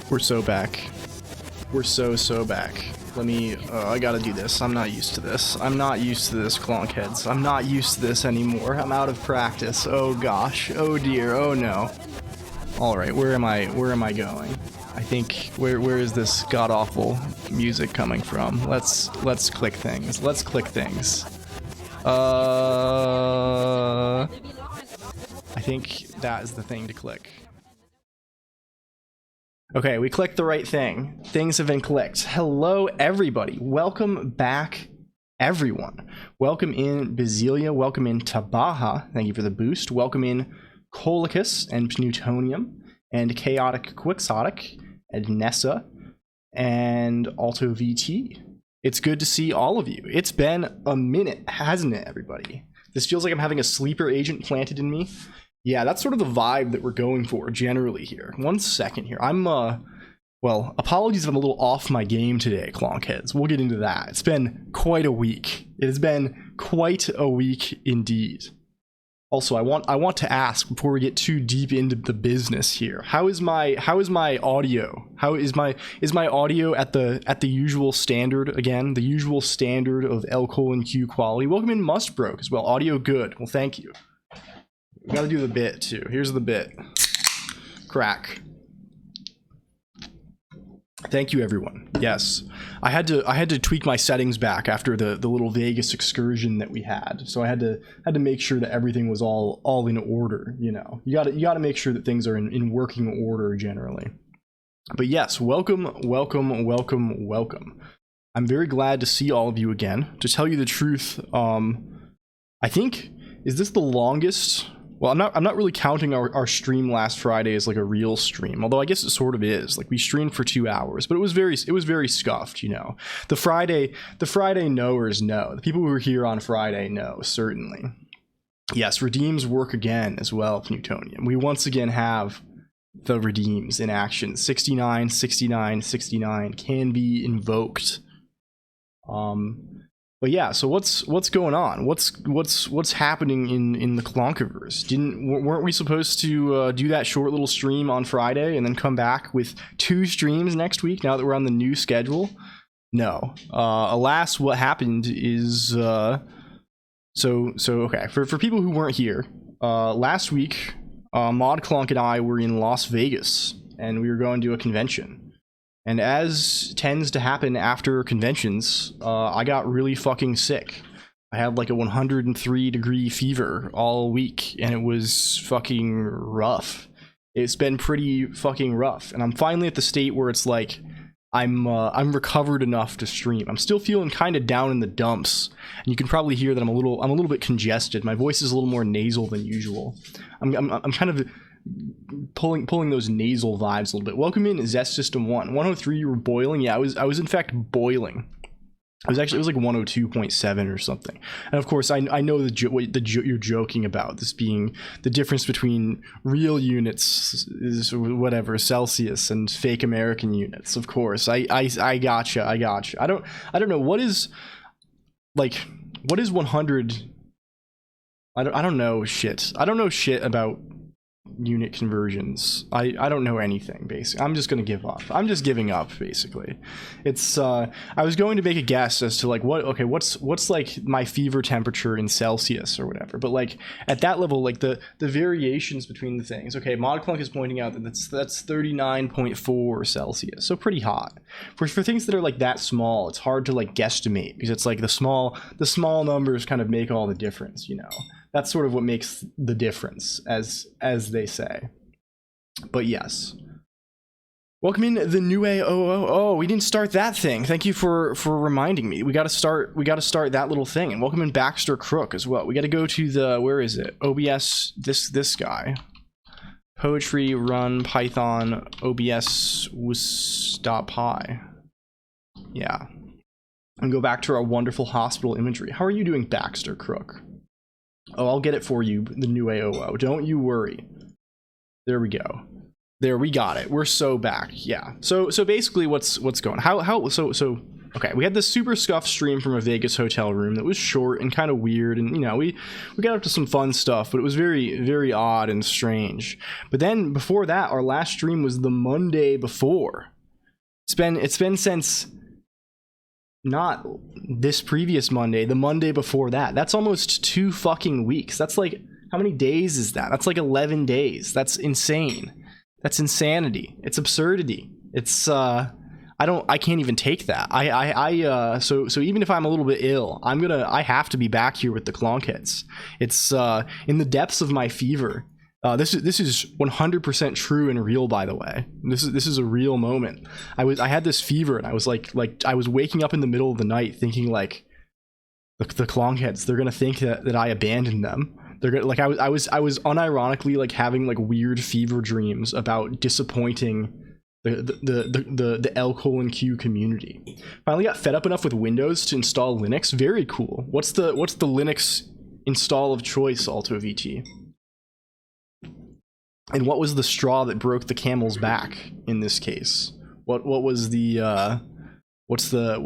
We're so back. We're so back. Let me, I gotta do this. I'm not used to this. I'm not used to this, Colonq heads. I'm not used to this anymore. I'm out of practice. Oh gosh. Oh dear. Oh no. Alright, where am I going? I think, where is this god-awful music coming from? Let's click things. Let's click things. I think that is the thing to click. Okay, we clicked the right thing. Things have been clicked. Hello, everybody. Welcome back, everyone. Welcome in Basilia. Welcome in Tabaha. Thank you for the boost. Welcome in Colicus and Plutonium and Chaotic Quixotic and Nessa and Alto VT. It's good to see all of you. It's been a minute, hasn't it, everybody? This feels like I'm having a sleeper agent planted in me. Yeah, that's sort of the vibe that we're going for generally here. 1 second here. I'm, well, apologies if I'm a little off my game today, Colonq heads. We'll get into that. It's been quite a week. It has been quite a week indeed. Also, I want to ask before we get too deep into the business here. How is my audio? How is my audio at the usual standard again? The usual standard of LLLL quality. Welcome in Mustbroke as well. Audio good. Well, thank you. We gotta do the bit too. Here's the bit. Crack. Thank you, everyone. Yes, I had to tweak my settings back after the little Vegas excursion that we had. So I had to make sure that everything was all in order. You know, you gotta make sure that things are in working order generally. But yes, welcome. I'm very glad to see all of you again. To tell you the truth, I think, is this the longest? Well, I'm not really counting our stream last Friday as like a real stream, although I guess it sort of is. Like we streamed for 2 hours, but it was very scuffed, you know. The Friday knowers know. The people who were here on Friday know, certainly. Yes, redeems work again as well, Plutonium. We once again have the redeems in action. 69, 69, 69 can be invoked. But yeah, so what's going on? What's happening in the Colonqiverse? Weren't we supposed to do that short little stream on Friday and then come back with 2 streams next week now that we're on the new schedule? No. Alas, what happened is okay, for people who weren't here, last week Mod Colonq and I were in Las Vegas and we were going to a convention. And as tends to happen after conventions, I got really fucking sick. I had like a 103-degree fever all week, and it was fucking rough. It's been pretty fucking rough, and I'm finally at the state where it's like I'm recovered enough to stream. I'm still feeling kind of down in the dumps, and you can probably hear that I'm a little bit congested. My voice is a little more nasal than usual. I'm kind of pulling those nasal vibes a little bit. Welcome in Zest System 1. 103, you were boiling? Yeah, I was in fact boiling. It was like 102.7 or something. And of course, I know what you're joking about, this being the difference between real units, is whatever, Celsius, and fake American units. Of course, I gotcha. I don't know what is 100. I don't know shit. I don't know shit about unit conversions. I don't know anything, basically. I'm just gonna give up. I'm just giving up, basically. It's I was going to make a guess as to like what's like my fever temperature in Celsius or whatever, but like at that level, like the variations between the things. Okay, Mod Colonq is pointing out that that's 39.4 Celsius, so pretty hot. For things that are like that small, it's hard to like guesstimate, because it's like the small numbers kind of make all the difference, you know. That's sort of what makes the difference, as they say. But yes. Welcome in the new Oh, we didn't start that thing. Thank you for reminding me. We gotta start that little thing. And welcome in Baxter Crook as well. We gotta go to the, where is it? OBS, this guy. Poetry run Python OBS was.py. Yeah. And go back to our wonderful hospital imagery. How are you doing, Baxter Crook? Oh, I'll get it for you, the new AOO. Don't you worry. There we go. There, we got it. We're so back. Yeah. So basically what's going on? Okay, we had this super scuffed stream from a Vegas hotel room that was short and kind of weird, and you know, we got up to some fun stuff, but it was very, very odd and strange. But then before that, our last stream was the Monday before. It's been since not this previous Monday, the Monday before that. That's almost 2 fucking weeks. That's like, how many days is that? That's like 11 days. That's insane. That's insanity. It's absurdity. It's I can't even take that. So even if I'm a little bit ill, I have to be back here with the Clonkheads. It's in the depths of my fever. This is 100% true and real, by the way. This is a real moment. I had this fever, and I was like I was waking up in the middle of the night thinking like, the Clonkheads, they're gonna think that I abandoned them. They're gonna, like, I was unironically like having like weird fever dreams about disappointing the LLLL community. Finally got fed up enough with Windows to install Linux. Very cool. What's the Linux install of choice, Alto VT? And what was the straw that broke the camel's back in this case? What was the what's the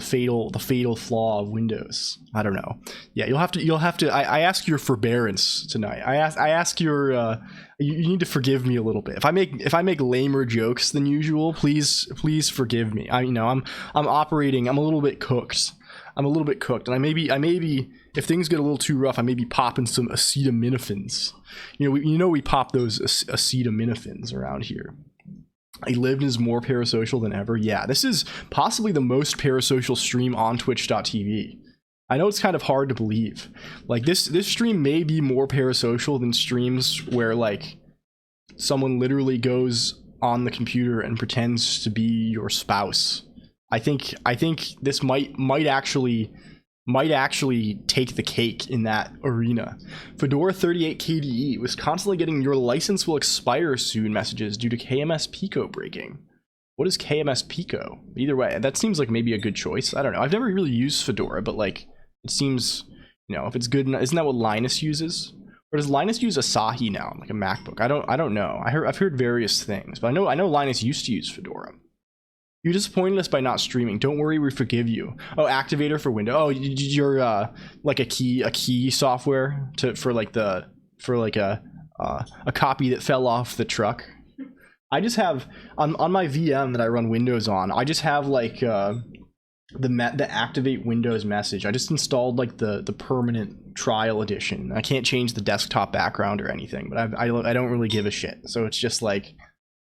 fatal flaw of Windows? I don't know. Yeah, you'll have to I ask your forbearance tonight. I ask your you need to forgive me a little bit. If I make lamer jokes than usual, please forgive me. I'm operating, I'm a little bit cooked. And I may be if things get a little too rough, I may be popping some acetaminophen. We pop those acetaminophen around here. 11 is more parasocial than ever. Yeah, this is possibly the most parasocial stream on twitch.tv. I know it's kind of hard to believe. Like, this stream may be more parasocial than streams where like someone literally goes on the computer and pretends to be your spouse. I think this might actually take the cake in that arena. Fedora 38 KDE was constantly getting "your license will expire soon" messages due to KMS Pico breaking. What is KMS Pico? Either way, that seems like maybe a good choice. I don't know. I've never really used Fedora, but like, it seems, if it's good, isn't that what Linus uses? Or does Linus use Asahi now, like a MacBook? I don't know. I've heard various things, but I know Linus used to use Fedora. You disappointed us by not streaming. Don't worry, we forgive you. Oh, activator for Windows. Oh, you're like a key software for a copy that fell off the truck. I just have on my VM that I run Windows on. I just have like the activate Windows message. I just installed like the permanent trial edition. I can't change the desktop background or anything, but I don't really give a shit. So it's just like,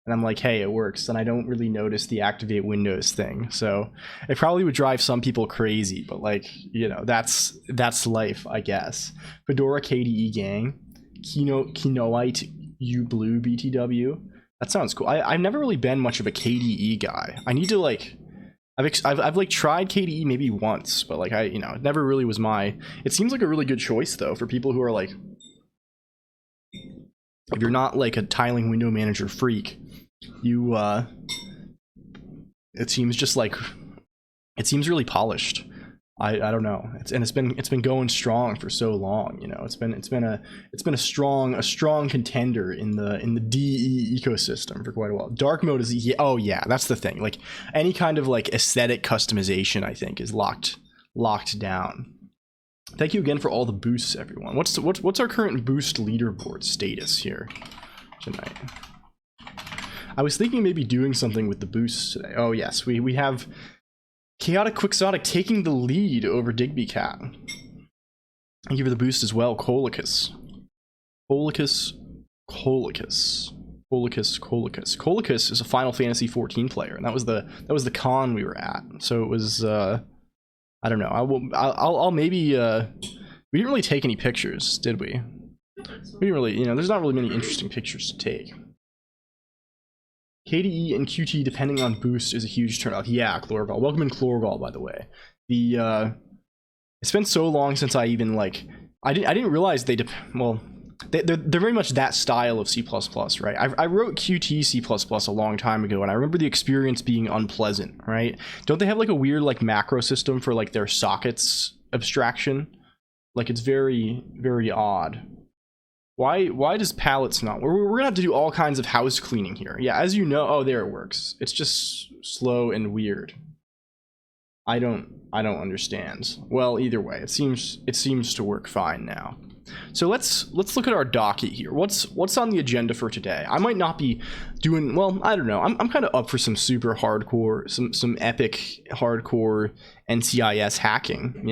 and I'm like, hey, it works, and I don't really notice the activate Windows thing. So it probably would drive some people crazy, but like, you know, that's life, I guess. Fedora KDE gang, Kinoite U Blue BTW. That sounds cool. I've never really been much of a KDE guy. I need to like, I've like tried KDE maybe once, but like it never really was my. It seems like a really good choice though for people who are like, if you're not like a tiling window manager freak, you it seems really polished. I don't know. It's been going strong for so long. You know, it's been a strong contender in the DE ecosystem for quite a while. Dark mode is that's the thing. Like any kind of like aesthetic customization, I think, is locked down. Thank you again for all the boosts, everyone. What's our current boost leaderboard status here tonight? I was thinking maybe doing something with the boosts today. Oh yes, we have Chaotic Quixotic taking the lead over Digby Cat. Thank you for the boost as well, Colicus. Colicus is a Final Fantasy 14 player, and that was the con we were at. So it was I don't know. I'll maybe we didn't really take any pictures, did we? We didn't really, there's not really many interesting pictures to take. KDE and QT, depending on boost, is a huge turnoff. Yeah, Chlorgal. Welcome in, Chlorgal, by the way. It's been so long since I even, like... I didn't realize they're very much that style of C++, right? I wrote Qt C++ a long time ago, and I remember the experience being unpleasant, right? Don't they have, like, a weird, like, macro system for, like, their sockets abstraction? Like, it's very, very odd. Why does palettes not? We're gonna have to do all kinds of house cleaning here. Yeah, as you know. Oh, there it works. It's just slow and weird. I don't understand. Well, either way, it seems to work fine now. So let's look at our docket here. What's on the agenda for today? I might not be doing, well, I don't know. I'm kind of up for some super hardcore, some epic hardcore NCIS hacking.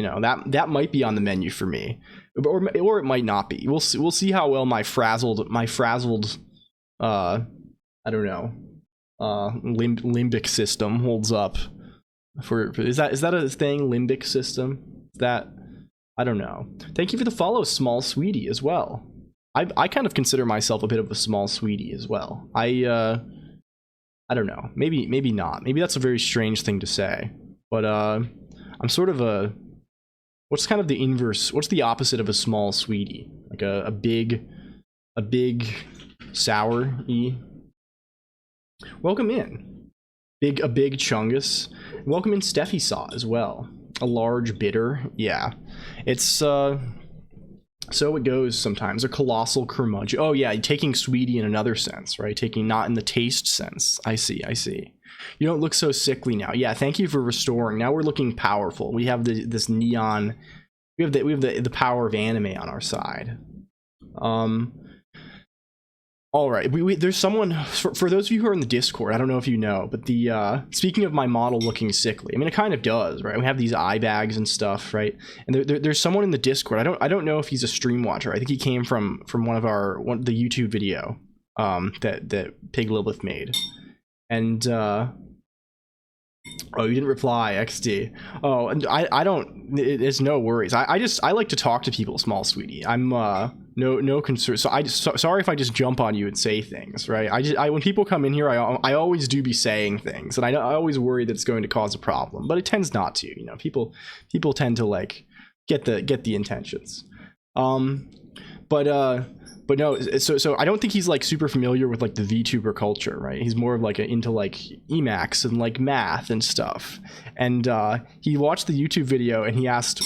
That might be on the menu for me. Or it might not be. We'll see how well my frazzled I don't know, limbic system holds up. Is that a thing? Limbic system? That, I don't know. Thank you for the follow, Small Sweetie, as well. I kind of consider myself a bit of a small sweetie as well. I don't know. Maybe not. Maybe that's a very strange thing to say. But I'm sort of a. What's kind of the inverse? What's the opposite of a small sweetie? Like a big sour-y. Welcome in. A big chungus. Welcome in Steffi Saw as well. A large bitter. Yeah. It's so it goes sometimes. A colossal curmudgeon. Oh yeah, taking sweetie in another sense, right? Taking not in the taste sense. I see. You don't look so sickly now. Yeah, thank you for restoring. Now we're looking powerful. We have this neon. We have the power of anime on our side. All right. There's someone for those of you who are in the Discord. I don't know if you know, but speaking of my model looking sickly, I mean it kind of does, right? We have these eye bags and stuff, right? And there's someone in the Discord. I don't know if he's a stream watcher. I think he came from one of the YouTube video that Pig Lilith made. And oh, you didn't reply, XD. Oh, and I don't. It's no worries. I like to talk to people, Small Sweetie. I'm no concern. So sorry if I just jump on you and say things, right? When people come in here, I always do be saying things, and I always worry that it's going to cause a problem, but it tends not to. People tend to like get the intentions. Um, but no, so I don't think he's like super familiar with like the VTuber culture, right? He's more of like into like Emacs and like math and stuff. And he watched the YouTube video and he asked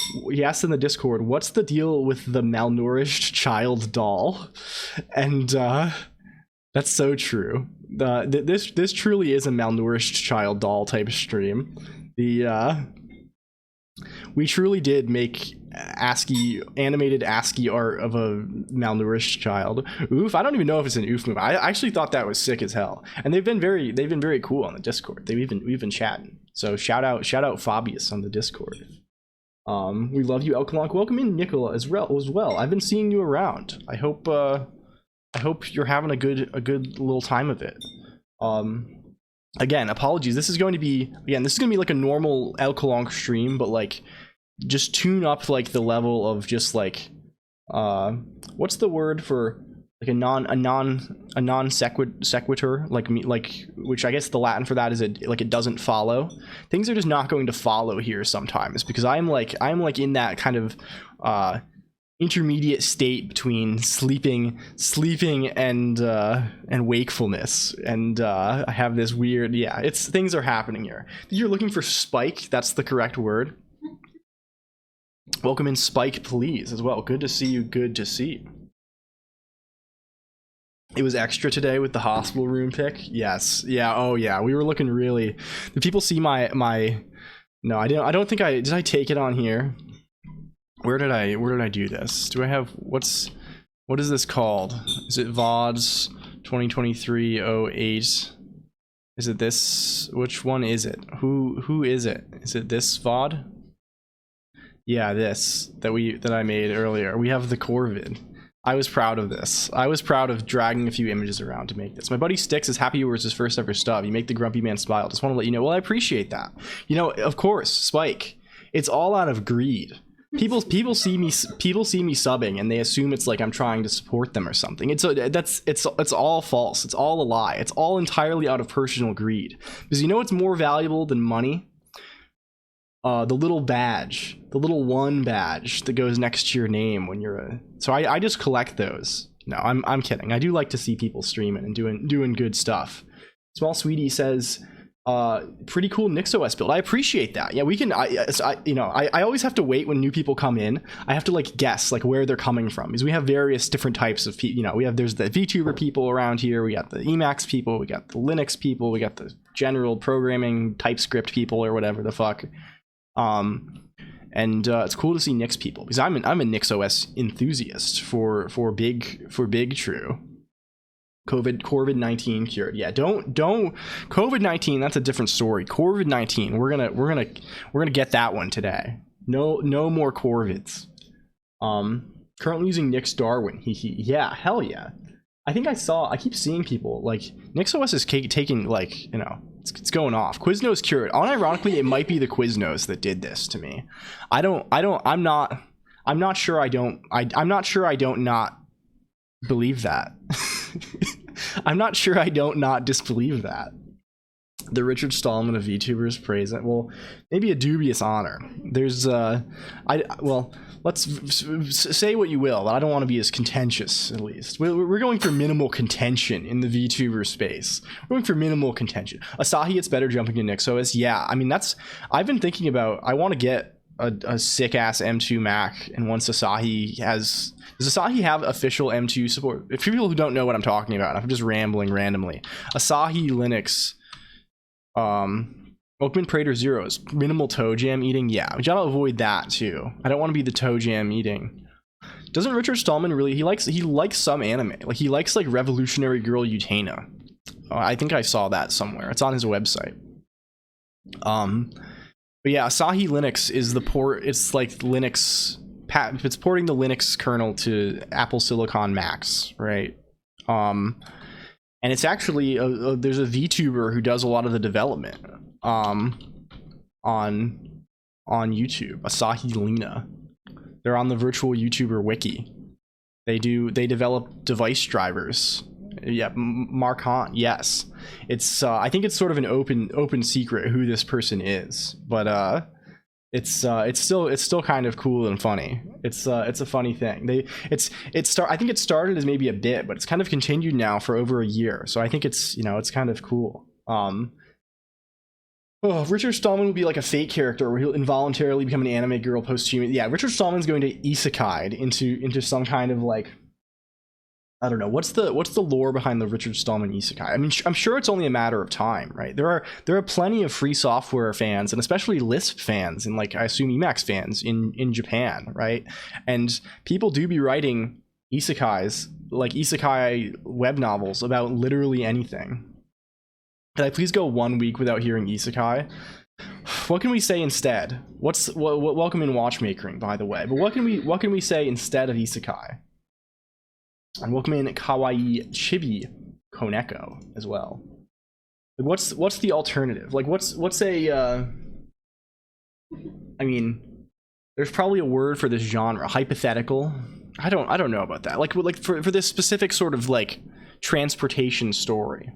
in the Discord, "What's the deal with the malnourished child doll?" And that's so true. This truly is a malnourished child doll type stream. We truly did make animated ASCII art of a malnourished child. Oof, I don't even know if it's an oof move. I actually thought that was sick as hell. And they've been very cool on the Discord. We've been chatting. So shout out Fabius on the Discord. We love you, Colonq. Welcome in, Nicola, as well. I've been seeing you around. I hope you're having a good little time of it. Again, apologies. This is going to be like a normal Colonq stream, but like just tune up like the level of just like what's the word for like a non sequitur, like which I guess the Latin for that is it doesn't follow. Things are just not going to follow here sometimes because I'm like in that kind of intermediate state between sleeping and wakefulness, and I have this weird, things are happening here. You're looking for Spike, that's the correct word. Welcome in, Spike, please, as well. Good to see you. It was extra today with the hospital room pick. Yes. Yeah. Oh yeah, we were looking really. Did people see my no, I don't think did I take it on here? Where did I do this? Do I have what is this called? Is it VODs 2023-08? Is it this? Which one is it? Who is it? Is it this VOD? Yeah, this that I made earlier. We have the Corvid. I was proud of this. I was proud of dragging a few images around to make this. My buddy Styx is happy it was his first ever stub. You make the grumpy man smile. Just want to let you know. Well, I appreciate that. You know, of course, Spike. It's all out of greed. People see me subbing and they assume it's like I'm trying to support them or something. It's all false. It's all a lie. It's all entirely out of personal greed. Because you know what's more valuable than money? The little badge, the little one badge that goes next to your name when you're so I just collect those. No, I'm kidding. I do like to see people streaming and doing good stuff. Small Sweetie says, pretty cool NixOS build. I appreciate that. Yeah, we can. I always have to wait when new people come in. I have to like guess like where they're coming from because we have various different types of people. You know, there's the VTuber people around here. We got the Emacs people. We got the Linux people. We got the general programming TypeScript people or whatever the fuck. It's cool to see Nix people because I'm a NixOS enthusiast for big true. COVID-19 cured. Yeah, don't COVID-19. That's a different story. COVID-19. We're gonna get that one today. No more Corvids. Currently using Nix Darwin. Yeah, hell yeah. I keep seeing people like NixOS is taking like, you know, it's going off. Quiznos cured. Unironically, it might be the Quiznos that did this to me. I'm not sure I don't not believe that. I'm not sure I don't not disbelieve that. The Richard Stallman of VTubers praise it. Well, maybe a dubious honor. There's let's say what you will, but I don't want to be as contentious. At least we're going for minimal contention in the VTuber space. We're going for minimal contention. Asahi, it's better jumping to NixOS. Yeah, I mean I've been thinking about. I want to get a sick ass M2 Mac, and once Asahi has. Does Asahi have official M2 support? If people who don't know what I'm talking about, I'm just rambling randomly. Asahi Linux. Oakman Prater Zeros, minimal toe jam eating. Yeah, we gotta avoid that too. I don't want to be the toe jam eating. Doesn't Richard Stallman really? He likes some anime. Like he likes like Revolutionary Girl Utena. I think I saw that somewhere. It's on his website. But yeah, Asahi Linux is the port. It's like Linux. It's porting the Linux kernel to Apple Silicon Macs, right? And it's actually there's a VTuber who does a lot of the development on YouTube. Asahi Lena. They're on the virtual YouTuber wiki. They develop device drivers. Yeah, Mark Hahn. Yes, it's I think it's sort of an open secret who this person is, but It's still kind of cool and funny. It's a funny thing. I think it started as maybe a bit, but it's kind of continued now for over a year. So I think it's, you know, it's kind of cool. Richard Stallman would be like a fate character where he'll involuntarily become an anime girl post-human. Yeah, Richard Stallman's going to isekai'd into some kind of like, I don't know, what's the lore behind the Richard Stallman isekai? I mean, I'm sure it's only a matter of time, right? There are plenty of free software fans, and especially Lisp fans, and like I assume Emacs fans in Japan, right? And people do be writing isekais, like isekai web novels about literally anything. Can I please go 1 week without hearing isekai? What can we say instead? Welcome in watchmaking, by the way. But what can we say instead of isekai? And welcome in kawaii chibi koneko as well. Like what's the alternative? Like what's a I mean, there's probably a word for this genre. Hypothetical. I don't know about that. Like for this specific sort of like transportation story.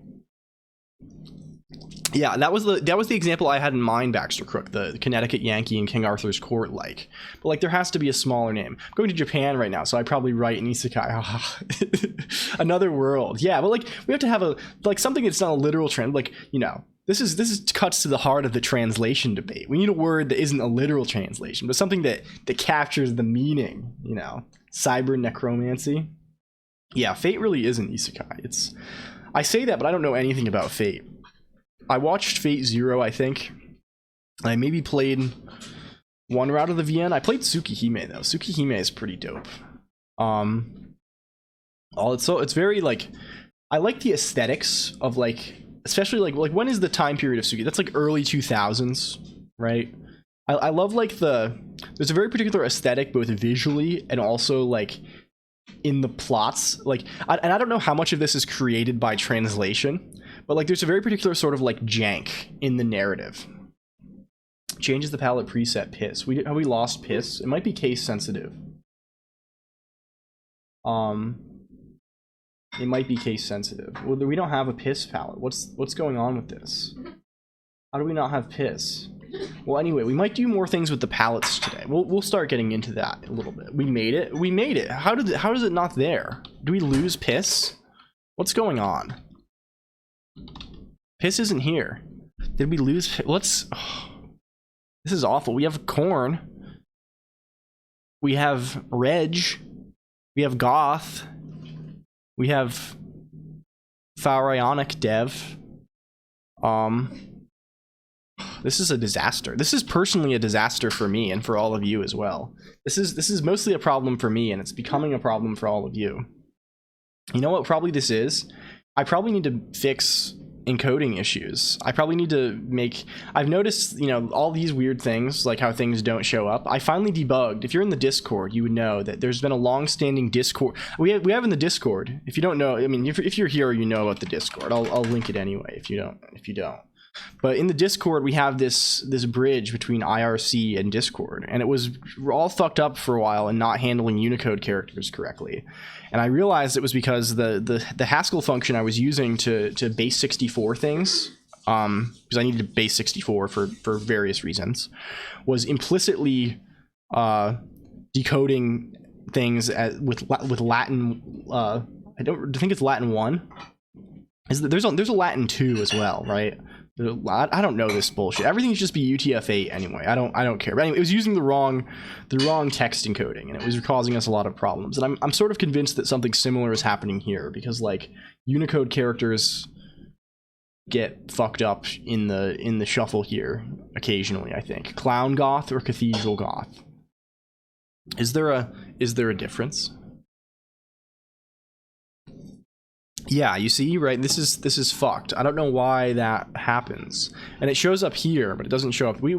Yeah, that was the example I had in mind, Baxter Crook, the Connecticut Yankee in King Arthur's Court, like. But like there has to be a smaller name. I'm going to Japan right now, so I probably write an isekai. Another world. Yeah, but like we have to have something that's not a literal trend, like, you know, this is cuts to the heart of the translation debate. We need a word that isn't a literal translation, but something that captures the meaning, you know. Cyber necromancy. Yeah, Fate really is an isekai. I say that, but I don't know anything about Fate. I watched Fate Zero, I think. I maybe played one route of the VN. I played Tsukihime though. Tsukihime is pretty dope. It's very like, I like the aesthetics of like, especially like when is the time period of Tsuki? That's like early 2000s, right? I love like there's a very particular aesthetic both visually and also like in the plots. Like, and I don't know how much of this is created by translation. But like there's a very particular sort of like jank in the narrative. Changes the palette preset piss. Have we lost piss? It might be case sensitive. It might be case sensitive. Well, we don't have a piss palette. What's going on with this? How do we not have piss? Well, anyway, we might do more things with the palettes today. We'll start getting into that a little bit. We made it. How is it not there? Do we lose piss? What's going on? Piss isn't here. Did we lose? This is awful. We have corn. We have reg. We have goth. We have pharaonic dev. This is a disaster. This is personally a disaster for me and for all of you as well. This is mostly a problem for me, and it's becoming a problem for all of you. You know what probably this is? I probably need to fix encoding issues. I probably need to I've noticed, you know, all these weird things, like how things don't show up. I finally debugged. If you're in the Discord, you would know that there's been a long-standing Discord. We have in the Discord. If you don't know, I mean, if you're here, you know about the Discord. I'll link it anyway if you don't. But in the Discord, we have this bridge between IRC and Discord, and it was all fucked up for a while and not handling Unicode characters correctly. And I realized it was because the Haskell function I was using to base 64 things, because I needed base 64 for various reasons, was implicitly decoding things with Latin. I think it's Latin 1. There's a Latin 2 as well, right? I don't know this bullshit. Everything should just be UTF-8 anyway. I don't care. But anyway, it was using the wrong text encoding, and it was causing us a lot of problems. And I'm sort of convinced that something similar is happening here, because like Unicode characters get fucked up in the shuffle here occasionally. I think clown goth or cathedral goth. Is there a difference? Yeah, you see, right? This is fucked. I don't know why that happens, and it shows up here, but it doesn't show up. We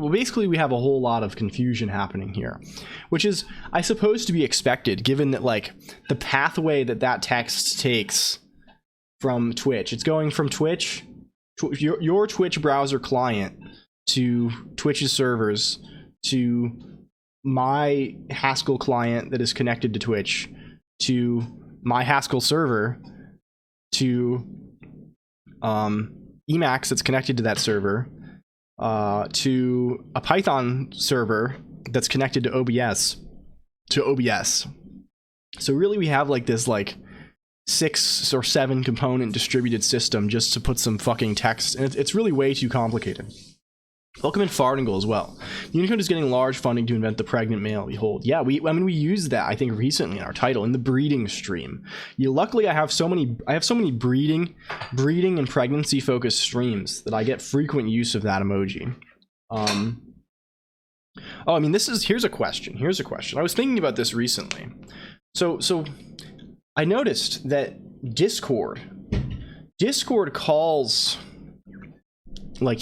have a whole lot of confusion happening here, which is, I suppose, to be expected, given that like the pathway that text takes from Twitch. It's going from Twitch, your Twitch browser client, to Twitch's servers, to my Haskell client that is connected to Twitch, to my Haskell server, to Emacs that's connected to that server, to a Python server that's connected to OBS. So really we have like this like 6 or 7 component distributed system just to put some fucking text, and it's really way too complicated. Welcome in Fartingle as well. Unicode is getting large funding to invent the pregnant male. Behold, yeah, we used that I think recently in our title in the breeding stream. Luckily I have so many breeding and pregnancy focused streams that I get frequent use of that emoji. Oh, I mean, here's a question. I was thinking about this recently. So I noticed that Discord calls like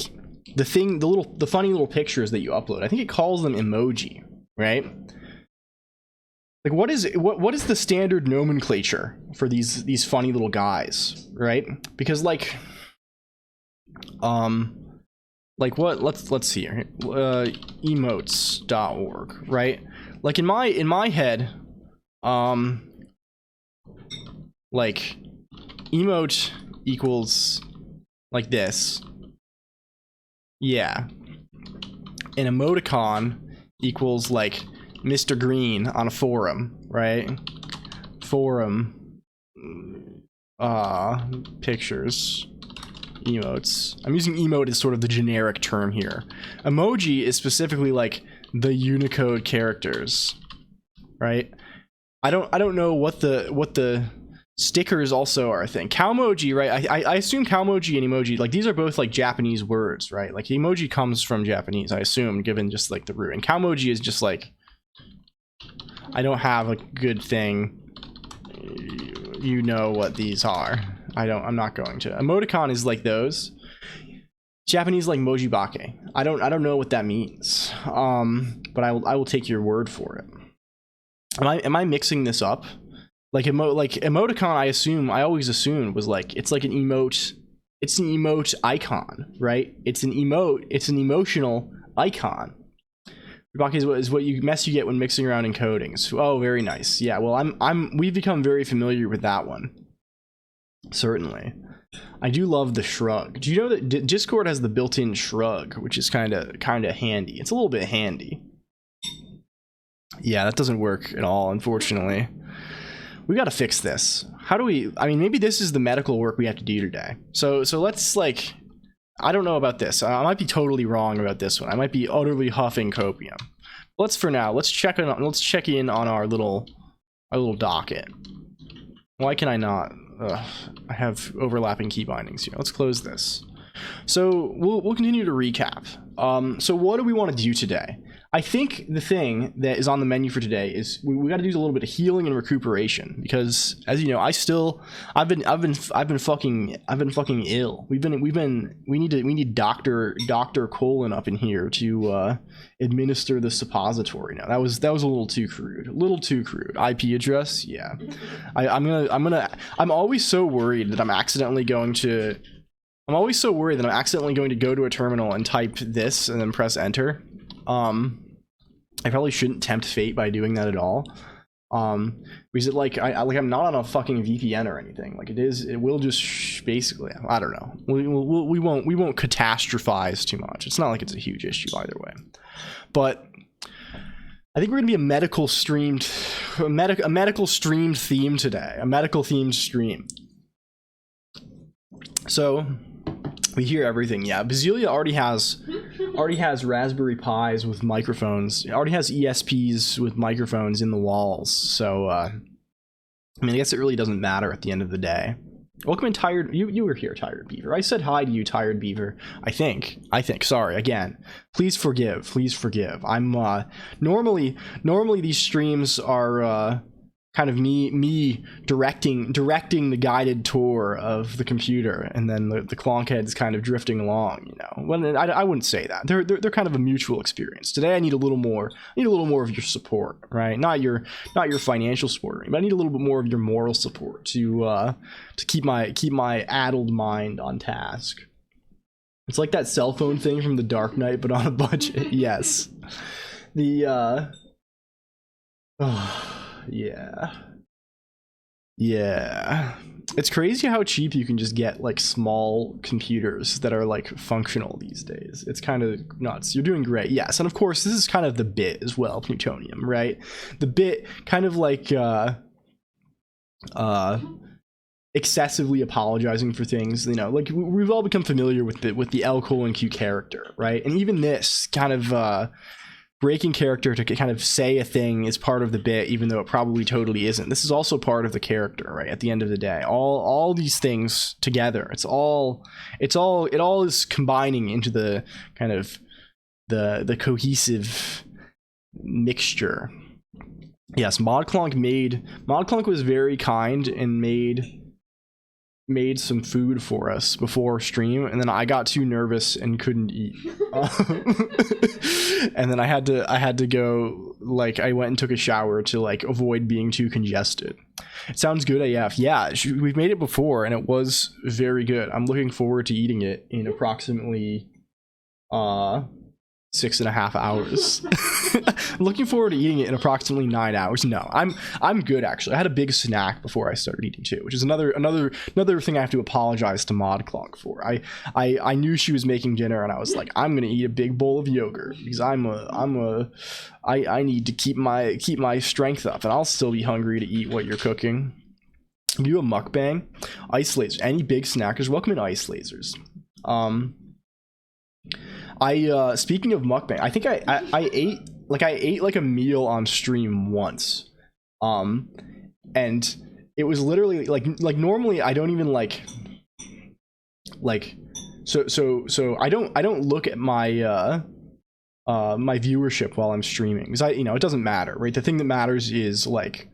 the funny little pictures that you upload, I think it calls them emoji, right? Like what is the standard nomenclature for these funny little guys, right? Because like what, let's see here, emotes.org, right? Like in my head, like emote equals like this. Yeah. An emoticon equals like Mr. Green on a forum, right? Forum pictures, emotes. I'm using emote as sort of the generic term here. Emoji is specifically like the Unicode characters, right? I don't know what the stickers also are a thing. Cowmoji, right? I assume cowmoji and emoji, like these are both like Japanese words, right? Like emoji comes from Japanese, I assume, given just like the root. And cowmoji is just like, I don't have a good thing. You know what these are. I'm not going to. Emoticon is like those. Japanese like mojibake. I don't know what that means. But I will take your word for it. Am I mixing this up? Like emoticon, I always assumed was like, it's like an emote, it's an emote icon, right? It's an emotional icon. Mojibake is what you get when mixing around encodings. Oh, very nice. Yeah, well, we've become very familiar with that one. Certainly. I do love the shrug. Do you know that Discord has the built-in shrug, which is kind of handy. It's a little bit handy. Yeah, that doesn't work at all, unfortunately. We got to fix this. How do we, I mean, maybe this is the medical work we have to do today. So let's like, I don't know about this. I might be totally wrong about this one. I might be utterly huffing copium. Let's check in on our little docket. Why can I not? I have overlapping key bindings here. Let's close this. So we'll continue to recap. So what do we want to do today? I think the thing that is on the menu for today is we got to do a little bit of healing and recuperation, because as you know, I've been fucking ill. We need Dr. Colonq up in here to administer the suppository. Now that was a little too crude. IP address, yeah. I'm always so worried that I'm accidentally going to go to a terminal and type this and then press enter. I probably shouldn't tempt fate by doing that at all. Because I'm not on a fucking VPN or anything. Like it will just basically, I don't know. We won't catastrophize too much. It's not like it's a huge issue either way. But I think we're gonna be a medical streamed theme today. A medical themed stream. So we hear everything. Yeah, Basilia already has Raspberry Pis with microphones. It already has ESPs with microphones in the walls. So I mean, I guess it really doesn't matter at the end of the day. Welcome in, Tired. You were here, Tired Beaver. I said hi to you, Tired Beaver. I think. Sorry again. Please forgive. I'm normally these streams are kind of me directing the guided tour of the computer, and then the Clonkhead's kind of drifting along, you know. Well, I wouldn't say that. They're kind of a mutual experience. Today I need a little more of your support, right? Not your financial support, but I need a little bit more of your moral support to keep my addled mind on task. It's like that cell phone thing from The Dark Knight, but on a budget. Yes. Yeah. Yeah. It's crazy how cheap you can just get like small computers that are like functional these days. It's kind of nuts. You're doing great. Yes. And of course, this is kind of the bit as well, Plutonium, right? The bit kind of like excessively apologizing for things, you know, like we've all become familiar with the L:(Q) character, right? And even this kind of breaking character to kind of say a thing is part of the bit, even though it probably totally isn't. This is also part of the character, right? At the end of the day, all these things together, it all is combining into the kind of the cohesive mixture. Yes, Modclonq was very kind and made some food for us before stream, and then I got too nervous and couldn't eat. And then I had to go, like, I went and took a shower to like avoid being too congested. It sounds good AF. Yeah, we've made it before and it was very good. I'm looking forward to eating it in approximately 6.5 hours. I'm looking forward to eating it in approximately 9 hours. No, I'm good actually. I had a big snack before I started eating too, which is another thing I have to apologize to Modclonq for. I knew she was making dinner and I was like, I'm gonna eat a big bowl of yogurt because I need to keep my strength up, and I'll still be hungry to eat what you're cooking. You a mukbang? Ice lasers. Any big snackers? Welcome in, ice lasers. Speaking of mukbang, I think I ate like a meal on stream once, and it was literally like normally I don't even like so I don't look at my my viewership while I'm streaming, because it doesn't matter, right? The thing that matters is like,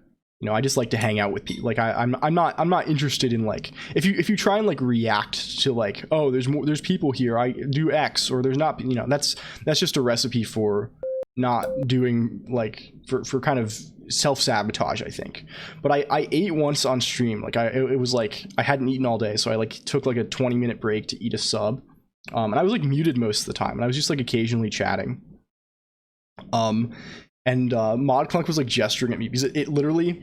I just like to hang out with people. Like I'm not interested in like, if you try and like react to like, oh, there's people here, I do X, or there's not, that's just a recipe for not doing, like, for kind of self-sabotage, I think. But I ate once on stream. Like it was like I hadn't eaten all day, so I like took like a 20-minute break to eat a sub, and I was like muted most of the time, and I was just like occasionally chatting. And Modclonq was like gesturing at me because it literally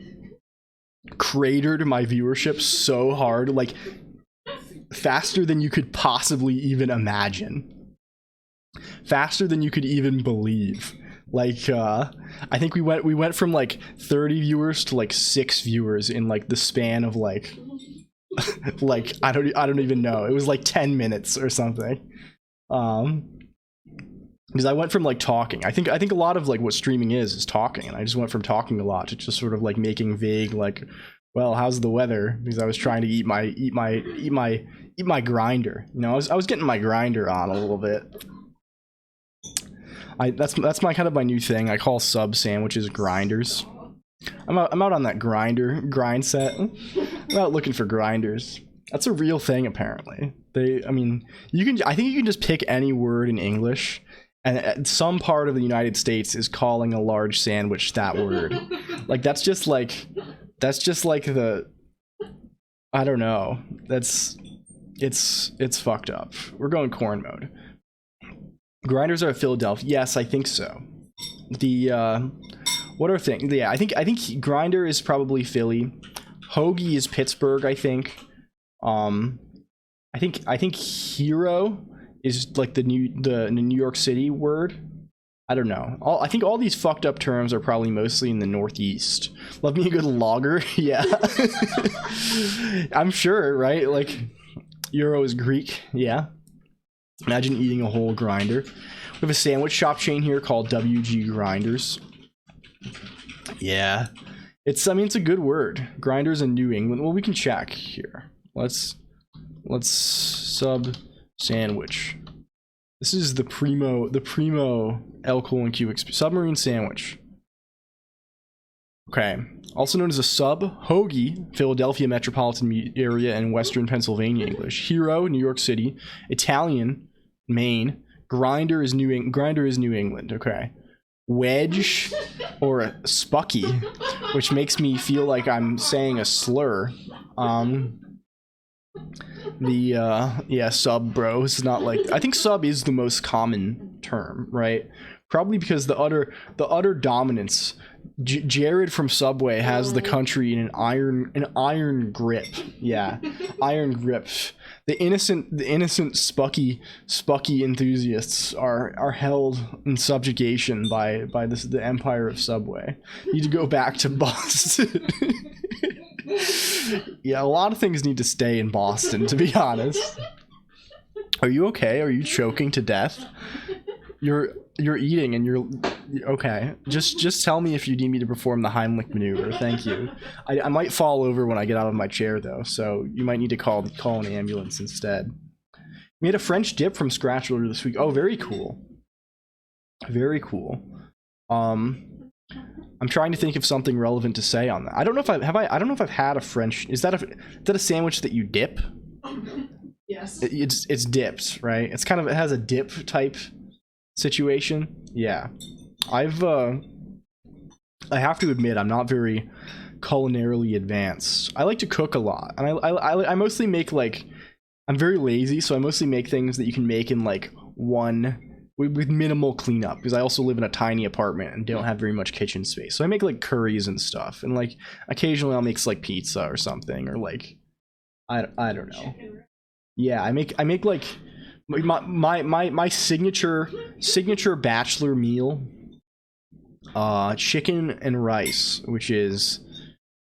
cratered my viewership so hard, like faster than you could possibly even imagine, faster than you could even believe. Like I think we went from like 30 viewers to like 6 viewers in like the span of like like I don't even know. It was like 10 minutes or something. Because I went from like talking, I think a lot of like what streaming is talking, and I just went from talking a lot to just sort of like making vague, like, well, how's the weather? Because I was trying to eat my grinder. I was getting my grinder on a little bit. That's my kind of my new thing. I call sub sandwiches grinders. I'm out on that grind set. I'm out looking for grinders. That's a real thing apparently. I think you can just pick any word in English, and some part of the United States is calling a large sandwich that word. Like that's just like the, I don't know. It's fucked up. We're going corn mode. Grinders are Philadelphia. Yes, I think so. What are things? Yeah, I think grinder is probably Philly. Hoagie is Pittsburgh, I think. I think hero is like the New York City word. I don't know. I think all these fucked up terms are probably mostly in the Northeast. Love me a good lager. Yeah. I'm sure, right? Like Euro is Greek. Yeah. Imagine eating a whole grinder. We have a sandwich shop chain here called WG Grinders. Yeah. It's a good word. Grinders in New England. Well, we can check here. Let's sub sandwich. This is the primo LLLL submarine sandwich. Okay. Also known as a sub, hoagie, Philadelphia metropolitan area and Western Pennsylvania English. Hero, New York City. Italian, Maine. Grinder is New England. Okay. Wedge or a spucky, which makes me feel like I'm saying a slur. Yeah, sub, bro. It's not like, I think sub is the most common term, right? Probably because the utter dominance. Jared from Subway has the country in an iron grip. Yeah, iron grip. The innocent Spucky enthusiasts are held in subjugation by the empire of Subway. You need to go back to Boston. Yeah, a lot of things need to stay in Boston, to be honest. Are you okay? Are you choking to death? You're eating and you're okay. Just tell me if you need me to perform the Heimlich maneuver. Thank you. I might fall over when I get out of my chair though, so you might need to call an ambulance instead. We had a French dip from scratch earlier this week. Oh, very cool. Very cool. I'm trying to think of something relevant to say on that. I don't know if I don't know if I've had a French. Is that a sandwich that you dip? Yes. It's dipped, right? It's kind of, it has a dip type situation. Yeah, I have to admit I'm not very culinarily advanced. I like to cook a lot, and I mostly make, like, I'm very lazy, so I mostly make things that you can make in like with minimal cleanup, because I also live in a tiny apartment and don't have very much kitchen space. So I make like curries and stuff, and like occasionally I'll make like pizza or something, or like I don't know. Yeah, I make like my signature bachelor meal, chicken and rice, which is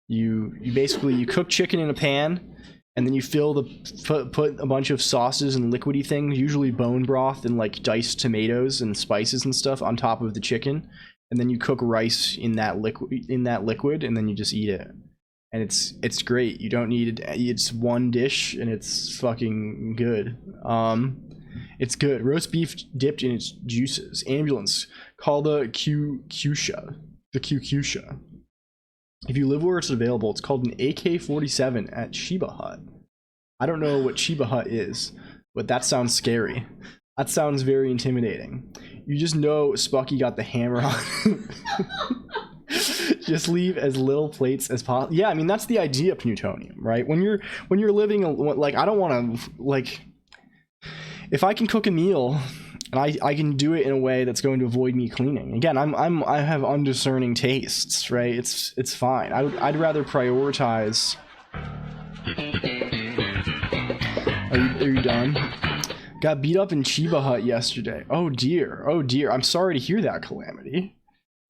you basically cook chicken in a pan, and then you put a bunch of sauces and liquidy things, usually bone broth and like diced tomatoes and spices and stuff on top of the chicken, and then you cook rice in that liquid, and then you just eat it. And it's great. You don't need it. It's one dish and it's fucking good. It's good. Roast beef dipped in its juices. Ambulance. Call the Q-Cusha. The Q-Cusha. If you live where it's available, it's called an AK-47 at Shiba Hut. I don't know what Shiba Hut is, but that sounds scary. That sounds very intimidating. You just know Spucky got the hammer on. Just leave as little plates as possible. Yeah, I mean, that's the idea of plutonium, right? When you're living, like, I don't want to, like, if I can cook a meal and I can do it in a way that's going to avoid me cleaning. Again, I have undiscerning tastes, right? It's fine. I'd rather prioritize. Are you done? Got beat up in Chiba Hut yesterday. Oh dear. I'm sorry to hear that, Calamity.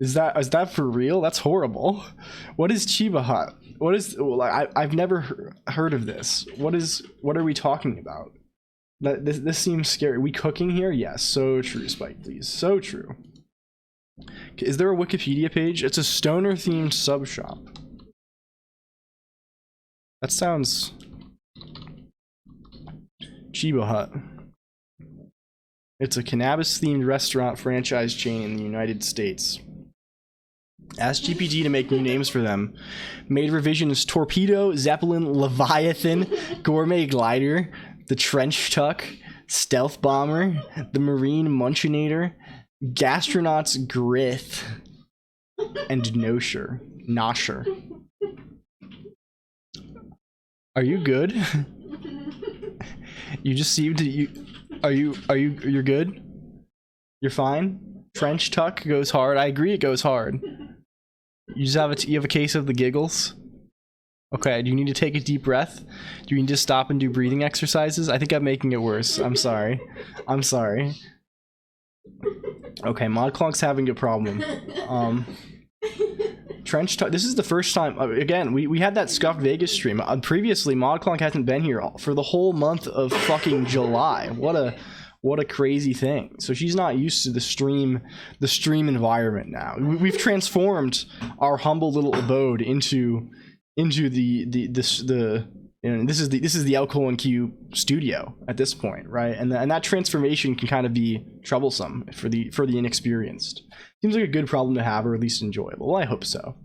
Is that for real? That's horrible. What is Chiba Hut? What is, I've never heard of this. What are we talking about? This seems scary. Are we cooking here? Yes. So true, Spike, please. So true. Is there a Wikipedia page? It's a stoner themed sub shop. That sounds... Chiba Hut. It's a cannabis themed restaurant franchise chain in the United States. Asked GPT to make new names for them. Made revisions: Torpedo, Zeppelin, Leviathan, Gourmet Glider, the Trench Tuck, Stealth Bomber, the Marine Munchinator, Gastronaut's Grith, and Nosher. Are you good? You just seemed to you're good? You're fine? Trench Tuck goes hard. I agree, it goes hard. You just have a case of the giggles? Okay, do you need to take a deep breath? Do you need to stop and do breathing exercises? I think I'm making it worse. I'm sorry. Okay, ModClonk's having a problem. Trench Tuck, this is the first time, again, we had that Scuffed Vegas stream. Previously, ModClonk hasn't been here for the whole month of fucking July. What a crazy thing. So she's not used to the stream environment now. We've transformed our humble little abode into this is the LLLL Colonq studio at this point, right? And that transformation can kind of be troublesome for the inexperienced. Seems like a good problem to have, or at least enjoyable. Well, I hope so.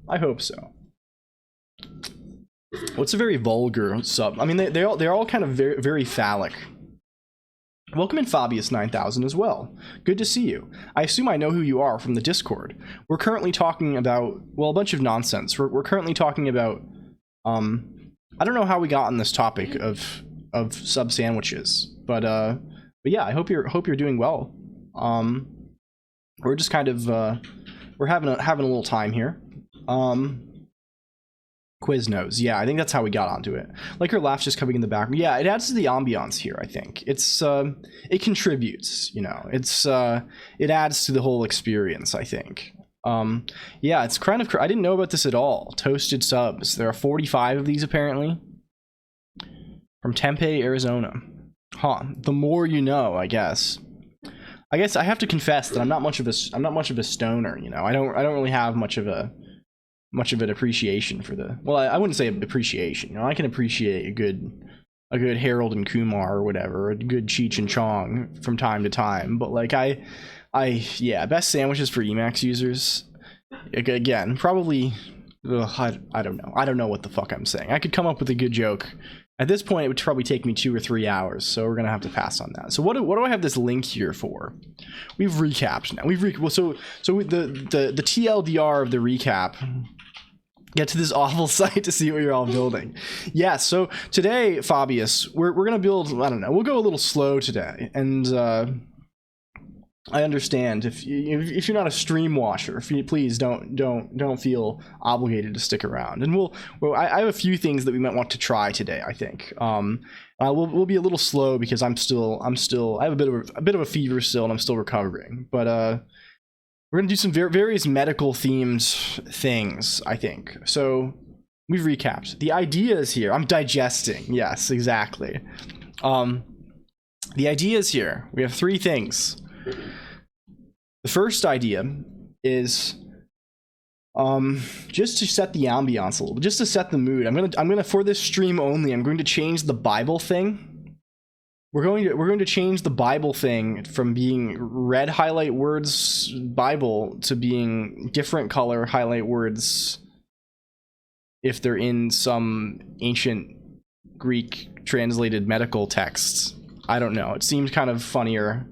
What's a very vulgar sub? I mean, they're all kind of very, very phallic. Welcome in Fabius 9000 as well. Good to see you. I assume I know who you are from the Discord. We're currently talking about, well, a bunch of nonsense. We're currently talking about, I don't know how we got on this topic of sub sandwiches. But yeah, I hope you're doing well. We're just kind of we're having a little time here. Quiznos, yeah, I think that's how we got onto it. Like her laugh's just coming in the background. Yeah, it adds to the ambiance here. I think it's it contributes. You know, it adds to the whole experience. I think. Yeah, it's kind of. I didn't know about this at all. Toasted subs. There are 45 of these apparently. From Tempe, Arizona. Huh. The more you know, I guess. I guess I have to confess that I'm not much of a stoner. You know, I don't really have much of an appreciation for the. Well, I wouldn't say appreciation. You know, I can appreciate a good Harold and Kumar or whatever, a good Cheech and Chong from time to time. But like yeah, best sandwiches for Emacs users. Again, probably. I don't know. I don't know what the fuck I'm saying. I could come up with a good joke. At this point, it would probably take me 2 or 3 hours, so we're gonna have to pass on that. So what do I have this link here for? We've recapped now. So the TLDR of the recap. Get to this awful site to see what you're all building. Yeah. So today, Fabius, we're gonna build. I don't know. We'll go a little slow today, and I understand if you're not a stream watcher, please don't feel obligated to stick around. And I have a few things that we might want to try today. I think we'll be a little slow because I have a bit of a fever still and I'm still recovering. But we're gonna do some various medical themed things. I think so. We've recapped the ideas here. I'm digesting. Yes, exactly. The ideas here. We have 3 things. The first idea is just to set the ambiance a little bit, just to set the mood. I'm gonna for this stream only, I'm going to change the Bible thing. We're going to change the Bible thing from being red highlight words Bible to being different color highlight words if they're in some ancient Greek translated medical texts. I don't know. It seemed kind of funnier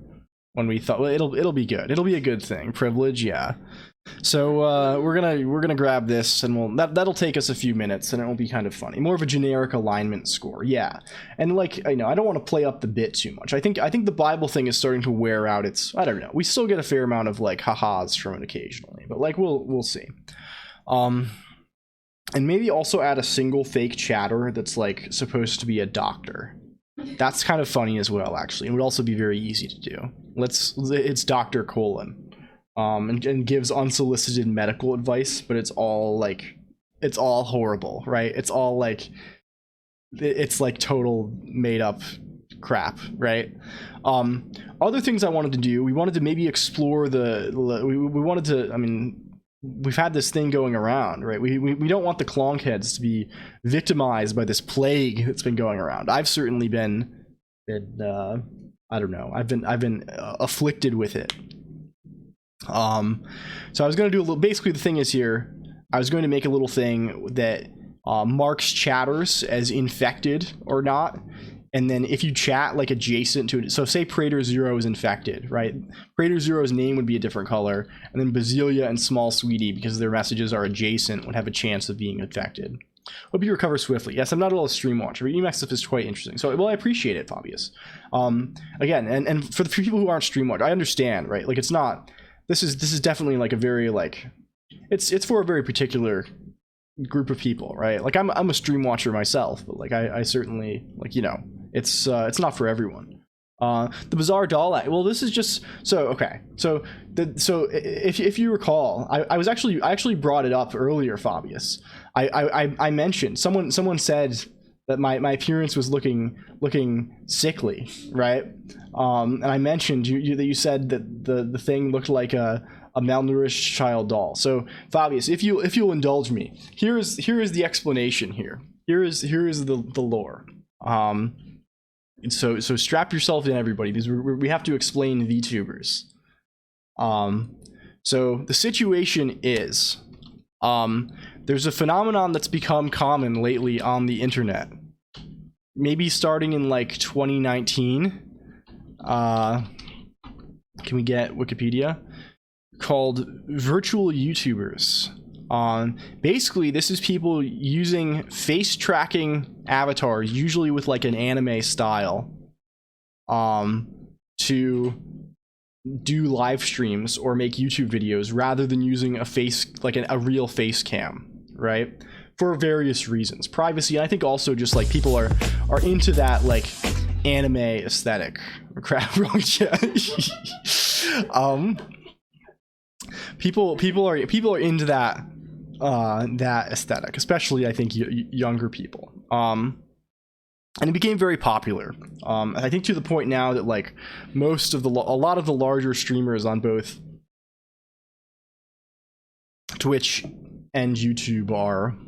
when we thought, well, it'll be good. It'll be a good thing. Privilege, yeah. So we're gonna grab this, and that'll take us a few minutes, and it will be kind of funny. More of a generic alignment score, yeah. And like I don't want to play up the bit too much. I think the Bible thing is starting to wear out. I don't know. We still get a fair amount of like ha-has from it occasionally, but like we'll see. And maybe also add a single fake chatter that's like supposed to be a doctor. That's kind of funny as well, actually. It would also be very easy to do. It's Dr. Colon. And gives unsolicited medical advice, but it's all horrible, right? It's all like total made up crap, right? Other things I wanted to do, we wanted to maybe explore we've had this thing going around, right? We don't want the Colonq heads to be victimized by this plague that's been going around. I've certainly been I don't know. I've been afflicted with it. So I was going to do basically the thing is here, I was going to make a little thing that marks chatters as infected or not. And then if you chat like adjacent to it, so say Praetor Zero is infected, right? Praetor Zero's name would be a different color, and then Basilia and Small Sweetie, because their messages are adjacent, would have a chance of being infected. Hope you recover swiftly. Yes, I'm not at all a stream watcher, but Emacs stuff is quite interesting. So, well, I appreciate it, Fabius. Again, and for the people who aren't stream watchers, I understand, right? Like, it's not. This is definitely like a very like, it's for a very particular group of people, right? Like I'm a stream watcher myself, but like I certainly like it's not for everyone. The bizarre doll. Well, this is just so okay. So if you recall, I actually brought it up earlier, Fabius. I mentioned someone said that my appearance was looking sickly, right? And I mentioned that you said that the thing looked like a malnourished child doll. So Fabius, if you'll indulge me, here is the explanation here. Here is the lore. So strap yourself in, everybody, because we have to explain VTubers. So the situation is, there's a phenomenon that's become common lately on the internet. Maybe starting in like 2019. Can we get Wikipedia? Called virtual YouTubers. Basically, this is people using face tracking avatars, usually with like an anime style, to do live streams or make YouTube videos rather than using a face, like a real face cam, right? For various reasons, privacy. I think also just like people are into that like anime aesthetic. Crap, wrong chat. People are into that that aesthetic, especially I think younger people. And it became very popular. I think to the point now that like a lot of the larger streamers on both Twitch and YouTube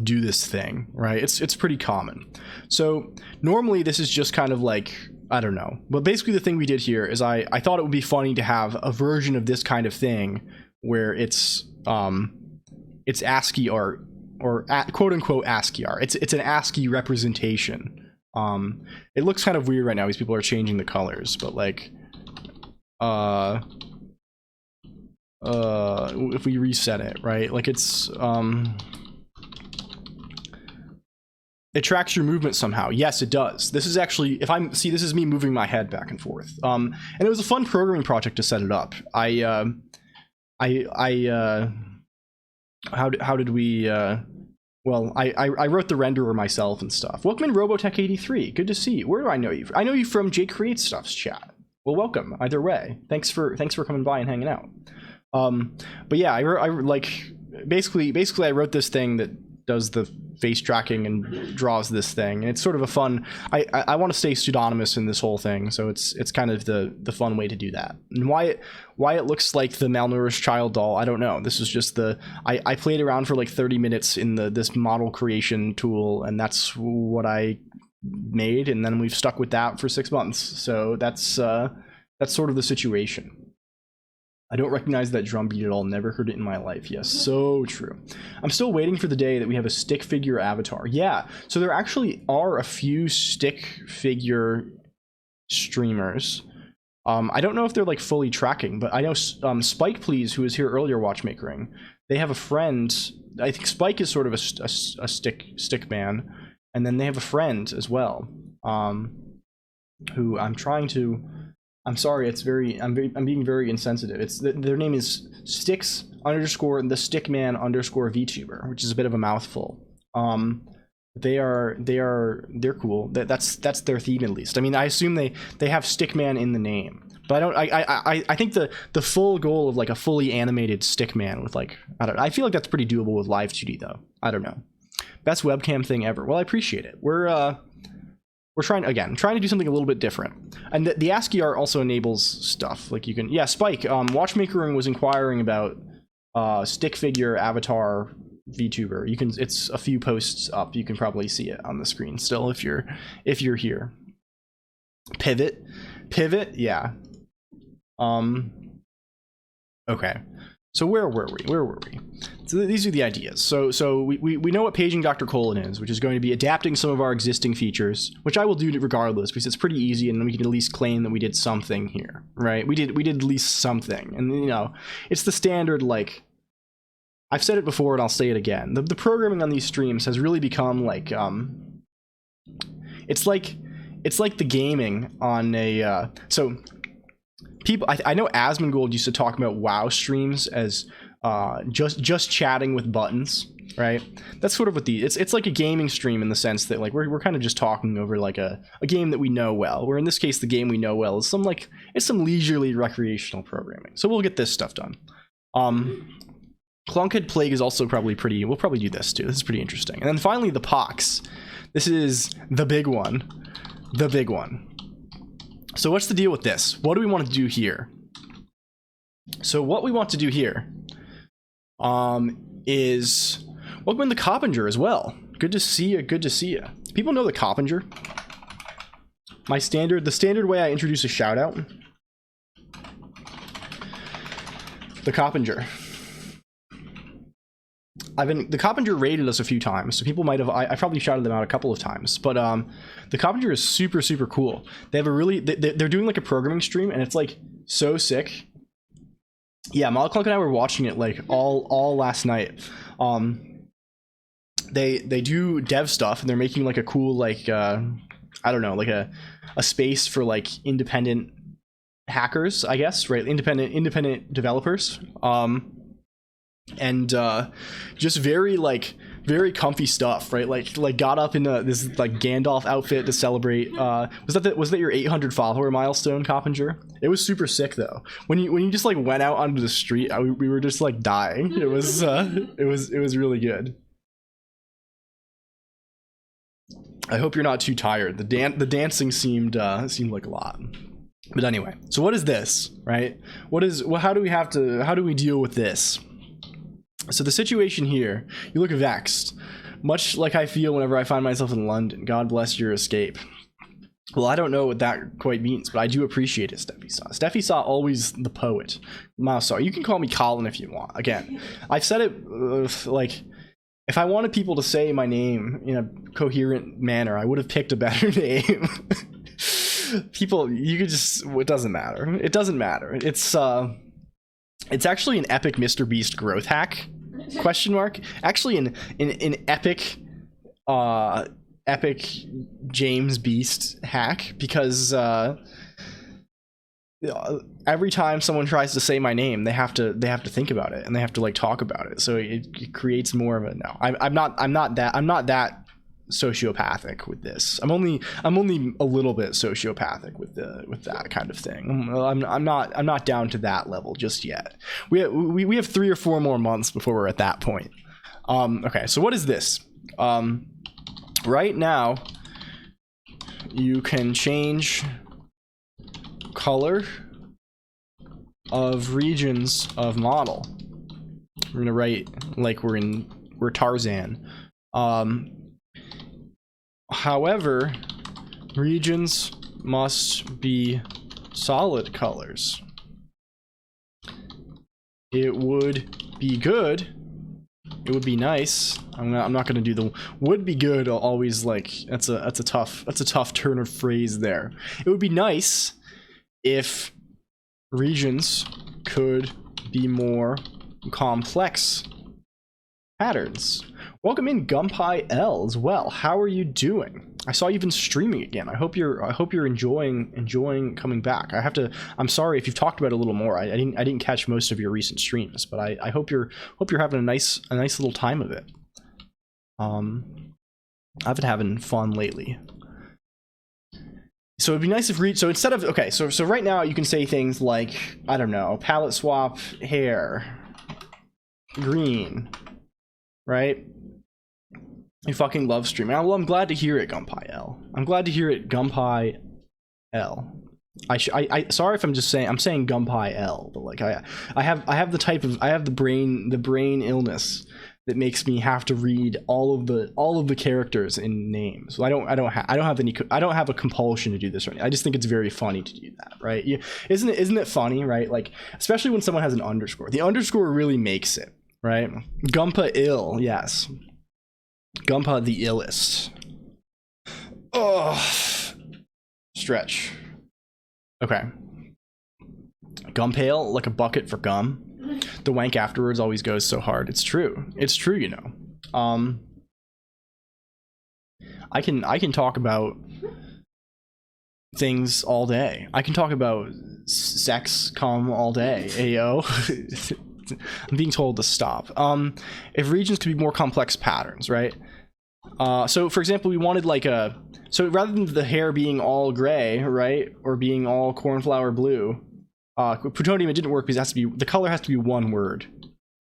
do this thing, right? It's pretty common. So normally this is just kind of like, I don't know, but basically the thing we did here is I thought it would be funny to have a version of this kind of thing where it's ASCII art, or quote unquote ASCII art. It's an ASCII representation. It looks kind of weird right now because people are changing the colors, but like if we reset it, right, like it's it tracks your movement somehow. Yes, it does. This is actually, this is me moving my head back and forth. And it was a fun programming project to set it up. How did we, well, I wrote the renderer myself and stuff. Welcome in Robotech83. Good to see you. Where do I know you? I know you from Jake Creates Stuff's chat. Well, welcome either way. Thanks for coming by and hanging out. But yeah, basically I wrote this thing that does the face tracking and draws this thing, and it's sort of a fun, I want to stay pseudonymous in this whole thing, so it's kind of the fun way to do that. And why it looks like the malnourished child doll, I don't know. This is just I played around for like 30 minutes in this model creation tool, and that's what I made, and then we've stuck with that for 6 months. So that's sort of the situation. I don't recognize that drum beat at all. Never heard it in my life. Yes, so true. I'm still waiting for the day that we have a stick figure avatar. Yeah, so there actually are a few stick figure streamers. I don't know if they're like fully tracking, but I know Spike Please, who was here earlier watchmakering, they have a friend. I think Spike is sort of a stick man, and then they have a friend as well, who I'm sorry, I'm being very insensitive. Their name is Sticks _ the Stickman _ VTuber, which is a bit of a mouthful. They're cool. That's their theme, at least. I mean, I assume they have Stickman in the name, but I think the full goal of like a fully animated Stickman with like, I feel like that's pretty doable with Live 2D though. I don't know. Best webcam thing ever. Well, I appreciate it. We're trying to do something a little bit different. And the ASCII art also enables stuff. Like you can, yeah, Spike, watchmakering was inquiring about stick figure avatar VTuber. It's a few posts up. You can probably see it on the screen still if you're here. Pivot, yeah. Okay. So where were we? So these are the ideas. So we know what paging Dr. Colon is, which is going to be adapting some of our existing features, which I will do regardless because it's pretty easy, and we can at least claim that we did something here, right? We did at least something, and you know, it's the standard, like I've said it before and I'll say it again. The programming on these streams has really become like it's like the gaming on a so. People, I know Asmongold used to talk about WoW streams as just chatting with buttons, right? That's sort of what it's like a gaming stream in the sense that like we're kind of just talking over like a game that we know well. Where in this case the game we know well is some leisurely recreational programming. So we'll get this stuff done. Clunkhead Plague is also probably pretty. We'll probably do this too. This is pretty interesting. And then finally the Pox. This is the big one. The big one. So what's the deal with this? What do we want to do here? So what we want to do here is welcome in the Coppinger as well. Good to see you. Good to see you. People know the Coppinger. The standard way I introduce a shout out. The Coppinger. The Coppinger raided us a few times, so people might have. I probably shouted them out a couple of times, but the Coppinger is super cool. They have a really they're doing like a programming stream, and it's like so sick. Yeah, Colonq and I were watching it like all last night. They do dev stuff, and they're making like a cool like I don't know, like a space for like independent hackers, I guess, right? Independent developers. And just very comfy stuff, right? Like got up in this like Gandalf outfit to celebrate. Was that your 800 follower milestone, Coppinger? It was super sick though. When you just like went out onto the street, we were just like dying. It was really good. I hope you're not too tired. The dancing seemed like a lot. But anyway, so what is this, right? How do we deal with this? So the situation here, you look vexed, much like I feel whenever I find myself in London. God bless your escape. Well, I don't know what that quite means, but I do appreciate it, Steffi Saw. Steffi Saw, always the poet. Mousaw, you can call me Colin if you want. Again, I've said it like, if I wanted people to say my name in a coherent manner, I would have picked a better name. People, you could just, it doesn't matter. It doesn't matter. It's actually an epic Mr. Beast growth hack, question mark. Actually an epic James Beast hack, because every time someone tries to say my name, they have to think about it, and they have to like talk about it. So it creates more of a no. I'm not that sociopathic with this. I'm only a little bit sociopathic with that kind of thing. I'm not down to that level just yet. We have 3 or 4 more months before we're at that point. Okay, so what is this? Right now you can change color of regions of model. We're gonna write like we're Tarzan. However, regions must be solid colors. It would be good. It would be nice. I'm not gonna do the would be good. Always like that's a tough turn of phrase there. It would be nice if regions could be more complex patterns. Welcome in Gunpie L as well. How are you doing? I saw you've been streaming again. I hope you're enjoying coming back. I'm sorry if you've talked about it a little more. I didn't catch most of your recent streams, but I hope you're having a nice little time of it. I've been having fun lately. So it'd be nice if so instead of okay, so right now you can say things like, I don't know, palette swap hair green, right? You fucking love streaming. Well, I'm glad to hear it, Gunpie L. I'm glad to hear it, Gunpie L. Sorry if I'm saying Gunpie L, but like I have the brain illness that makes me have to read all of the characters in names. So I don't have a compulsion to do this right now. I just think it's very funny to do that, right? Isn't it funny, right? Like especially when someone has an underscore. The underscore really makes it, right? Gumpa ill, yes. Gumpa the illest. Oh, stretch. Okay. Gumpale, like a bucket for gum. The wank afterwards always goes so hard. It's true, you know. I can talk about things all day. I can talk about sex cum all day. Ayo. I'm being told to stop. If regions could be more complex patterns, right? So for example, we wanted like so rather than the hair being all gray, right, or being all cornflower blue, plutonium, it didn't work because the color has to be one word,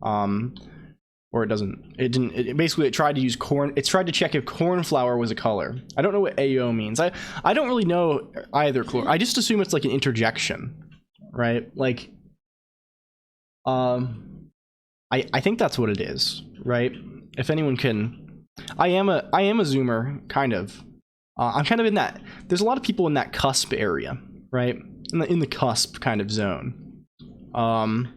or it doesn't. It basically tried to use corn. It tried to check if cornflower was a color. I don't know what AO means. I don't really know either. I just assume it's like an interjection, right? Like, I think that's what it is, right? If anyone can, I am a zoomer, kind of. I'm kind of in that. There's a lot of people in that cusp area, right? In the cusp kind of zone, and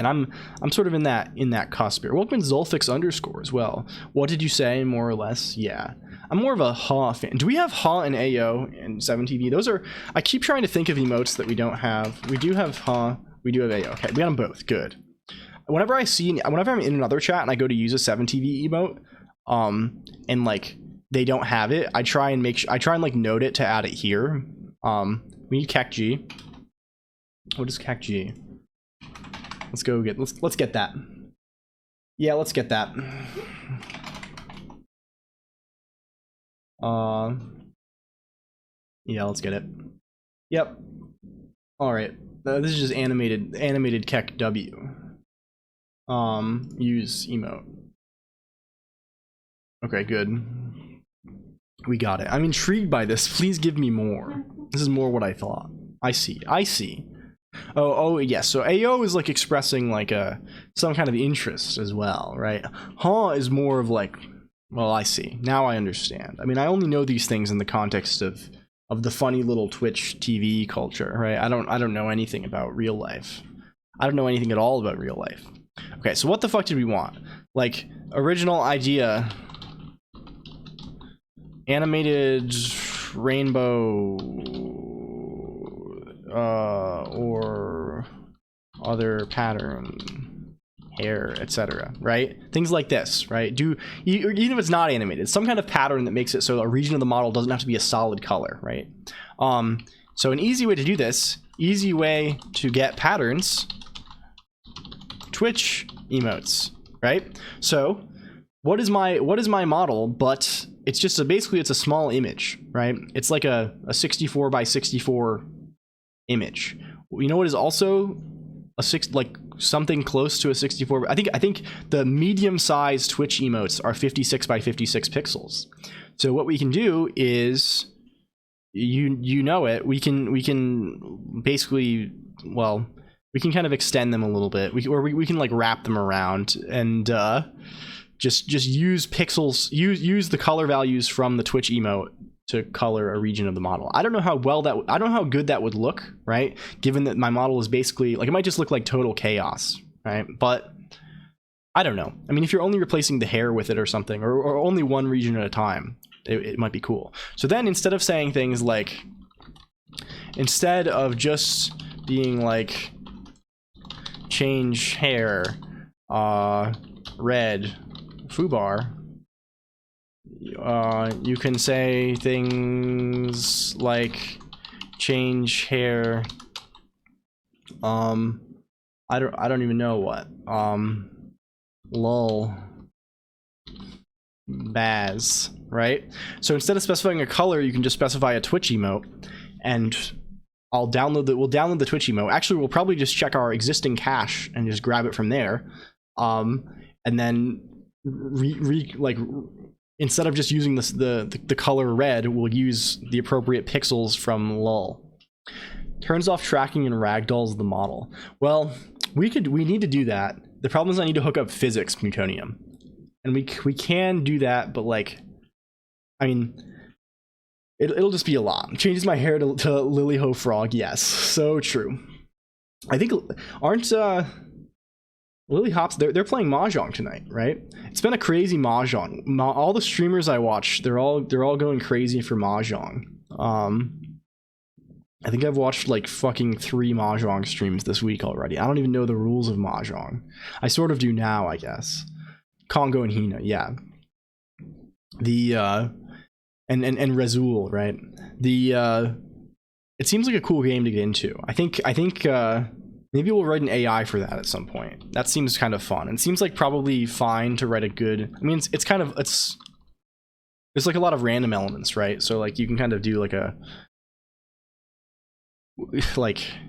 I'm sort of in that cusp area. Welcome in Zulfix underscore as well. What did you say, more or less? Yeah, I'm more of a Ha fan. Do we have Ha and AO and 7TV? Those are. I keep trying to think of emotes that we don't have. We do have Ha. We do have AO. Okay, we got them both. Good. Whenever I'm in another chat and I go to use a 7TV emote, and like they don't have it, I try and like note it to add it here. We need CAC G. What is CAC G? Let's get that. Yeah, let's get that. Yeah, let's get it. Yep. All right. This is just animated CAC W. Use emote. Okay, good. We got it. I'm intrigued by this. Please give me more. This is more what I thought. I see. Oh yes. So AO is like expressing like some kind of interest as well, right? Huh is more of like, well, I see. Now I understand. I mean, I only know these things in the context of the funny little Twitch TV culture, right? I don't know anything about real life. I don't know anything at all about real life. Okay, so what the fuck did we want? Like, original idea, animated rainbow, or other pattern, hair, etc. Right? Things like this, right? Even if it's not animated, some kind of pattern that makes it so a region of the model doesn't have to be a solid color, right? So an easy way to do this, easy way to get patterns, Twitch emotes, right? So what is my model? But it's just basically it's a small image, right? It's like a 64 by 64 image. You know what is also like something close to a 64? I think the medium-sized Twitch emotes are 56 by 56 pixels. So what we can do is, you know it, we can basically, well, we can kind of extend them a little bit. We can like wrap them around and just use pixels, use the color values from the Twitch emote to color a region of the model. I don't know how good that would look, right? Given that my model is basically like, it might just look like total chaos, right? But I don't know. I mean, if you're only replacing the hair with it or something, or only one region at a time, it might be cool. So then instead of saying things like, instead of just being like, change hair, red, foobar, you can say things like change hair, I don't even know what, lol, baz, right? So instead of specifying a color, you can just specify a Twitch emote, and we'll download the Twitch emote. Actually, we'll probably just check our existing cache and just grab it from there, and then instead of just using the color red, we'll use the appropriate pixels from lol. Turns off tracking and ragdolls the model. Well, we need to do that. The problem is I need to hook up physics plutonium, and we can do that, but like, I mean, it'll just be a lot. Changes my hair to Lily Ho Frog. Yes, so true. I think, aren't Lily Hops, they're playing Mahjong tonight, right? It's been a crazy Mahjong. All the streamers I watch, they're all going crazy for Mahjong. I think I've watched like fucking 3 Mahjong streams this week already. I don't even know the rules of Mahjong. I sort of do now, I guess. Congo and Hina, yeah. The and Razul, right? The it seems like a cool game to get into. I think maybe we'll write an AI for that at some point. That seems kind of fun. And seems like probably fine to write a good, I mean, there's like a lot of random elements, right? So like you can kind of do like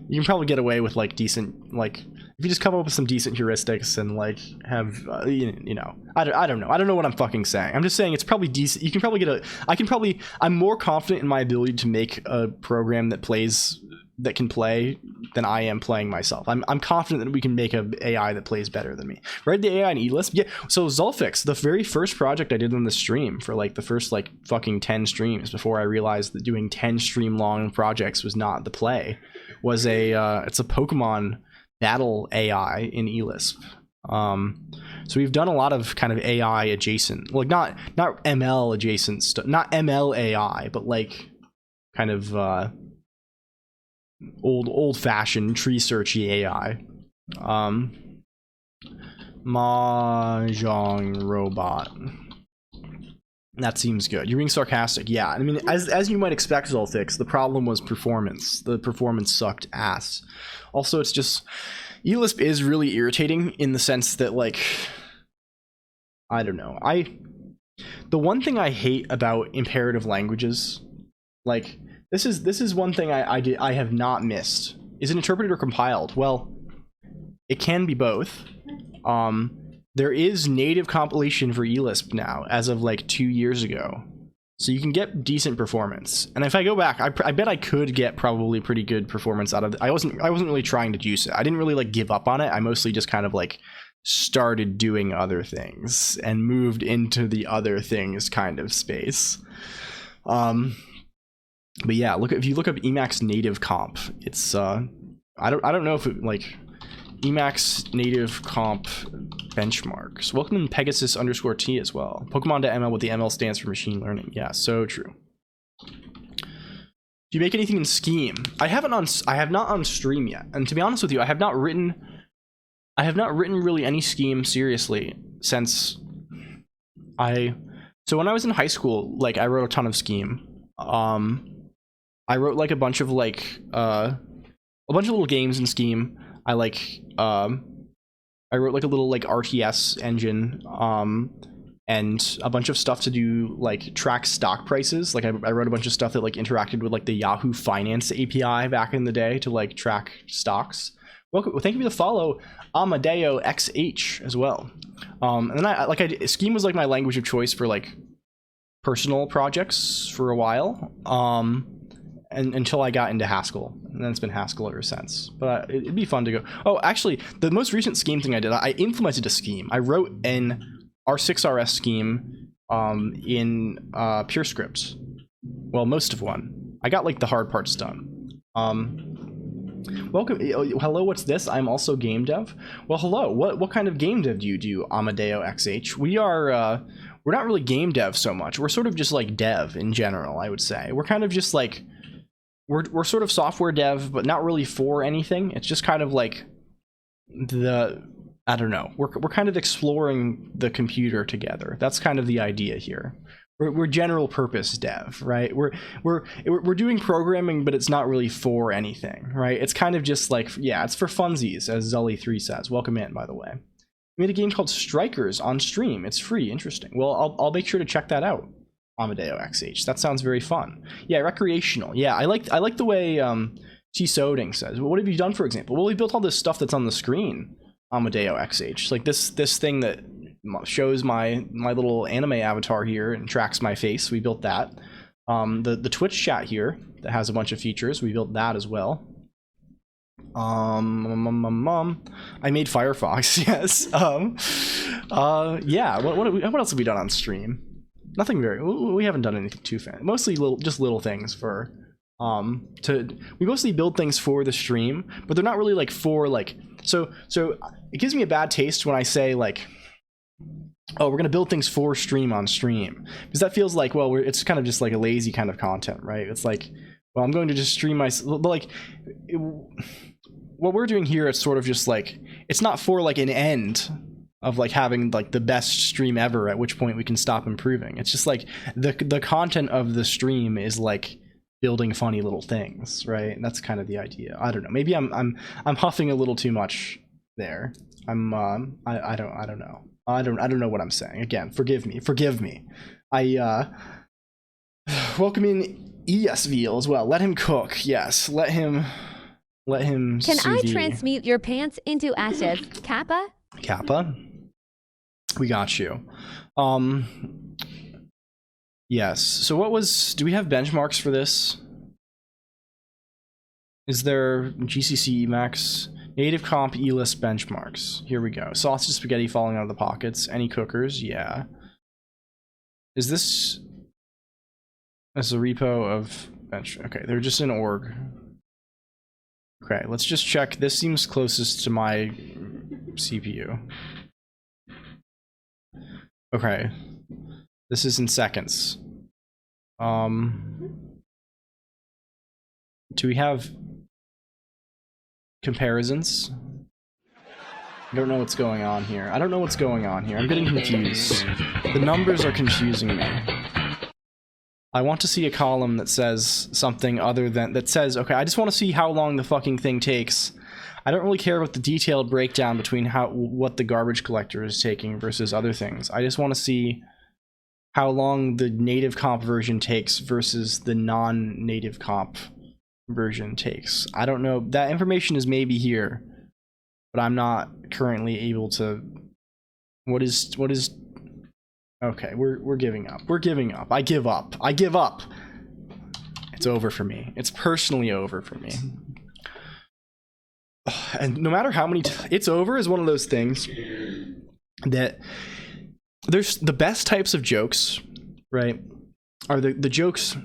you can probably get away with like decent, like if you just come up with some decent heuristics and like have you know, I don't know what I'm fucking saying. I'm just saying it's probably decent. You can probably get I'm more confident in my ability to make a program that can play than I am playing myself. I'm confident that we can make an AI that plays better than me. Right? The AI in eLisp? Yeah. So Zulfix, the very first project I did on the stream for like the first like fucking 10 streams before I realized that doing 10 stream long projects was not the play, was it's a Pokemon battle AI in eLisp. So we've done a lot of kind of AI adjacent, like not ML adjacent stuff, not ML AI, but like kind of old-fashioned tree searchy AI. Mahjong robot. That seems good. You're being sarcastic. Yeah, I mean, as you might expect, Zolfix, the problem was performance. The performance sucked ass. Also, it's just eLisp is really irritating in the sense that, like, I don't know. The one thing I hate about imperative languages, like, this is one thing I have not missed. Is it interpreted or compiled? Well, it can be both. There is native compilation for eLisp now, as of like 2 years ago, so you can get decent performance. And if I go back, I bet I could get probably pretty good performance out of it. I wasn't really trying to juice it. I didn't really like give up on it. I mostly just kind of like started doing other things and moved into the other things kind of space. But yeah, if you look up Emacs native comp, it's I don't know if it like Emacs native comp benchmarks. Welcome in Pegasus _T as well. Pokemon.ml, what the ML stands for machine learning. Yeah, so true. Do you make anything in Scheme? I have not on stream yet. And to be honest with you, I have not written really any Scheme seriously since so when I was in high school, like I wrote a ton of Scheme. I wrote like a bunch of little games in Scheme. I wrote like a little like RTS engine, and a bunch of stuff to do like track stock prices. Like I wrote a bunch of stuff that like interacted with like the Yahoo Finance API back in the day to like track stocks. Welcome, thank you for the follow, Amadeo XH as well. And then Scheme was like my language of choice for like personal projects for a while. And until I got into Haskell, and then it's been Haskell ever since. But it'd be fun to go. Oh, actually, the most recent Scheme thing I did, I implemented a scheme. I wrote an R6RS scheme in PureScript. Well, most of one. I got like the hard parts done. Welcome. Hello, what's this? I'm also game dev. Well, hello. What kind of game dev do you do, Amadeo XH? We're not really game dev so much. We're sort of just like dev in general, I would say. We're kind of just like we're sort of software dev, but not really for anything. It's just kind of like I don't know. We're kind of exploring the computer together. That's kind of the idea here. We're general purpose dev, right? We're doing programming, but it's not really for anything, right? It's kind of just like, yeah, it's for funsies, as Zully3 says. Welcome in, by the way. We made a game called Strikers on stream. It's free. Interesting. Well, I'll make sure to check that out. Amadeo XH. That sounds very fun. Yeah, recreational. Yeah, I like the way T Soding says. Well, what have you done, for example? Well, we built all this stuff that's on the screen. Amadeo XH, like this thing that shows my little anime avatar here and tracks my face. We built that. The Twitch chat here that has a bunch of features. We built that as well. I made Firefox. Yes. Yeah. What else have we done on stream? Nothing very. We haven't done anything too fancy. Mostly just little things for we mostly build things for the stream, but they're not really like for like so it gives me a bad taste when I say like, oh, we're gonna build things for stream on stream, because that feels like, well, it's kind of just like a lazy kind of content, right? It's like, well, I'm going to just stream but like what we're doing here, it's sort of just like, it's not for like an end of like having like the best stream ever, at which point we can stop improving. It's just like the content of the stream is like building funny little things, right? And that's kind of the idea. I don't know. Maybe I'm huffing a little too much there. I don't know. I don't know what I'm saying. Again, forgive me. I welcome in ESV as well. Let him cook. Yes, let him. Can I transmute your pants into ashes, Kappa? Kappa, we got you. Yes. So do we have benchmarks for this? Is there GCC Emacs native comp eList benchmarks? Here we go. Sausage spaghetti falling out of the pockets. Any cookers? Yeah. Is this as a repo of bench? Okay, they're just in org. Okay, let's just check. This seems closest to my CPU. Okay. This is in seconds. Do we have comparisons. I don't know what's going on here. I'm getting confused. The numbers are confusing me. I want to see a column that says something other than... that says, okay, I just want to see how long the fucking thing takes. I don't really care about the detailed breakdown between what the garbage collector is taking versus other things. I just want to see how long the native comp version takes versus the non-native comp version takes. I don't know. That information is maybe here, but I'm not currently able to... What is... Okay, we're giving up. I give up. It's over for me. It's personally over for me. And no matter how many it's over is one of those things that there's the best types of jokes, right? Are the jokes.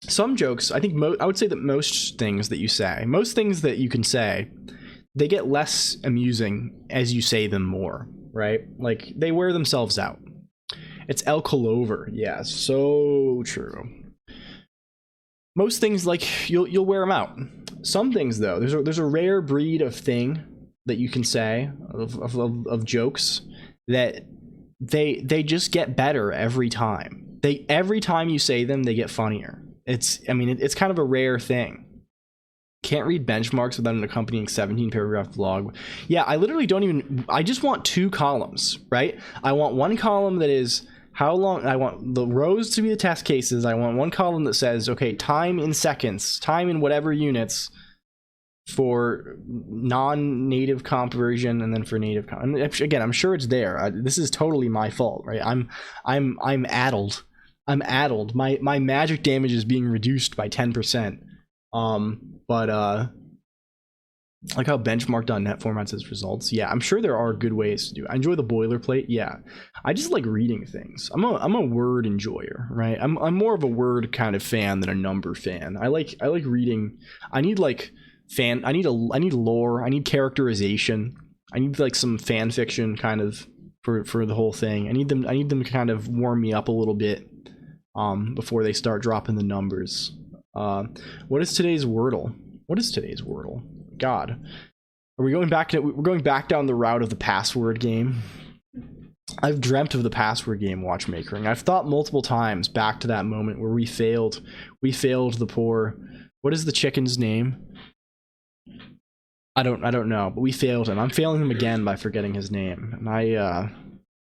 Some jokes, I think I would say that most things that you can say, they get less amusing as you say them more, right? Like they wear themselves out. It's LLLL. Yeah, so true. Most things, like, you'll wear them out. Some things, though, there's a rare breed of thing that you can say of jokes that they just get better every time. Every time you say them, they get funnier. It's kind of a rare thing. Can't read benchmarks without an accompanying 17-paragraph vlog. Yeah, I literally don't even... I just want 2 columns, right? I want one column that is... how long. I want the rows to be the test cases. I want one column that says, okay, time in seconds, time in whatever units for non-native comp version, and then for native comp. And again, I'm sure it's there. This is totally my fault, right? I'm addled. My magic damage is being reduced by 10%. Like how benchmark.net formats its results. Yeah, I'm sure there are good ways to do it. I enjoy the boilerplate. Yeah, I just like reading things. I'm a word enjoyer, right? I'm more of a word kind of fan than a number fan. I like reading. I need lore. I need characterization. I need like some fan fiction kind of for the whole thing. I need them to kind of warm me up a little bit before they start dropping the numbers. What is today's Wordle? God, we're going back down the route of the password game. I've dreamt of the password game watchmakering. I've thought multiple times back to that moment where we failed the poor, what is the chicken's name? I don't know, but we failed him. I'm failing him again by forgetting his name, and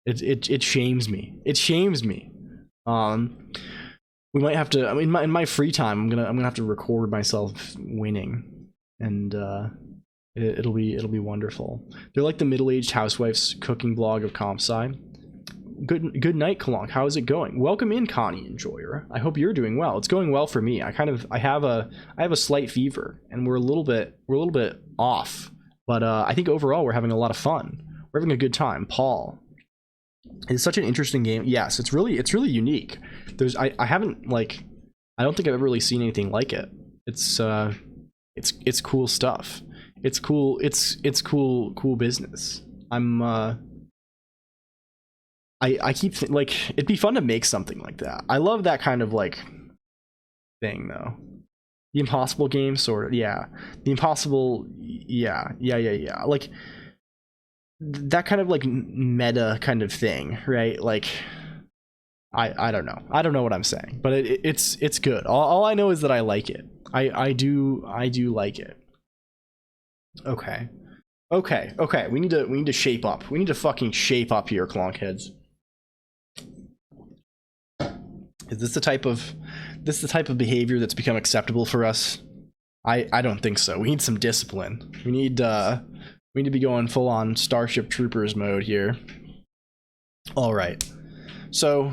it shames me. We might have to. I mean, in my free time, I'm gonna have to record myself winning. And it'll be wonderful. They're like the middle-aged housewife's cooking blog of CompSci. Good night, Colonq. How is it going? Welcome in, Connie Enjoyer. I hope you're doing well. It's going well for me. I have a slight fever, and we're a little bit off, but I think overall we're having a lot of fun. We're having a good time. Paul, it's such an interesting game. Yes, it's really unique. I don't think I've ever really seen anything like it. It's cool stuff. It's cool business. I keep like, it'd be fun to make something like that. I love that kind of like thing though. The Impossible game, sort of. Yeah, the Impossible. Yeah. Like that kind of like meta kind of thing, right? Like I don't know. I don't know what I'm saying, but it's good. All I know is that I like it. I do like it. Okay. We need to shape up. We need to fucking shape up here, Colonq heads. Is this the type of behavior that's become acceptable for us? I don't think so. We need some discipline. We need to be going full on Starship Troopers mode here. All right. So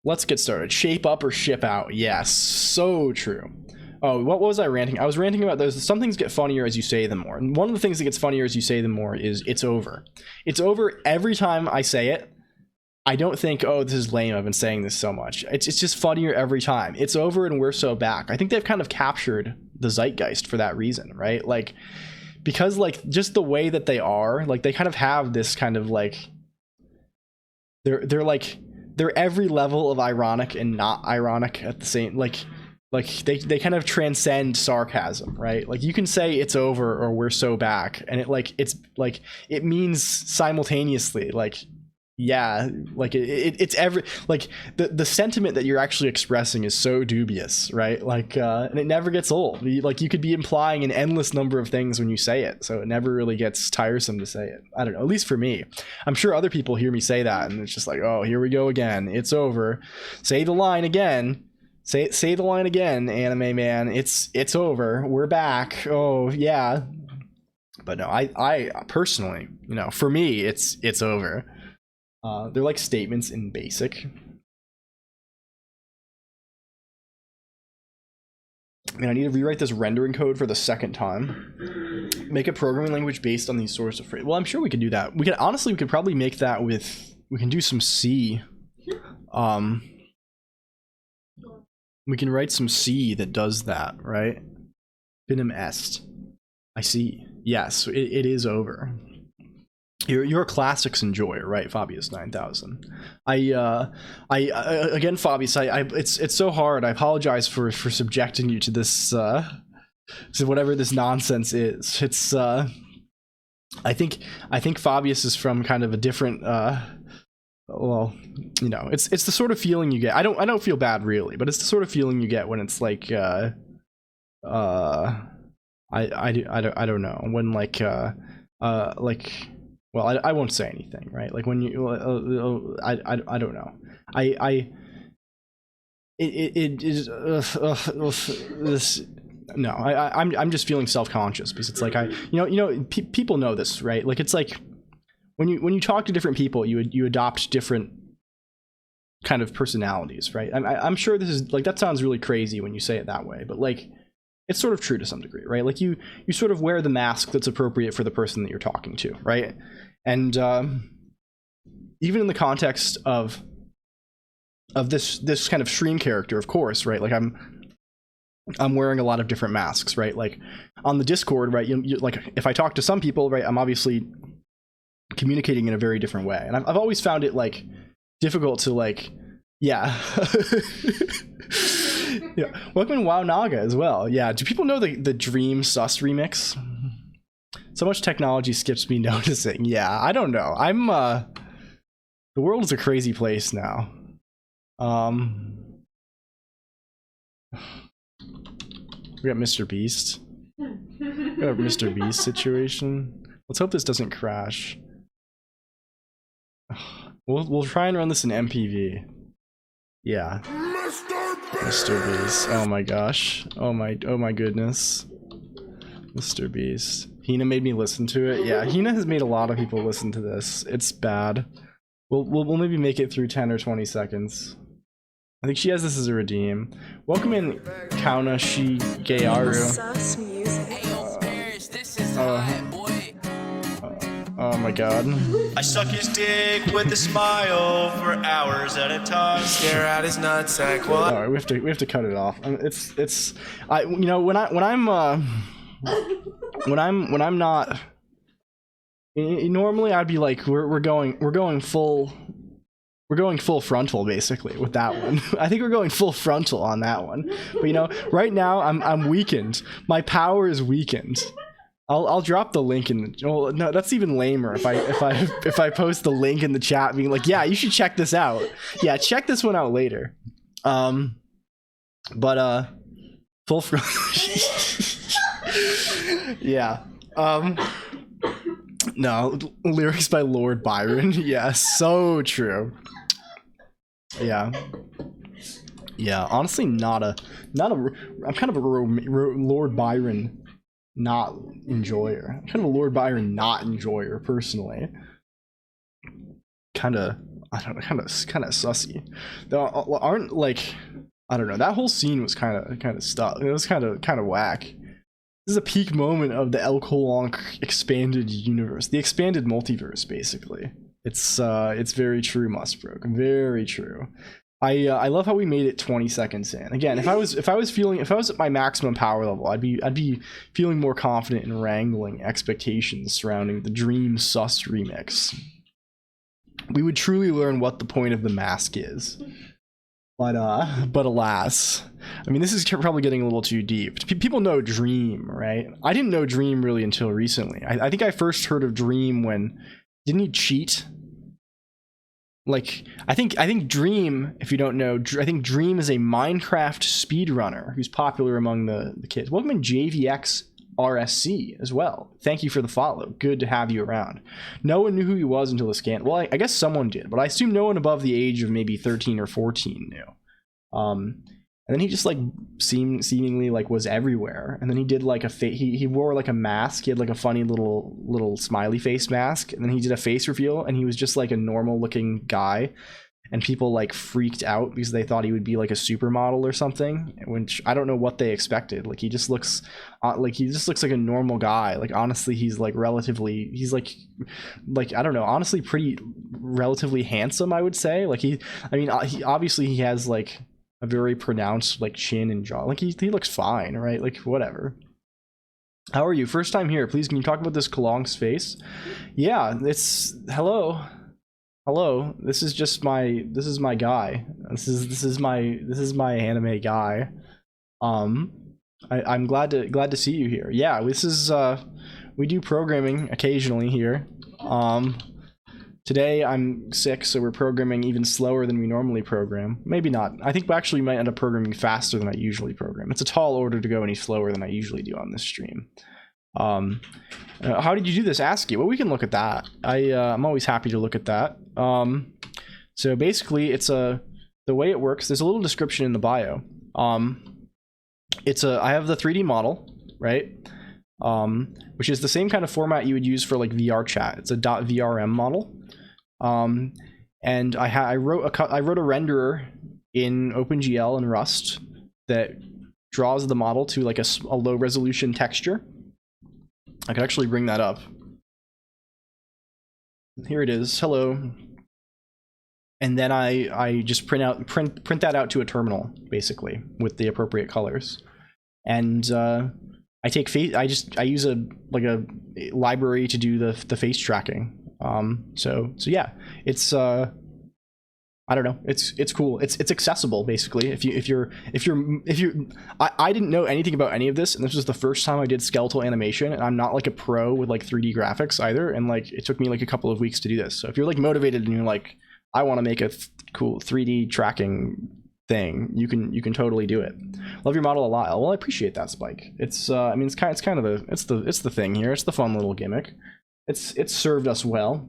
let's get started. Shape up or ship out. Yes, so true. Oh, what was I ranting? I was ranting about some things get funnier as you say them more. And one of the things that gets funnier as you say them more is it's over. It's over every time I say it. I don't think, oh, this is lame, I've been saying this so much. It's just funnier every time. It's over and we're so back. I think they've kind of captured the zeitgeist for that reason, right? Like, because like just the way that they are, like they kind of have this kind of like, they're every level of ironic and not ironic at the same, like like they kind of transcend sarcasm, right? Like you can say it's over or we're so back, and it means simultaneously like, yeah, like it's every, like the sentiment that you're actually expressing is so dubious, right? Like and it never gets old. You could be implying an endless number of things when you say it, so it never really gets tiresome to say it. I don't know, at least for me. I'm sure other people hear me say that and it's just like, oh, here we go again, it's over. Say the line again. Say the line again, anime man. It's over. We're back. Oh yeah. But no, I personally, you know, for me, it's over. They're like statements in BASIC. I mean, I need to rewrite this rendering code for the second time. Make a programming language based on these sorts of phrases. Well, I'm sure we could do that. We could probably make that with. We can do some C. We can write some C that does that, right? Finem est. I see. Yes, it is over. You're a classics enjoyer, right, Fabius 9000? Again, Fabius, it's so hard. I apologize for subjecting you to this, to whatever this nonsense is. It's I think Fabius is from kind of a different well, you know, it's the sort of feeling you get. I don't feel bad really, but it's the sort of feeling you get when it's like I don't know, when like well, I won't say anything, right? Like when you I don't know. It is this. No, I'm just feeling self-conscious because it's like people know this, right? Like it's like when you talk to different people, you adopt different kind of personalities, right? I'm sure this is like, that sounds really crazy when you say it that way, but like it's sort of true to some degree, right? Like you sort of wear the mask that's appropriate for the person that you're talking to, right? And even in the context of this kind of stream character, of course, right? Like I'm wearing a lot of different masks, right? Like on the Discord, right? You like if I talk to some people, right? I'm obviously communicating in a very different way, and I've always found it like difficult to like, yeah. Yeah, welcome to WoW Naga as well. Yeah, do people know the Dream Sus remix? So much technology skips me noticing. Yeah, I don't know. I'm the world is a crazy place now. We got Mr. Beast. We got a Mr. Beast situation. Let's hope this doesn't crash. We'll try and run this in MPV. Yeah. Mr. Beast. Oh my gosh. Oh my goodness. Mr. Beast. Hina made me listen to it. Yeah, Hina has made a lot of people listen to this. It's bad. We'll maybe make it through 10 or 20 seconds. I think she has this as a redeem. Welcome in Kauna Shigearu. Oh my god. I suck his dick with a smile for hours at a time. Stare at his nutsack. What? Alright, we have to cut it off. It's when I'm not, normally I'd be like we're going full frontal basically with that one. I think we're going full frontal on that one. But right now I'm weakened. My power is weakened. I'll drop the link in the, well, no, that's even lamer if I post the link in the chat being like, yeah, you should check this out. Yeah, check this one out later. But full yeah. No, lyrics by Lord Byron. Yeah, so true. Yeah. Yeah, honestly I'm kind of a Lord Byron not enjoyer. I'm kind of a Lord Byron not enjoyer personally. Kind of sussy. Though aren't like, I don't know, that whole scene was kind of stuck. It was kind of whack. This is a peak moment of the LLLL Colonq expanded universe, the expanded multiverse basically. It's very true, Mustbroke. Very true. I love how we made it 20 seconds in. Again, if I was at my maximum power level, I'd be feeling more confident in wrangling expectations surrounding the Dream Sus remix. We would truly learn what the point of the mask is. But alas, I mean, this is probably getting a little too deep. People know Dream, right? I didn't know Dream really until recently. I think I first heard of Dream when, didn't he cheat? Like, I think Dream, if you don't know, I think Dream is a Minecraft speedrunner who's popular among the kids. Welcome in JVX RSC as well. Thank you for the follow. Good to have you around. No one knew who he was until the scan. Well, I guess someone did, but I assume no one above the age of maybe 13 or 14 knew. And then he just like seemingly like was everywhere. And then he did like he wore like a mask. He had like a funny little smiley face mask. And then he did a face reveal, and he was just like a normal looking guy. And people like freaked out because they thought he would be like a supermodel or something, which I don't know what they expected. Like he just looks like a normal guy. Like honestly, he's like he's like I don't know, honestly pretty relatively handsome, I would say. Like he obviously he has like a very pronounced like chin and jaw. Like he looks fine, right? Like whatever. How are you? First time here. Please, can you talk about this Colonq's face? Yeah, it's hello, this is my guy. This is my anime guy. I'm glad to see you here. Yeah, this is we do programming occasionally here. Today I'm sick, so we're programming even slower than we normally program. Maybe not. I think we actually might end up programming faster than I usually program. It's a tall order to go any slower than I usually do on this stream. How did you do this, ASCII? Well, we can look at that. I'm always happy to look at that. So basically it's the way it works, there's a little description in the bio. I have the 3D model, right? Which is the same kind of format you would use for like VR chat. It's a .vrm model. And I wrote a renderer in OpenGL and Rust that draws the model to like a low resolution texture. I could actually bring that up. Here it is. Hello. And then I just print that out to a terminal, basically, with the appropriate colors. And I use a library to do the face tracking. So yeah, it's I don't know, it's cool. It's accessible, basically. I didn't know anything about any of this, and this was the first time I did skeletal animation, and I'm not like a pro with like 3D graphics either, and like it took me like a couple of weeks to do this. So if you're like motivated and you're like, I want to make a cool 3D tracking thing, you can totally do it. Love your model a lot. Well, I appreciate that, Spike. It's I mean, it's kind of the thing here. It's the fun little gimmick. It's served us well.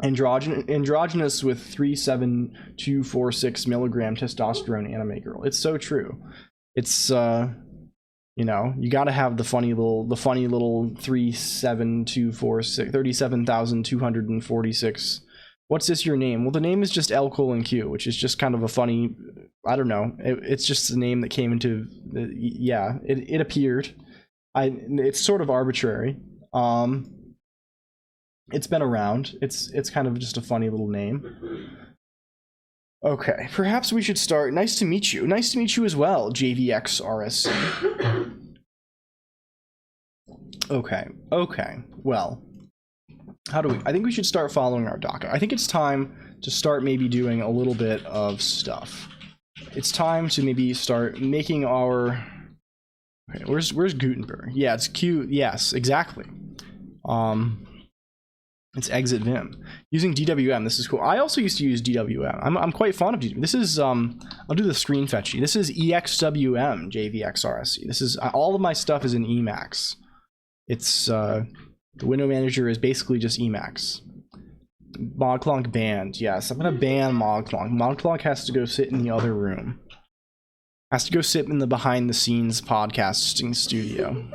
Androgynous with 37246 milligram testosterone anime girl. It's so true. It's you know, you got to have the funny little 37,246. What's this your name? Well, the name is just LLLL, which is just kind of a funny, I don't know. It's just the name that came into yeah, it appeared. It's sort of arbitrary. It's been around. It's kind of just a funny little name. Okay, perhaps we should start. Nice to meet you. Nice to meet you as well, JVX RSC. Okay. Well, how do we? I think we should start following our docket. I think it's time to start maybe doing a little bit of stuff. It's time to maybe start making our. Okay, where's Gutenberg? Yeah, it's Q. Yes, exactly. It's exit Vim. Using DWM, this is cool. I also used to use DWM. I'm quite fond of DWM. This is, I'll do the screen fetchy. This is EXWM JVXRSC. This is, all of my stuff is in Emacs. It's, the window manager is basically just Emacs. Modclonq banned. Yes, I'm going to ban Modclonq. Modclonq has to go sit in the other room. Has to go sit in the behind the scenes podcasting studio.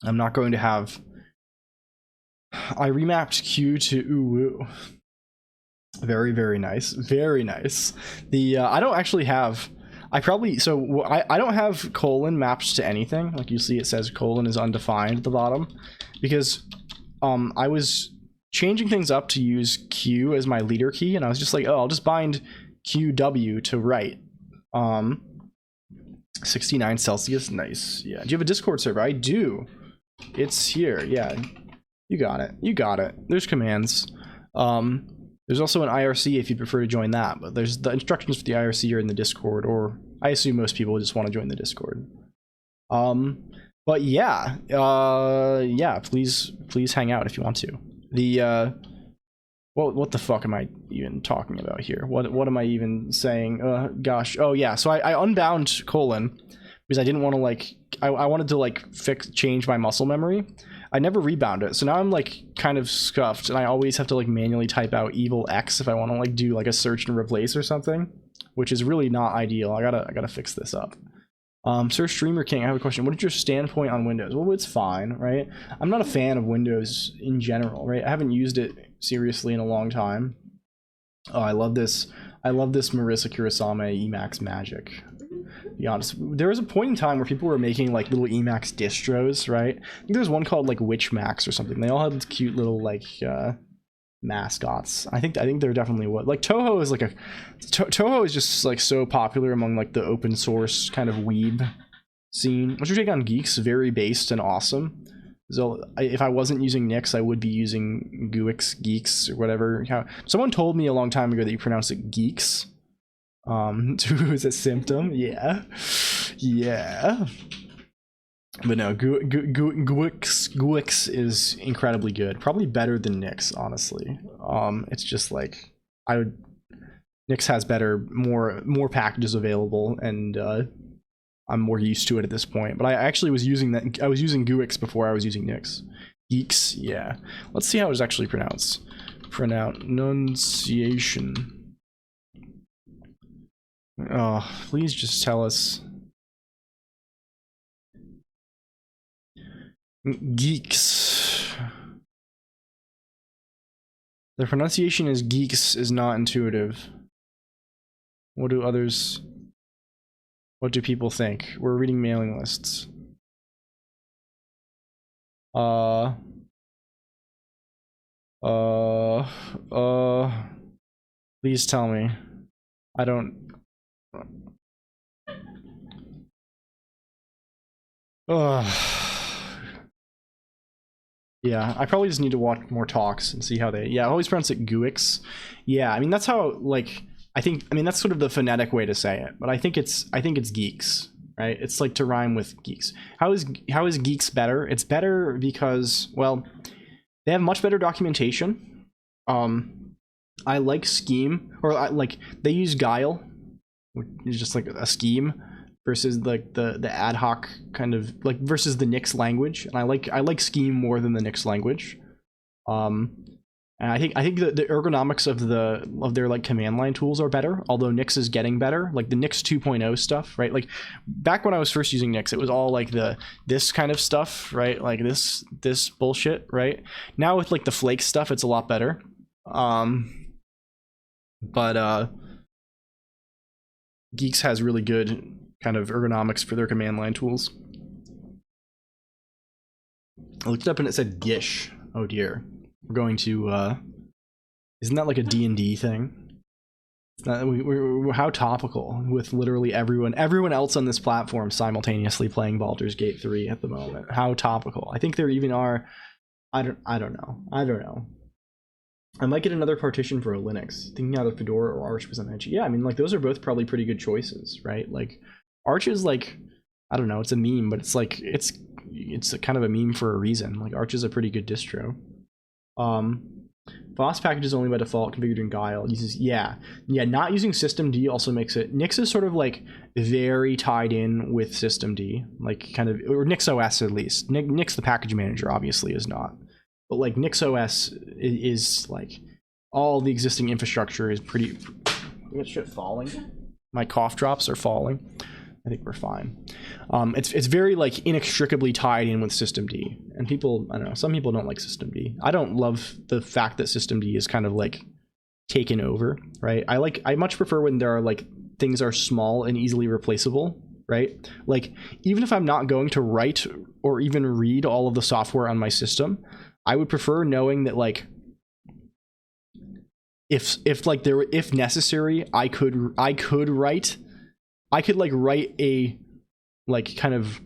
I'm not going to have... I remapped Q to Uwu. Very, very nice. Very nice. The I don't actually have... I don't have colon mapped to anything. Like you see it says colon is undefined at the bottom. Because I was changing things up to use Q as my leader key. And I was just like, oh, I'll just bind QW to write. 69 Celsius. Nice. Yeah. Do you have a Discord server? I do. It's here. Yeah. You got it. There's commands. There's also an IRC if you prefer to join that, but there's the instructions for the IRC are in the Discord, or I assume most people just want to join the Discord. But yeah, please hang out if you want to. The well, what the fuck am I even talking about here? What am I even saying? Gosh. Oh yeah. So I unbound colon because I didn't want to like I wanted to like change my muscle memory. I never rebound it, so now I'm like kind of scuffed, and I always have to like manually type out evil X if I want to like do like a search and replace or something, which is really not ideal. I gotta fix this up. Sir Streamer King, I have a question. What is your standpoint on Windows? Well, it's fine, right? I'm not a fan of Windows in general, right? I haven't used it seriously in a long time. Oh, I love this Marissa Kurosame Emacs magic. To be honest, there was a point in time where people were making like little Emacs distros, right? I think there's one called like Witch Max or something. They all had cute little like mascots. I think there definitely was. Like Toho is like Toho is just like so popular among like the open source kind of weeb scene. What's your take on Geeks? Very based and awesome. So if I wasn't using Nix, I would be using Guix, Geeks, or whatever. Someone told me a long time ago that you pronounce it Geeks. Is a symptom? Yeah. But no, Guix is incredibly good. Probably better than Nix, honestly. It's just like Nix has more packages available, and I'm more used to it at this point. But I actually was using that. I was using Guix before I was using Nix. Geeks, yeah. Let's see how it's actually pronounced. Pronunciation. Oh, please just tell us. Geeks. The pronunciation is geeks is not intuitive. What do people think? We're reading mailing lists. Please tell me. I don't. Yeah, I probably just need to watch more talks and see how they. Yeah, I always pronounce it Guix. Yeah, I mean that's how like I mean that's sort of the phonetic way to say it, but I think it's geeks, right? It's like to rhyme with geeks. How is geeks better? It's better because, well, they have much better documentation. I like Scheme, or like they use Guile, which is just like a scheme, versus like the ad hoc kind of like versus the Nix language, and I like Scheme more than the Nix language. And I think the ergonomics of their like command line tools are better, although Nix is getting better, like the Nix 2.0 stuff, right? Like back when I was first using Nix, it was all like this kind of stuff, right? Like this bullshit, right? Now with like the flake stuff, it's a lot better. But Geeks has really good kind of ergonomics for their command line tools. I looked it up and it said Gish. Oh dear. We're going to isn't that like a D&D thing? We're how topical with literally everyone else on this platform simultaneously playing Baldur's Gate 3 at the moment. How topical. I think there even are I don't know. I might get another partition for a Linux. Thinking out of Fedora or Arch was on Edge. Yeah, I mean, like those are both probably pretty good choices, right? Like Arch is like, I don't know, it's a meme, but it's like it's a kind of a meme for a reason. Like Arch is a pretty good distro. FOSS package is only by default configured in Guile. Uses not using systemd also makes it. Nix is sort of like very tied in with systemd, like kind of, or NixOS at least. Nix the package manager obviously is not. But like NixOS is like all the existing infrastructure is pretty. I got shit falling. My cough drops are falling. I think we're fine. It's very like inextricably tied in with systemd, and people, I don't know, some people don't like systemd. I don't love the fact that systemd is kind of like taken over, right? I much prefer when there are like things are small and easily replaceable, right? Like even if I'm not going to write or even read all of the software on my system, I would prefer knowing that like if necessary, I could write a like kind of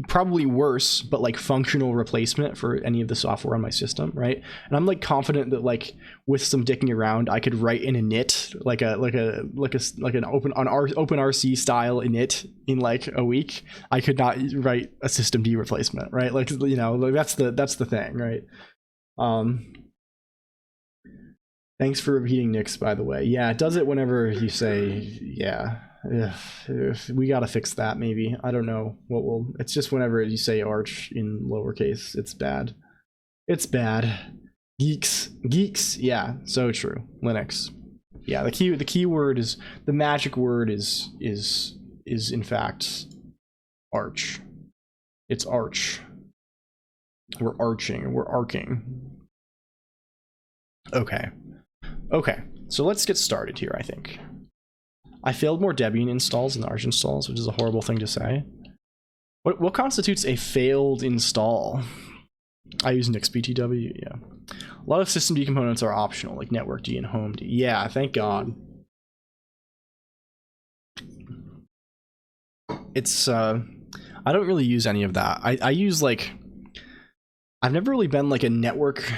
probably worse, but like functional replacement for any of the software on my system, right? And I'm like confident that like with some dicking around, I could write in init like an OpenRC style init in like a week. I could not write a systemd replacement, right? Like, you know, like that's the thing, right? Thanks for repeating Nix, by the way. Yeah, it does it whenever you say, yeah. If we gotta fix that, maybe. I don't know what will. It's just whenever you say arch in lowercase, it's bad. It's bad. Geeks. Yeah, so true. Linux. Yeah, the keyword is, the magic word is in fact arch. It's arch. We're arching. We're arcing. Okay. So let's get started here, I think. I failed more Debian installs than Arch installs, which is a horrible thing to say. What constitutes a failed install? I use NixBTW, yeah. A lot of systemd components are optional, like networkd and homed. Yeah, thank God. It's, I don't really use any of that. I use like, I've never really been like a network.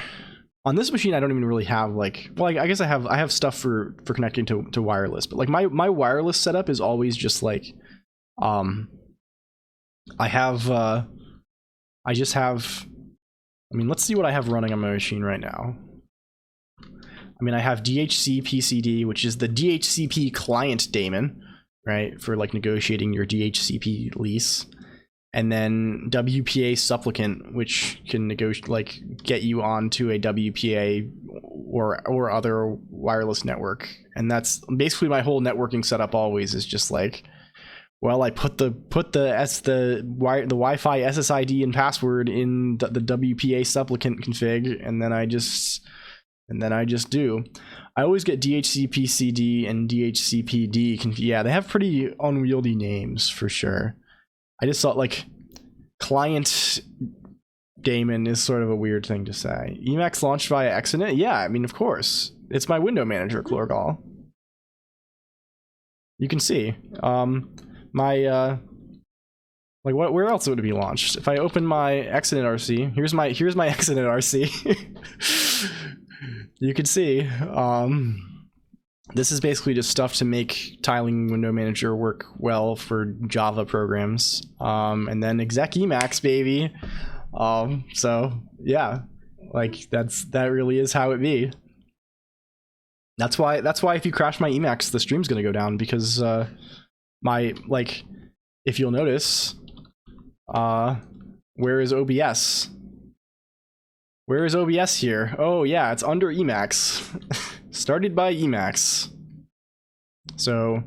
On this machine, I don't even really have like, well, I guess I have stuff for connecting to wireless, but like my wireless setup is always just like, I just have, I mean, let's see what I have running on my machine right now. I mean, I have DHCP-CD, which is the DHCP client daemon, right, for like negotiating your DHCP lease. And then WPA supplicant, which can negotiate, like, get you onto a WPA or other wireless network. And that's basically my whole networking setup. Always is just like, well, I put the Wi-Fi SSID and password in the WPA supplicant config, and then I just do. I always get DHCP-CD and DHCP-D. Yeah, they have pretty unwieldy names for sure. I just thought like client daemon is sort of a weird thing to say. Emacs launched via Exonet? Yeah, I mean, of course. It's my window manager, Colonq. You can see. Like where else would it be launched? If I open my Exonet RC, here's my Exonet RC. You can see. This is basically just stuff to make tiling window manager work well for Java programs. And then exec Emacs, baby. So yeah, like that really is how it be. That's why if you crash my Emacs, the stream's gonna go down, because my, like, if you'll notice, where is OBS? Where is OBS here? Oh yeah, it's under Emacs. Started by Emacs. So,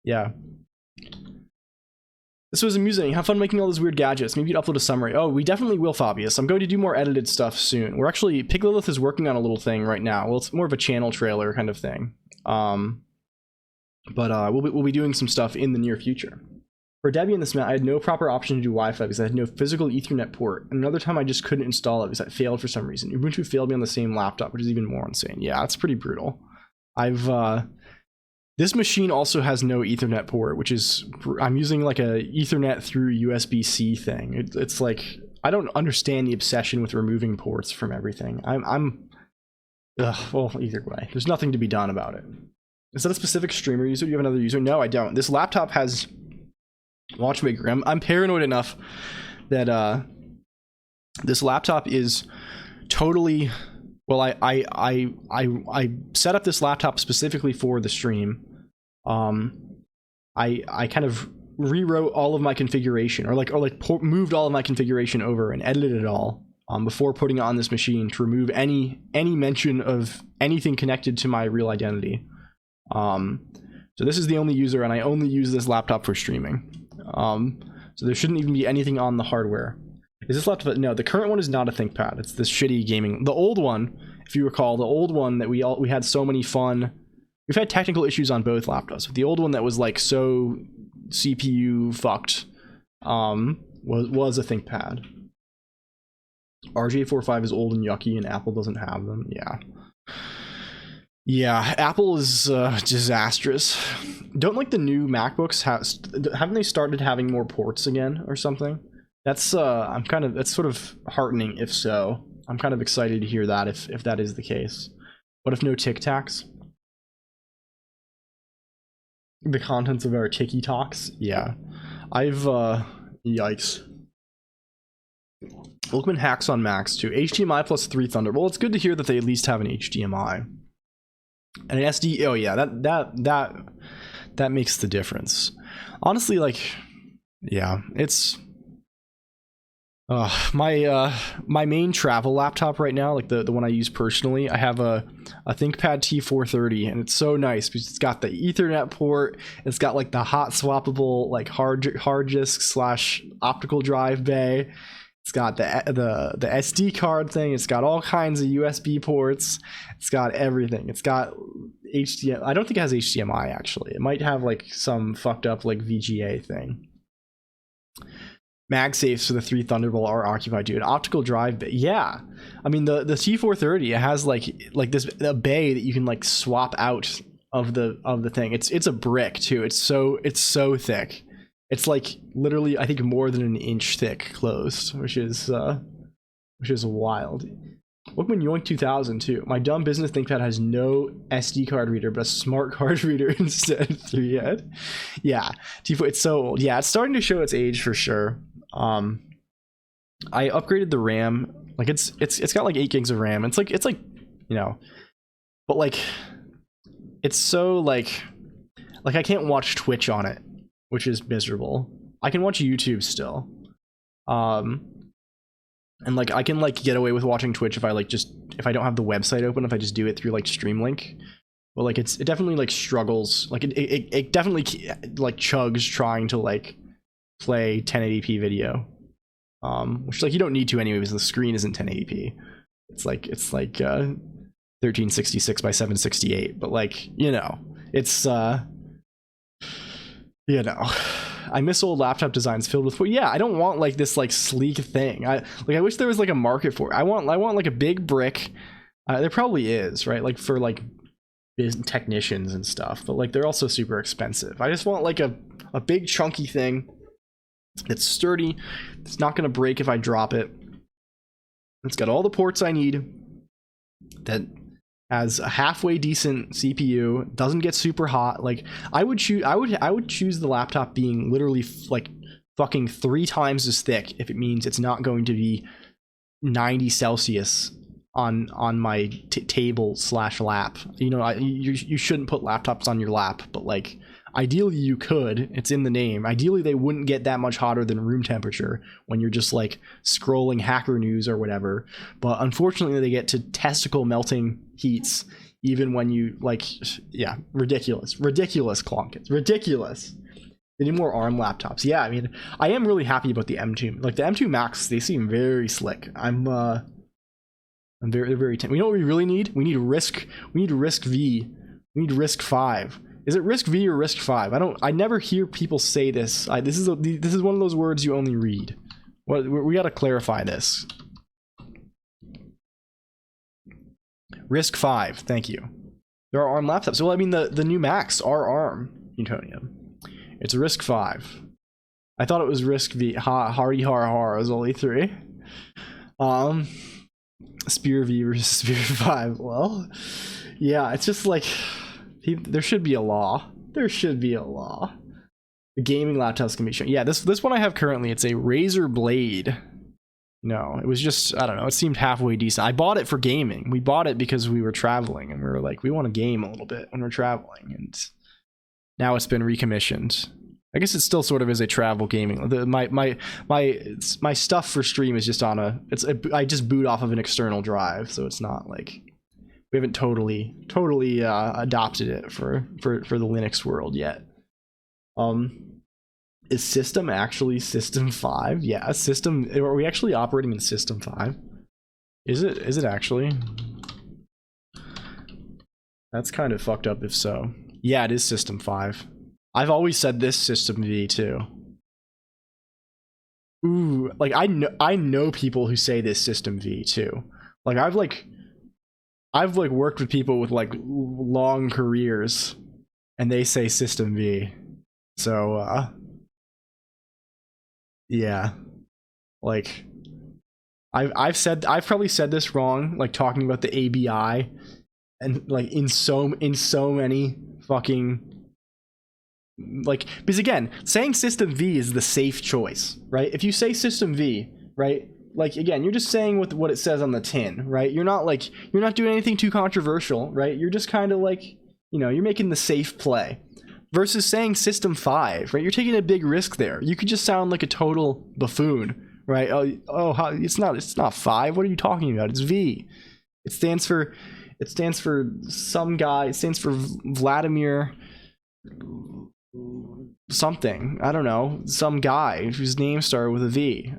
yeah. This was amusing. Have fun making all those weird gadgets. Maybe you'd upload a summary. Oh, we definitely will, Fabius. I'm going to do more edited stuff soon. We're actually, Piglilith is working on a little thing right now. Well, it's more of a channel trailer kind of thing. We'll be doing some stuff in the near future. For Debian this month, I had no proper option to do Wi-Fi because I had no physical Ethernet port. And another time I just couldn't install it because it failed for some reason. Ubuntu failed me on the same laptop, which is even more insane. Yeah, that's pretty brutal. This machine also has no Ethernet port, which is, I'm using like a Ethernet through USB-C thing. It's like, I don't understand the obsession with removing ports from everything. Well, either way, there's nothing to be done about it. Is that a specific streamer user? Do you have another user? No, I don't. This laptop has Watchmaker. I'm paranoid enough that this laptop is totally, well, I set up this laptop specifically for the stream. I kind of rewrote all of my configuration, or moved all of my configuration over and edited it all before putting it on this machine to remove any mention of anything connected to my real identity. So this is the only user, and I only use this laptop for streaming. So there shouldn't even be anything on the hardware. Is this laptop? No, the current one is not a ThinkPad. It's this shitty gaming. The old one, if you recall, the old one that we had so many fun. We've had technical issues on both laptops, but the old one that was like so CPU fucked was a ThinkPad. RJ45 is old and yucky, and Apple doesn't have them. Yeah. Yeah, Apple is disastrous. Don't like the new MacBooks haven't they started having more ports again or something? That's that's sort of heartening if so. I'm kind of excited to hear that if that is the case. What if no Tic Tacs? The contents of our Tiki Talks? Yeah. Yikes. Lookman hacks on Macs too. HDMI plus 3 Thunder. Well, it's good to hear that they at least have an HDMI. And an SD, oh yeah, that makes the difference. Honestly, like, yeah, it's my main travel laptop right now, like the one I use personally. I have a ThinkPad T430, and it's so nice because it's got the Ethernet port. It's got like the hot swappable like hard disk / optical drive bay. It's got the SD card thing. It's got all kinds of USB ports. It's got everything. It's got HDMI. I don't think it has HDMI actually. It might have like some fucked up like VGA thing. MagSafes for the 3 Thunderbolt are occupied, dude. Optical drive bay. Yeah, I mean the T430. It has like a bay that you can like swap out of the thing. It's a brick too. It's so thick. It's like literally, I think, more than an inch thick closed, which is wild. Lookman Yoink 2000 too. My dumb business ThinkPad has no SD card reader, but a smart card reader instead. 3 head. Yeah, it's so old. Yeah, it's starting to show its age for sure. I upgraded the RAM. Like it's got like 8 gigs of RAM. It's like you know, but like it's so like I can't watch Twitch on it, which is miserable. I can watch YouTube still. And like I can like get away with watching Twitch if I don't have the website open, if I just do it through like Streamlink. But like it definitely like struggles. Like it definitely like chugs trying to like play 1080p video. Which like you don't need to anyway because the screen isn't 1080p. It's like 1366 by 768, but like, you know, it's you know, I miss old laptop designs filled with, yeah, I don't want like this like sleek thing. I wish there was like a market for it. I want like a big brick. There probably is, right? Like for like technicians and stuff, but like they're also super expensive. I just want like a big chunky thing that's sturdy. It's not gonna break if I drop it. It's got all the ports I need. That has a halfway decent CPU, doesn't get super hot. Like I would choose the laptop being literally like fucking 3 times as thick if it means it's not going to be 90 Celsius on my table / lap. You know, you shouldn't put laptops on your lap, but like ideally you could. It's in the name. Ideally they wouldn't get that much hotter than room temperature when you're just like scrolling Hacker News or whatever. But unfortunately they get to testicle melting heats even when you like, yeah, ridiculous Colonq. It's ridiculous. They need more ARM laptops. Yeah, I mean, I am really happy about the M2. Like the M2 Max, they seem very slick. I'm very you know what we really need? We need RISC V. We need RISC 5. Is it RISC V or RISC 5? I never hear people say this. This is one of those words you only read. We got to clarify this. RISC 5, thank you. There are ARM laptops. Well, I mean the new Macs are ARM, Newtonium. It's RISC 5. I thought it was RISC V. Hardy har. It was only 3. Spear V versus Spear 5. Well, yeah, it's just like there should be a law. There should be a law. The gaming laptops can be shown. Yeah, this one I have currently, it's a Razer Blade. No, it was just, I don't know, it seemed halfway decent. I bought it for gaming. We bought it because we were traveling and we were like, we want to game a little bit when we're traveling, and now it's been recommissioned. I guess it still sort of is a travel gaming. My stuff for stream is just on I just boot off of an external drive, so it's not like we haven't totally adopted it for the Linux world yet. Is system actually System 5? Yeah, system. Are we actually operating in System 5? Is it actually? That's kind of fucked up if so. Yeah, it is System 5. I've always said this System V too. Ooh, like I know people who say this System V too. Like I've like worked with people with like long careers, and they say System V. So yeah, like I've probably said this wrong, like talking about the ABI, and like in so many fucking. Like, because again, saying System V is the safe choice, right? If you say System V, right, like again, you're just saying what it says on the tin, right? You're not doing anything too controversial, right? You're just kind of like, you know, you're making the safe play. Versus saying System 5, right? You're taking a big risk there. You could just sound like a total buffoon, right? It's not 5. What are you talking about? It's V. It stands for some guy. It stands for Vladimir something. I don't know. Some guy whose name started with a V.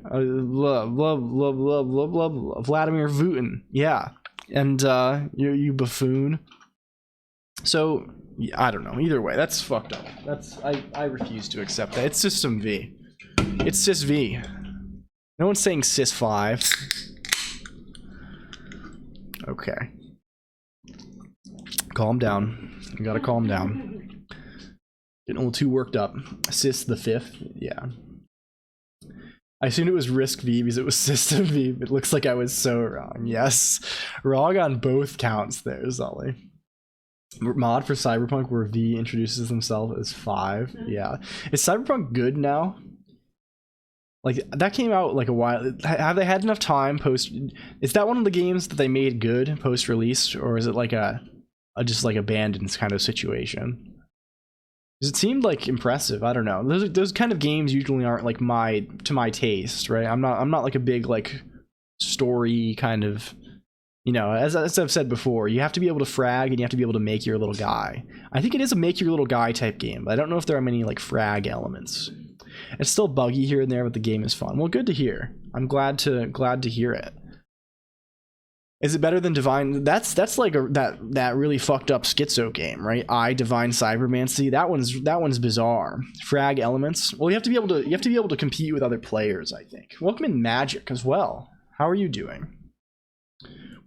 Vladimir Putin. Yeah. And you buffoon. So I don't know. Either way, that's fucked up. I refuse to accept that. It's System V. It's Sys V. No one's saying Sys 5. Okay. Calm down. You gotta calm down. Getting a little too worked up. Sys the 5th. Yeah. I assumed it was Risk V because it was System V, but it looks like I was so wrong. Yes. Wrong on both counts there, Zully. Mod for Cyberpunk where V introduces himself as 5. Yeah. Is Cyberpunk good now? Like, that came out like a while. Have they had enough time post? Is that one of the games that they made good post release, or is it like a just like abandoned kind of situation? Because it seemed like impressive. I don't know. Those kind of games usually aren't like to my taste, right? I'm not like a big like story kind of, you know, as I've said before, you have to be able to frag and you have to be able to make your little guy. I think it is a make your little guy type game, but I don't know if there are many like frag elements. It's still buggy here and there, but the game is fun. Well, good to hear. I'm glad to hear it. Is it better than Divine? That's like that really fucked up schizo game, right? Divine Cybermancy. That one's bizarre. Frag elements. Well, you have to be able to compete with other players, I think. Welcome in Magic as well. How are you doing?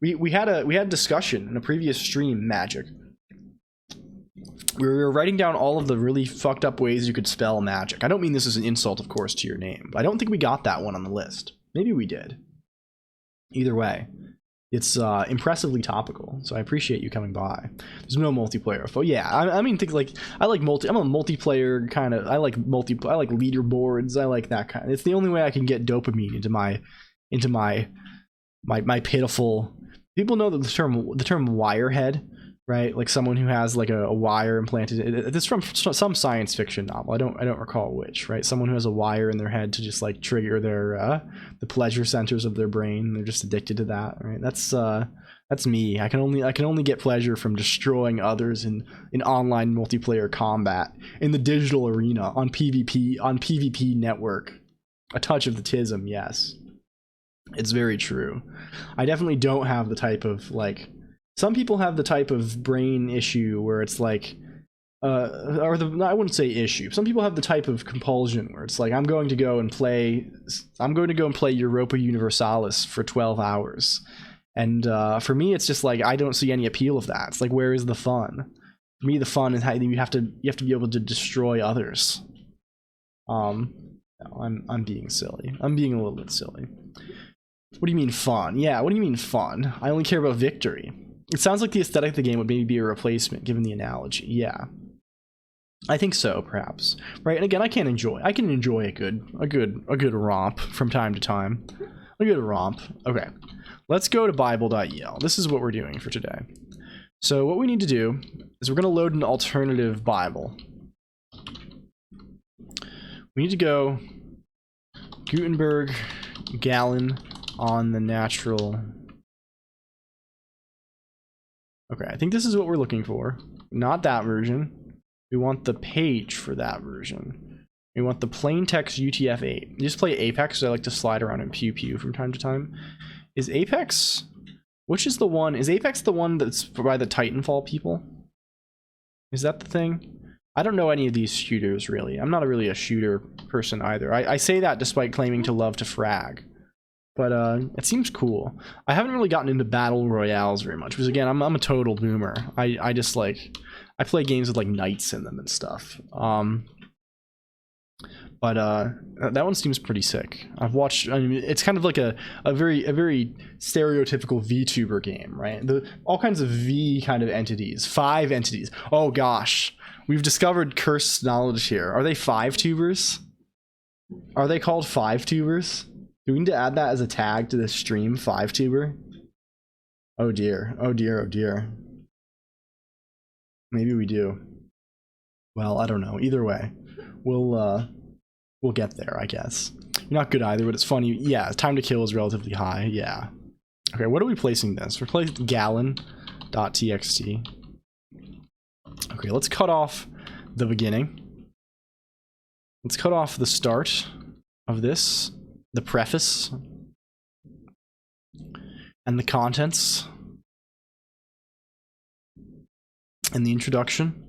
We had a discussion in a previous stream, Magic. We were writing down all of the really fucked up ways you could spell magic. I don't mean this as an insult, of course, to your name, but I don't think we got that one on the list. Maybe we did. Either way, it's impressively topical, so I appreciate you coming by. There's no multiplayer. Oh yeah, I mean, think like I'm a multiplayer kind of. I like leaderboards. I like that kind. It's the only way I can get dopamine into my pitiful. People know that the term wirehead, right? Like someone who has like a wire implanted. It's from some science fiction novel. I don't recall which. Right? Someone who has a wire in their head to just like trigger their the pleasure centers of their brain. They're just addicted to that. Right? That's me. I can only get pleasure from destroying others in online multiplayer combat in the digital arena on PvP network. A touch of the tism, yes. It's very true. I definitely don't have the type of like. Some people have the type of brain issue where it's like, I wouldn't say issue. Some people have the type of compulsion where it's like, I'm going to go and play Europa Universalis for 12 hours. And for me, it's just like, I don't see any appeal of that. It's like, where is the fun? For me, the fun is how you have to be able to destroy others. No, I'm being silly. I'm being a little bit silly. What do you mean fun? Yeah, what do you mean fun? I only care about victory. It sounds like the aesthetic of the game would maybe be a replacement, given the analogy. Yeah, I think so, perhaps. Right, and again, I can enjoy a good romp from time to time. A good romp. Okay, let's go to Bible.el. This is what we're doing for today. So what we need to do is we're going to load an alternative Bible. We need to go Gutenberg Gallon on the natural. Okay, I think this is what we're looking for. Not that version. We want the page for that version. We want the plain text UTF-8. You just play Apex, so I like to slide around and pew pew from time to time. Is Apex... Which is the one... Is Apex the one that's by the Titanfall people? Is that the thing? I don't know any of these shooters, really. I'm not really a shooter person either. I say that despite claiming to love to frag. but it seems cool. I haven't really gotten into battle royales very much because again, I'm a total boomer. I just like I play games with like knights in them and stuff. But that one seems pretty sick. I've watched. I mean, it's kind of like a very stereotypical VTuber game, right? All kinds of V kind of entities, 5 entities. Oh gosh, we've discovered cursed knowledge here. Are they 5 tubers? Are they called 5 tubers? Do we need to add that as a tag to this stream? 5 tuber. Oh dear. Oh dear. Oh dear. Maybe we do. Well, I don't know. Either way, we'll get there, I guess. You're not good either, but it's funny. Yeah, time to kill is relatively high. Yeah. Okay, what are we placing this? We're placing gallon.txt. Okay, let's cut off the beginning. Let's cut off the start of this, the preface, and the contents, and the introduction.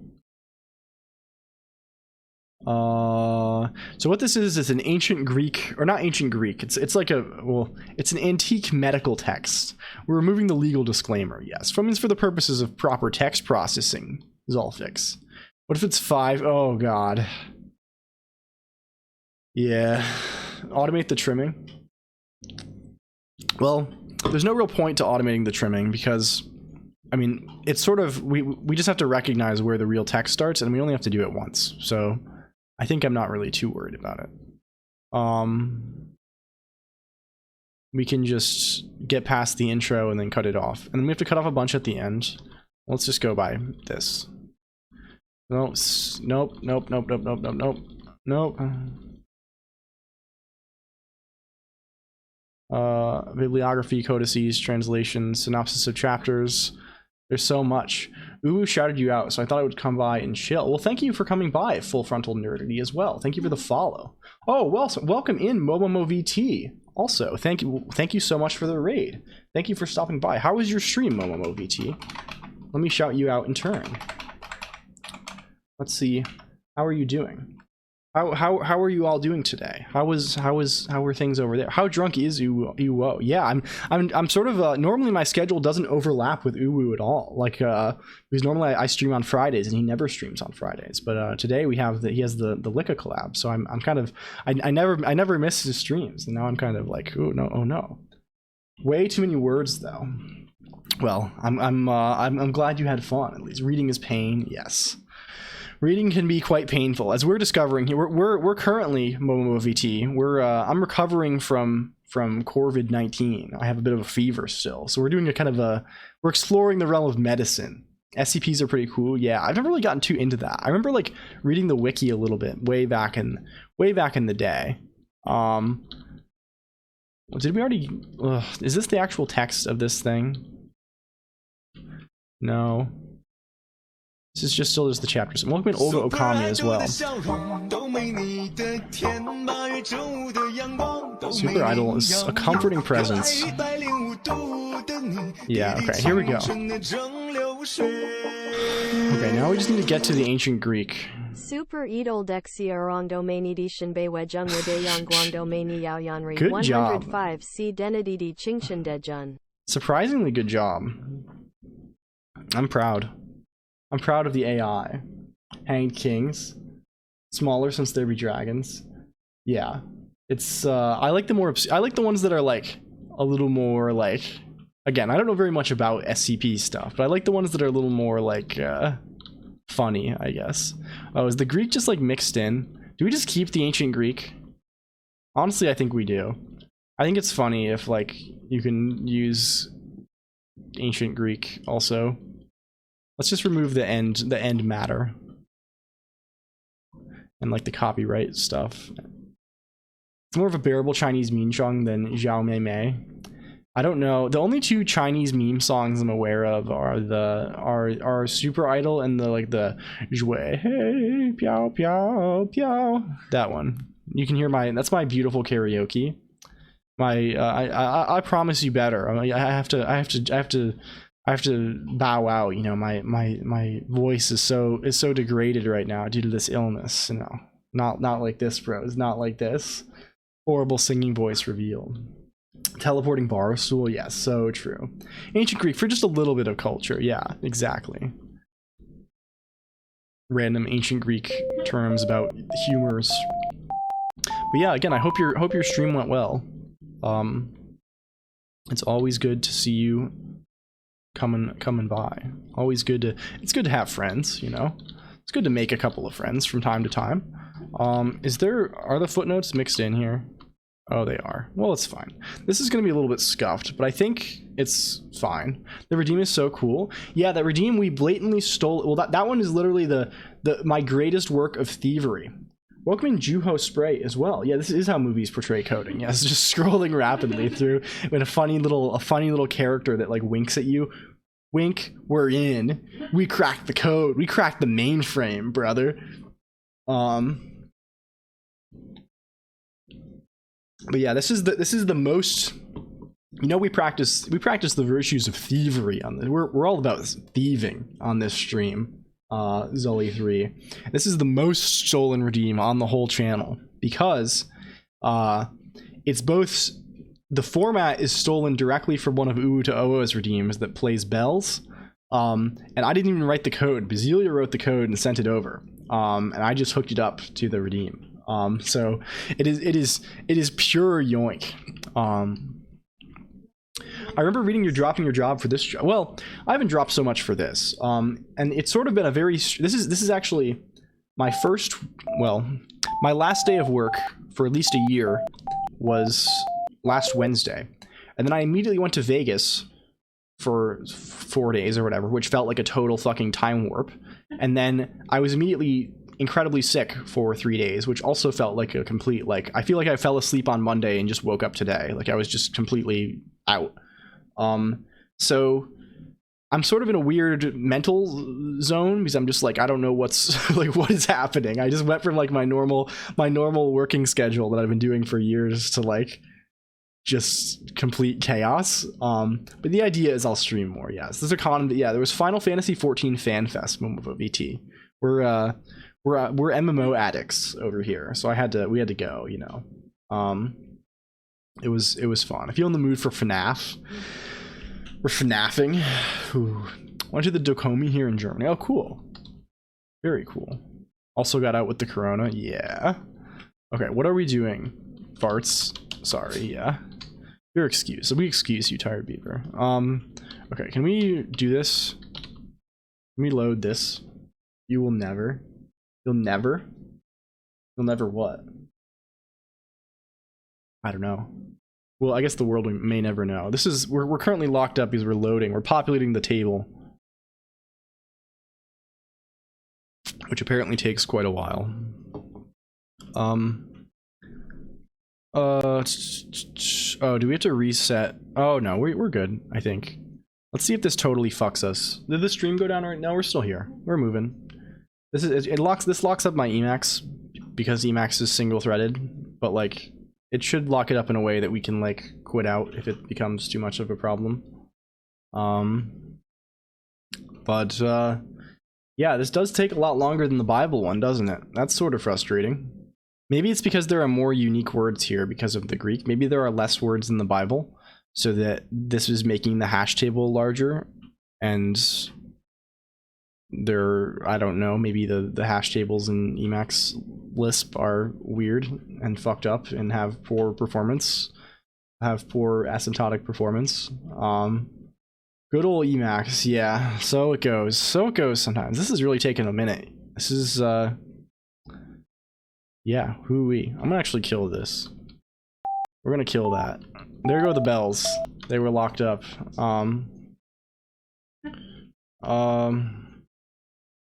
So what this is an ancient Greek, or not ancient Greek, it's like it's an antique medical text. We're removing the legal disclaimer, yes. From for the purposes of proper text processing, Zolfix. What if it's 5? Oh god. Yeah. Automate the trimming. Well, there's no real point to automating the trimming because, I mean, it's sort of, we just have to recognize where the real text starts and we only have to do it once. So I think I'm not really too worried about it. We can just get past the intro and then cut it off. And then we have to cut off a bunch at the end. Let's just go by this. Nope, nope, nope, nope, nope, nope, nope, nope, nope. Bibliography, codices, translations, synopsis of chapters. There's so much. Ooh, shouted you out, so I thought I would come by and chill. Well, thank you for coming by, Full Frontal Nerdity, as well. Thank you for the follow. Oh, well, welcome in, MomomoVT. Also, thank you so much for the raid. Thank you for stopping by. How was your stream, MomomoVT? Let me shout you out in turn. Let's see. How are you doing? How are you all doing today? How were things over there? How drunk is Uwo? Yeah, I'm sort of normally my schedule doesn't overlap with Uwu at all. Like because normally I stream on Fridays and he never streams on Fridays. But today he has the Licka collab, so I'm kind of I never miss his streams, and now I'm kind of like oh no, way too many words though. Well, I'm glad you had fun. At least reading is pain. Yes. Reading can be quite painful, as we're discovering here. We're currently MomomoVT. I'm recovering from COVID-19. I have a bit of a fever still, so we're doing we're exploring the realm of medicine. SCPs are pretty cool. Yeah, I've never really gotten too into that. I remember like reading the wiki a little bit way back in the day. Did we already? Is this the actual text of this thing? No. This is just still the chapters. And welcome in OVA Okami as well. Super Idol is a comforting presence. Yeah, okay, here we go. Okay, now we just need to get to the ancient Greek. Super Idol Dexia Rongdo Maini Shin Beiwe Jungwa De Yang Guangdo Maini Yao Yanri Good job. 105 C Denadidi Chingshin Dejun. Surprisingly good job. I'm proud. I'm proud of the AI. Hanged Kings. Smaller since there be dragons. Yeah. It's I like the ones that are like a little more like, again, I don't know very much about SCP stuff, but I like the ones that are a little more like funny, I guess. Oh, is the Greek just like mixed in? Do we just keep the ancient Greek? Honestly, I think we do. I think it's funny if like you can use ancient Greek also. Let's just remove the end matter and like the copyright stuff. It's more of a bearable Chinese meme song than Xiao Mei Mei. I don't know. The only 2 Chinese meme songs I'm aware of are Super Idol and the Zhui Hey Piao Piao Piao. That one. You can hear that's my beautiful karaoke. I promise you better. I have to bow out, you know. My voice is so degraded right now due to this illness. You know, not like this, bro. It's not like this. Horrible singing voice revealed. Teleporting barstool, yes, so true. Ancient Greek for just a little bit of culture, yeah, exactly. Random ancient Greek terms about humors. But yeah, again, I hope your stream went well. It's always good to see you coming by. Always good to it's good to have friends, you know. It's good to make a couple of friends from time to time. Are the footnotes mixed in here? Oh, they are. Well, it's fine. This is going to be a little bit scuffed, but I think it's fine. The redeem is so cool. Yeah, that redeem we blatantly stole. Well, that one is literally my greatest work of thievery. Welcome in Juho Spray as well. Yeah, this is how movies portray coding. Yes, just scrolling rapidly through with a funny little character that like winks at you. Wink, we're in. We cracked the code. We cracked the mainframe, brother. But yeah, this is the most, you know, we practice the virtues of thievery on this. We're all about thieving on this stream. Zully 3. This is the most stolen redeem on the whole channel because it's both the format is stolen directly from one of Uwu to OO's redeems that plays bells. And I didn't even write the code. Bazelia wrote the code and sent it over. And I just hooked it up to the redeem. So it is pure yoink. I remember reading you're dropping your job for this job. Well, I haven't dropped so much for this. And it's sort of been a very, this is actually my my last day of work for at least a year was last Wednesday. And then I immediately went to Vegas for 4 days or whatever, which felt like a total fucking time warp. And then I was immediately incredibly sick for 3 days, which also felt like a complete, like, I feel like I fell asleep on Monday and just woke up today. Like I was just completely out. So I'm sort of in a weird mental zone because I'm just like, I don't know what's like, what is happening. I just went from like my normal working schedule that I've been doing for years to like just complete chaos. But the idea is I'll stream more. Yes, there's a con. Yeah, there was Final Fantasy 14 Fan Fest VT. We're MMO addicts over here, so we had to go, you know. It was fun. I feel in the mood for FNAF. We're FNAFing. Ooh. Went to the Dokomi here in Germany. Oh, cool. Very cool. Also got out with the corona. Yeah. Okay, what are we doing? Farts. Sorry, yeah. Your excuse. We excuse you, Tired Beaver. Okay, can we do this? Can we load this? You will never. You'll never? You'll never what? I don't know. Well, I guess the world may never know. This is we're currently locked up because we're loading. We're populating the table, which apparently takes quite a while. Oh, do we have to reset? Oh no, we're good, I think. Let's see if this totally fucks us. Did the stream go down right now? We're still here. We're moving. This locks up my Emacs because Emacs is single threaded, but like it should lock it up in a way that we can like quit out if it becomes too much of a problem. Yeah, this does take a lot longer than the Bible one, doesn't it? That's sort of frustrating. Maybe it's because there are more unique words here because of the Greek. Maybe there are less words in the Bible, so that this is making the hash table larger, and I don't know, maybe the hash tables in Emacs Lisp are weird and fucked up and have poor performance, have poor asymptotic performance. Good old Emacs, yeah, so it goes sometimes. This is really taking a minute. This is yeah, hooey. I'm gonna actually kill this. We're gonna kill that. There go the bells. They were locked up.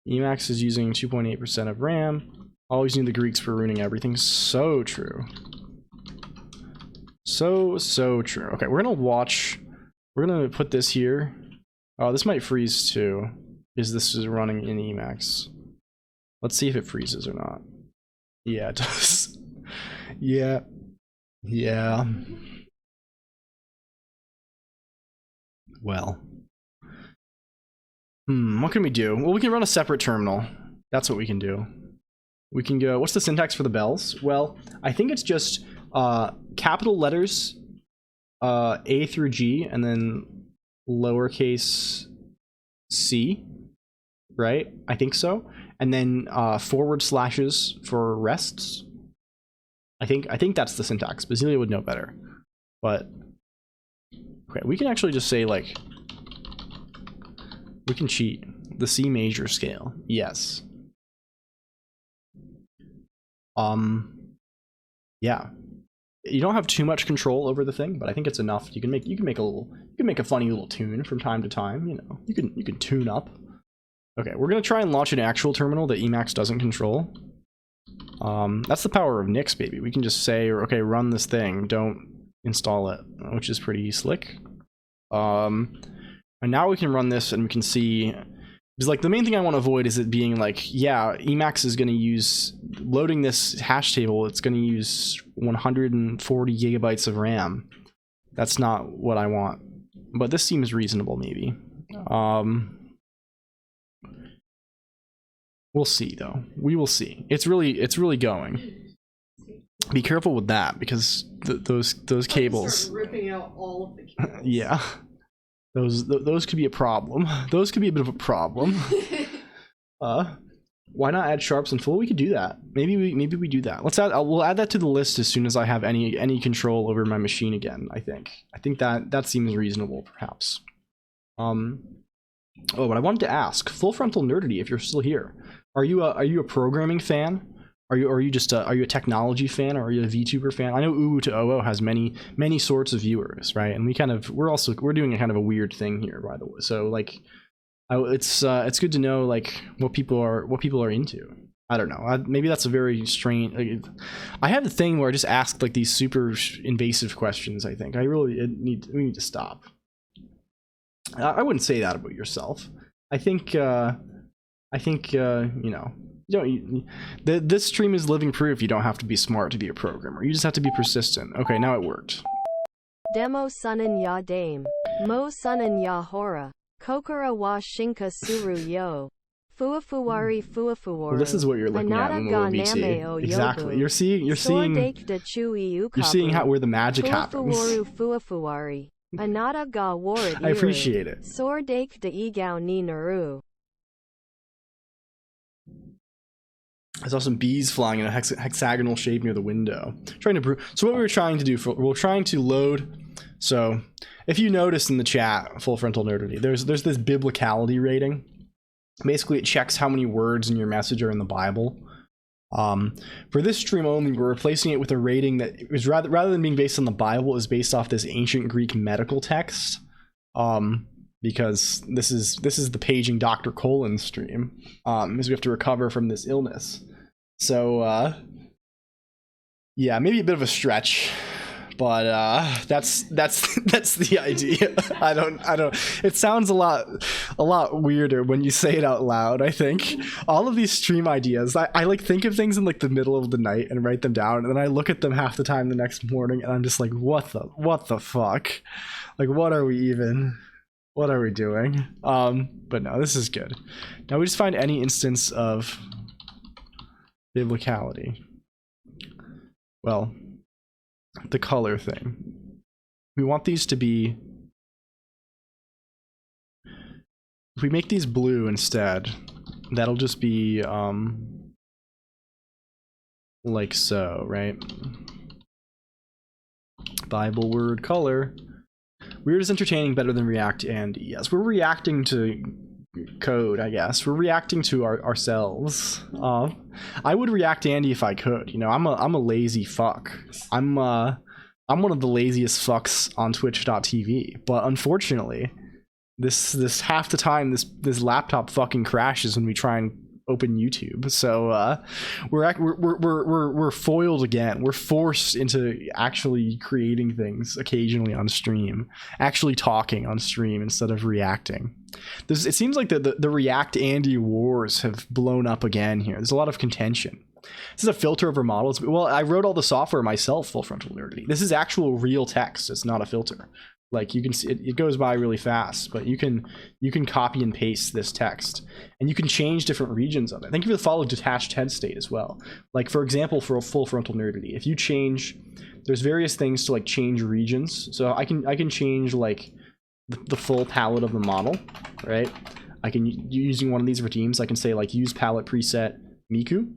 Emacs is using 2.8% of RAM. Always knew the Greeks were ruining everything. So true. So true. Okay, we're gonna put this here. Oh, this might freeze too, because this is running in Emacs. Let's see if it freezes or not. Yeah, it does. Yeah. Well. What can we do? Well, we can run a separate terminal. That's what we can do. We can go, what's the syntax for the bells? Well, I think it's just capital letters A through G and then lowercase c, right? I think so. And then forward slashes for rests. I think that's the syntax. Basilia would know better. But okay, we can actually just say like, we can cheat. The C major scale. Yes. Yeah. You don't have too much control over the thing, but I think it's enough. You can make a funny little tune from time to time, you know. You can tune up. Okay, we're gonna try and launch an actual terminal that Emacs doesn't control. That's the power of Nix, baby. We can just say, okay, run this thing, don't install it, which is pretty slick. And now we can run this and we can see, because like the main thing I want to avoid is it being like, yeah, Emacs is going to use, loading this hash table, it's going to use 140 gigabytes of RAM. That's not what I want, but this seems reasonable maybe. We'll see though. We will see. It's really going. Be careful with that because those cables. Start ripping out all of the cables. Yeah. Those could be a problem. Those could be a bit of a problem. Why not add sharps in full? We could do that. Maybe we do that. We'll add that to the list as soon as I have any control over my machine again. I think that seems reasonable, perhaps. Oh, but I wanted to ask, Full Frontal Nerdity, if you're still here, are you a programming fan? Are you a technology fan, or are you a VTuber fan? I know Uwu to OO has many sorts of viewers, right? And we're doing a kind of a weird thing here, by the way. So like, it's good to know like what people are into. I don't know. Maybe that's a very strange. Like, I have the thing where I just ask like these super invasive questions. I think we need to stop. I wouldn't say that about yourself. I think you know. This stream is living proof you don't have to be smart to be a programmer. You just have to be persistent. Okay, now it worked. Demo sunan ya dame. Mo sunan ya hora. Kokura wa shinka suru yo. Fuafuwari fuafuwaru. Well, this is what you're looking at in the OVC. Exactly. You're seeing how where the magic happens. Fuafuwari. Anata ga warid. I appreciate it. Sordake de igao ni naru. I saw some bees flying in a hexagonal shape near the window. So what we were trying to do, we're trying to load. So if you notice in the chat, Full Frontal Nerdity, there's this biblicality rating. Basically, it checks how many words in your message are in the Bible. For this stream only, we're replacing it with a rating that is rather than being based on the Bible, is based off this ancient Greek medical text. Because this is the paging Dr. Colon stream, as we have to recover from this illness. So yeah, maybe a bit of a stretch, but that's the idea. I don't. It sounds a lot weirder when you say it out loud. I think all of these stream ideas, I like think of things in like the middle of the night and write them down, and then I look at them half the time the next morning, and I'm just like, what the fuck? Like, what are we doing? But no, this is good. Now we just find any instance of biblicality. Well, the color thing. We want these to be, if we make these blue instead, that'll just be like so, right? Bible word color. Weird is entertaining, better than React and yes, we're reacting to code, I guess. We're reacting to ourselves. I would react Andy if I could. You know, I'm a lazy fuck. I'm one of the laziest fucks on Twitch.tv. But unfortunately, this half the time this laptop fucking crashes when we try and open YouTube. So we're foiled again. We're forced into actually creating things occasionally on stream, actually talking on stream instead of reacting. It seems like the React Andy wars have blown up again here. There's a lot of contention. This is a filter over models. Well, I wrote all the software myself, Full Frontal Nerdity. This is actual real text. It's not a filter. Like you can see it goes by really fast, but you can copy and paste this text, and you can change different regions of it. Thank you for the follow detached head state as well. Like for example, for a full frontal nerdity, if you change, there's various things to like change regions. So I can change like the full palette of the model, right? I can using one of these redeems, I can say like use palette preset Miku,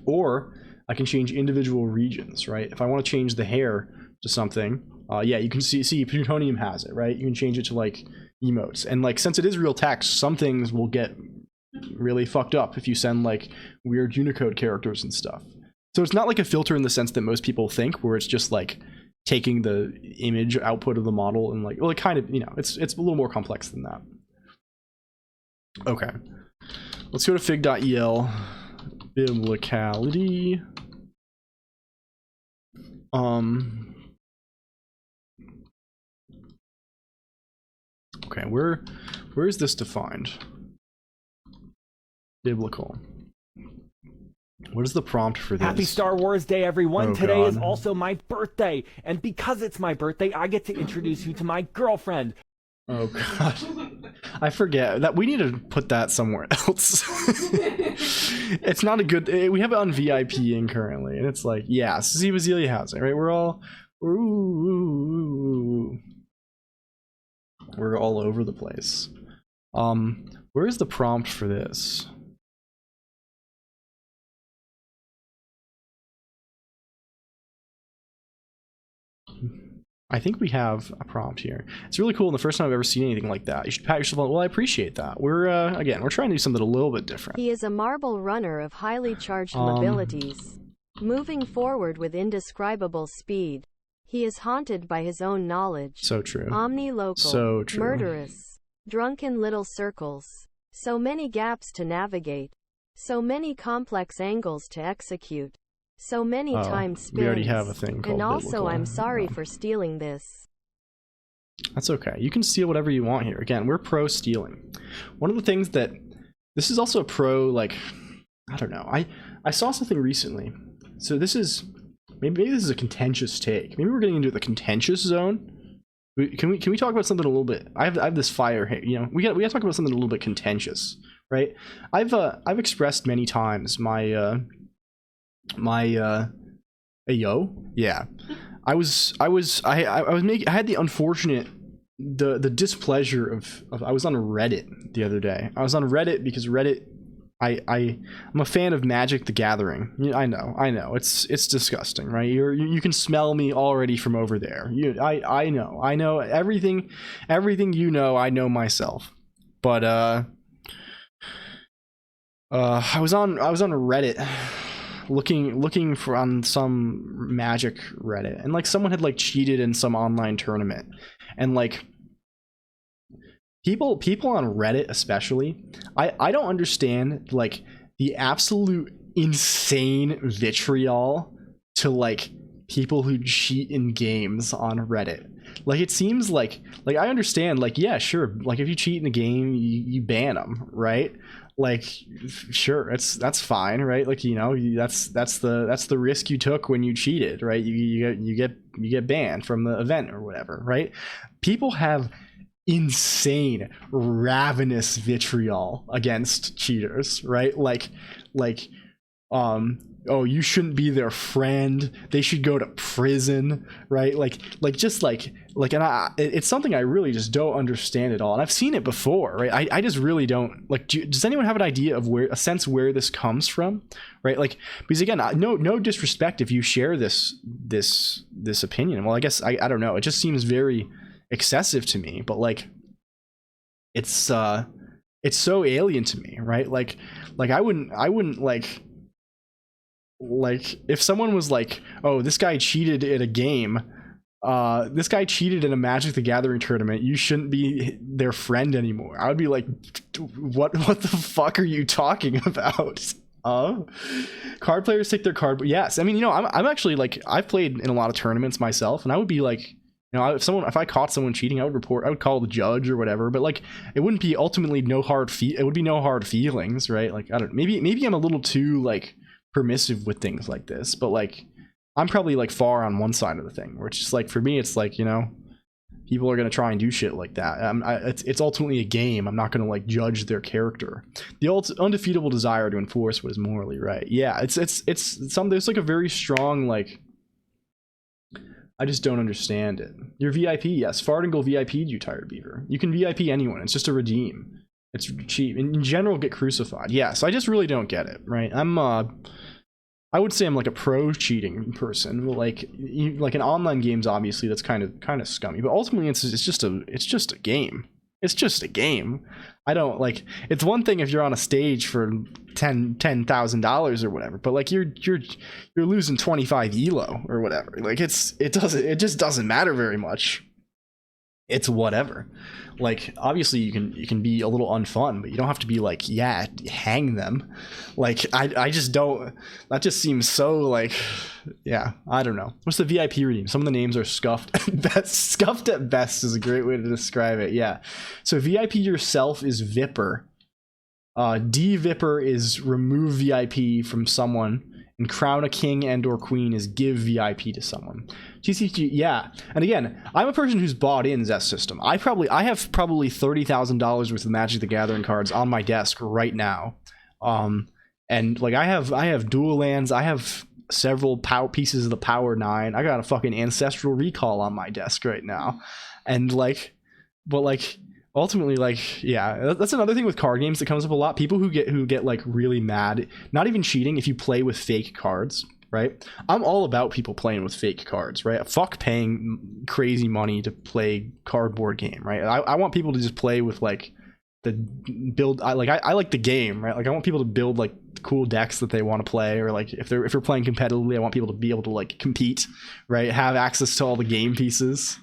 or I can change individual regions, right? If I want to change the hair to something, yeah, you can see Plutonium has it, right? You can change it to like emotes, and like since it is real text, some things will get really fucked up if you send like weird Unicode characters and stuff. So it's not like a filter in the sense that most people think, where it's just like taking the image output of the model and like, well, it kind of, you know, it's a little more complex than that. Okay, let's go to fig.el biblicality. Okay, where is this defined? Biblical. What is the prompt for this? Happy Star Wars Day, everyone. Oh, Today is God. also my birthday. And because it's my birthday, I get to introduce you to my girlfriend. Oh god, I forget that we need to put that somewhere else. It's not a good. We have it on VIPing currently, and it's like, yeah, see, Basilia has it, right? We're all we're all over the place. Where is the prompt for this? I think we have a prompt here. It's really cool, and the first time I've ever seen anything like that. You should pat yourself on. Well, I appreciate that. We're again, we're trying to do something a little bit different. He is a marble runner of highly charged mobilities, moving forward with indescribable speed. He is haunted by his own knowledge. So true. Omnilocal. So true. Murderous. Drunk in little circles. So many gaps to navigate. So many complex angles to execute. So many times spins. We already have a thing called And also, biblical. I'm sorry for stealing this. That's okay. You can steal whatever you want here. Again, we're pro stealing. One of the things that this is also pro, like, I don't know. I saw something recently. So this is maybe this is a contentious take. Maybe we're getting into the contentious zone. Can we talk about something a little bit? I have this fire here. You know, we got to talk about something a little bit contentious, right? I've expressed many times my Ayo, yeah. I had the unfortunate the displeasure of I was on Reddit the other day. I was on Reddit because Reddit I'm a fan of Magic the Gathering. I know. It's disgusting, right? You can smell me already from over there. I know everything you know, I know myself. But I was on Reddit looking for on some Magic Reddit, and like someone had like cheated in some online tournament, and like people on Reddit especially, I don't understand like the absolute insane vitriol to like people who cheat in games on Reddit. Like it seems like I understand, like, yeah, sure, like if you cheat in a game, you ban them, right? Like, sure, that's fine, right? Like, you know, that's the risk you took when you cheated, right? You get banned from the event or whatever, right? People have insane, ravenous vitriol against cheaters, right? Like, oh, you shouldn't be their friend. They should go to prison, right? And it's something I really just don't understand at all. And I've seen it before, right? I just really don't like. Does anyone have an idea of where this comes from, right? Like, because again, no disrespect if you share this opinion. Well, I guess I don't know. It just seems very excessive to me. But like, it's so alien to me, right? Like I wouldn't like if someone was like, oh, this guy cheated at a game, this guy cheated in a Magic the Gathering tournament, you shouldn't be their friend anymore. I would be like, what the fuck are you talking about? Card players take their card, but yes, I mean, you know, I'm actually like, I've played in a lot of tournaments myself, and I would be like, you know, if I caught someone cheating, I would call the judge or whatever, but like, it wouldn't be ultimately it would be no hard feelings, right? Like, I don't, maybe I'm a little too like permissive with things like this, but like I'm probably like far on one side of the thing, where it's just like, for me, it's like, you know, people are going to try and do shit like that. It's ultimately a game. I'm not going to like judge their character. The undefeatable desire to enforce what is morally right. Yeah, it's some, there's like a very strong like, I just don't understand it. Your VIP, yes. Fartingle VIP'd you, Tired Beaver. You can VIP anyone. It's just a redeem. It's cheap. In general, get crucified. Yes, I just really don't get it, right? I would say I'm like a pro cheating person. Like in online games, obviously that's kind of scummy. But ultimately, it's just a game. It's just a game. I don't like. It's one thing if you're on a stage for $10,000 or whatever, but like you're losing 25 elo or whatever. Like it just doesn't matter very much. It's whatever. Like obviously you can be a little unfun, but you don't have to be like, yeah, hang them. Like I just don't. That just seems so like, yeah, I don't know. What's the VIP redeem? Some of the names are scuffed. Scuffed at best is a great way to describe it. Yeah. So VIP yourself is Vipper. De-Vipper is remove VIP from someone, and crown a king and or queen is give VIP to someone. GCG, yeah. And again, I'm a person who's bought in Zest system. I have probably $30,000 worth of Magic the Gathering cards on my desk right now. And like I have dual lands, I have several pieces of the Power 9. I got a fucking Ancestral Recall on my desk right now. And like, but like ultimately, like, yeah, that's another thing with card games that comes up a lot. People who get like really mad, not even cheating, if you play with fake cards, right? I'm all about people playing with fake cards, right? Fuck paying crazy money to play cardboard game, right? I want people to just play with like the build. I like the game, right? Like I want people to build like cool decks that they want to play, or like if you're playing competitively, I want people to be able to like compete, right? Have access to all the game pieces.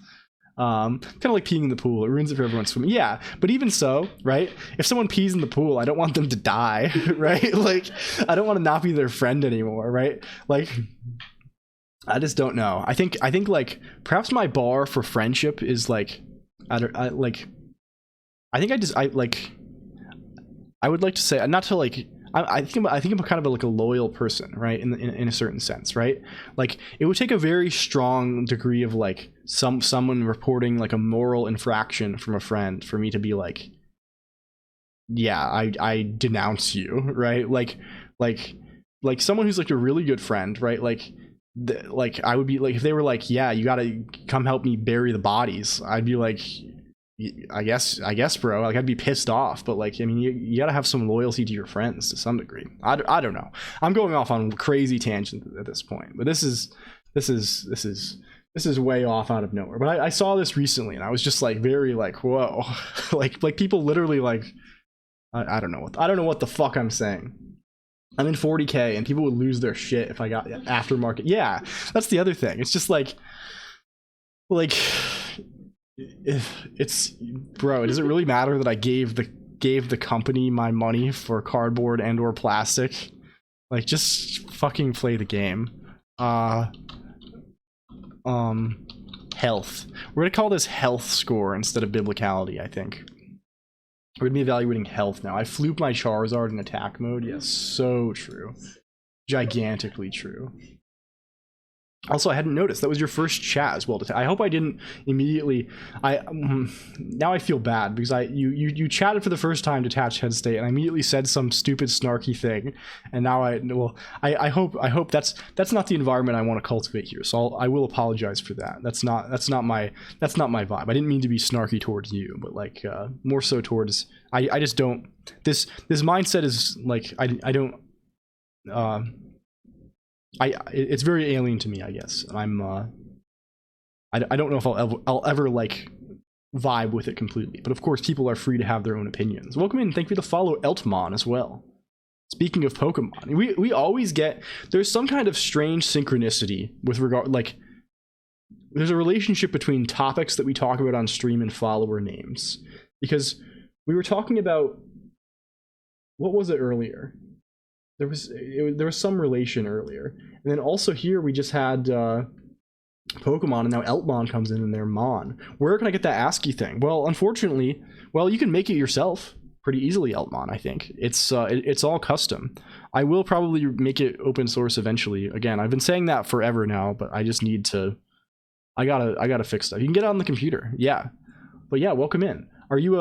Kind of like peeing in the pool. It ruins it for everyone swimming. Yeah, but even so, right? If someone pees in the pool, I don't want them to die, right? Like, I don't want to not be their friend anymore, right? Like, I just don't know. I think like perhaps my bar for friendship is like, I would like to say, not to like. I think I'm kind of like a loyal person, right? In a certain sense, right? Like it would take a very strong degree of like someone reporting like a moral infraction from a friend for me to be like, yeah, I denounce you, right? Like someone who's like a really good friend, right? Like I would be like, if they were like, yeah, you gotta come help me bury the bodies, I'd be like, I guess, bro. Like I'd be pissed off, but like, I mean, you gotta have some loyalty to your friends to some degree. I don't know. I'm going off on crazy tangents at this point, but this is way off out of nowhere. But I saw this recently, and I was just like very like, whoa, like people literally like, I don't know what the fuck I'm saying. I'm in 40K, and people would lose their shit if I got aftermarket. Yeah, that's the other thing. It's just like. It's bro, does it really matter that I gave the company my money for cardboard and or plastic? Like just fucking play the game. Health. We're gonna call this health score instead of biblicality, I think. We're gonna be evaluating health now. I flooped my Charizard in attack mode. Yes, so true. Gigantically true. Also, I hadn't noticed that was your first chat as well. I hope I didn't immediately. Now I feel bad because you chatted for the first time Detached Head State, and I immediately said some stupid snarky thing, and now I hope that's not the environment I want to cultivate here. So I will apologize for that. That's not my vibe. I didn't mean to be snarky towards you, but like more so towards I just don't. This mindset is like I don't. It's very alien to me, I guess. I'm I don't know if I'll ever like vibe with it completely, but of course people are free to have their own opinions. Welcome in, thank you to follow Eltmon as well. Speaking of Pokemon, we always get, there's some kind of strange synchronicity with regard, like there's a relationship between topics that we talk about on stream and follower names, because we were talking about, what was it earlier? There was some relation earlier, and then also here we just had Pokemon, and now Eltmon comes in and they're Mon. Where can I get that ASCII thing? Well, unfortunately, you can make it yourself pretty easily, Eltmon. I think it's all custom. I will probably make it open source eventually. Again, I've been saying that forever now, but I just need to I gotta fix stuff. You can get it on the computer. Yeah. But yeah, welcome in. Are you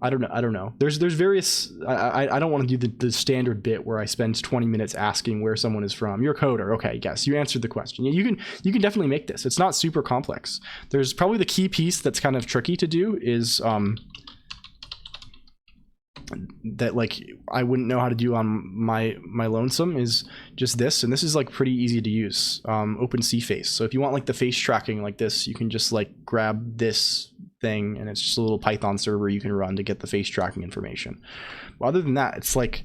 I don't know. There's various. I don't want to do the standard bit where I spend 20 minutes asking where someone is from. You're a coder, okay? Yes, you answered the question. You can definitely make this. It's not super complex. There's probably the key piece that's kind of tricky to do is that like I wouldn't know how to do on my lonesome is just this, and this is like pretty easy to use. OpenCFace. So if you want like the face tracking like this, you can just like grab this thing and it's just a little Python server you can run to get the face tracking information. But other than that, it's like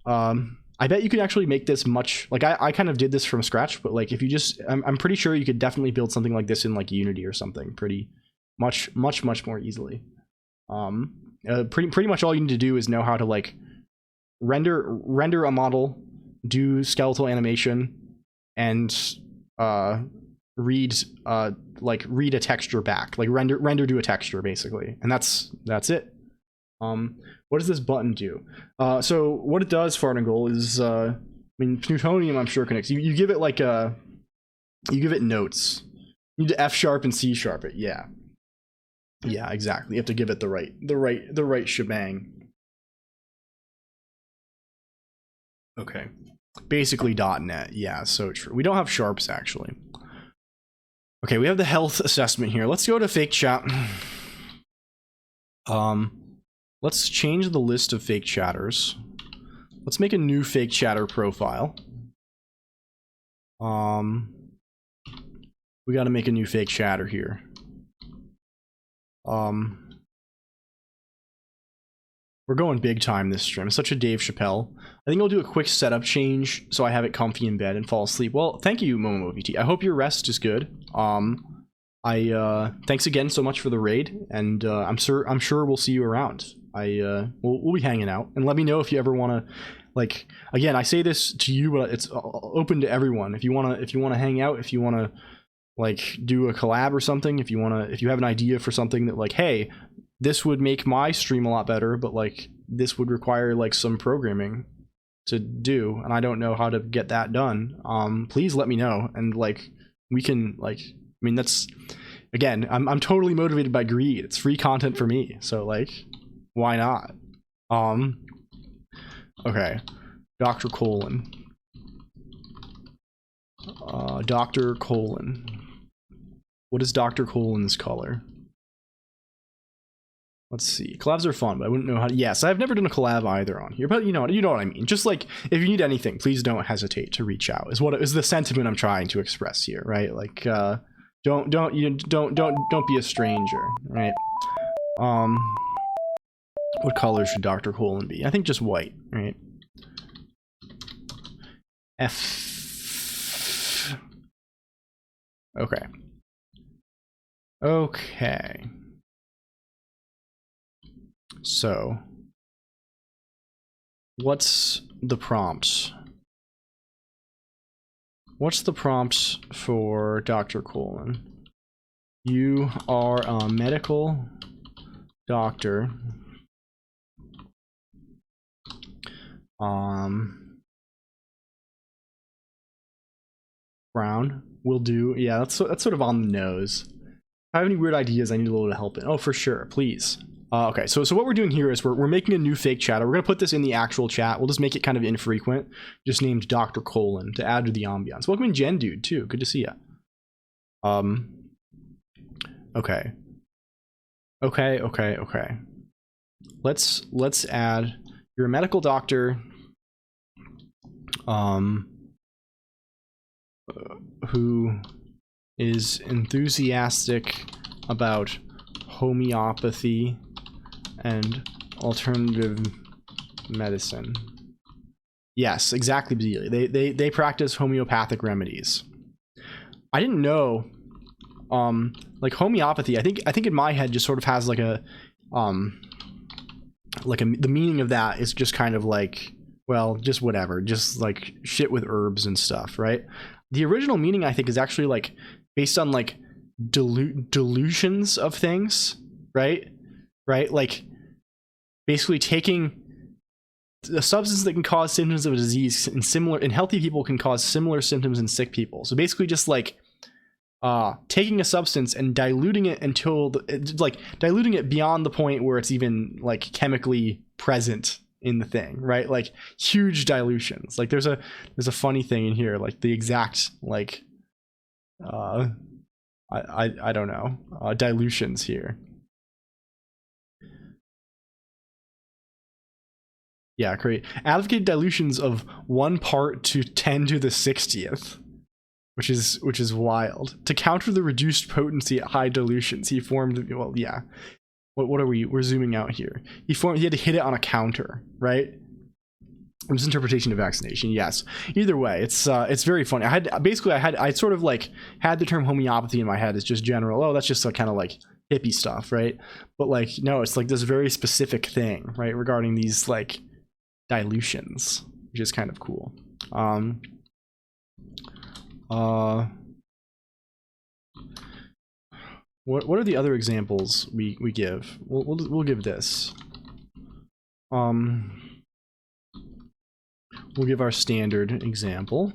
I bet you could actually make this much like I kind of did this from scratch, but like if you just I'm pretty sure you could definitely build something like this in like Unity or something pretty much more easily. Pretty much all you need to do is know how to like render a model, do skeletal animation, and read a texture back, like render to a texture basically, and that's it. What does this button do? So what it does, Farnagle, is I mean Plutonium I'm sure connects. You give it like you give it notes. You need to F# and C# it. Yeah, exactly. You have to give it the right shebang. Okay. Basically .NET. Yeah, so true. We don't have sharps actually. Okay, we have the health assessment here. Let's go to fake chat. Let's change the list of fake chatters. Let's make a new fake chatter profile. We got to make a new fake chatter here. We're going big time this stream. It's such a Dave Chappelle. I think I'll do a quick setup change so I have it comfy in bed and fall asleep. Well, thank you, MomoVT. I hope your rest is good. Thanks again so much for the raid, and I'm sure we'll see you around. We'll be hanging out, and let me know if you ever want to. Like, again, I say this to you, but it's open to everyone. If you wanna hang out, if you wanna like do a collab or something, if you have an idea for something that like, hey, this would make my stream a lot better, but like this would require like some programming to do, and I don't know how to get that done. Please let me know, and like we can like. I mean, that's again, I'm totally motivated by greed. It's free content for me, so like, why not? Okay, Dr. Colon. Dr. Colon. What is Dr. Colon's color? Let's see. Collabs are fun, but I wouldn't know how to. Yes, I've never done a collab either on here, but you know what I mean. Just like if you need anything, please don't hesitate to reach out. Is the sentiment I'm trying to express here, right? Like, don't be a stranger, right? What color should Dr. Colon be? I think just white, right? F. Okay. Okay. So, what's the prompt? What's the prompt for Dr. Colon? You are a medical doctor. Brown will do. Yeah, that's sort of on the nose. If I have any weird ideas, I need a little bit of help in. Oh, for sure, please. Okay, so what we're doing here is we're making a new fake chatter. We're gonna put this in the actual chat. We'll just make it kind of infrequent, just named Dr. Colon to add to the ambiance. Welcome in, Gen Dude, too. Good to see ya. Okay. Okay. Let's add. You're a medical doctor. Who is enthusiastic about homeopathy and alternative medicine. Yes, exactly. They practice homeopathic remedies. I didn't know, like homeopathy. I think in my head just sort of has like the meaning of that is just kind of like, well, just whatever, just like shit with herbs and stuff, right? The original meaning I think is actually like based on like delusions of things, right? Like basically taking a substance that can cause symptoms of a disease in healthy people can cause similar symptoms in sick people. So basically just like taking a substance and diluting it until diluting it beyond the point where it's even like chemically present in the thing, right? Like huge dilutions. Like there's a funny thing in here, like the exact like I don't know, dilutions here. Yeah, great. Advocate dilutions of 1 part to 10 to the 60th, which is wild. To counter the reduced potency at high dilutions, he formed, well, yeah. What are we're zooming out here. He had to hit it on a counter, right? Misinterpretation of vaccination, yes. Either way, it's very funny. I sort of like had the term homeopathy in my head as just general. Oh, that's just a kind of like hippie stuff, right? But like no, it's like this very specific thing, right, regarding these like dilutions, which is kind of cool. What are the other examples we give? We'll give this. We'll give our standard example,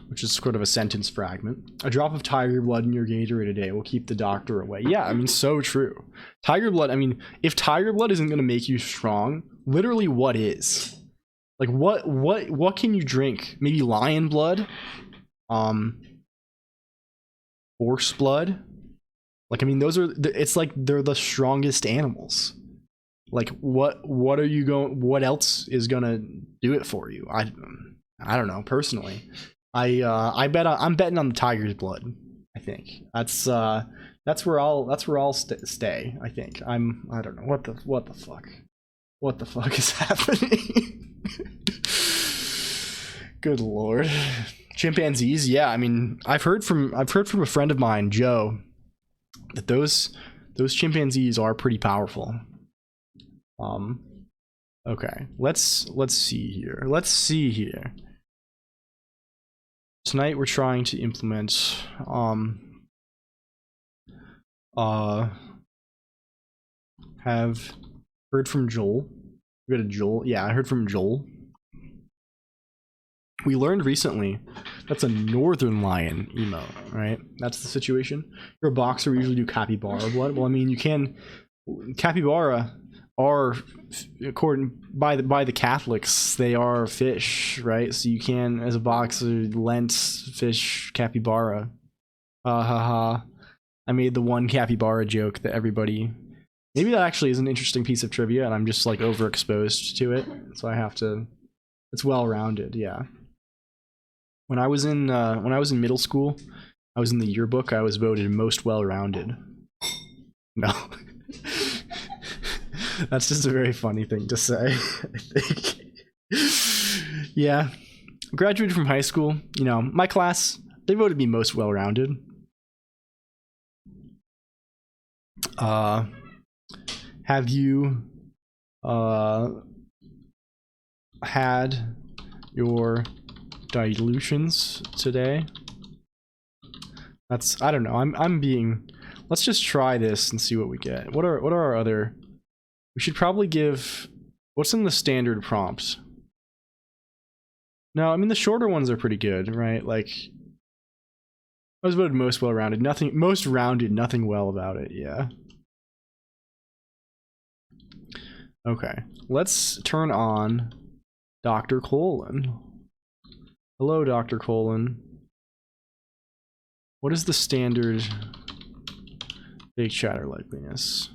which is sort of a sentence fragment. A drop of tiger blood in your Gatorade a day will keep the doctor away. Yeah, I mean, so true. Tiger blood, I mean, if tiger blood isn't going to make you strong, literally what is? Like, what can you drink? Maybe lion blood? Horse blood? Like, I mean, it's like they're the strongest animals. Like, what else is gonna do it for you? I don't know, personally. I'm betting on the tiger's blood. I think that's where I'll stay. I think I don't know what the fuck is happening. Good lord. Chimpanzees, yeah, I mean, I've heard from a friend of mine, Joe, that those chimpanzees are pretty powerful. Okay, let's see here. Tonight we're trying to implement have heard from Joel. We got a Joel. Yeah, I heard from Joel. We learned recently that's a northern lion emo, right? That's the situation. You're a boxer, we usually do capybara blood. Well, I mean, you can. Capybara are, according by the Catholics, they are fish, right? So you can, as a boxer, Lent fish capybara. I made the one capybara joke that everybody. Maybe that actually is an interesting piece of trivia, and I'm just like overexposed to it, so I have to. It's well rounded, yeah. When I was in middle school, I was in the yearbook. I was voted most well-rounded. No, that's just a very funny thing to say. I think. Yeah, graduated from high school. You know, my class, they voted me most well-rounded. Have you had your dilutions today? I don't know. I'm being. Let's just try this and see what we get. What are our other? We should probably give. What's in the standard prompt? No, I mean the shorter ones are pretty good, right? Like I was voted most well-rounded. Most rounded. Nothing well about it. Yeah. Okay, let's turn on Dr. Colon. Hello, Dr. Colon. What is the standard fake chatter likeliness?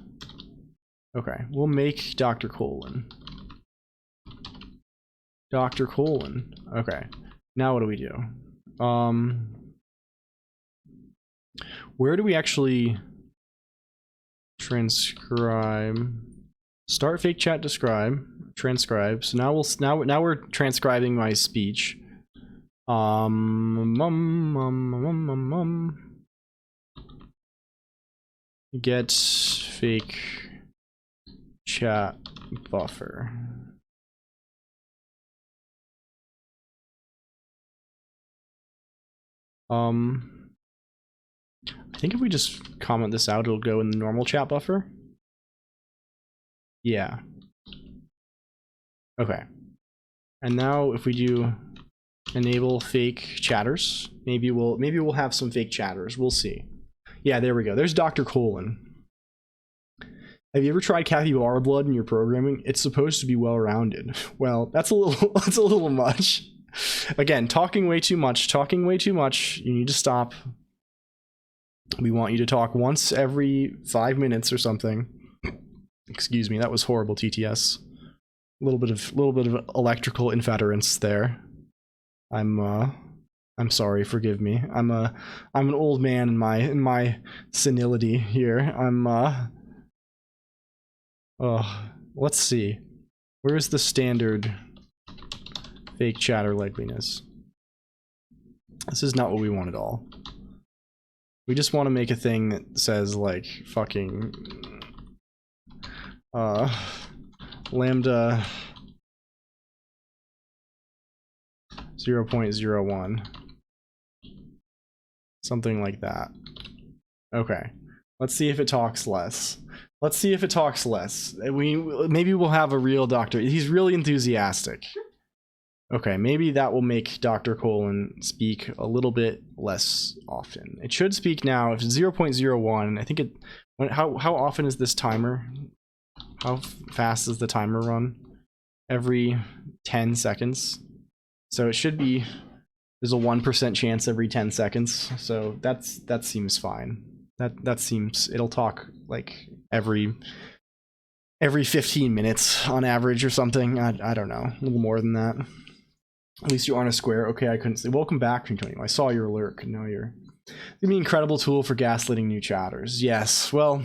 Okay, we'll make Dr. Colon. Dr. Colon. Okay, now what do we do? Where do we actually transcribe? Start fake chat describe, transcribe. So now we're transcribing my speech. Get fake chat buffer. I think if we just comment this out, it'll go in the normal chat buffer. Yeah. Okay. And now if we do enable fake chatters, maybe we'll have some fake chatters. We'll see. Yeah, there we go. There's Dr. Colon. Have you ever tried capybara blood in your programming? It's supposed to be well-rounded. Well, that's a little much. Again, talking way too much. You need to stop. We want you to talk once every 5 minutes or something. Excuse me, that was horrible TTS. A little bit of electrical interference there. I'm sorry, forgive me. I'm an old man in my senility here. Let's see. Where is the standard fake chatter likeliness? This is not what we want at all. We just want to make a thing that says like fucking lambda 0.01. Something like that. Okay. Let's see if it talks less. Maybe we'll have a real doctor. He's really enthusiastic. Okay, maybe that will make Dr. Colon speak a little bit less often. It should speak now. If it's 0.01, I think it... How often is this timer? How fast does the timer run? Every 10 seconds. So it should be... There's a 1% chance every 10 seconds. So that seems fine. That seems... It'll talk like every 15 minutes on average or something. I don't know. A little more than that. At least you aren't a square. Okay, I couldn't say. Welcome back, Antonio. I saw your alert. Now you're... Give me an incredible tool for gaslighting new chatters. Yes, well...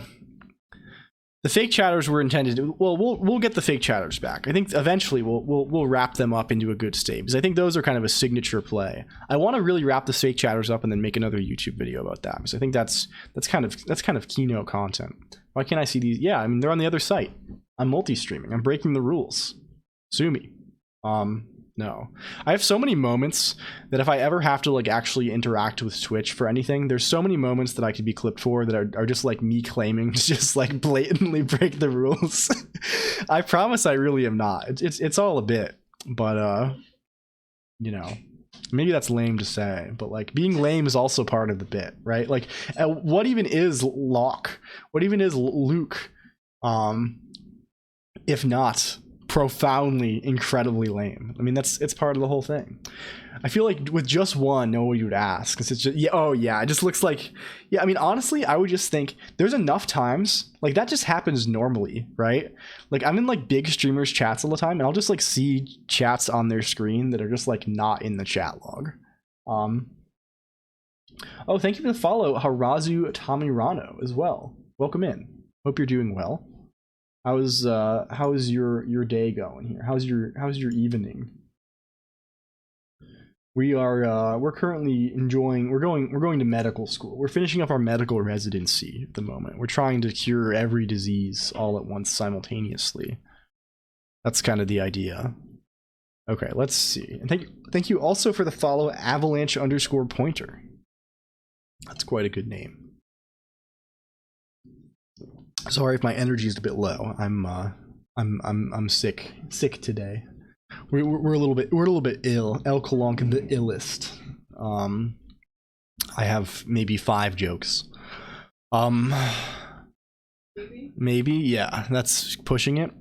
The fake chatters were intended to... Well, we'll get the fake chatters back. I think eventually we'll wrap them up into a good state. Because I think those are kind of a signature play. I want to really wrap the fake chatters up and then make another YouTube video about that. Because I think that's kind of keynote content. Why can't I see these? Yeah, I mean, they're on the other site. I'm multi-streaming. I'm breaking the rules. Sue me. No. I have so many moments that if I ever have to like actually interact with Twitch for anything, there's so many moments that I could be clipped for that are just like me claiming to just like blatantly break the rules. I promise I really am not. It's all a bit, but you know, maybe that's lame to say, but like being lame is also part of the bit, right? Like what even is Locke? What even is Luke? If not profoundly, incredibly lame. I mean, it's part of the whole thing. I feel like with just one, nobody would ask. Because it's just, yeah, oh yeah, it just looks like, yeah, I mean, honestly, I would just think there's enough times, like that just happens normally, right? Like I'm in like big streamers chats all the time, and I'll just like see chats on their screen that are just like not in the chat log. Oh, thank you for the follow, Harazu Tamirano as well. Welcome in. Hope you're doing well. How's your day going here? How's your evening? We're currently enjoying. We're going to medical school. We're finishing up our medical residency at the moment. We're trying to cure every disease all at once simultaneously. That's kind of the idea. Okay, let's see. And thank you also for the follow, Avalanche_Pointer. That's quite a good name. Sorry if my energy is a bit low. I'm sick today. We're a little bit ill. LLLL Colonq the illest. I have maybe 5 jokes. Maybe, yeah, that's pushing it.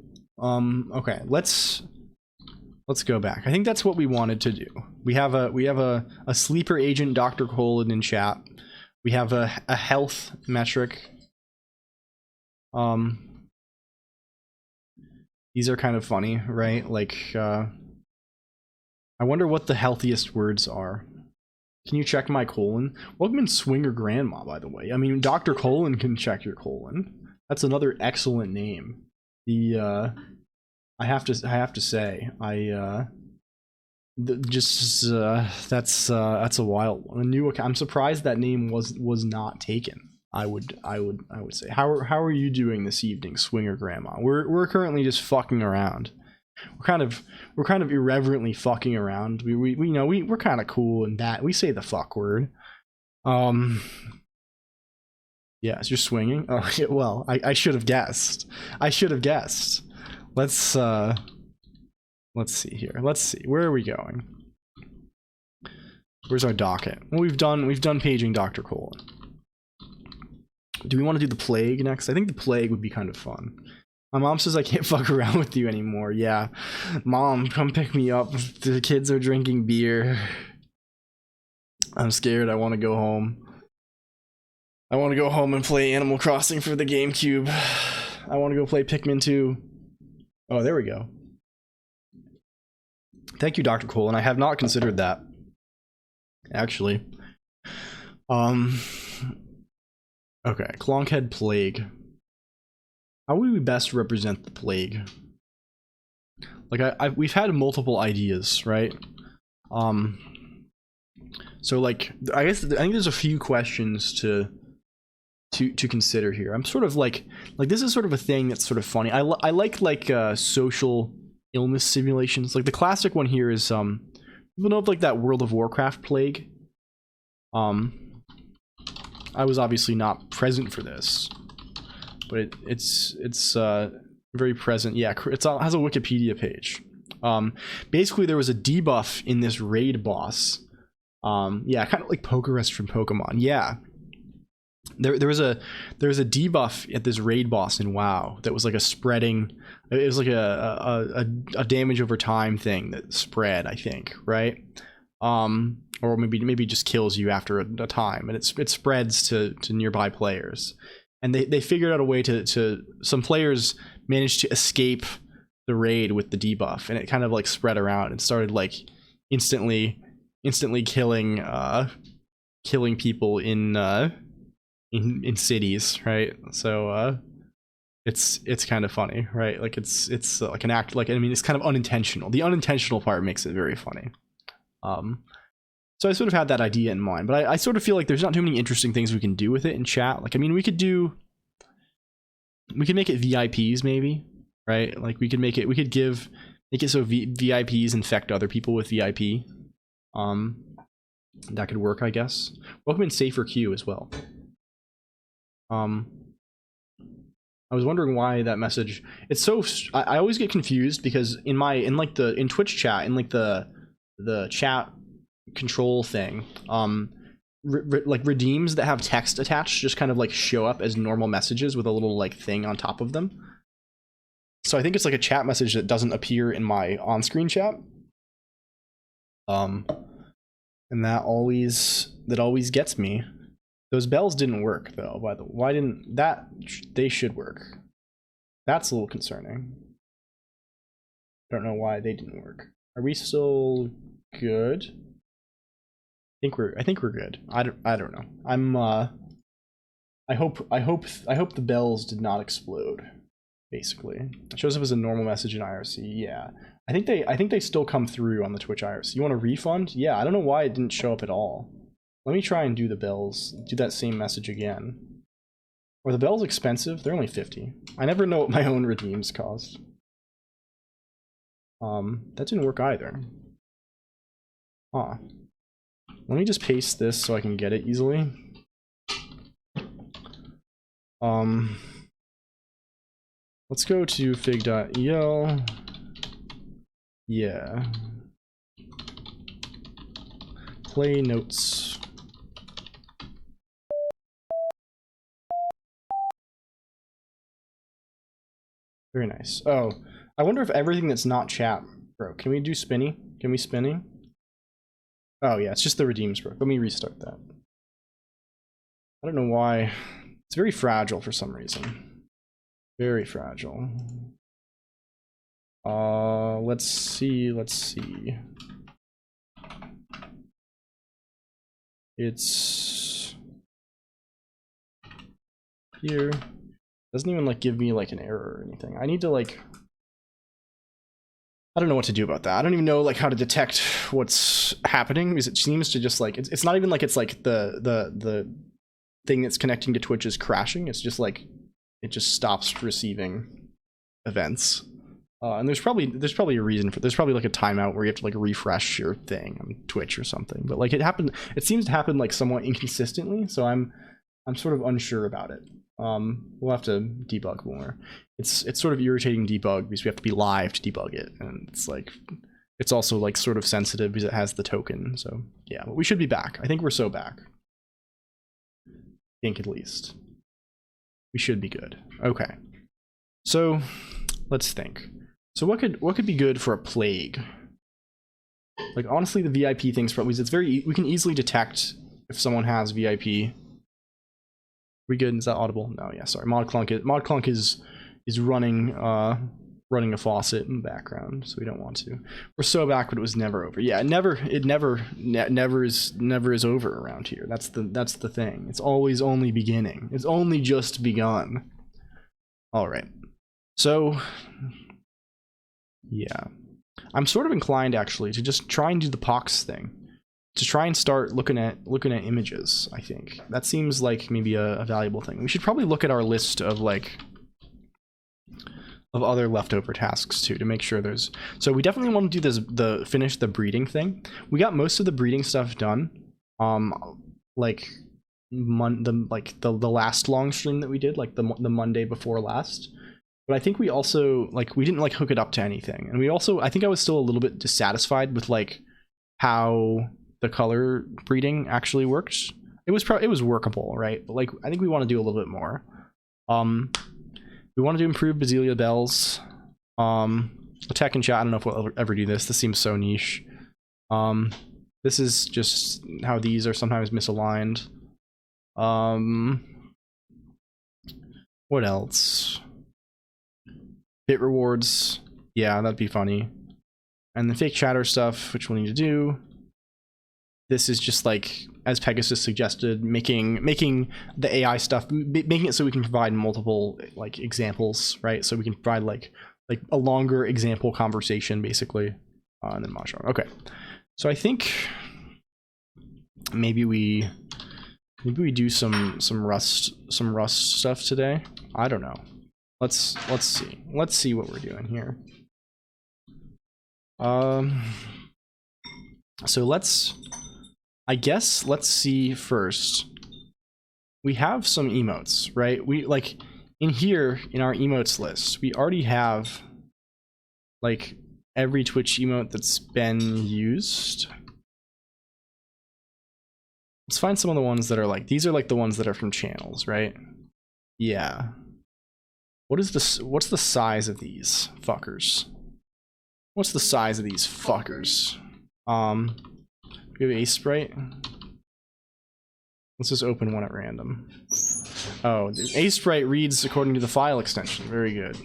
Okay, let's go back. I think that's what we wanted to do. We have a sleeper agent, Dr. Colon, in chat. We have a health metric. These are kind of funny, right? Like, I wonder what the healthiest words are. Can you check my colon? Welcome in Swinger Grandma, by the way. I mean, Dr. Colon can check your colon. That's another excellent name. I have to say, that's a wild one. A new account. I'm surprised that name was not taken. I would say. How are you doing this evening, Swinger Grandma? We're currently just fucking around. We're kind of irreverently fucking around. We're kind of cool in that we say the fuck word. Yeah, you're swinging. Oh, yeah, well, I should have guessed. Let's Let's see here. Let's see. Where are we going? Where's our docket? Well, we've done paging Dr. Colon. Do we want to do the plague next? I think the plague would be kind of fun. My mom says I can't fuck around with you anymore. Yeah. Mom, come pick me up. The kids are drinking beer. I'm scared. I want to go home. I want to go home and play Animal Crossing for the GameCube. I want to go play Pikmin 2. Oh, there we go. Thank you, Dr. Colon. I have not considered that. Actually. Okay, Clonkhead Plague. How would we best represent the plague? Like, we've had multiple ideas, right? So, like, I think there's a few questions to consider here. I'm sort of like this is sort of a thing that's sort of funny. I like social illness simulations. Like the classic one here is you know of like that World of Warcraft plague. I was obviously not present for this, but it's very present. Yeah, it has a Wikipedia page. Basically there was a debuff in this raid boss. Yeah, kind of like Pokerus from Pokemon. Yeah. There was a debuff at this raid boss in WoW that was like a spreading. It was like a damage over time thing that spread, I think, right? Or maybe just kills you after a time, and it spreads to nearby players. And they figured out a way to some players managed to escape the raid with the debuff, and it kind of like spread around and started like instantly killing people in cities, right? So it's kind of funny, right? Like it's like an act, like, I mean, it's kind of unintentional. The unintentional part makes it very funny. So I sort of had that idea in mind, but I sort of feel like there's not too many interesting things we can do with it in chat. Like, I mean, we could make it VIPs maybe, right? Like we could make it so VIPs infect other people with VIP. That could work, I guess. Welcome in Safer Q as well. I was wondering why that message. It's so. I always get confused because in Twitch chat, in like the chat control thing, like redeems that have text attached just kind of like show up as normal messages with a little like thing on top of them. So I think it's like a chat message that doesn't appear in my on-screen chat. And that always gets me. Those bells didn't work though, by the way. Why didn't that? They should work. That's a little concerning. I don't know why they didn't work. Are we still good? I think we're good. I don't know. I hope the bells did not explode. Basically, it shows up as a normal message in IRC. Yeah, I think they still come through on the Twitch IRC. You want a refund? Yeah, I don't know why it didn't show up at all. Let me try and do the bells. Do that same message again. Are the bells expensive? They're only 50. I never know what my own redeems cost. That didn't work either. Huh. Let me just paste this so I can get it easily. Let's go to fig.el. Yeah. Play notes. Very nice. Oh, I wonder if everything that's not chat broke. Can we do spinny? Can we spinny? Oh yeah, it's just the redeems broke. Let me restart that. I don't know why. It's very fragile for some reason. Very fragile. Let's see. It's here. Doesn't even like give me like an error or anything. I need to like, I don't know what to do about that. I don't even know like how to detect what's happening because it seems to just like it's not even like it's like the thing that's connecting to Twitch is crashing. It's just like it just stops receiving events. And there's probably a reason for. There's probably like a timeout where you have to like refresh your thing on Twitch or something. But like it seems to happen like somewhat inconsistently. So I'm sort of unsure about it. We'll have to debug more. it's sort of irritating to debug because we have to be live to debug it, and it's like it's also like sort of sensitive because it has the token. So yeah, but we should be back. I think we're so back. I think at least we should be good. Okay, so let's think. So what could be good for a plague? Like honestly, the VIP thing's probably we can easily detect if someone has VIP. We good? Is that audible? No, yeah, sorry. Mod Colonq is running running a faucet in the background, so we don't want to. We're so back, but it was never over. Yeah, it never is over around here. That's the thing. It's always only beginning. It's only just begun. All right. So yeah, I'm sort of inclined actually to just try and do the pox thing. To try and start looking at images. I think that seems like maybe a valuable thing. We should probably look at our list of like of other leftover tasks too to make sure there's. So we definitely want to do this finish the breeding thing. We got most of the breeding stuff done. Like the last long stream that we did, like the Monday before last. But I think we also like we didn't like hook it up to anything, and we also I think I was still a little bit dissatisfied with like how the color breeding actually worked. It was workable, right? But like I think we want to do a little bit more. We wanted to improve Basilia bells. Attack and chat. I don't know if we'll ever do this. This seems so niche. This is just how these are sometimes misaligned. What else? Bit rewards. Yeah, that'd be funny. And the fake chatter stuff, which we'll need to do. This is just like, as Pegasus suggested, making the AI stuff, making it so we can provide multiple like examples, right? So we can provide like a longer example conversation, basically, and then Mahjong. Okay, so I think maybe we do some Rust stuff today. I don't know. Let's see what we're doing here. So I guess let's see first. We have some emotes, right? We like in here in our emotes list, we already have like every Twitch emote that's been used. Let's find some of the ones that are like, these are like the ones that are from channels, right? Yeah. What's the size of these fuckers? What's the size of these fuckers? We have Ace Sprite. Let's just open one at random. Oh, Ace Sprite reads according to the file extension. Very good.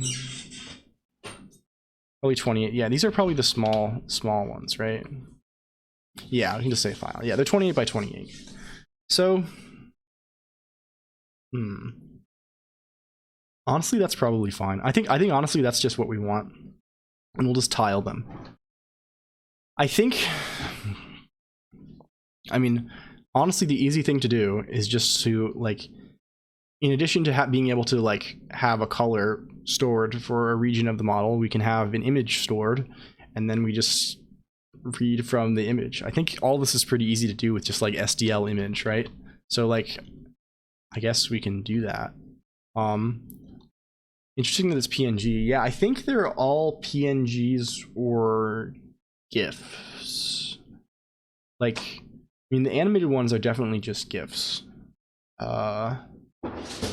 Probably 28. Yeah, these are probably the small ones, right? Yeah, we can just say file. Yeah, they're 28 by 28. So, honestly, that's probably fine. I think honestly that's just what we want, and we'll just tile them. I mean, honestly, the easy thing to do is just to like, in addition to being able to like have a color stored for a region of the model, we can have an image stored, and then we just read from the image. I think all this is pretty easy to do with just like SDL image, right? So like, I guess we can do that. Interesting that it's PNG. Yeah, I think they're all PNGs or GIFs. Like, I mean, the animated ones are definitely just GIFs. And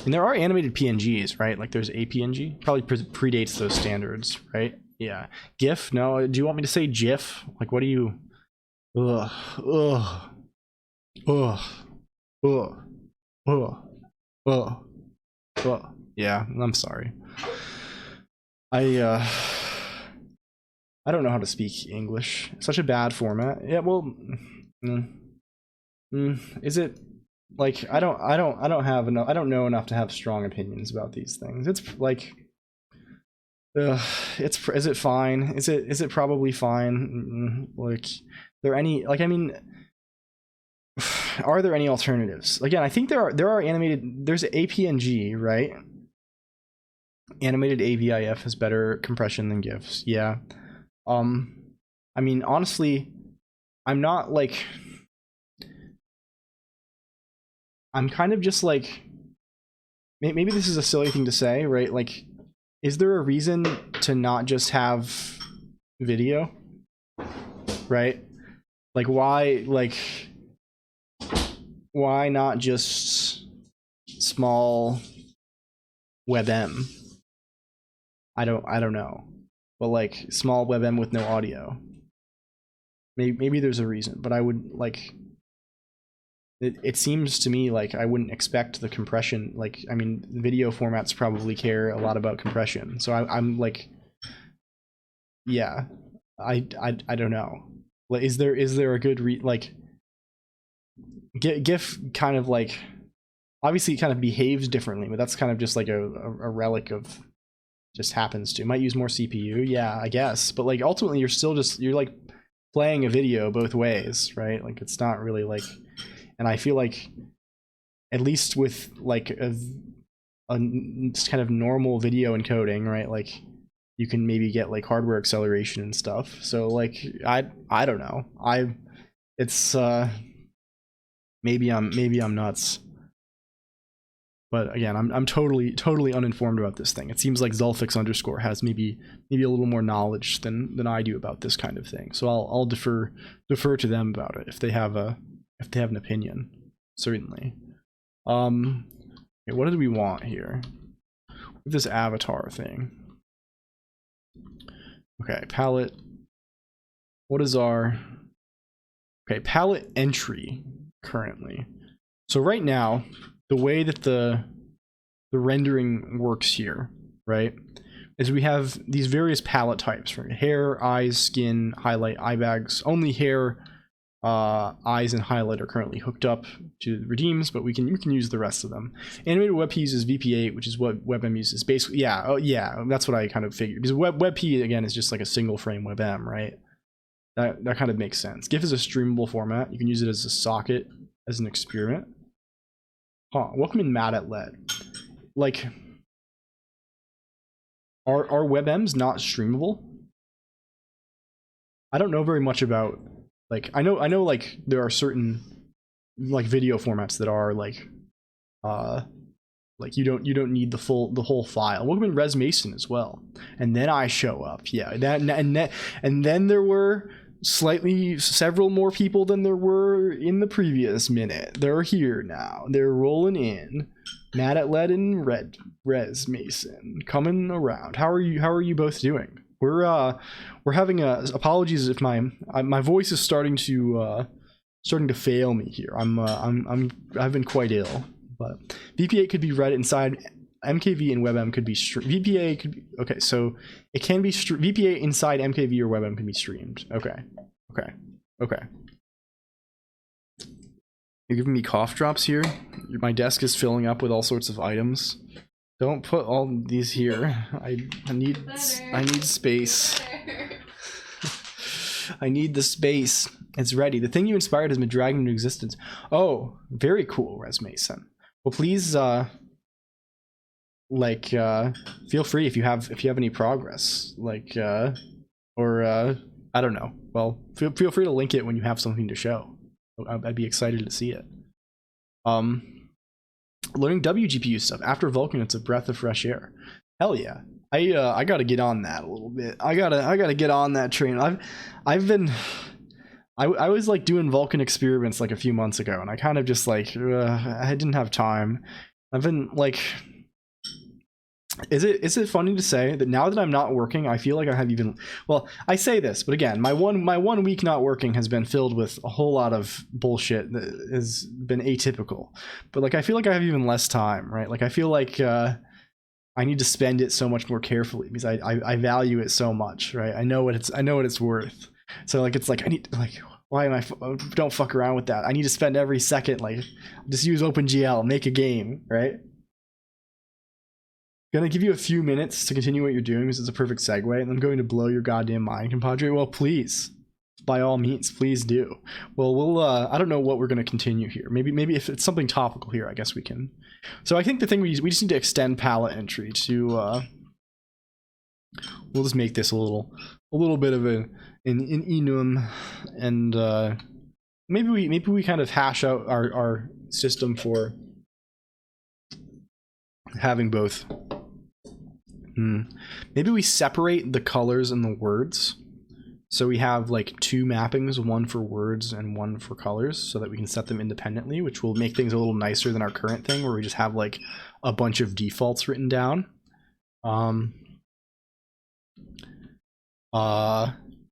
there are animated PNGs, right? Like there's APNG. Probably predates those standards, right? Yeah. GIF? No. Do you want me to say GIF? Like, what do you... Ugh. Ugh. Ugh. Ugh. Ugh. Ugh. Ugh. Yeah, I'm sorry. I don't know how to speak English. Such a bad format. Yeah, well... is it like I don't know enough to have strong opinions about these things. It's like is it fine? Is it probably fine? Like there any like I mean are there any alternatives? Again, I think there are animated, there's APNG, right? Animated AVIF has better compression than GIFs. Yeah. I mean, honestly, I'm not like, I'm kind of just like, maybe this is a silly thing to say, right? Like, is there a reason to not just have video? Right? Like why not just small WebM? I don't know. But like small WebM with no audio. Maybe there's a reason, but I would like it seems to me like I wouldn't expect the compression. Like, I mean, video formats probably care a lot about compression. So I'm like, yeah, I don't know. Is there a good like GIF kind of like obviously it kind of behaves differently, but that's kind of just like a relic of just happens to. Might use more CPU, yeah, I guess. But like ultimately you're like playing a video both ways, right? Like it's not really like. And I feel like, at least with like a kind of normal video encoding, right? Like you can maybe get like hardware acceleration and stuff. So like I don't know. It's maybe I'm nuts. But again, I'm totally uninformed about this thing. It seems like Zulfix_ has maybe a little more knowledge than I do about this kind of thing. So I'll defer to them about it if they have an opinion, certainly. Okay, what do we want here? With this avatar thing. Okay, palette. What is our... Okay, palette entry currently. So right now, the way that the rendering works here, right, is we have these various palette types, right? Hair, eyes, skin, highlight, eye bags. Only hair, eyes, and highlight are currently hooked up to redeems, but we can use the rest of them. Animated WebP uses VP8, which is what WebM uses. Basically, yeah, that's what I kind of figured. Because WebP again is just like a single frame WebM, right? That kind of makes sense. GIF is a streamable format. You can use it as a socket, as an experiment. Huh? Welcome in Mad at LED. Like, are WebMs not streamable? I don't know very much about. Like I know like there are certain like video formats that are like you don't need the whole file. Welcome in Res Mason as well. And then I show up. Yeah, and then there were several more people than there were in the previous minute. They're here now. They're rolling in. Mad at LED and Res Mason coming around. How are you both doing? We're having apologies if my voice is starting to fail me here. I've been quite ill, but VP8 could be read inside MKV and WebM could be VPA could be, okay, so it can be VPA inside MKV or WebM can be streamed. Okay. You're giving me cough drops here. My desk is filling up with all sorts of items. Don't put all these here. I need space. I need the space. It's ready. The thing you inspired has been dragged into existence. Oh, very cool, Res Mason. Well, please, feel free if you have any progress, or I don't know. Well, feel free to link it when you have something to show. I'd be excited to see it. Learning WGPU stuff after Vulkan, it's a breath of fresh air. Hell yeah. I gotta get on that a little bit. I gotta get on that train. I was like doing Vulkan experiments like a few months ago, and I kind of just like I didn't have time. I've been like, is it funny to say that now that I'm not working, I feel like I have even, well, I say this, but again, my one week not working has been filled with a whole lot of bullshit that has been atypical. But like I feel like I have even less time, right? Like I feel like I need to spend it so much more carefully because I value it so much, right? I know what it's worth. So like it's like I need like, why am I don't fuck around with that. I need to spend every second, like just use OpenGL, make a game, right? Gonna give you a few minutes to continue what you're doing because it's a perfect segue, and I'm going to blow your goddamn mind, compadre. Well, please, by all means, please do. Well, we'll I don't know what we're gonna continue here. Maybe if it's something topical here, I guess we can. So I think the thing we just need to extend palette entry to we'll just make this a little bit of an enum, and maybe we kind of hash out our system for having both Maybe we separate the colors and the words. So we have like two mappings, one for words and one for colors, so that we can set them independently, which will make things a little nicer than our current thing where we just have like a bunch of defaults written down.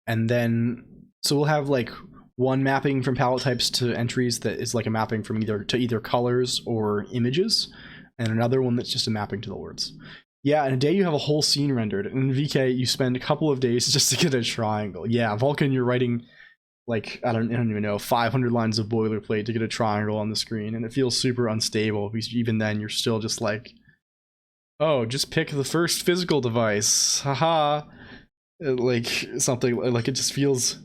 And then, so we'll have like one mapping from palette types to entries that is like a mapping from either colors or images, and another one that's just a mapping to the words. Yeah, in a day you have a whole scene rendered. In VK, you spend a couple of days just to get a triangle. Yeah, Vulcan, you're writing like, I don't even know, 500 lines of boilerplate to get a triangle on the screen, and it feels super unstable, because even then you're still just like, oh, just pick the first physical device, haha. Like, something, like, it just feels...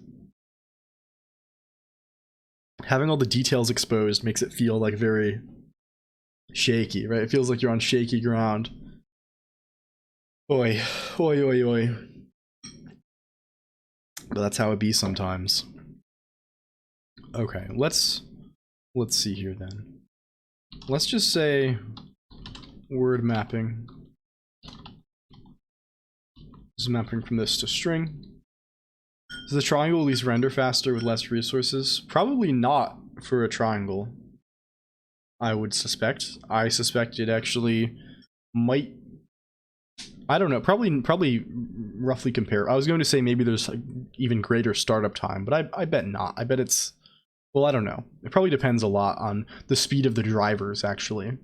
Having all the details exposed makes it feel like very shaky, right? It feels like you're on shaky ground. Oi, oi, oi, oi. But that's how it be sometimes. Okay, let's see here then. Let's just say word mapping. This is mapping from this to string. Does the triangle at least render faster with less resources? Probably not for a triangle, I would suspect. I suspect it actually might, I don't know, probably roughly compare. I was going to say maybe there's like even greater startup time, but I bet not. I bet it's, well, I don't know. It probably depends a lot on the speed of the drivers, actually.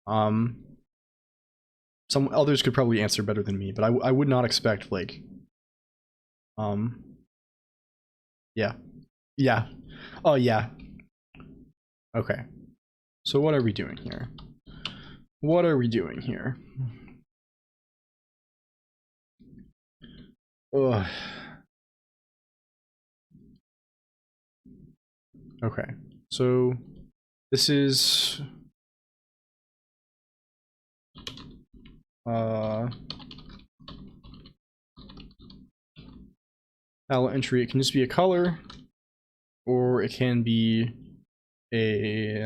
Some others could probably answer better than me, but I would not expect, like, yeah. Yeah. Oh, yeah. Okay. So what are we doing here? What are we doing here? Ugh. Okay. So this is palette entry. It can just be a color, or it can be a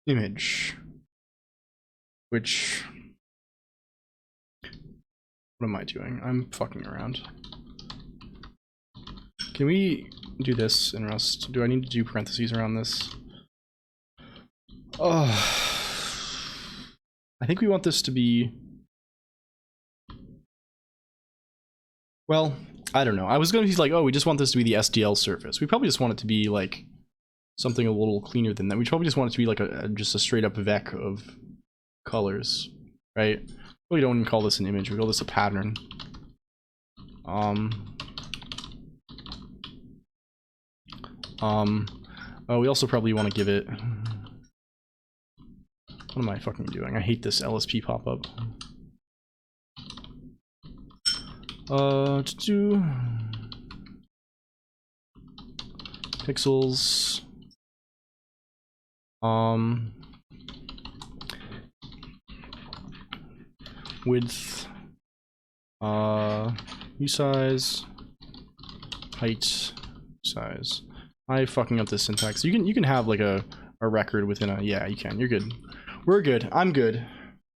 image. Which, what am I doing? I'm fucking around. Can we do this in Rust? Do I need to do parentheses around this? Oh, I think we want this to be, well, I don't know. I was going to be like, oh, we just want this to be the SDL surface. We probably just want it to be like something a little cleaner than that. We probably just want it to be like just a straight up vec of colors, right? We don't even call this an image. We call this a pattern. Oh, we also probably want to give it, what am I fucking doing? I hate this LSP pop-up. To do pixels, width, hue size, height, size. I fucking up this syntax. You can have like a record within a, yeah, you can. You're good. We're good. I'm good.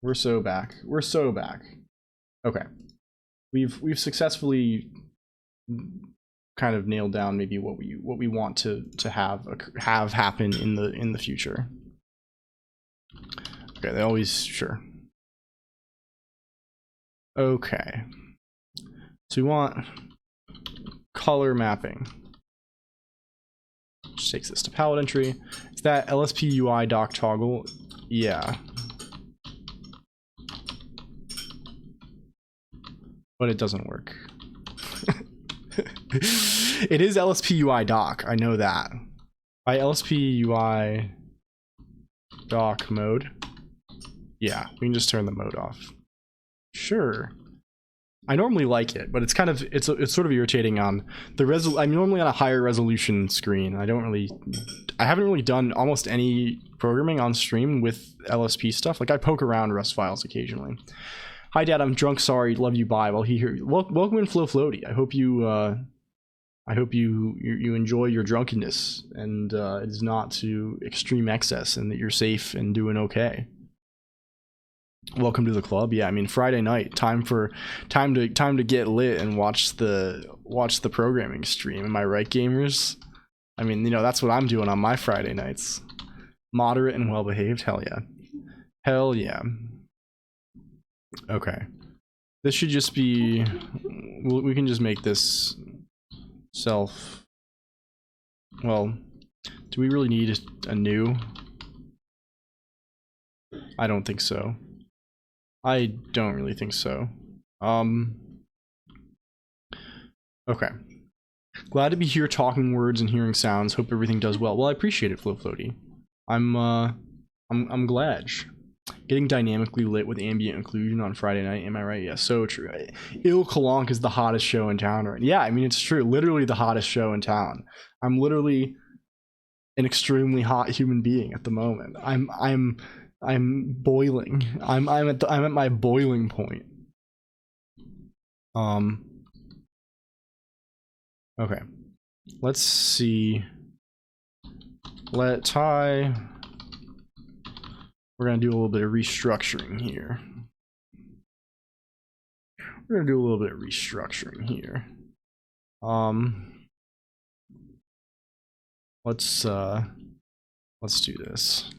We're so back. We're so back. Okay. We've successfully kind of nailed down maybe what we want to have happen in the future. Okay, they always, sure. Okay. So we want color mapping. Which takes this to palette entry. Is that LSP UI doc toggle? Yeah. But it doesn't work. It is LSP UI doc, I know that. By LSP UI doc mode. Yeah, we can just turn the mode off. Sure. I normally like it, but it's kind of, it's sort of irritating on the I'm normally on a higher resolution screen. I haven't really done almost any programming on stream with LSP stuff. Like, I poke around Rust files occasionally. Hi Dad, I'm drunk, sorry, love you, bye. Well, welcome in Flo Floaty. I hope you enjoy your drunkenness, and it is not to extreme excess, and that you're safe and doing okay. Welcome to the club. Yeah, I mean Friday night, time to get lit and watch the programming stream. Am I right, gamers? I mean, you know, that's what I'm doing on my Friday nights. Moderate and well behaved. Hell yeah. Hell yeah. Okay. This should just be, we can just make this self. Well, do we really need a new? I don't think so. I don't really think so. Okay. Glad to be here talking words and hearing sounds. Hope everything does well. Well, I appreciate it, Flo Floaty. I'm glad. Getting dynamically lit with ambient inclusion on Friday night, am I right? Yeah, so true. LLLL Colonq is the hottest show in town right now. Yeah, I mean it's true. Literally the hottest show in town. I'm literally an extremely hot human being at the moment. I'm boiling. I'm at my boiling point. Okay. Let's see. Let Ty. We're gonna do a little bit of restructuring here. Let's do this.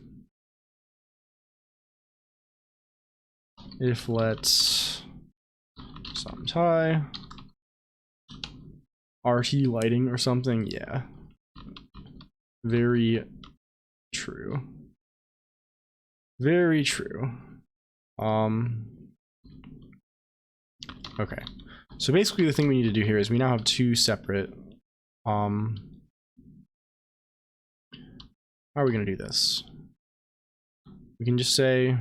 If let's some Ty RT lighting or something, yeah. Very true. Very true. Okay. So basically the thing we need to do here is we now have two separate how are we gonna do this? We can just say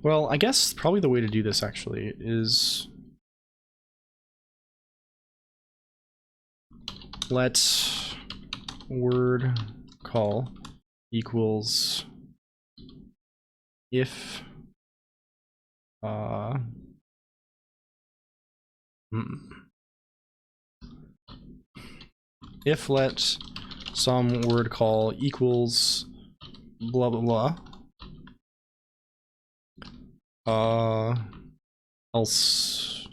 well, I guess probably the way to do this actually is let word call equals if if let some word call equals blah blah blah else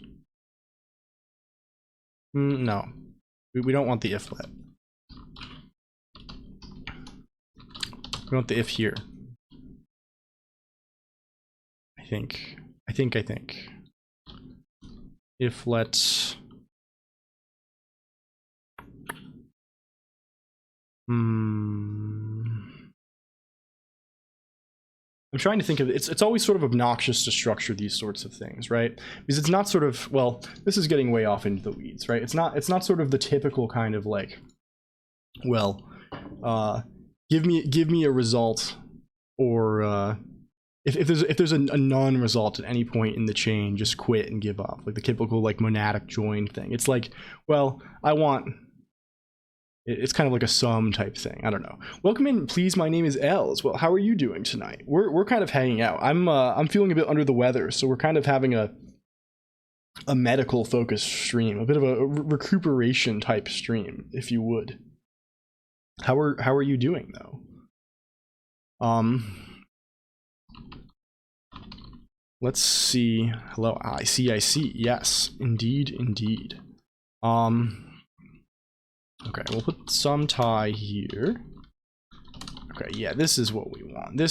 no, we don't want the if let. We want the if here. I think if let I'm trying to think of it's always sort of obnoxious to structure these sorts of things, right? Because it's not sort of, well, this is getting way off into the weeds, right? It's not sort of the typical kind of like, well, give me a result, or if there's a none result at any point in the chain, just quit and give up, like the typical like monadic join thing. It's like, well, it's kind of like a sum type thing. I don't know. Welcome in, please. My name is Els. Well, how are you doing tonight? We're kind of hanging out. I'm feeling a bit under the weather, so we're kind of having a medical focused stream, a bit of a recuperation type stream, if you would. How are you doing though? Let's see. Hello. I see. Yes, indeed. Okay, we'll put some tie here. Okay, yeah, this is what we want.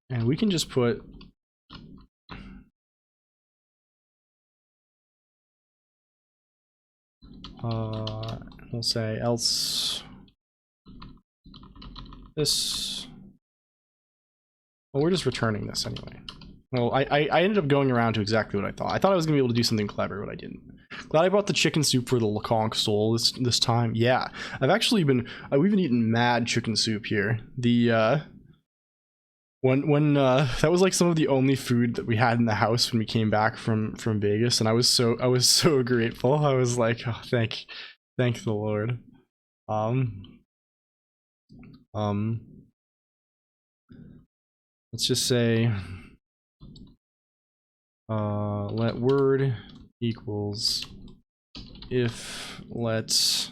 And we can just put we'll say else this. Well, we're just returning this anyway. Well, I ended up going around to exactly what I thought. I thought I was gonna be able to do something clever, but I didn't. Glad I brought the chicken soup for the Colonq soul this time. Yeah, I've actually been we've been eating mad chicken soup here. The when that was like some of the only food that we had in the house when we came back from Vegas, and I was so grateful. I was like, oh, thank the Lord. Let's just say let word equals if let's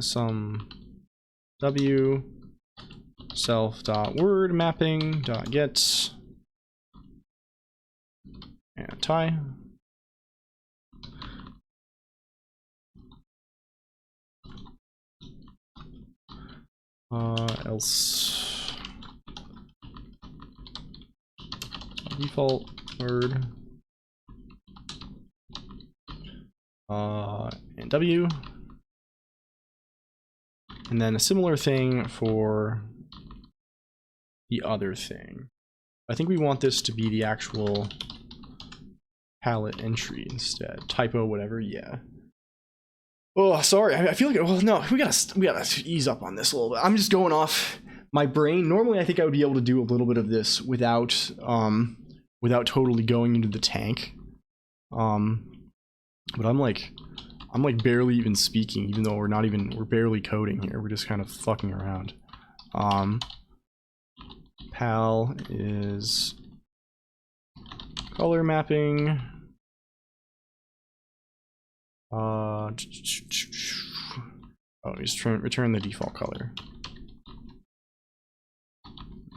some w self dot word mapping dot get and tie. Else default word and w, and then a similar thing for the other thing. I think we want this to be the actual palette entry instead. Typo, whatever, yeah. Oh, sorry. I feel like, well, no, we gotta ease up on this a little bit. I'm just going off my brain. Normally, I think I would be able to do a little bit of this without totally going into the tank. But I'm like barely even speaking, even though we're barely coding here. We're just kind of fucking around. Pal is color mapping. Oh, just return the default color.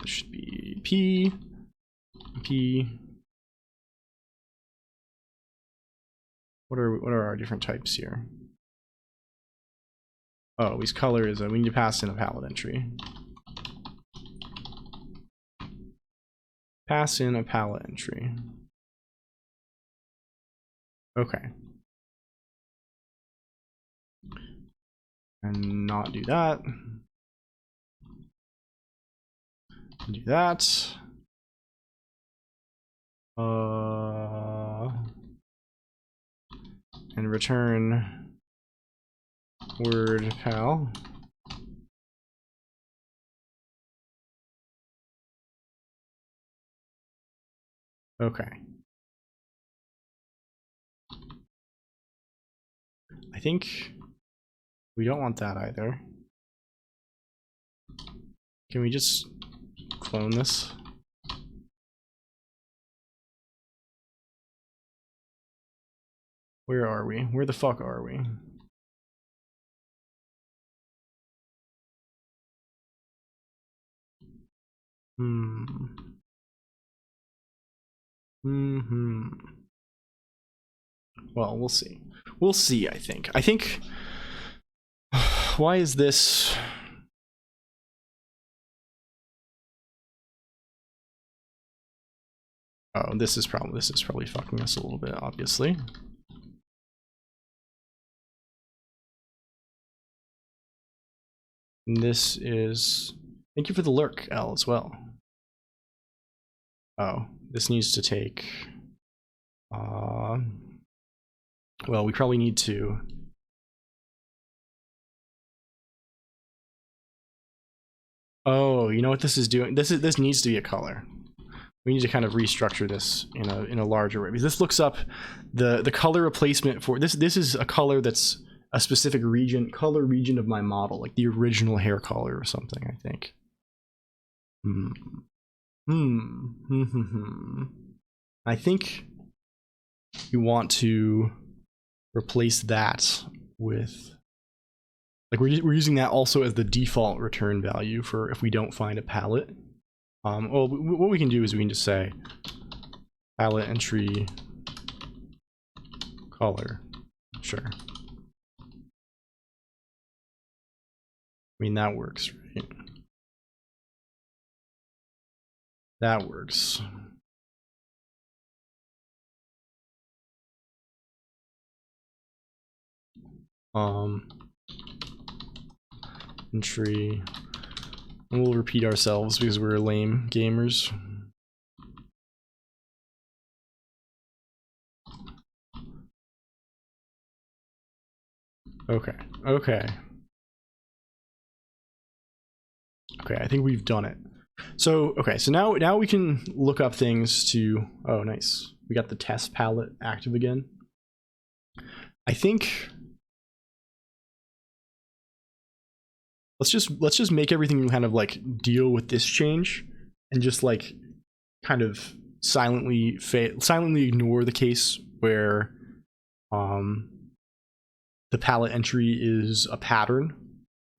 This should be P. What are our different types here? Oh, these color is we need to pass in a palette entry. Pass in a palette entry. Okay. And not do that. Do that. And return word pal. Okay. I think we don't want that either. Can we just clone this? Where are we? Where the fuck are we? Well, we'll see. We'll see, I think. Why is this? Oh, this is probably fucking us a little bit, obviously. And this is, thank you for the lurk, L, as well. Oh, this needs to take, well, we probably need to, oh, you know what this is doing? This needs to be a color. We need to kind of restructure this in a larger way, because this looks up the color replacement for this. This is a color that's a specific color region of my model, like the original hair color or something, I think. I think you want to replace that with, like, we're using that also as the default return value for if we don't find a palette. Well, what we can do is we can just say palette entry color. Sure. I mean, that works, right? That works. Entry. And we'll repeat ourselves because we're lame gamers. Okay. Okay, I think we've done it. So, okay, so now we can look up things to, oh, nice. We got the test palette active again. I think let's just make everything kind of like deal with this change and just like kind of silently ignore the case where the palette entry is a pattern,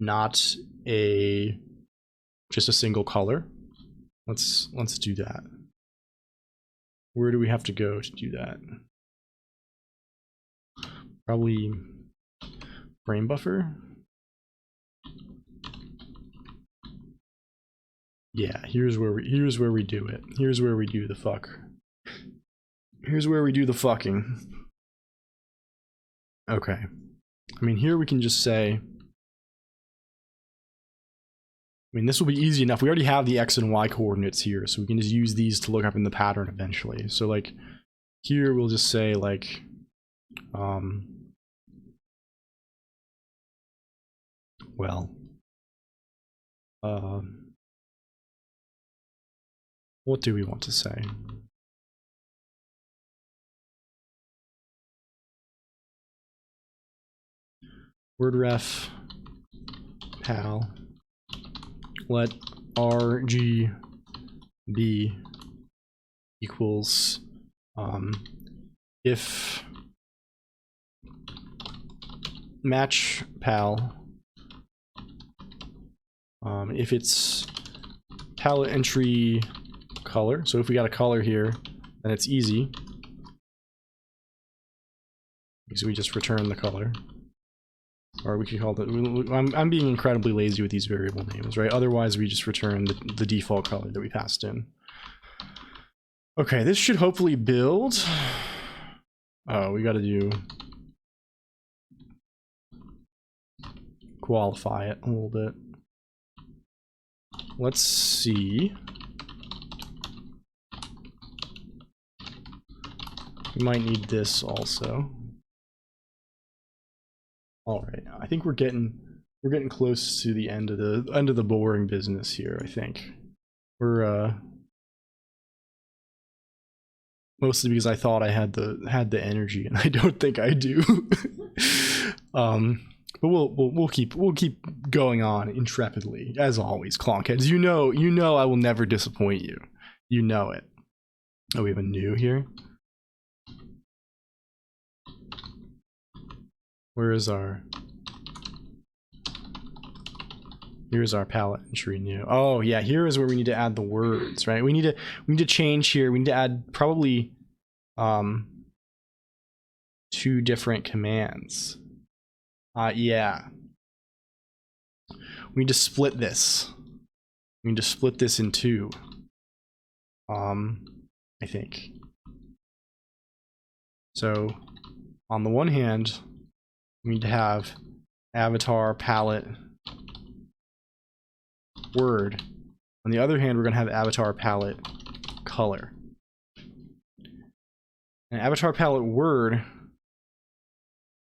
not just a single color. Let's do that. Where do we have to go to do that? Probably frame buffer. Yeah, here's where we do it. Here's where we do the fuck. Here's where we do the fucking. Okay. I mean, here we can just say, this will be easy enough. We already have the X and Y coordinates here, so we can just use these to look up in the pattern eventually. So like here we'll just say like what do we want to say? Word ref pal let RG be equals if match pal if it's palette entry color. So if we got a color here, then it's easy because we just return the color. Or we could call it, I'm being incredibly lazy with these variable names, right? Otherwise we just return the default color that we passed in. Okay, this should hopefully build. Oh, we gotta do qualify it a little bit. Let's see. We might need this also. All right, I think we're getting close to the end of the boring business here. I think we're mostly because I thought I had the energy, and I don't think I do. But we'll keep going on intrepidly as always, Clonkheads. You know I will never disappoint you. You know it. Oh, we have a new here. Here's our palette entry new. Oh yeah, here is where we need to add the words, right? We need to change here. We need to add probably 2 different commands. Yeah. We need to split this. We need to split this in 2. I think. So on the one hand, we need to have avatar palette word. On the other hand, we're going to have avatar palette color. And avatar palette word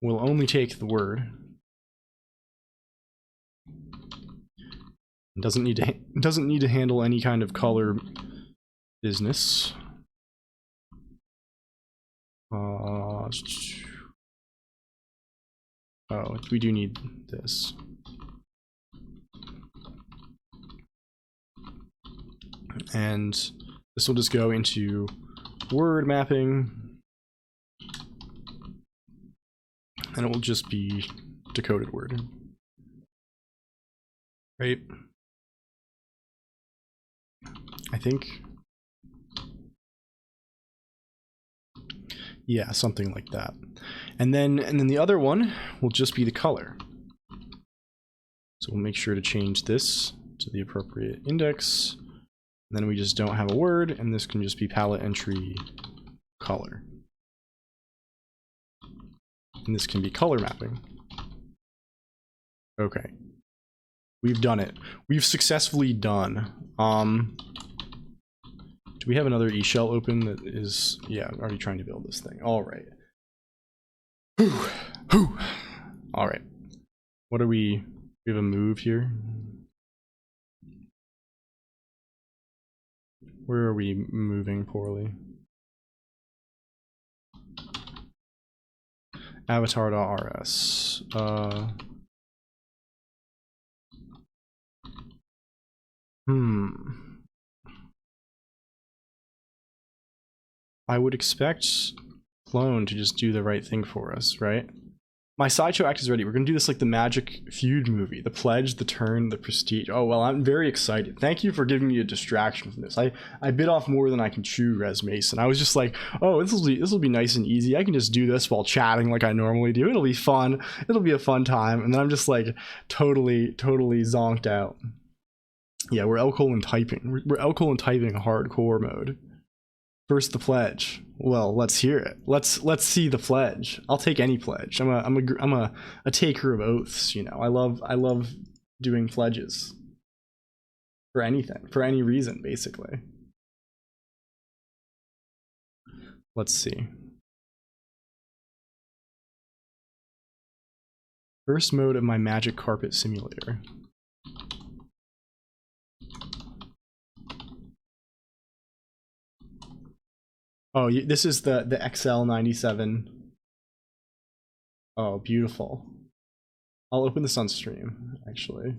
will only take the word. It doesn't need to handle any kind of color business. Oh, we do need this. And this will just go into word mapping, and it will just be decoded word. Right? I think. Yeah, something like that. And then the other one will just be the color. So we'll make sure to change this to the appropriate index. And then we just don't have a word, and this can just be palette entry color. And this can be color mapping. Okay. We've done it. We've successfully done. Do we have another eShell open that is... Yeah, I'm already trying to build this thing. All right. Whew. All right. What are we... We have a move here. Where are we moving poorly? Avatar.rs. I would expect clone to just do the right thing for us, right? My sideshow act is ready. We're gonna do this like the Magic Feud movie, the Pledge, the Turn, the Prestige. Oh well, I'm very excited. Thank you for giving me a distraction from this. I bit off more than I can chew, Res Mason. I was just like, oh, this will be nice and easy. I can just do this while chatting like I normally do. It'll be fun. It'll be a fun time. And then I'm just like totally zonked out. Yeah, we're LLLL typing. We're LLLL typing hardcore mode. First, the pledge. Well, let's hear it. Let's see the pledge. I'll take any pledge. I'm a taker of oaths. You know, I love doing pledges for anything, for any reason, basically. Let's see. First mode of my Magic Carpet Simulator. Oh, this is the XL97. Oh, beautiful. I'll open this on stream, actually.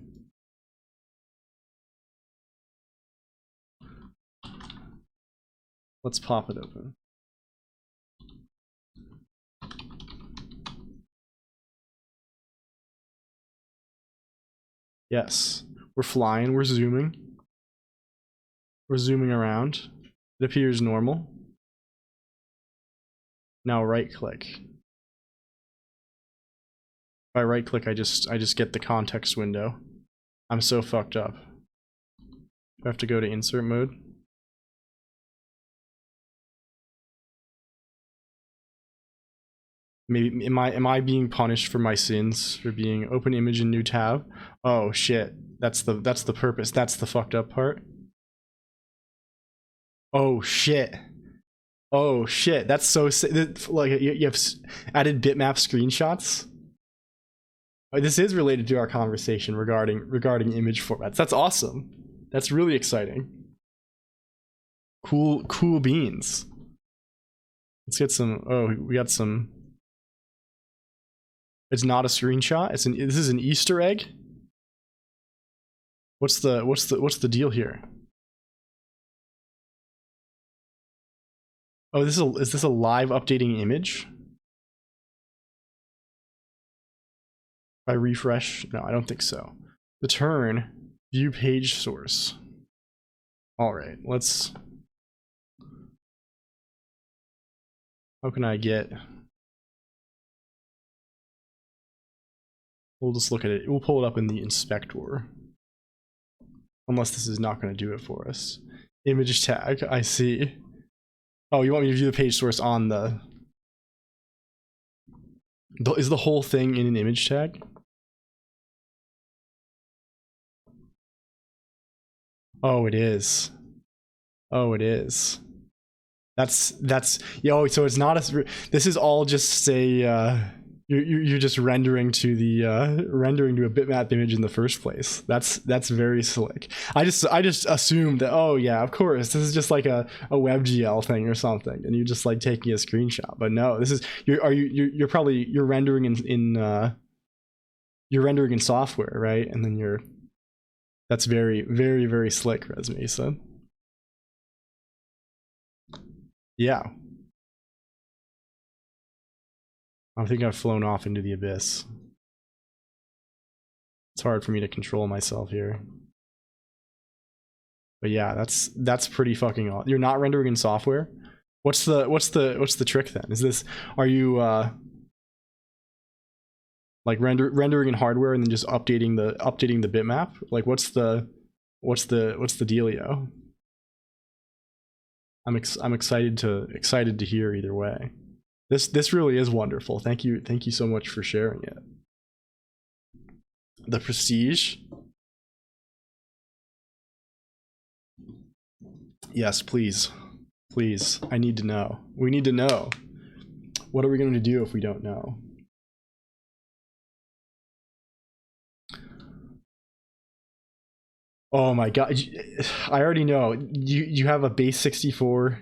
Let's pop it open. Yes, we're flying, we're zooming. We're zooming around. It appears normal. Now right click. If I right click, I just get the context window. I'm so fucked up. I have to go to insert mode. Maybe am I being punished for my sins for being open image in new tab? Oh shit. That's the purpose. That's the fucked up part. Oh shit. Oh shit, that's so like you have added bitmap screenshots. This is related to our conversation regarding image formats. That's awesome. That's really exciting. Cool beans. Let's get some. Oh, we got some. It's not a screenshot. This is an Easter egg. What's the deal here? Oh, is this a live updating image? If I refresh, no, I don't think so. The turn, view page source. All right, let's. How can I get? We'll just look at it. We'll pull it up in the inspector. Unless this is not going to do it for us. Image tag, I see. Oh, you want me to view the page source on the... Is the whole thing in an image tag? Oh, it is. Oh, it is. That's yo. So it's not a. This is all just a. You're just rendering to the rendering to a bitmap image in the first place. That's very slick. I just assumed that, oh yeah, of course, this is just like a WebGL thing or something, and you're just like taking a screenshot. But no, this is you're probably rendering in you're rendering in software, right? And then that's very slick, Res Mason. Yeah. I think I've flown off into the abyss. It's hard for me to control myself here. But yeah, that's pretty fucking awesome. You're not rendering in software? What's the trick then? Is this, are you like rendering in hardware and then just updating the bitmap? Like what's the dealio? I'm excited to hear either way. This really is wonderful. Thank you so much for sharing it. The Prestige. Yes, please. Please. I need to know. We need to know. What are we going to do if we don't know? Oh my god. I already know. You have a base 64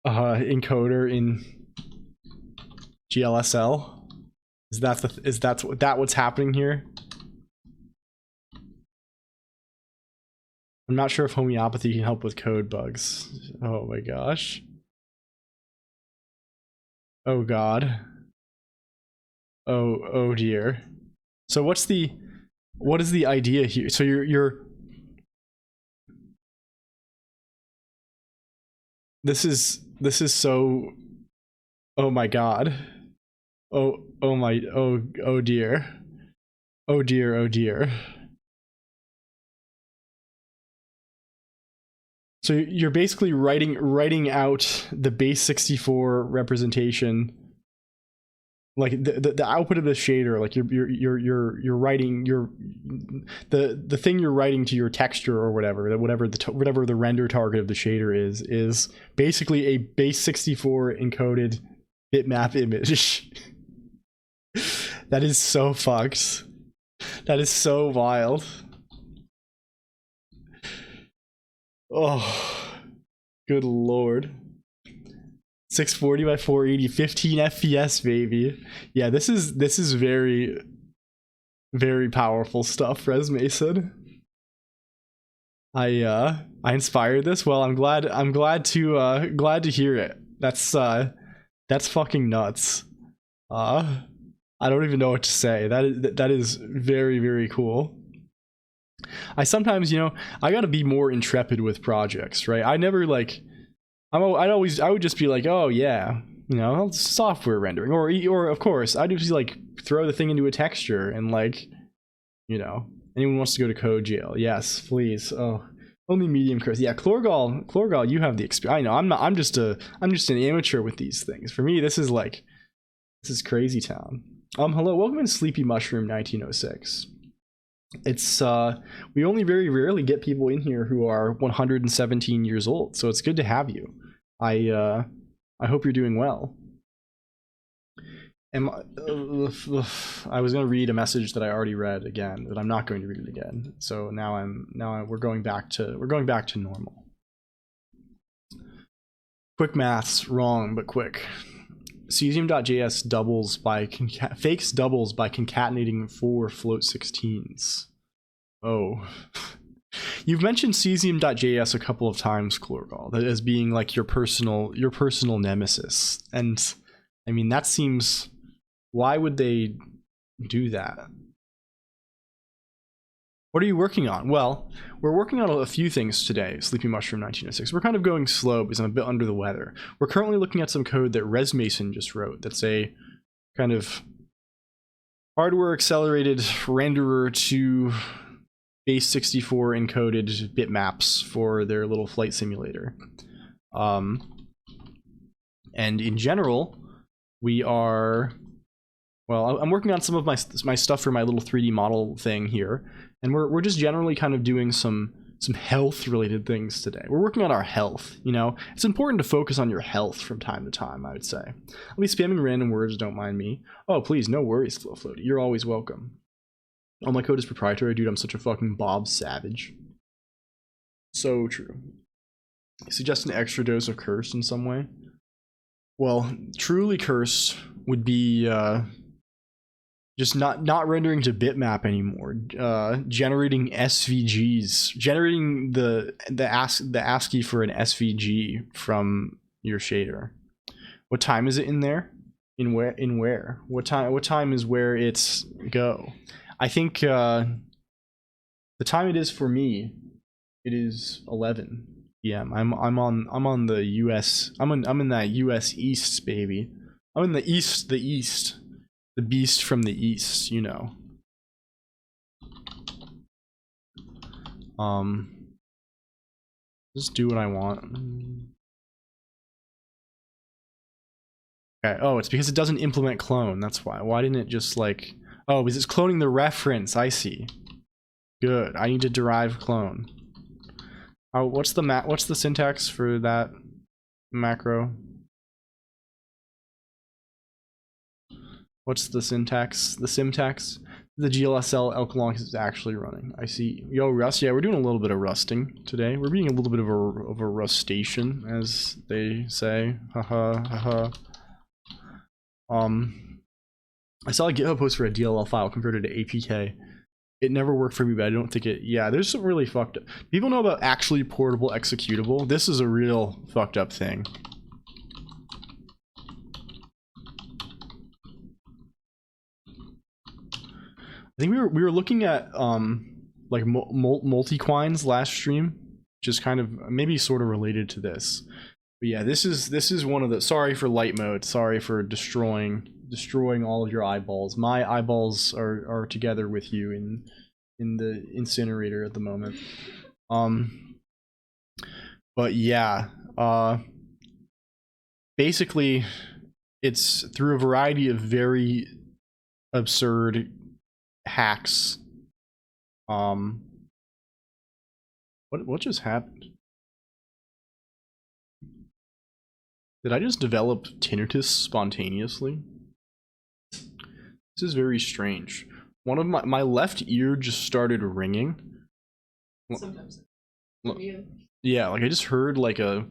encoder in GLSL? Is that what's happening here? I'm not sure if homeopathy can help with code bugs. Oh my gosh. Oh god. Oh dear. So what is the idea here? So you're this is so, oh my god. Oh dear. Oh dear. So you're basically writing out the base 64 representation, like the output of the shader, like you're writing the thing you're writing to your texture or whatever the render target of the shader is basically a base 64 encoded bitmap image. That is so fucked. That is so wild. Oh, good lord. 640 by 480, 15 FPS, baby. Yeah, this is very, very powerful stuff, Res Mason. I inspired this. Well, I'm glad to hear it. That's fucking nuts. I don't even know what to say. That is very, very cool. I sometimes, I gotta be more intrepid with projects, right? I never like, I would just be like, oh yeah, software rendering, or of course, I'd just like throw the thing into a texture and like, anyone wants to go to code jail? Yes, please. Oh, only medium curse. Yeah, Chlorgal, you have the experience. I know, I'm just an amateur with these things. For me, this is crazy town. Hello, welcome in Sleepy Mushroom 1906. It's we only very rarely get people in here who are 117 years old, so it's good to have you. I hope you're doing well. I was gonna read a message that I already read again, but I'm not going to read it again. So now we're going back to normal. Quick maths, wrong but quick. Cesium.js fakes doubles by concatenating 4 float 16s. Oh. You've mentioned Cesium.js a couple of times, Chlorgal, as being like your personal nemesis. And I mean, that seems, why would they do that? What are you working on? Well, we're working on a few things today, Sleepy Mushroom 1906. We're kind of going slow because I'm a bit under the weather. We're currently looking at some code that Res Mason just wrote that's a kind of hardware accelerated renderer to base 64 encoded bitmaps for their little flight simulator. And in general, we are, well, I'm working on some of my stuff for my little 3D model thing here. And we're just generally kind of doing some health related things today. We're working on our health, It's important to focus on your health from time to time, I would say. I'll be spamming random words, don't mind me. Oh, please, no worries, Floaty. You're always welcome. Oh, my code is proprietary, dude. I'm such a fucking Bob Savage. So true. Suggest an extra dose of curse in some way? Well, truly curse would be just not rendering to bitmap anymore, generating SVGs, generating the ASCII for an SVG from your shader. What time is it in there? In where? What time is where it's go? I think the time it is for me, it is 11 p.m. I'm on the US. I'm in that US East, baby. I'm in the East. The beast from the east, Just do what I want. Okay. Oh, it's because it doesn't implement clone. That's why. Why didn't it just like? Oh, because it's cloning the reference. I see. Good. I need to derive clone. Oh, what's the syntax for that macro? What's the syntax? The syntax? The LLLL Colonq is actually running. I see. Yo, Rust. Yeah, we're doing a little bit of rusting today. We're being a little bit of a rustation, as they say. Haha, haha. I saw a GitHub post for a DLL file converted to APK. It never worked for me, but I don't think it. Yeah, there's some really fucked up. People know about actually portable executable. This is a real fucked up thing. think we were looking at like multi-quines last stream, just kind of maybe sort of related to this. But yeah, this is one of the, sorry for light mode, sorry for destroying all of your eyeballs. My eyeballs are together with you in the incinerator at the moment. But yeah, basically it's through a variety of very absurd hacks. What just happened? Did I just develop tinnitus spontaneously? This is very strange. One of my left ear just started ringing. Sometimes. Yeah, like I just heard like a...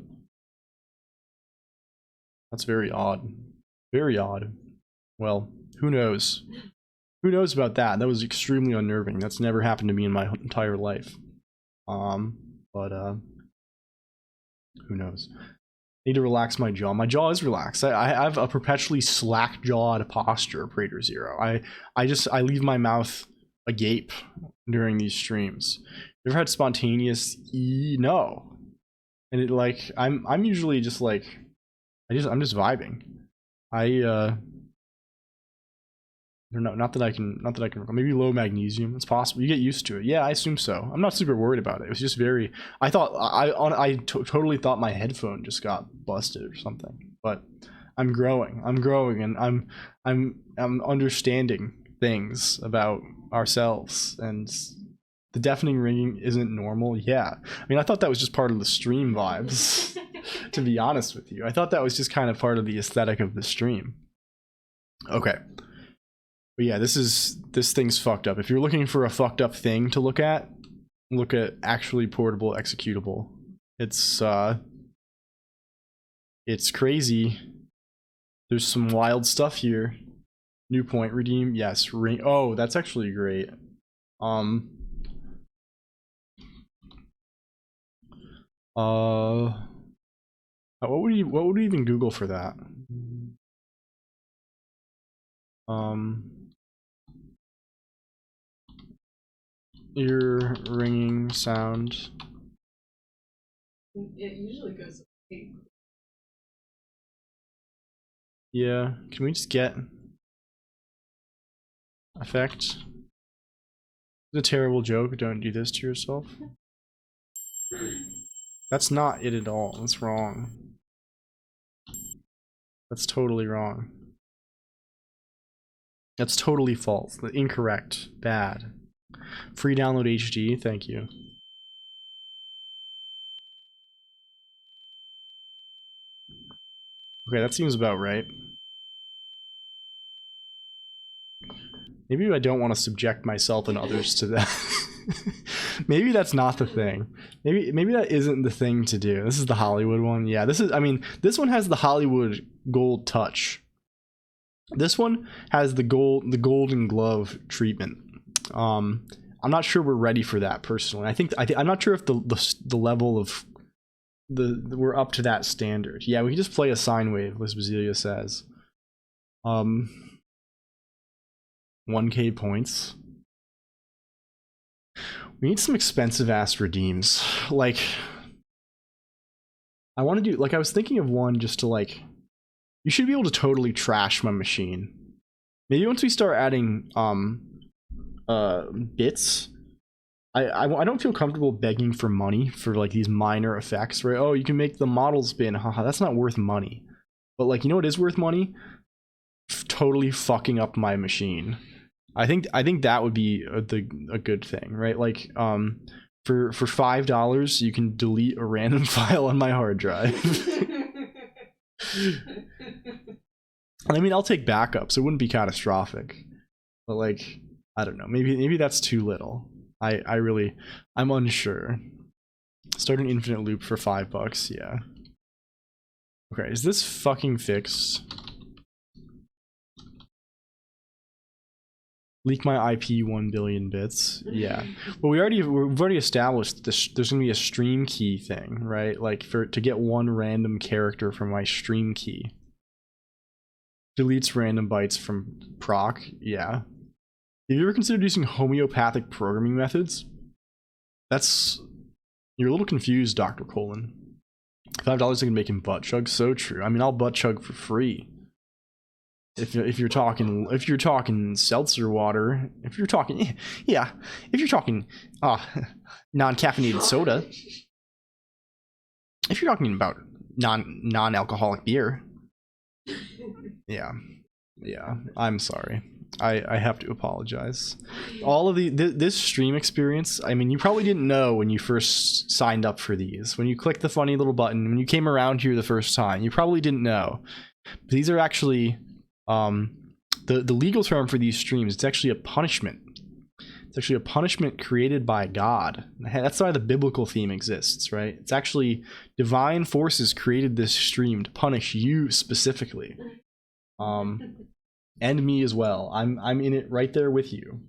That's very odd. Very odd. Well, who knows? Who knows about that? That was extremely unnerving. That's never happened to me in my entire life. But who knows? Need to relax my jaw. My jaw is relaxed. I have a perpetually slack-jawed posture, Praetor Zero. I leave my mouth agape during these streams. You ever had spontaneous no? And it like I'm usually just like I'm just vibing. Not that I can maybe low magnesium. It's possible. You get used to it. Yeah, I assume so. I'm not super worried about it. It was just very. I thought I totally thought my headphone just got busted or something. But I'm growing, and I'm understanding things about ourselves, and the deafening ringing isn't normal. Yeah, I mean I thought that was just part of the stream vibes. To be honest with you, I thought that was just kind of part of the aesthetic of the stream. Okay. But yeah, this thing's fucked up. If you're looking for a fucked up thing to look at actually portable executable. It's crazy. There's some wild stuff here. New point redeem, yes. Ring. Oh, that's actually great. What would we even Google for that? Ear ringing sound. It usually goes. Yeah, can we just get effect? It's a terrible joke. Don't do this to yourself. That's not it at all. That's wrong. That's totally wrong. That's totally false. Incorrect. Bad. Free download HD. Thank you. Okay, that seems about right. Maybe I don't want to subject myself and others to that. Maybe that's not the thing. Maybe that isn't the thing to do. This is the Hollywood one. Yeah, this is, I mean, this one has the Hollywood gold touch. This one has the golden glove treatment. I'm not sure we're ready for that personally. I'm not sure if the level of we're up to that standard. Yeah, we can just play a sine wave, as Basilia says. 1k points. We need some expensive ass redeems. Like, I want to do, like, I was thinking of one just to, like, you should be able to totally trash my machine. Maybe once we start adding bits, I don't feel comfortable begging for money for like these minor effects, right? Oh, you can make the model spin, haha, that's not worth money. But like, you know what is worth money? Totally fucking up my machine. I think that would be a good thing, right? Like, for $5 you can delete a random file on my hard drive. I mean, I'll take backups. It wouldn't be catastrophic, but like, I don't know. Maybe that's too little. I'm unsure. Start an infinite loop for $5. Yeah. Okay, is this fucking fixed? Leak my IP 1 billion bits. Yeah. Well, we've already established this. There's gonna be a stream key thing, right? Like to get one random character from my stream key. Deletes random bytes from proc. Yeah. you ever considered using homeopathic programming methods? You're a little confused, Dr. Colon. $5 can make him butt chug. So true. I mean, I'll butt chug for free. If you're talking seltzer water, if you're talking non-caffeinated soda, if you're talking about non-alcoholic beer, yeah, I'm sorry. I have to apologize. All of this stream experience, I mean, you probably didn't know when you first signed up for these. When you clicked the funny little button, when you came around here the first time, you probably didn't know. These are actually the legal term for these streams. It's actually a punishment. It's actually a punishment created by God. That's why the biblical theme exists, right? It's actually divine forces created this stream to punish you specifically. And me as well. I'm in it right there with you.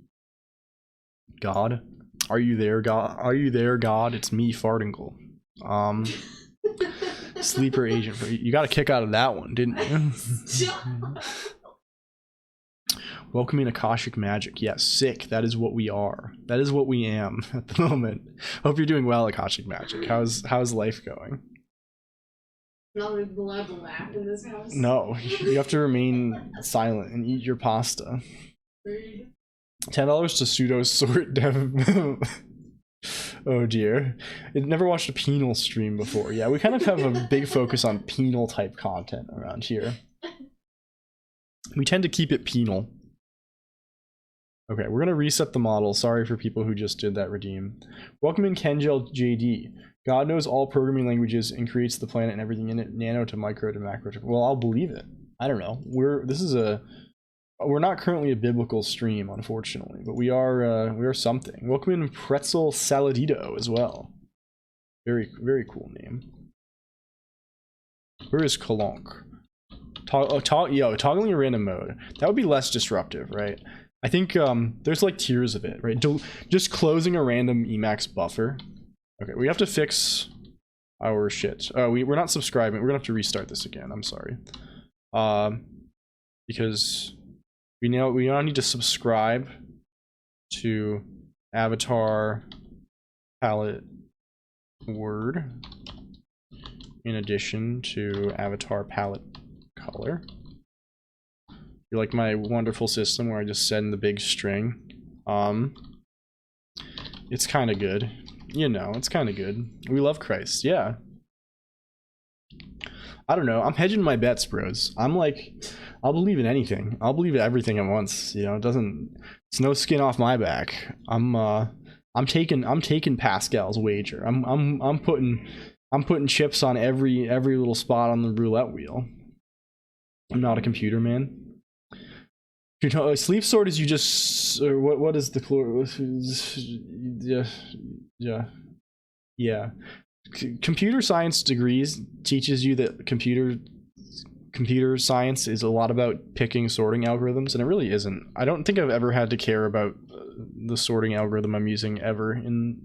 God, are you there, God? Are you there, God? It's me, Fartingle. Sleeper agent. You got a kick out of that one, didn't you? Welcoming Akashic Magic. Yes, sick. That is what we are. That is what we am at the moment. Hope you're doing well, Akashic Magic. How's life going? Not allowed to laugh in this house. No, you have to remain silent and eat your pasta. $10 to pseudo sort dev. Oh dear. I've never watched a penal stream before. Yeah, we kind of have a big focus on penal type content around here. We tend to keep it penal. Okay, we're gonna reset the model. Sorry for people who just did that redeem. Welcome in Kenjel JD. God knows all programming languages and creates the planet and everything in it, nano to micro to macro to... Well, I'll believe it. I don't know. We're not currently a biblical stream, unfortunately, but we are something. Welcome in Pretzel Saladito as well. Very, very cool name. Where is Colonq? Toggling a random mode. That would be less disruptive, right? I think there's like tiers of it, right? Just closing a random Emacs buffer. Okay, we have to fix our shit. We're not subscribing. We're gonna have to restart this again. I'm sorry. Because we now need to subscribe to avatar palette word in addition to avatar palette color. You like my wonderful system where I just send the big string? It's kind of good. You know, it's kind of good. We love Christ, yeah. I don't know. I'm hedging my bets, bros. I'm like, I'll believe in anything. I'll believe in everything at once. You know, it's no skin off my back. I'm taking Pascal's wager. I'm putting chips on every little spot on the roulette wheel. I'm not a computer man. Sleep sword is you just what is the yeah. Computer science degrees teaches you that computer science is a lot about picking sorting algorithms, and it really isn't. I don't think I've ever had to care about the sorting algorithm I'm using ever in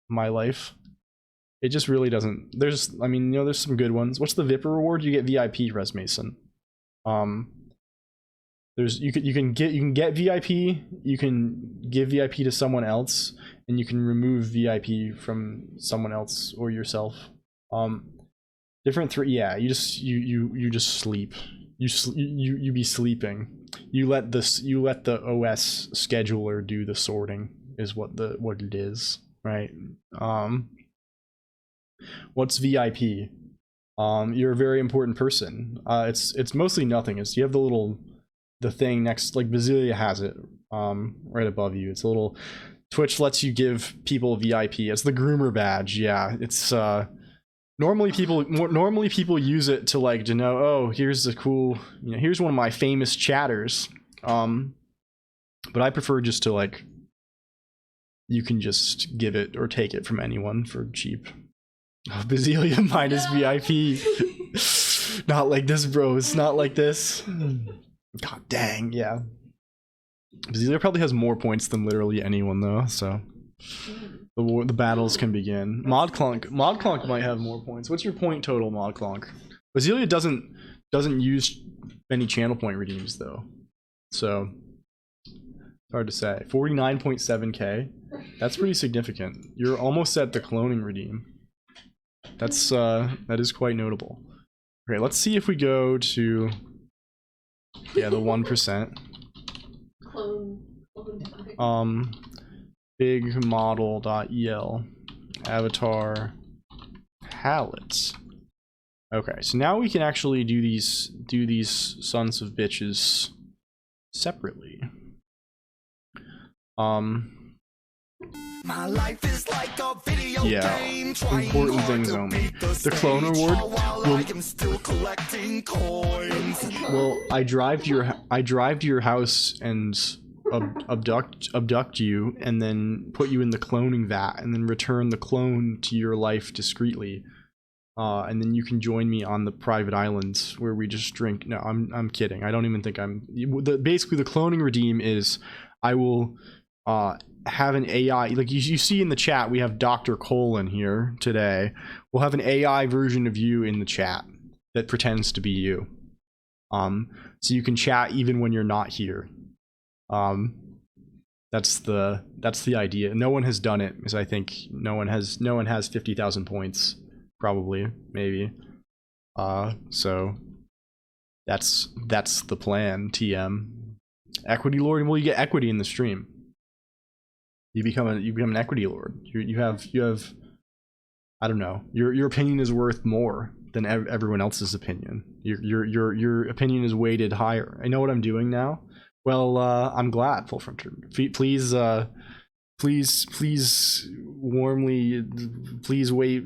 my life. It just really doesn't. There's some good ones. What's the Vipper reward? You get VIP, Res Mason. You can get VIP, you can give VIP to someone else, and you can remove VIP from someone else or yourself. Yeah, you just sleep. You be sleeping. You let the OS scheduler do the sorting is what it is, right? What's VIP? You're a very important person. It's mostly nothing. It's you have the thing next, like Basilia has it right above you. It's a little Twitch lets you give people VIP. It's the groomer badge. Yeah, it's normally people use it to like to know, oh, here's the cool, here's one of my famous chatters. But I prefer just to like, you can just give it or take it from anyone for cheap. Oh, Basilia minus VIP. Not like this, bro. It's not like this. God dang, yeah. Basilia probably has more points than literally anyone though, so the battles can begin. Mod Colonq might have more points. What's your point total, Mod Colonq? Basilia doesn't use many channel point redeems though, so hard to say. 49.7k. That's pretty significant. You're almost at the cloning redeem. That's that is quite notable. Okay, let's see if we go to the 1%. Big model.el avatar palettes. Okay, so now we can actually do these sons of bitches separately. My life is like a video game, important things only. The clone award will I drive to your house and abduct you and then put you in the cloning vat and then return the clone to your life discreetly. And then you can join me on the private islands where we just drink. No, I'm kidding. I don't even think I'm. Basically, the cloning redeem is I will have an AI. Like you see in the chat, we have Dr. Colonq here today. We'll have an AI version of you in the chat that pretends to be you. So you can chat even when you're not here. That's the idea. No one has done it, because I think no one has 50,000 points. Probably, maybe. So that's the plan. TM equity lord. Well, you get equity in the stream. You become an equity lord. You have I don't know. Your opinion is worth more than everyone else's opinion. Your opinion is weighted higher. I know what I'm doing now. Well, I'm glad, Full Fronter. Please warmly, please wait,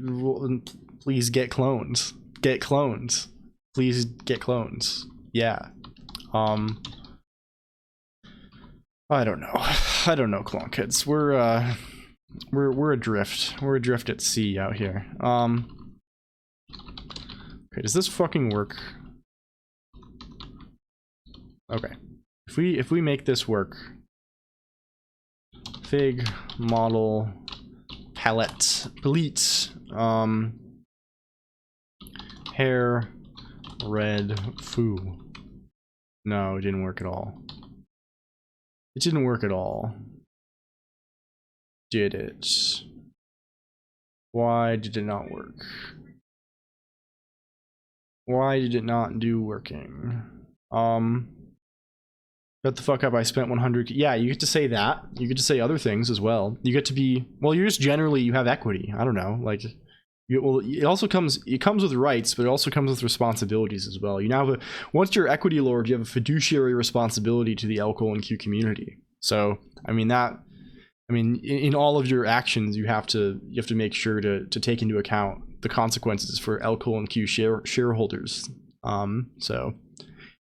please get clones. Get clones. Please get clones. Yeah. I don't know, Colonq kids. We're adrift. We're adrift at sea out here. Okay, does this fucking work? Okay. If we make this work. Fig model palette hair red foo. No, it didn't work at all. It didn't work at all. Did it? Why did it not work? Why did it not do working? Shut the fuck up, I spent 100. Yeah, you get to say that. You get to say other things as well. You get to be, well, you're just generally, you have equity. I don't know, like, well, it also comes with rights, but it also comes with responsibilities as well. You now have once you're equity lord, you have a fiduciary responsibility to the LLLL community. So, in all of your actions, you have to make sure to take into account the consequences for LLLL shareholders. So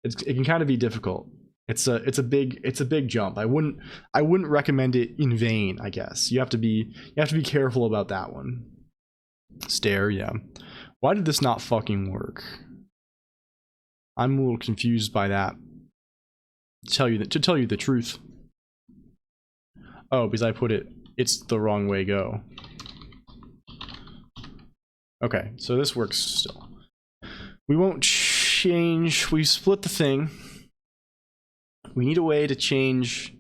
it can kind of be difficult. It's a big jump. I wouldn't recommend it in vain, I guess. You have to be careful about that one. Stare, yeah. Why did this not fucking work? I'm a little confused by that. To tell you the truth. Oh, because I put it's the wrong way go. Okay, so this works still. We won't change, we split the thing. We need a way to change.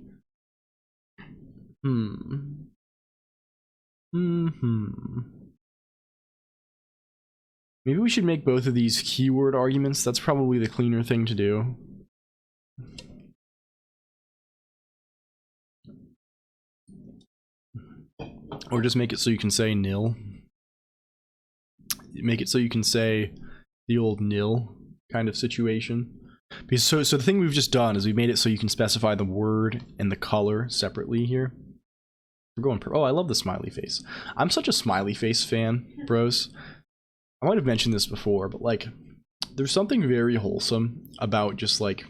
Maybe we should make both of these keyword arguments. That's probably the cleaner thing to do. Or just make it so you can say nil. Make it so you can say the old nil kind of situation. Because so the thing we've just done is we made it so you can specify the word and the color separately here. We're going oh, I love the smiley face. I'm such a smiley face fan, bros. I might have mentioned this before, but like, there's something very wholesome about just like,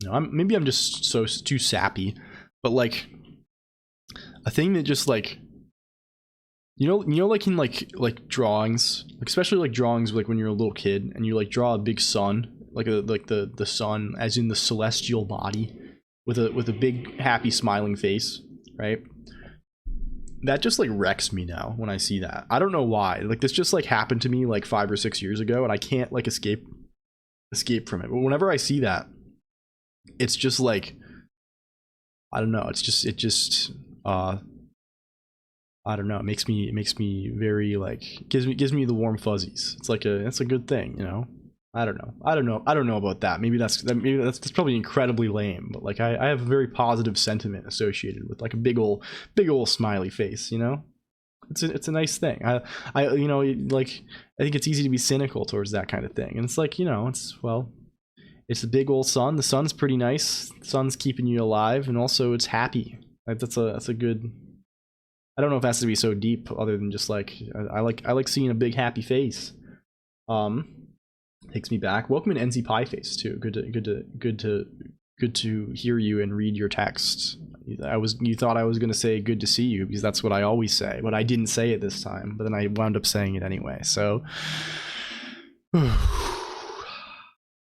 you know, maybe I'm just too sappy, but like, a thing that just like, you know, like in like drawings, like especially like drawings like when you're a little kid and you like draw a big sun, like the sun as in the celestial body with a big happy smiling face, right? That just like wrecks me now when I see that. I don't know why. Like this just like happened to me like 5 or 6 years ago and I can't like escape from it. But whenever I see that, it's just like I don't know. It just I don't know. It makes me very like gives me the warm fuzzies. It's like that's a good thing, you know. I don't know about that. Maybe that's probably incredibly lame. But like I have a very positive sentiment associated with like a big ol' smiley face, you know. It's a nice thing. I you know, like I think it's easy to be cynical towards that kind of thing, and it's like, you know, it's a big old sun. The sun's pretty nice. The sun's keeping you alive, and also it's happy. Like that's a good. I don't know if it has to be so deep, other than just like I like seeing a big happy face. Takes me back. Welcome in NZ Pie Face too. Good to hear you and read your text. You thought I was gonna say good to see you, because that's what I always say, but I didn't say it this time. But then I wound up saying it anyway. So,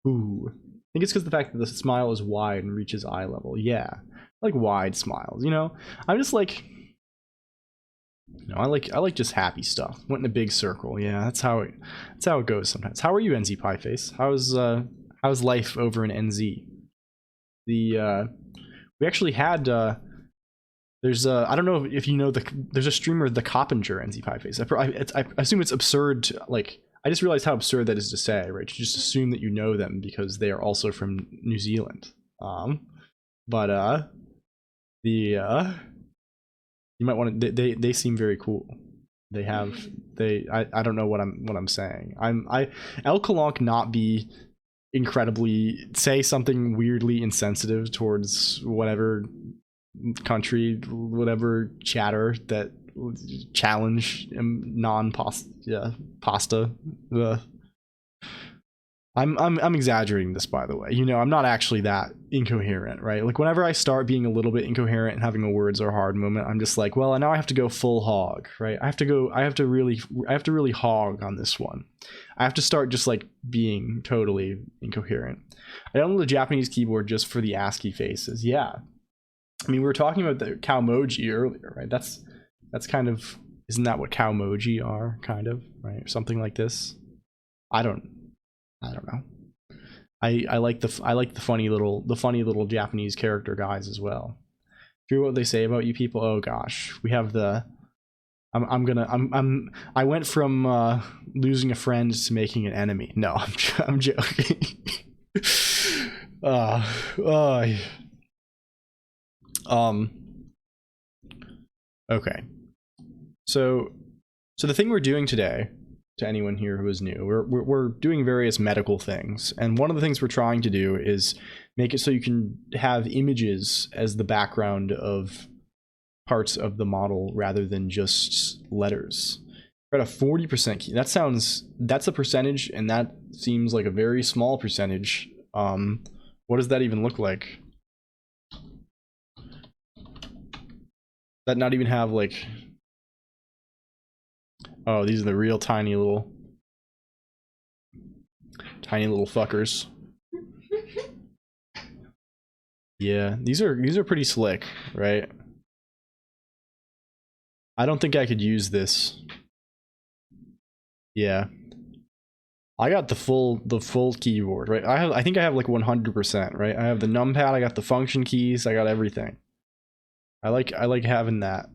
ooh. I think it's because the fact that the smile is wide and reaches eye level. Yeah, I like wide smiles. You know, I'm just like, you know, I like just happy stuff. Went in a big circle. Yeah, that's how it goes sometimes. How are you, NZ Pie Face? How's life over in NZ? We actually had there's I don't know if you know there's a streamer, the Coppinger, NZ Pie Face. I assume it's absurd. Like, I just realized how absurd that is to say, right? To just assume that you know them because they are also from New Zealand. But you might want to. They seem very cool. I don't know what I'm saying. LLLL Colonq not be incredibly say something weirdly insensitive towards whatever country, whatever chatter that challenge pasta. I'm exaggerating this, by the way. You know, I'm not actually that incoherent, right? Like, whenever I start being a little bit incoherent and having a words are hard moment, I'm just like, well, now I have to go full hog, right? I have to really hog on this one. I have to start just like being totally incoherent. I downloaded the Japanese keyboard just for the ASCII faces. Yeah. I mean, we were talking about the cowmoji earlier, right? That's kind of, isn't that what cowmoji are, kind of, right? Or something like this. I don't know. I like the funny little Japanese character guys as well. Hear what they say about you people. Oh gosh, we have the. I went from losing a friend to making an enemy. No, I'm joking. Okay. So the thing we're doing today, to anyone here who is new, we're doing various medical things, and one of the things we're trying to do is make it so you can have images as the background of parts of the model rather than just letters. We're at a 40% key. That's a percentage, and that seems like a very small percentage. What does that even look like? That not even have like, oh, these are the real tiny little fuckers. Yeah, these are pretty slick, right? I don't think I could use this. Yeah, I got the full keyboard, right? I think I have like 100%, right? I have the numpad, I got the function keys, I got everything. I like having that.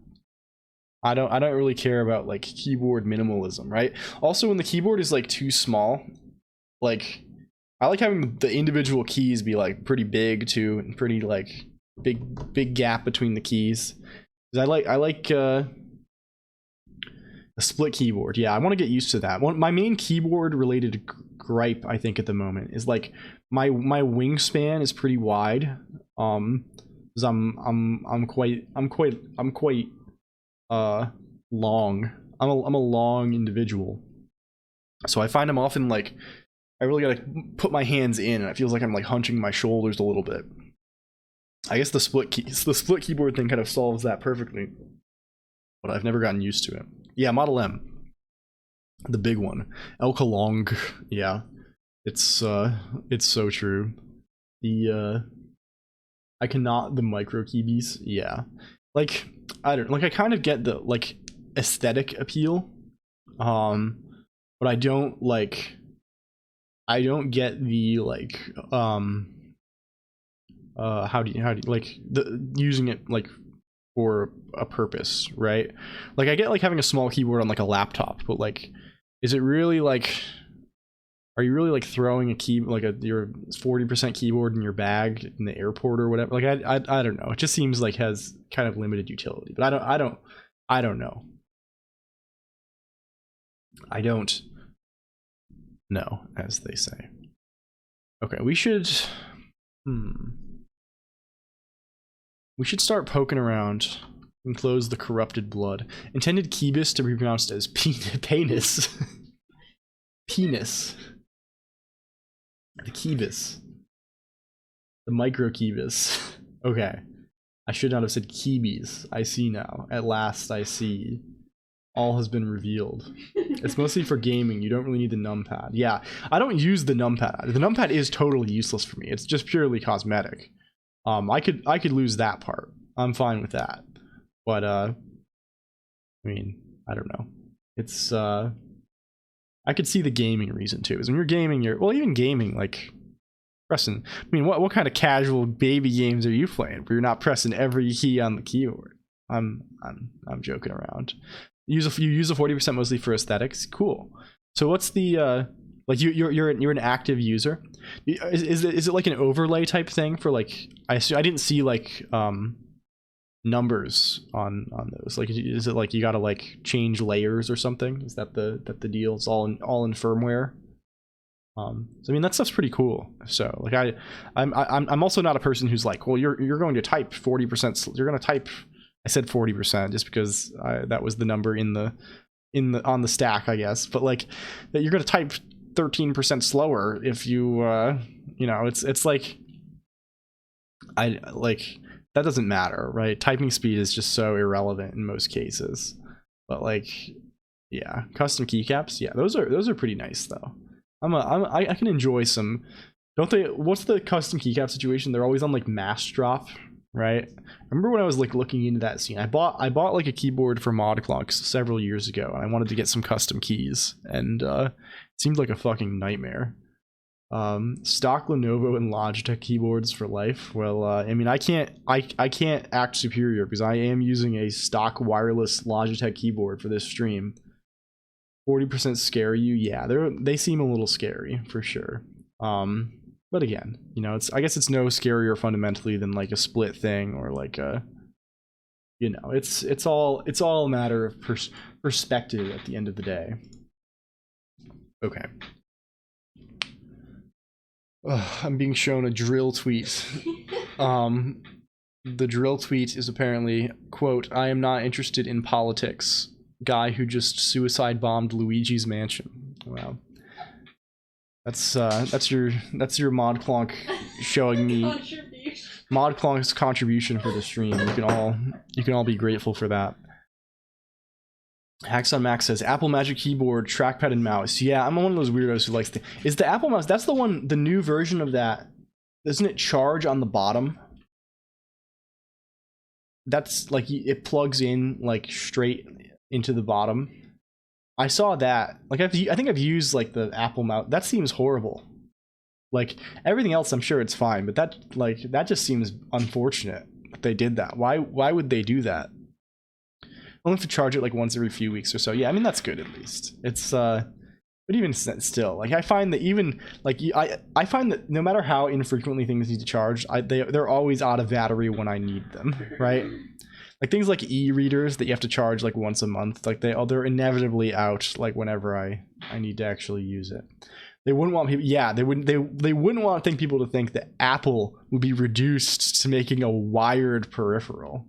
I don't really care about like keyboard minimalism, right? Also, when the keyboard is like too small, like I like having the individual keys be like pretty big too, and pretty like big gap between the keys. 'Cause I like a split keyboard. Yeah, I want to get used to that. My main keyboard related gripe, I think, at the moment is like my wingspan is pretty wide. Because I'm quite long. I'm a long individual, so I find I'm often like I really gotta put my hands in, and it feels like I'm like hunching my shoulders a little bit. I guess the split keyboard thing kind of solves that perfectly, but I've never gotten used to it. Yeah, Model M, the big one, LLLL Colonq. Yeah, it's so true. I cannot the micro keys. Yeah, like I kind of get the like aesthetic appeal, but I don't get the like how do you like using it like for a purpose, right? Like I get like having a small keyboard on like a laptop, but like is it really like, are you really like throwing a key like your 40% keyboard in your bag in the airport or whatever? Like I don't know. It just seems like has kind of limited utility. But I don't know. I don't know, as they say. Okay, we should start poking around and close the corrupted blood. Intended keybis to be pronounced as penis. Penis. The keybis. The micro keybis. Okay. I should not have said keybis. I see now. At last I see. All has been revealed. It's mostly for gaming. You don't really need the numpad. Yeah, I don't use the numpad. The numpad is totally useless for me. It's just purely cosmetic. I could lose that part. I'm fine with that. But I mean, I don't know. It's I could see the gaming reason too. Is when you're gaming, well, even gaming, like pressing. I mean, what kind of casual baby games are you playing where you're not pressing every key on the keyboard? I'm joking around. You use a 40% mostly for aesthetics. Cool. So what's the like you're an active user? Is it like an overlay type thing for like I didn't see like numbers on those. Like is it like you gotta like change layers or something? Is that the deal? It's all in firmware. So I mean that stuff's pretty cool. So like I'm also not a person who's like, well you're going to type 40%. You're going to type. I said 40% just because that was the number on the stack, I guess. But like that you're going to type 13% slower if you you know, it's like that doesn't matter, right? Typing speed is just so irrelevant in most cases. But like yeah, custom keycaps, yeah, those are pretty nice though. I can enjoy some. Don't they? What's the custom keycap situation? They're always on like mass drop. Right. I remember when I was like looking into that scene. I bought like a keyboard for Modclonq several years ago, and I wanted to get some custom keys, and it seemed like a fucking nightmare. Stock Lenovo and Logitech keyboards for life. Well, I mean, I can't act superior because I am using a stock wireless Logitech keyboard for this stream. 40% scare you? Yeah, they seem a little scary for sure. But again, you know, I guess it's no scarier fundamentally than like a split thing or like a, you know, it's all a matter of perspective at the end of the day. Okay. I'm being shown a drill tweet. The drill tweet is apparently, quote, "I am not interested in politics. Guy who just suicide bombed Luigi's mansion." Wow. That's your Modclonq showing me Modclonk's contribution for the stream. You can all be grateful for that. Haxon Max says Apple Magic Keyboard, trackpad, and mouse. Yeah, I'm one of those weirdos who likes is the Apple mouse. That's the new version of that. Doesn't it charge on the bottom? That's like it plugs in like straight into the bottom. I saw that. Like I think I've used like the Apple mouse. That seems horrible. Like everything else, I'm sure it's fine, but that just seems unfortunate that they did that. Why would they do that? Only have to charge it like once every few weeks or so. Yeah, I mean that's good at least. It's but even still, like I find that even like I find that no matter how infrequently things need to charge, they're always out of battery when I need them, right? Like things like e-readers that you have to charge like once a month, like they're inevitably out like whenever I need to actually use it. They wouldn't want people, yeah, they wouldn't want people to think that Apple would be reduced to making a wired peripheral.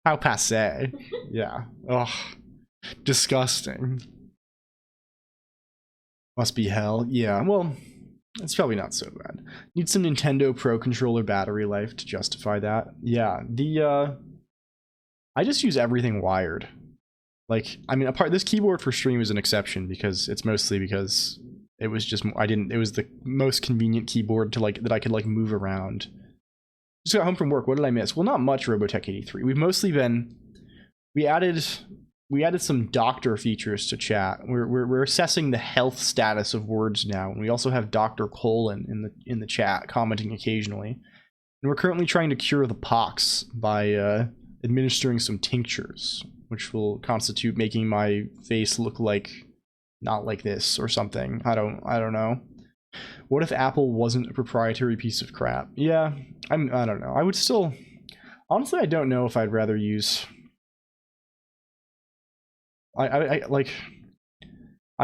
How passé. Yeah. Ugh. Disgusting. Must be hell. Yeah, well, it's probably not so bad. Need some Nintendo Pro Controller battery life to justify that. Yeah, I just use everything wired. Like, I mean, this keyboard for stream is an exception because it's mostly because it was just it was the most convenient keyboard to like that I could like move around. Just got home from work. What did I miss? Well, not much. Robotech 83. We've mostly been we added some doctor features to chat. We're assessing the health status of words now, and we also have Dr. Colon in the chat commenting occasionally. And we're currently trying to cure the pox by administering some tinctures, which will constitute making my face look like not like this or something. I don't know. What if Apple wasn't a proprietary piece of crap? Yeah, I don't know. I would still, honestly, I don't know if I'd rather use. I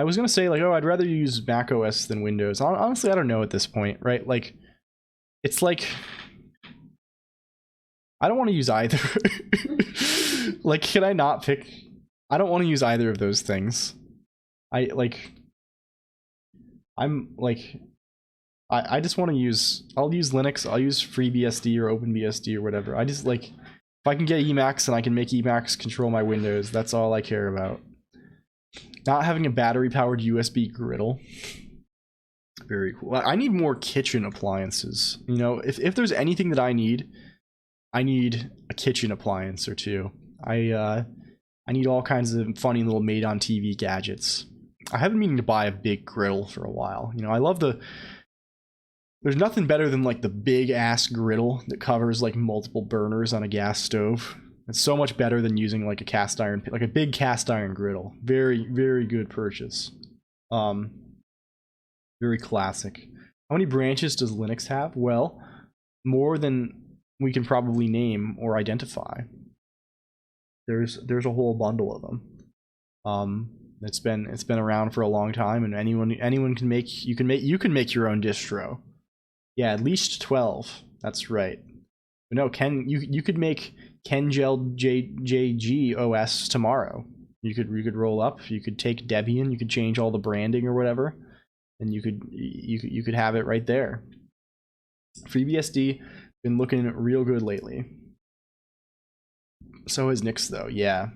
was gonna say like, oh, I'd rather use Mac OS than Windows. Honestly, I don't know at this point, right? Like, it's like I don't want to use either. Like, can I not pick? I don't want to use either of those things. I just want to use, I'll use Linux, I'll use FreeBSD or OpenBSD or whatever. I just like, if I can get Emacs and I can make Emacs control my Windows, that's all I care about. Not having a battery powered USB griddle. Very cool. I need more kitchen appliances. You know, if there's anything that I need a kitchen appliance or two. I need all kinds of funny little made on TV gadgets. I have been meaning to buy a big griddle for a while. You know, I love there's nothing better than like the big ass griddle that covers like multiple burners on a gas stove. It's so much better than using like a cast iron, like a big cast iron griddle. Very, very good purchase. Very classic. How many branches does Linux have? Well, more than we can probably name or identify. There's a whole bundle of them. It's been around for a long time, and anyone can make you can make your own distro. Yeah, at least 12. That's right. But no, you could make KenGel JG OS tomorrow. You could roll up. You could take Debian. You could change all the branding or whatever, and you could have it right there. FreeBSD been looking real good lately. So has Nix though. Yeah.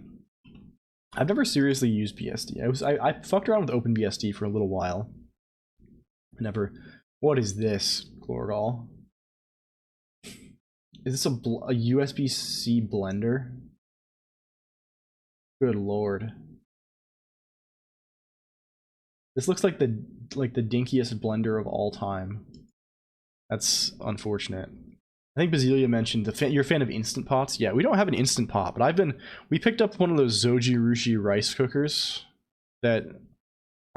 I've never seriously used BSD. I fucked around with OpenBSD for a little while. What is this, Glorgal? Is this a USB-C blender? Good lord. This looks like the dinkiest blender of all time. That's unfortunate. I think Basilia mentioned you're a fan of Instant Pots. Yeah, we don't have an Instant Pot, but we picked up one of those Zoji Rushi rice cookers that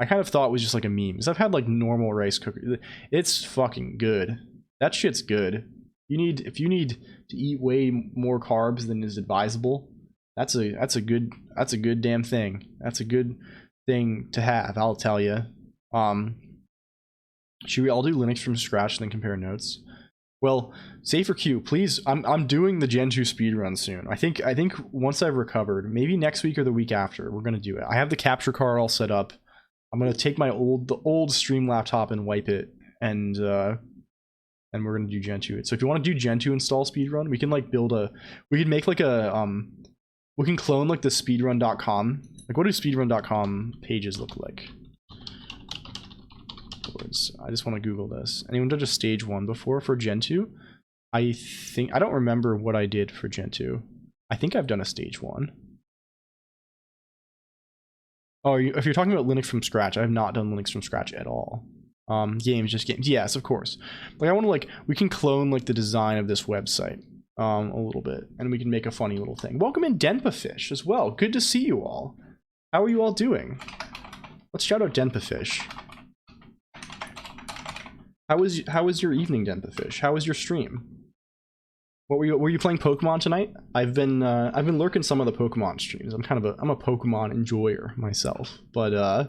I kind of thought was just like a meme. Because I've had like normal rice cooker. It's fucking good. That shit's good. If you need to eat way more carbs than is advisable, that's a good damn thing. That's a good thing to have, I'll tell you. Should we all do Linux from scratch and then compare notes? Well, Safer Q, please. I'm doing the Gen 2 speedrun soon. I think once I've recovered, maybe next week or the week after, we're gonna do it. I have the capture card all set up. I'm gonna take the old stream laptop and wipe it, and we're gonna do Gen 2. So if you want to do Gen 2 install speedrun, we can like we can make like we can clone like the speedrun.com. Like, what do speedrun.com pages look like? I just want to Google this. Anyone done a stage 1 before for Gen 2? I don't remember what I did for Gen 2. I think I've done a stage 1. Oh, if you're talking about Linux from scratch, I have not done Linux from scratch at all. Games. Yes, of course. Like, I want to we can clone like the design of this website a little bit, and we can make a funny little thing. Welcome in Denpafish as well. Good to see you all. How are you all doing? Let's shout out Denpafish. How was your evening, Denpafish? How was your stream? Were you playing Pokemon tonight? I've been lurking some of the Pokemon streams. I'm a Pokemon enjoyer myself, but I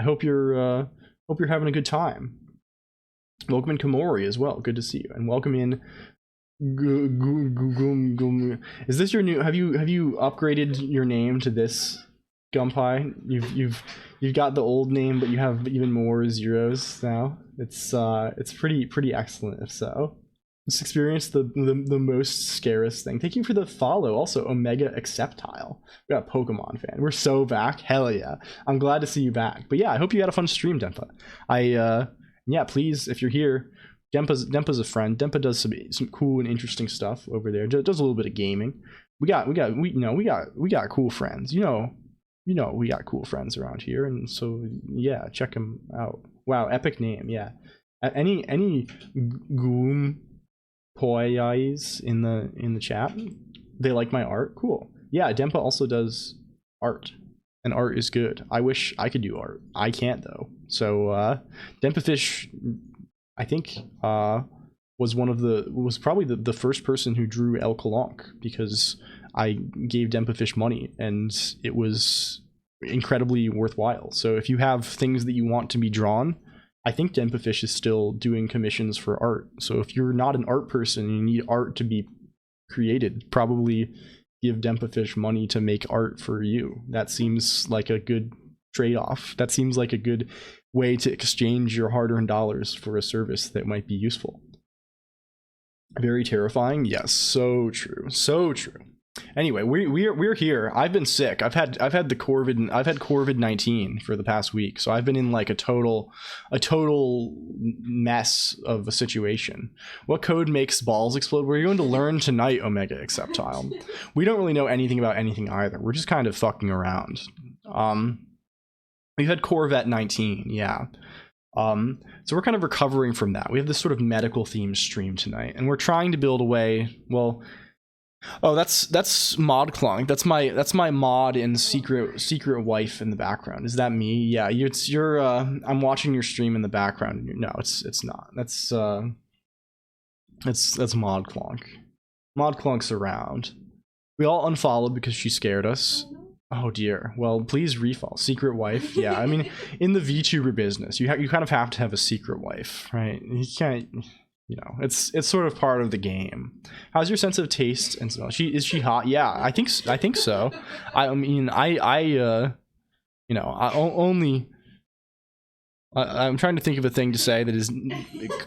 hope you're having a good time. Welcome in Komori as well. Good to see you, and welcome in. Is this your new? Have you upgraded your name to this, Gunpie? You've got the old name, but you have even more zeros now. It's pretty excellent. If so, let's experience the most scarce thing. Thank you for the follow. Also, Omega Acceptile. We got a Pokemon fan. We're so back. Hell yeah! I'm glad to see you back. But yeah, I hope you had a fun stream, Dempa. Yeah, please, if you're here, Dempa's a friend. Dempa does some cool and interesting stuff over there. Does a little bit of gaming. We got cool friends. We got cool friends around here, and so yeah, check them out. Wow, epic name. Yeah, any Goom Poyais in the chat. They like my art. Cool. Yeah, Dempa also does art, and art is good. I wish I could do art. I can't though. So Dempafish, I think, was probably the first person who drew LLLL Colonq, because I gave Dempafish money and it was incredibly worthwhile. So if you have things that you want to be drawn, I think Dempafish is still doing commissions for art. So if you're not an art person and you need art to be created, probably give Dempafish money to make art for you. That seems like a good trade-off. That seems like a good way to exchange your hard-earned dollars for a service that might be useful. Very terrifying. Yes, so true. So true. Anyway, we're here. I've been sick. I've had the COVID-19 for the past week, so I've been in like a total mess of a situation. What code makes balls explode? We're going to learn tonight, Omega Acceptile. We don't really know anything about anything either. We're just kind of fucking around. We've had Corvette 19, yeah. So we're kind of recovering from that. We have this sort of medical themed stream tonight, and we're trying to build a way. Well, oh, that's Mod Colonq. That's my mod and secret wife in the background. Is that me? Yeah, you're. I'm watching your stream in the background. No, it's not. That's Mod Colonq. Mod Colonq's around. We all unfollowed because she scared us. Oh dear. Well, please refollow. Secret wife. Yeah, I mean, in the VTuber business, you kind of have to have a secret wife, right? You can't. You know, it's sort of part of the game. How's your sense of taste and smell? Is she hot? Yeah, I think so. I mean, you know, I'm trying to think of a thing to say that is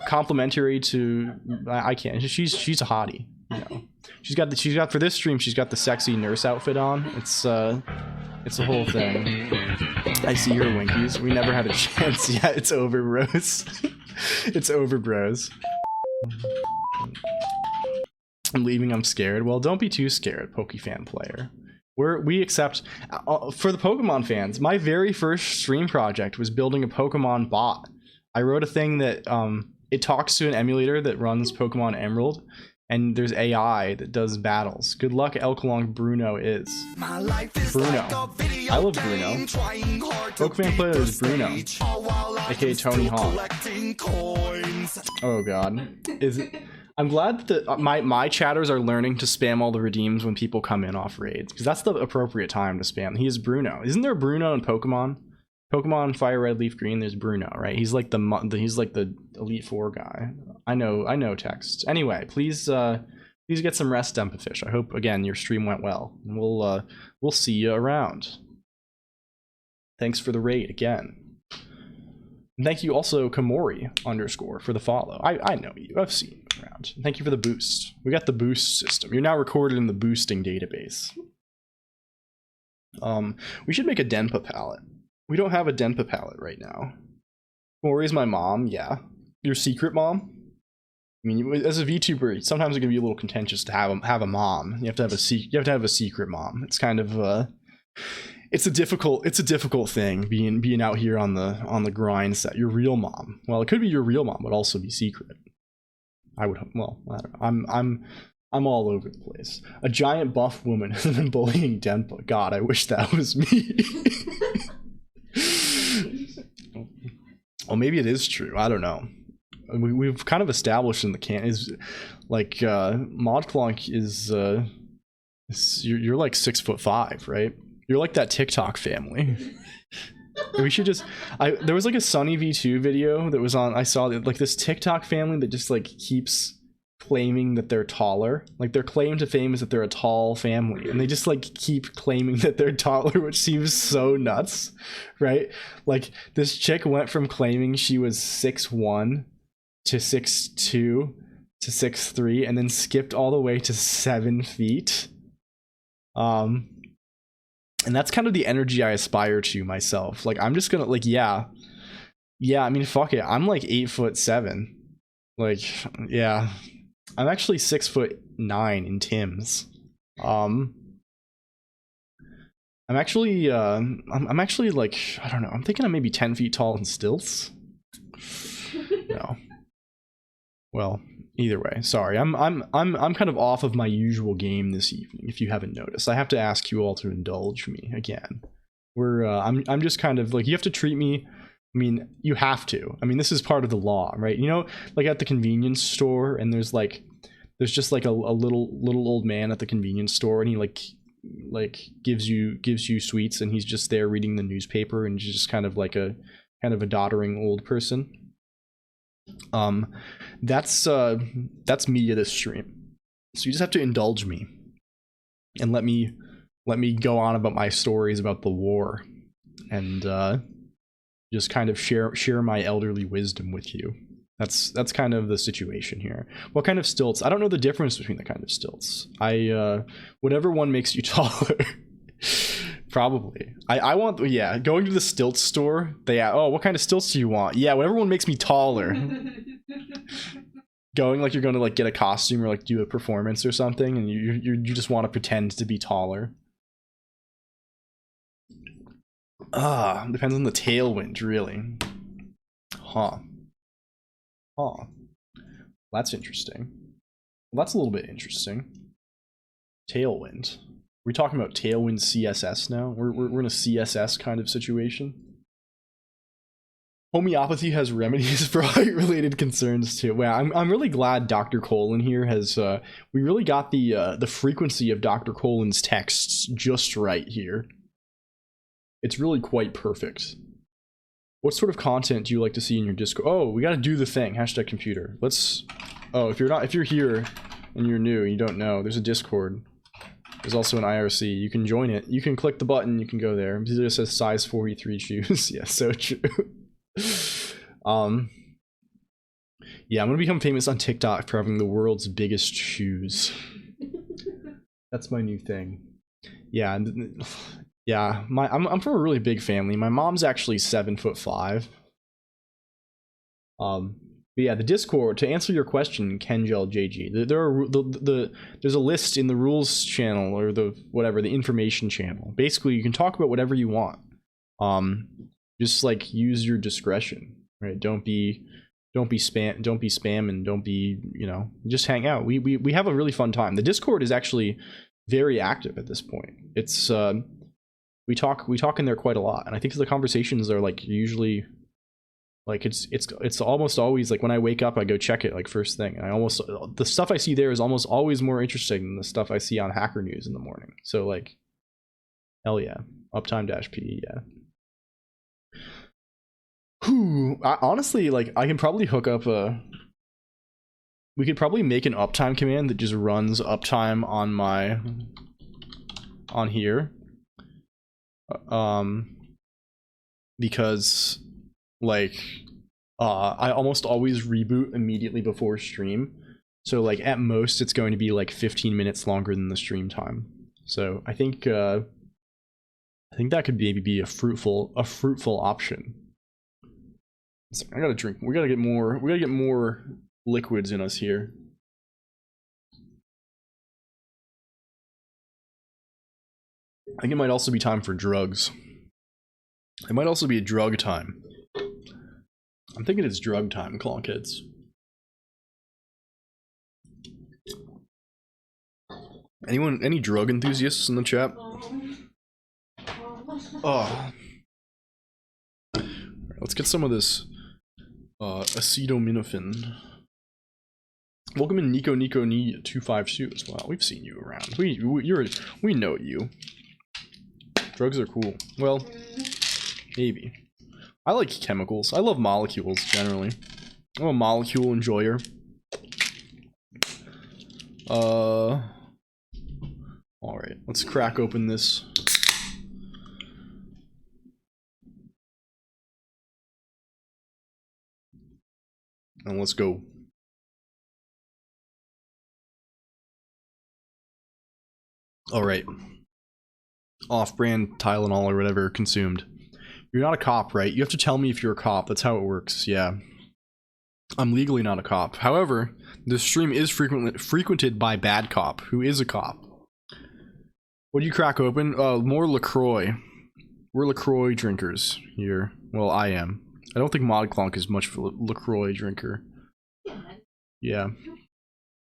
complimentary to. I can't. She's a hottie. You know, she's got for this stream. She's got the sexy nurse outfit on. It's a whole thing. I see your winkies. We never had a chance. Yeah, it's over, bros. It's over, bros. I'm leaving. I'm scared. Well, don't be too scared, Pokefan player. We accept for the Pokemon fans. My very first stream project was building a Pokemon bot. I wrote a thing that it talks to an emulator that runs Pokemon Emerald, and there's AI that does battles. Good luck, LLLL Colonq. Bruno is. Bruno. I love Bruno. Pokemon player is Bruno, aka Tony Hawk. Oh god. I'm glad that my chatters are learning to spam all the redeems when people come in off raids, because that's the appropriate time to spam. He is Bruno. Isn't there a Bruno in Pokemon? Pokemon Fire Red Leaf Green, there's Bruno, right? He's like the Elite Four guy. I know text. Anyway, please get some rest, Dempafish. I hope again your stream went well. And we'll see you around. Thanks for the raid again. And thank you also Kamori _ for the follow. I know you. I've seen you around. Thank you for the boost. We got the boost system. You're now recorded in the boosting database. We should make a Denpa palette. We don't have a Denpa palette right now. Kamori's my mom. Yeah. Your secret mom? I mean, as a VTuber, sometimes it can be a little contentious to have a mom. You have to have a secret mom. It's kind of it's a difficult thing being out here on the grind set. Your real mom. Well, it could be your real mom, but also be secret. I would. Well, I don't know. I'm all over the place. A giant buff woman has been bullying Denpa. God, I wish that was me. Well, maybe it is true. I don't know. We've kind of established in the is like Mod Colonq is you're like 6'5", right? You're like that TikTok family. We should just there was like a Sunny V2 video that was on. I saw like this TikTok family that just like keeps claiming that they're taller. Like their claim to fame is that they're a tall family, and they just like keep claiming that they're taller, which seems so nuts, right? Like this chick went from claiming she was 6'1" to 6'2" to 6'3", and then skipped all the way to 7 feet. And that's kind of the energy I aspire to myself. Like I'm just gonna like yeah. I mean fuck it. I'm like 8'7". Like yeah. I'm actually 6'9" in Tim's. I'm actually like, I don't know, I'm thinking I'm maybe 10 feet tall in stilts. No. Well, Either way, sorry. I'm kind of off of my usual game this evening. If you haven't noticed, I have to ask you all to indulge me again. I'm just kind of like, you have to treat me. I mean, you have to. I mean, this is part of the law, right? You know, like at the convenience store, and there's just like a little old man at the convenience store, and he like gives you sweets, and he's just there reading the newspaper, and he's just kind of a doddering old person. That's me at this stream. So you just have to indulge me and let me go on about my stories about the war, and just kind of share my elderly wisdom with you. That's kind of the situation here. What kind of stilts? I don't know the difference between the kind of stilts. Whatever one makes you taller. Probably. I want, yeah, going to the stilts store, they ask, oh, what kind of stilts do you want? Yeah, whatever one makes me taller. Going like you're going to like get a costume or like do a performance or something, and you just want to pretend to be taller. Depends on the tailwind, really. Huh. That's interesting. Well, that's a little bit interesting. Tailwind. We're talking about Tailwind CSS now. We're in a CSS kind of situation. Homeopathy has remedies for height-related concerns too. Wow, I'm really glad Dr. Colonq here has. We really got the frequency of Dr. Colonq's texts just right here. It's really quite perfect. What sort of content do you like to see in your Discord? Oh, we got to do the thing. # computer. Let's. Oh, if you're here and you're new and you don't know, there's a Discord. There's also an IRC. You can join it. You can click the button. You can go there. It just says size 43 shoes. Yeah, so true. Yeah, I'm gonna become famous on TikTok for having the world's biggest shoes. That's my new thing. Yeah, yeah. I'm from a really big family. My mom's actually 7'5". But yeah, the Discord, to answer your question, Kenjel JG, there's a list in the rules channel, or the information channel. Basically, you can talk about whatever you want. Just like use your discretion, right? Don't be spamming, don't be, just hang out. We have a really fun time. The Discord is actually very active at this point. It's we talk in there quite a lot, and I think the conversations are like usually like it's almost always like when I wake up I go check it like first thing, and the stuff I see there is almost always more interesting than the stuff I see on Hacker News in the morning. So like, hell yeah, uptime-p, yeah. Honestly, like I can probably hook up we could probably make an uptime command that just runs uptime on here, because like I almost always reboot immediately before stream, so like at most it's going to be like 15 minutes longer than the stream time. So I think that could maybe be a fruitful option. I gotta drink. We gotta get more liquids in us here. I think it might also be time for drugs. It might also be a drug time. I'm thinking it's drug time, Clonkheads. Any drug enthusiasts in the chat? Oh. Let's get some of this acetaminophen. Welcome in Nico 252 as well. We've seen you around. We know you. Drugs are cool. Well, maybe. I like chemicals. I love molecules generally. I'm a molecule enjoyer. All right, let's crack open this. And let's go. All right. Off-brand Tylenol or whatever consumed. You're not a cop, right? You have to tell me if you're a cop. That's how it works. Yeah. I'm legally not a cop. However, this stream is frequented by Bad Cop, who is a cop. What do you crack open? More LaCroix. We're LaCroix drinkers here. Well, I am. I don't think Mod Clonk is much of a LaCroix drinker. Yeah.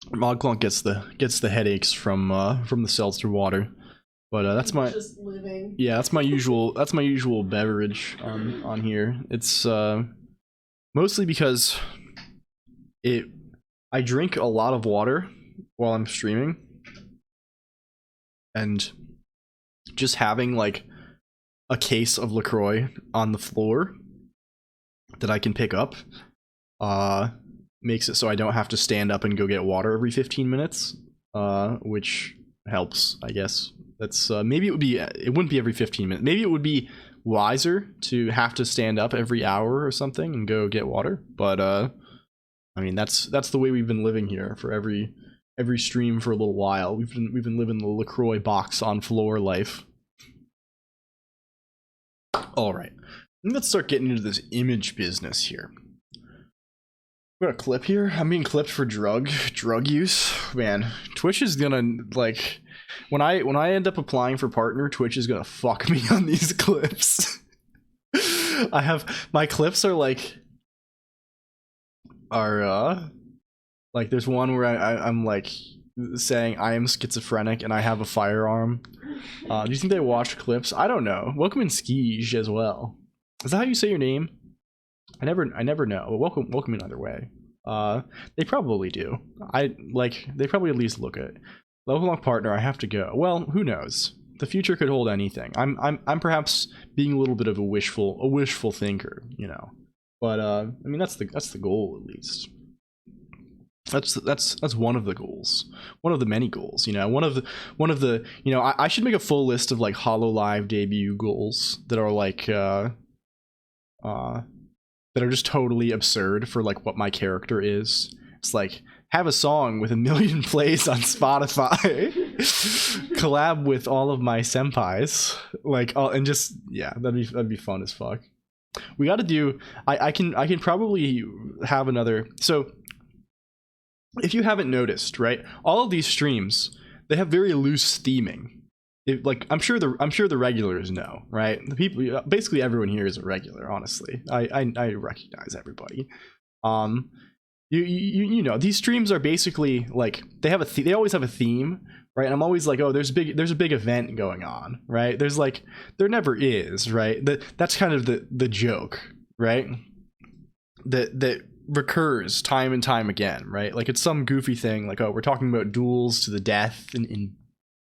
Modclonk gets the headaches from the seltzer water, but that's my Just living. yeah, that's my usual beverage on here. It's mostly because I drink a lot of water while I'm streaming, and just having like a case of LaCroix on the floor that I can pick up makes it so I don't have to stand up and go get water every 15 minutes, which helps, I guess. That's maybe it wouldn't be every 15 minutes. Maybe it would be wiser to have to stand up every hour or something and go get water, but I mean that's the way we've been living here for every stream for a little while. We've been living the LaCroix box on floor life. All right, let's start getting into this image business here. We got a clip here. I'm being clipped for drug use. Man, Twitch is gonna, like, when I end up applying for partner, Twitch is gonna fuck me on these clips. My clips are like there's one where I'm like saying I am schizophrenic and I have a firearm. Do you think they watch clips? I don't know. Welcome in Skiege as well. Is that how you say your name? I never know. But welcome in either way. They probably do. They probably at least look at level up partner. I have to go. Well, who knows? The future could hold anything. I'm perhaps being a little bit of a wishful thinker, you know. But I mean that's the goal at least. That's one of the goals. One of the many goals, you know. One of the you know, I should make a full list of like HoloLive debut goals that are like that are just totally absurd for like what my character is. It's like have a song with 1 million plays on Spotify, collab with all of my senpais, like and just yeah, that'd be fun as fuck. We got to do. I can probably have another. So if you haven't noticed, right, all of these streams, they have very loose theming. Like I'm sure the regulars know, right? The people, basically everyone here is a regular. Honestly, I recognize everybody. You know, these streams are basically like they always have a theme, right? And I'm always like, oh, there's a big event going on, right? There never is, right? That's kind of the joke, right? That recurs time and time again, right? Like it's some goofy thing, like, oh, we're talking about duels to the death in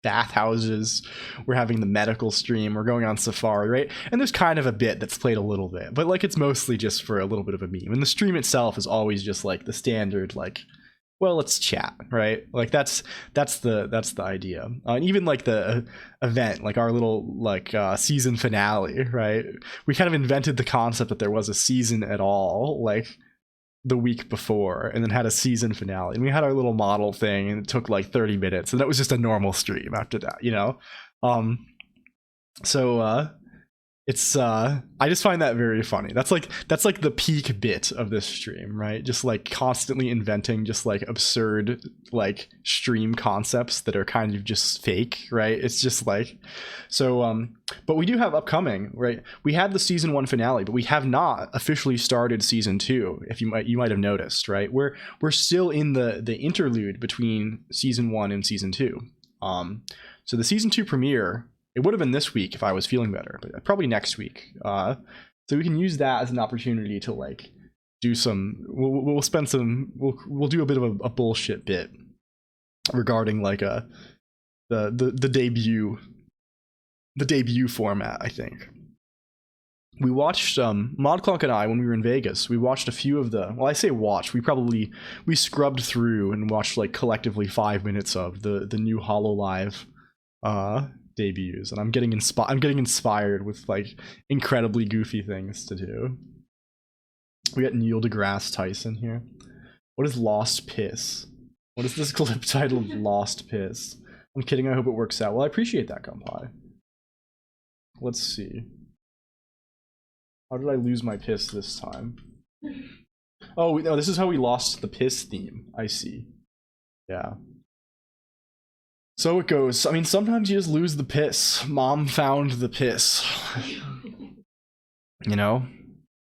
bathhouses, we're having the medical stream, we're going on safari, right? And there's kind of a bit that's played a little bit, but like it's mostly just for a little bit of a meme. And the stream itself is always just like the standard, like, well, let's chat, right? Like that's the idea. And even like the event, like our little like season finale, right? We kind of invented the concept that there was a season at all, like the week before, and then had a season finale, and we had our little model thing, and it took like 30 minutes, and that was just a normal stream after that, you know. It's I just find that very funny. That's like the peak bit of this stream, right? Just like constantly inventing just like absurd like stream concepts that are kind of just fake, right? It's just like so but we do have upcoming, right? We had the season 1 finale, but we have not officially started season 2, if you might have noticed, right? We're still in the interlude between season 1 and season 2. So the season 2 premiere, it would have been this week if I was feeling better, but probably next week. So we can use that as an opportunity to like do some. We'll spend some. We'll do a bit of a bullshit bit regarding like the debut format. I think we watched Modclonq and I when we were in Vegas. We watched a few of the. Well, I say watched. We scrubbed through and watched like collectively 5 minutes of the new HoloLive debuts, and I'm getting inspired with like incredibly goofy things to do. We got Neil deGrasse Tyson here. What is Lost Piss? What is this clip titled Lost Piss? I'm kidding, I hope it works out. Well, I appreciate that, Kumpai. Let's see. How did I lose my piss this time? Oh, no, this is how we lost the piss theme. I see. Yeah. So it goes. I mean, sometimes you just lose the piss. Mom found the piss. You know?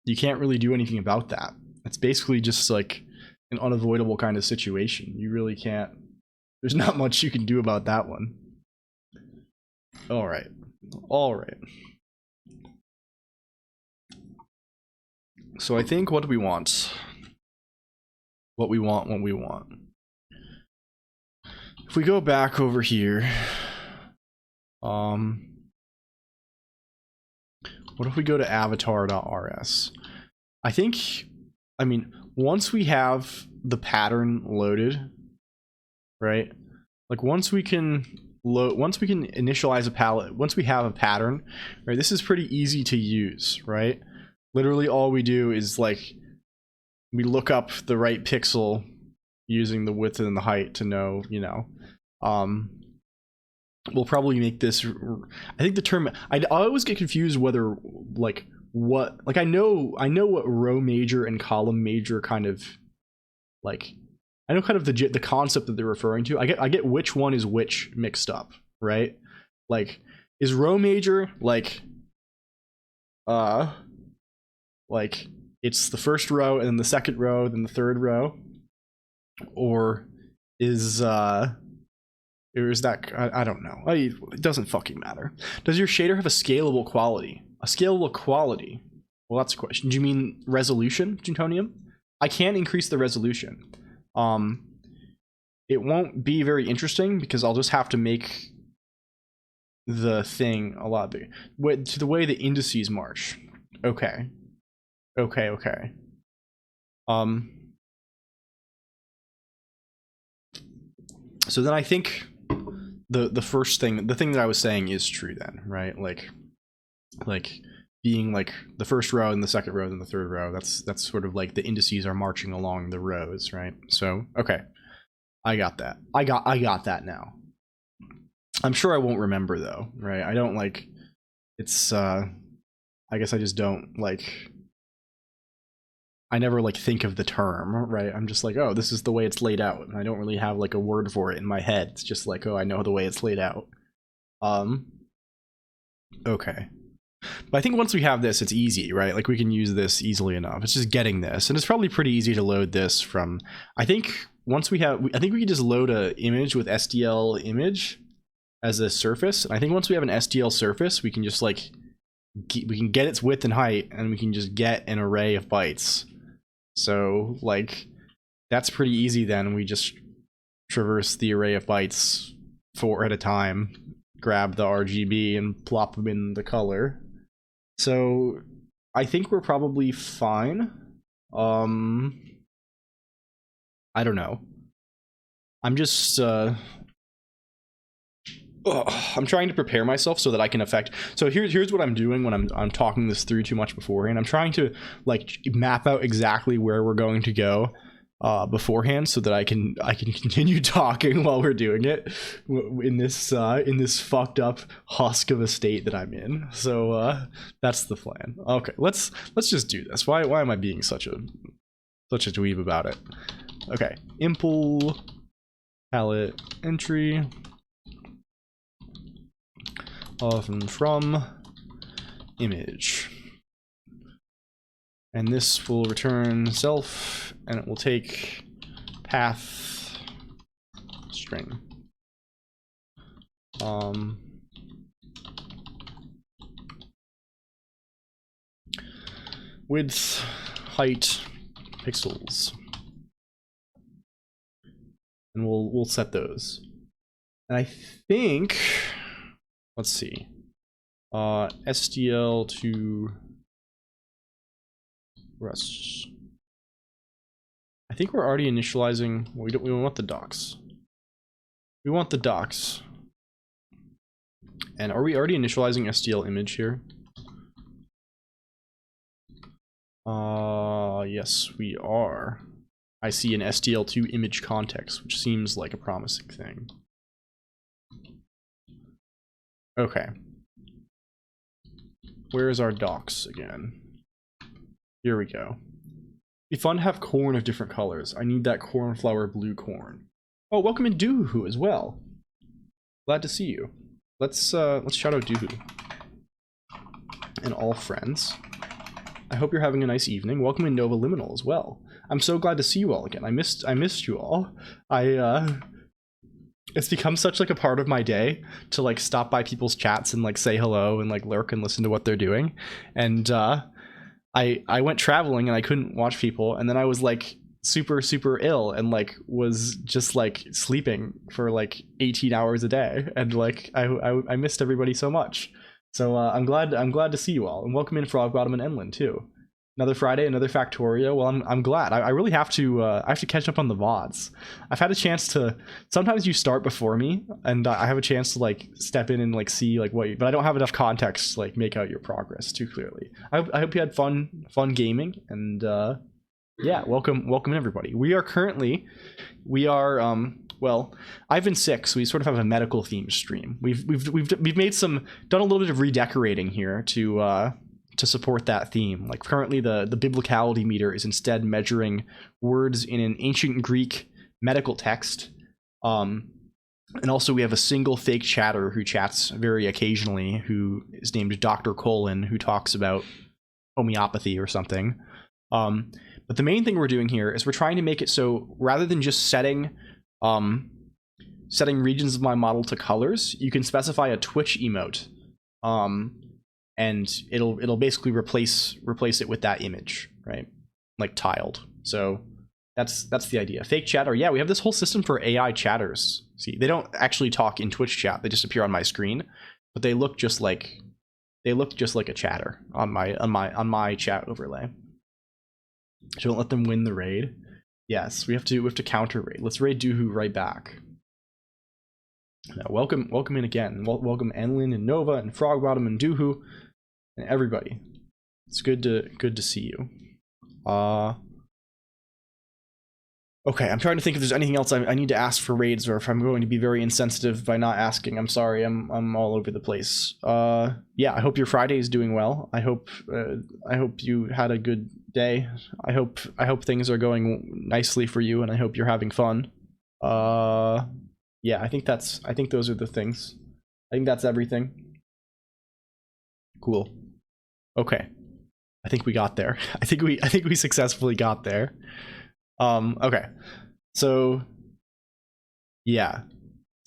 You can't really do anything about that. It's basically just like an unavoidable kind of situation. You really can't. There's not much you can do about that one. All right. All right. So I think what do we want? What we want. If we go back over here, what if we go to avatar.rs? I mean, once we have the pattern loaded, right? Like once we can initialize a palette, once we have a pattern, right? This is pretty easy to use, right? Literally all we do is like we look up the right pixel using the width and the height to know, you know. We'll probably make this, I think the term, I always get confused whether like what, like I know what row major and column major kind of like, I know kind of the concept that they're referring to. I get which one is which mixed up, right? Like, is row major like it's the first row and then the second row, then the third row? Or is that, I don't know. It doesn't fucking matter. Does your shader have a scalable quality? A scalable quality? Well, that's a question. Do you mean resolution, Gintonium? I can increase the resolution. It won't be very interesting because I'll just have to make the thing a lot bigger. To the way the indices march. Okay. So then I think the first thing, the thing that I was saying is true then, right? Like being like the first row and the second row and the third row, that's sort of like the indices are marching along the rows, right? So, okay. I got that. I got that now. I'm sure I won't remember though, right? I don't like, it's, I guess I just don't like, I never like think of the term, right? I'm just like, oh, this is the way it's laid out. And I don't really have like a word for it in my head. It's just like, oh, I know the way it's laid out. Okay. But I think once we have this, it's easy, right? Like we can use this easily enough. It's just getting this. And it's probably pretty easy to load this from, I think once we have, I think we can just load a image with SDL image as a surface. And I think once we have an SDL surface, we can just like, we can get its width and height and we can just get an array of bytes. So like, that's pretty easy then. We just traverse the array of bytes 4 at a time, grab the RGB and plop them in the color. So I think we're probably fine. I don't know. I'm just I'm trying to prepare myself so that I can affect. So here's what I'm doing when I'm talking this through too much beforehand. I'm trying to like map out exactly where we're going to go beforehand so that I can continue talking while we're doing it in this fucked up husk of a state that I'm in. So that's the plan. Okay, let's just do this. Why am I being such a dweeb about it? Okay, impl palette entry of and from image, and this will return self, and it will take path string. Width, height, pixels, and we'll set those. And I think, let's see, SDL to Rust. I think we're already initializing. We want the docs. We want the docs. And are we already initializing SDL image here? Yes, we are. I see an SDL2 image context, which seems like a promising thing. Okay. Where's our docs again? Here we go. It'd be fun to have corn of different colors. I need that cornflower blue corn. Oh, welcome in Doohoo as well. Glad to see you. Let's shout out Doohoo and all friends. I hope you're having a nice evening. Welcome in Nova Liminal as well. I'm so glad to see you all again. I missed you all. It's become such like a part of my day to like stop by people's chats and like say hello and like lurk and listen to what they're doing. And I went traveling and I couldn't watch people, and then I was like super ill and like was just like sleeping for like 18 hours a day, and like I missed everybody so much. So I'm glad to see you all, and welcome in Frogbottom and Enlin too. Another Friday, another Factorio. Well, I'm glad. I really have to catch up on the VODs. I've had a chance to. Sometimes you start before me, and I have a chance to like step in and like see like what. But I don't have enough context to like make out your progress too clearly. I hope you had fun gaming, and yeah, welcome everybody. We are well, I've been sick, so we sort of have a medical themed stream. We've done a little bit of redecorating here to support that theme. Like currently the biblicality meter is instead measuring words in an ancient Greek medical text. And also we have a single fake chatter who chats very occasionally, who is named Dr. Colon, who talks about homeopathy or something. But the main thing we're doing here is we're trying to make it so rather than just setting regions of my model to colors, you can specify a Twitch emote. And it'll basically replace it with that image, right? Like tiled. So that's the idea. Fake chatter. Yeah, we have this whole system for AI chatters. See, they don't actually talk in Twitch chat. They just appear on my screen, but they look just like a chatter on my chat overlay. Don't let them win the raid. Yes, we have to counter raid. Let's raid Doohoo right back. Now, welcome in again. Welcome Enlin and Nova and Frogbottom and Doohoo. And everybody, it's good to see you. Okay, I'm trying to think if there's anything else I need to ask for raids, or if I'm going to be very insensitive by not asking. I'm sorry, I'm all over the place. Yeah, I hope your Friday is doing well. I hope you had a good day. I hope things are going nicely for you, and I hope you're having fun. Yeah, I think those are the things. I think that's everything. Cool. Okay, I think we got there. I think we successfully got there. Okay, so yeah,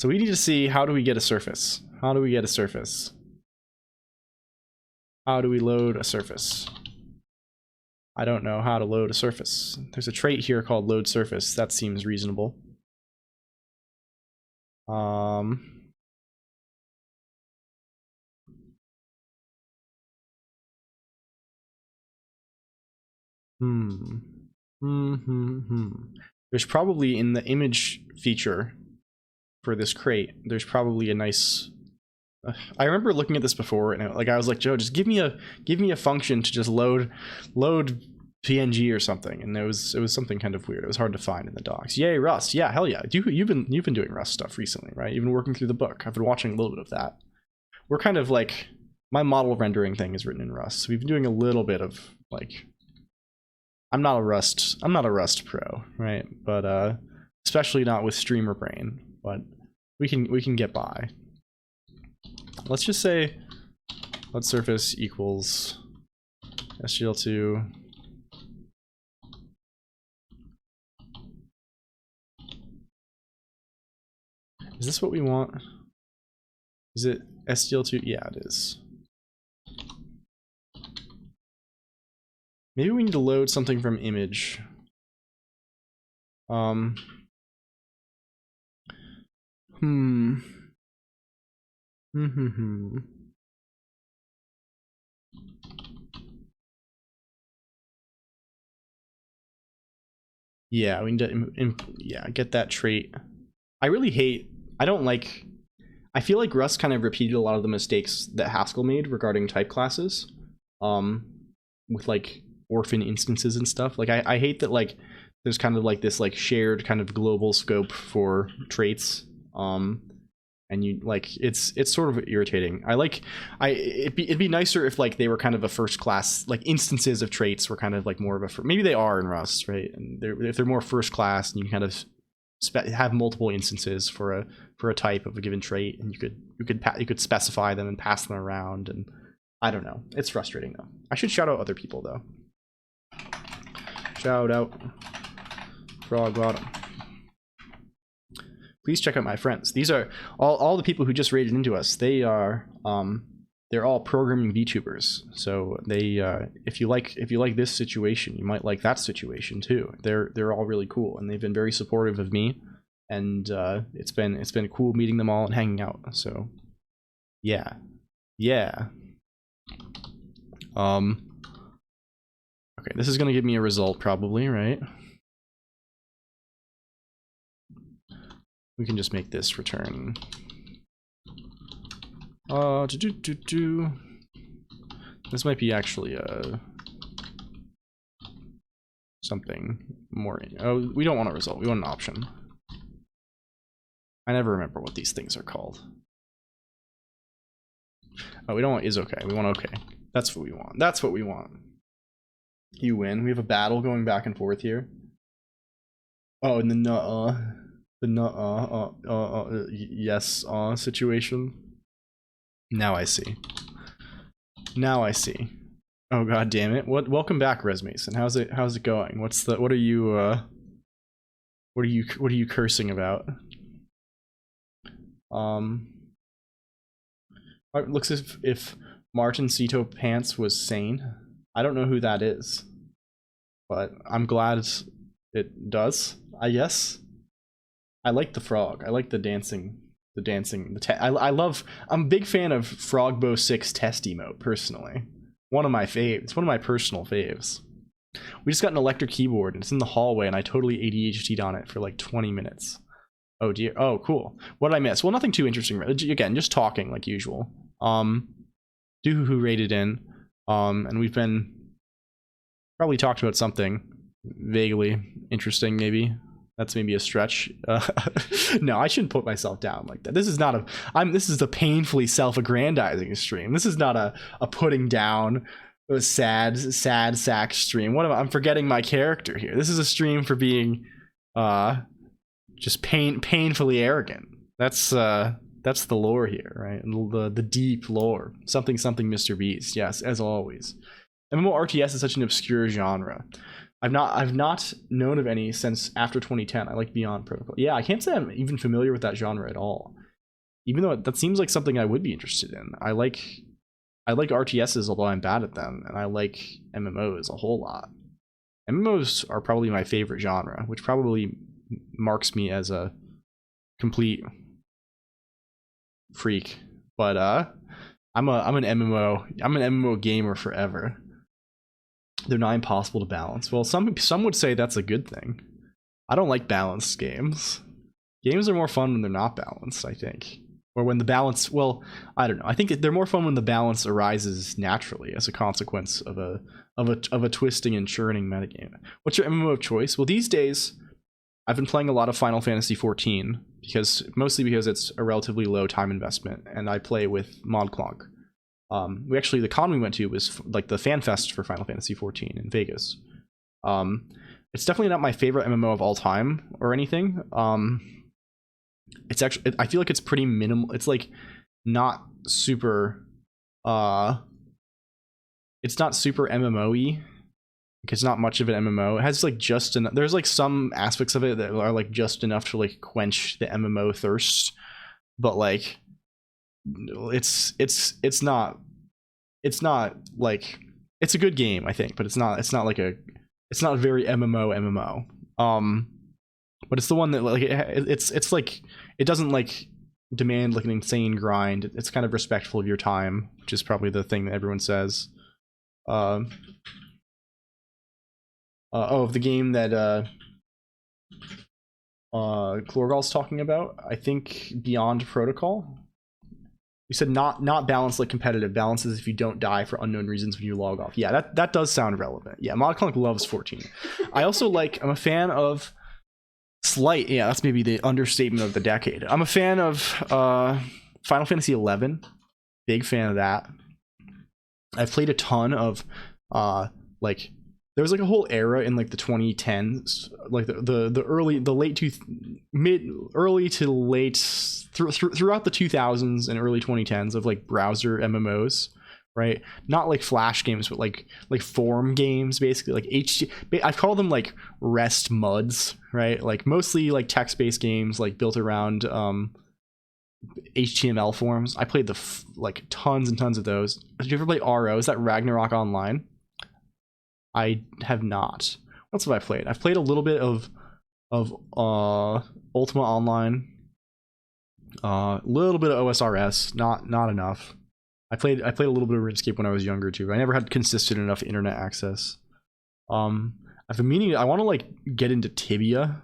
so we need to see, how do we get a surface? How do we get a surface? How do we load a surface? I don't know how to load a surface. There's a trait here called load surface. That seems reasonable. There's probably in the image feature for this crate, there's probably a nice I remember looking at this before, and I was like, Joe, just give me a function to just load PNG or something, and it was something kind of weird. It was hard to find in the docs. Yay, Rust. Yeah, hell yeah. You've been doing Rust stuff recently, right? You've been working through the book. I've been watching a little bit of that. We're kind of like, my model rendering thing is written in Rust, so we've been doing a little bit of like, I'm not a Rust pro, right? But especially not with Streamer Brain, but we can get by. Let's just say let surface equals SGL2 Is this what we want? Is it SGL2? Yeah, it is. Maybe we need to load something from image. Yeah, we need to get that trait. I feel like Rust kind of repeated a lot of the mistakes that Haskell made regarding type classes, with like orphan instances and stuff. Like I hate that like there's kind of like this like shared kind of global scope for traits, and you like it's sort of irritating. It'd be nicer if like they were kind of a first class, like instances of traits were kind of like more of a, maybe they are in Rust, right? And if they're more first class, and you kind of have multiple instances for a type of a given trait, and you could specify them and pass them around, and I don't know. It's frustrating though. I should shout out other people though. Shout out. Frog Bottom. Please check out my friends. These are all the people who just raided into us. They are they're all programming VTubers. So they if you like this situation, you might like that situation too. They're all really cool, and they've been very supportive of me, and it's been cool meeting them all and hanging out. So yeah. Okay, this is gonna give me a result probably, right? We can just make this return. This might be actually something more. Oh, we don't want a result. We want an option. I never remember what these things are called. Oh, we don't want is okay. We want okay. That's what we want. That's what we want. You win. We have a battle going back and forth here. Oh, and the yes situation. Now I see. Now I see. Oh god damn it. Welcome back, Res Mason. How's it going? What are you cursing about? It looks as if Martin Cito Pants was sane. I don't know who that is, but I'm glad it does, I guess. I like the frog. I like the dancing. I'm a big fan of Frogbo 6 test emote, personally. One of my faves. It's one of my personal faves. We just got an electric keyboard, and it's in the hallway, and I totally ADHD'd on it for like 20 minutes. Oh dear. Oh, cool. What did I miss? Well, nothing too interesting. Again, just talking like usual. Who rated in. And we've been probably talked about something vaguely interesting, maybe. That's maybe a stretch. No, I shouldn't put myself down like that. This is not this is a painfully self-aggrandizing stream. This is not a putting down a sad sack stream. I'm forgetting my character here. This is a stream for being just painfully arrogant. That's the lore here, right? The deep lore. Something Mr. Beast. Yes, as always. MMORTS is such an obscure genre. I've not known of any since after 2010. I like Beyond Protocol. Yeah, I can't say I'm even familiar with that genre at all. Even though that seems like something I would be interested in. I like RTSs, although I'm bad at them, and I like MMOs a whole lot. MMOs are probably my favorite genre, which probably marks me as a complete freak. But I'm an MMO gamer forever. They're not impossible to balance. Well, some would say that's a good thing. I don't like balanced games. Games are more fun when they're not balanced, I think. Or when the balance, well, I don't know. I think they're more fun when the balance arises naturally as a consequence of a twisting and churning metagame. What's your MMO of choice? Well, these days I've been playing a lot of Final Fantasy XIV mostly because it's a relatively low time investment, and I play with Non-Canon. The con we went to was like the fan fest for Final Fantasy XIV in Vegas. It's definitely not my favorite MMO of all time or anything. It's actually, I feel like it's pretty minimal. It's like not super it's not super MMO-y. It's not much of an MMO. It has like just enough. There's like some aspects of it that are like just enough to like quench the MMO thirst, but like it's not like, it's a good game, I think, but it's not a very MMO. But it's the one that like it's like, it doesn't like demand like an insane grind. It's kind of respectful of your time, which is probably the thing that everyone says. Of the game that Chlorgal's talking about, I think Beyond Protocol. You said not balance like competitive. Balance is if you don't die for unknown reasons when you log off. Yeah, that does sound relevant. Yeah, Non-Canon loves 14. I also I'm a fan of yeah, that's maybe the understatement of the decade. I'm a fan of Final Fantasy 11. Big fan of that. I've played a ton of like, there was like a whole era in like the 2010s, like the early to late throughout the 2000s and early 2010s of like browser MMOs right? Not like Flash games, but like form games, basically. Like I call them like REST MUDs, right? Like mostly like text-based games, like built around HTML forms. I played like tons and tons of those. Did you ever play RO? Is that Ragnarok Online? I have not. What else have I played? I've played a little bit of Ultima Online, a little bit of OSRS, not enough. I played a little bit of RuneScape when I was younger too, but I never had consistent enough internet access. I've been meaning, I want to like get into Tibia,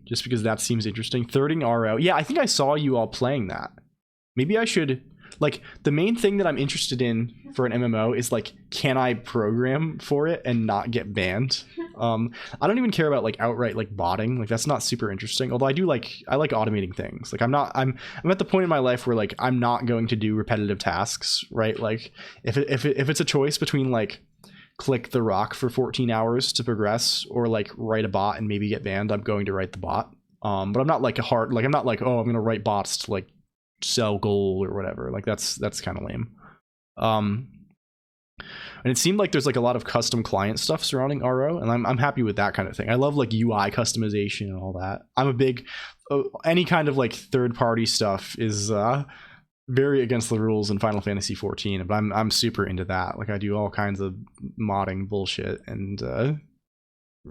just because that seems interesting. Thirding RO, yeah, I think I saw you all playing that. Maybe I should, like, the main thing that I'm interested in for an MMO is like, can I program for it and not get banned? I don't even care about like outright like botting. Like that's not super interesting. Although I like automating things. Like I'm at the point in my life where like I'm not going to do repetitive tasks, right? Like if it's a choice between like click the rock for 14 hours to progress or like write a bot and maybe get banned, I'm going to write the bot. But I'm not like I'm not like, oh, I'm gonna write bots to like sell gold or whatever. Like that's kind of lame. And it seemed like there's like a lot of custom client stuff surrounding RO, and I'm happy with that kind of thing. I love like UI customization and all that. I'm a big any kind of like third-party stuff is very against the rules in Final Fantasy 14, but I'm super into that. Like I do all kinds of modding bullshit, and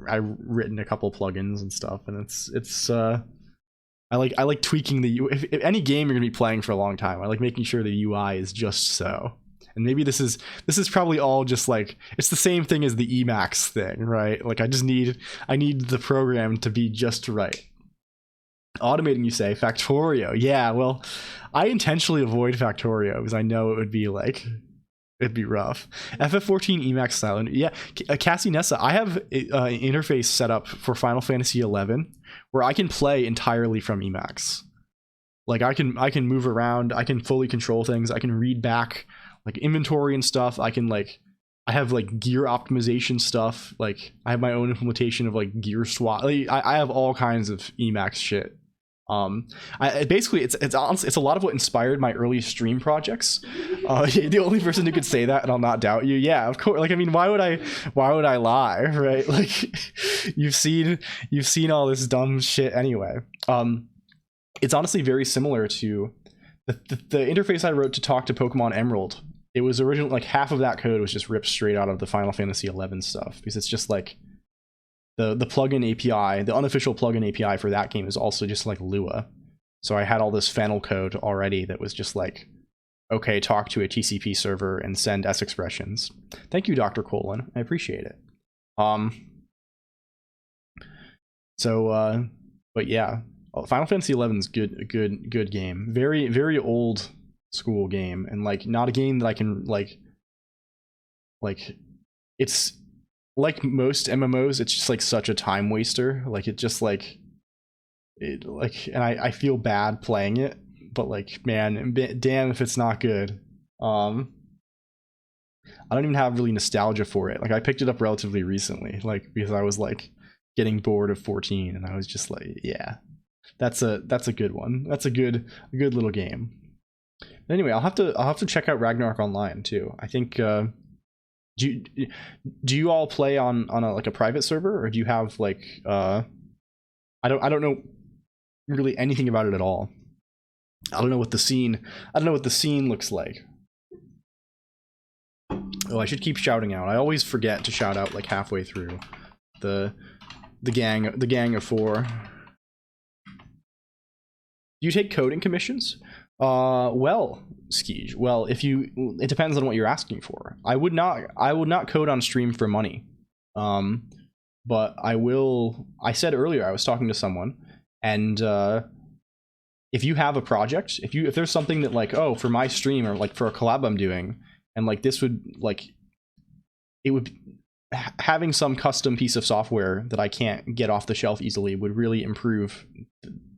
I've written a couple plugins and stuff, and it's I like tweaking the UI. If any game you're gonna be playing for a long time, I like making sure the UI is just so. And maybe this is probably all just like, it's the same thing as the Emacs thing, right? Like I need the program to be just right. Automating, you say? Factorio. Yeah, well, I intentionally avoid Factorio because I know it would be like, it'd be rough. FF14 Emacs style. Yeah, Cassie Nessa, I have an interface set up for Final Fantasy 11 where I can play entirely from Emacs. Like I can move around, I can fully control things, I can read back like inventory and stuff. I have like gear optimization stuff. Like I have my own implementation of like gear swap. Like, I have all kinds of Emacs shit. Basically it's honestly, it's a lot of what inspired my early stream projects. The only person who could say that, and I'll not doubt you. Yeah, of course. Like I mean, why would I lie, right? Like you've seen all this dumb shit anyway. It's honestly very similar to the interface I wrote to talk to Pokemon Emerald. It was originally like half of that code was just ripped straight out of the Final Fantasy 11 stuff, because it's just like the plugin API, the unofficial plugin API for that game is also just like Lua. So I had all this fennel code already that was just like, okay, talk to a TCP server and send S expressions. Thank you, Dr. Colon. I appreciate it. But yeah, Final Fantasy 11 is good game. Very, very old school game, and like not a game that I can like it's like most MMOs, it's just like such a time waster. Like it just like it like, and I feel bad playing it, but like man, damn if it's not good. I don't even have really nostalgia for it. Like I picked it up relatively recently, like because I was like getting bored of 14, and I was just like, yeah, that's a good one. That's a good little game. Anyway, I'll have to check out Ragnarok Online too. I think do you all play on a private server, or do you have like I don't know really anything about it at all. I don't know what the scene looks like. Oh, I should keep shouting out. I always forget to shout out like halfway through. The gang of four. Do you take coding commissions? Well, Skeej. Well, it depends on what you're asking for. I would not code on stream for money. But I will. I said earlier I was talking to someone, and if you have a project, if there's something that like, oh, for my stream or like for a collab I'm doing, and like this would like, it would having some custom piece of software that I can't get off the shelf easily would really improve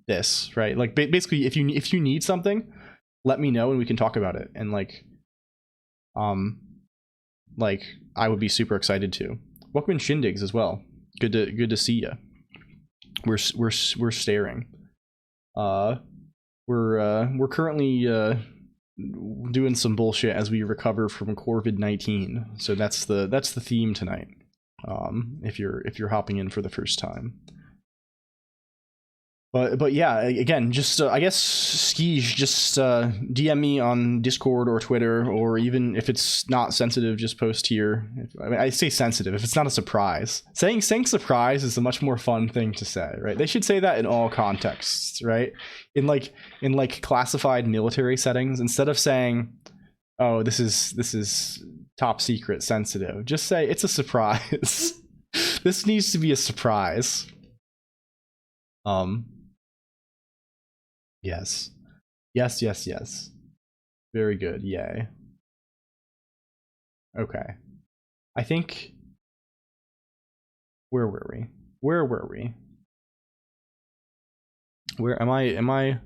this, right? Like basically, if you need something, let me know and we can talk about it. And like I would be super excited to. Welcome in Shindigs as well. Good to see you. We're staring. We're currently doing some bullshit as we recover from COVID-19. So that's the theme tonight. If you're hopping in for the first time. But yeah, again, just I guess Skij, just DM me on Discord or Twitter, or even if it's not sensitive, just post here. I mean, I say sensitive if it's not a surprise. Saying surprise is a much more fun thing to say, right? They should say that in all contexts, right? In like classified military settings, instead of saying, "Oh, this is top secret sensitive," just say it's a surprise. This needs to be a surprise. Yes. Yes. Very good. Yay. Okay. I think... Where were we? Where am I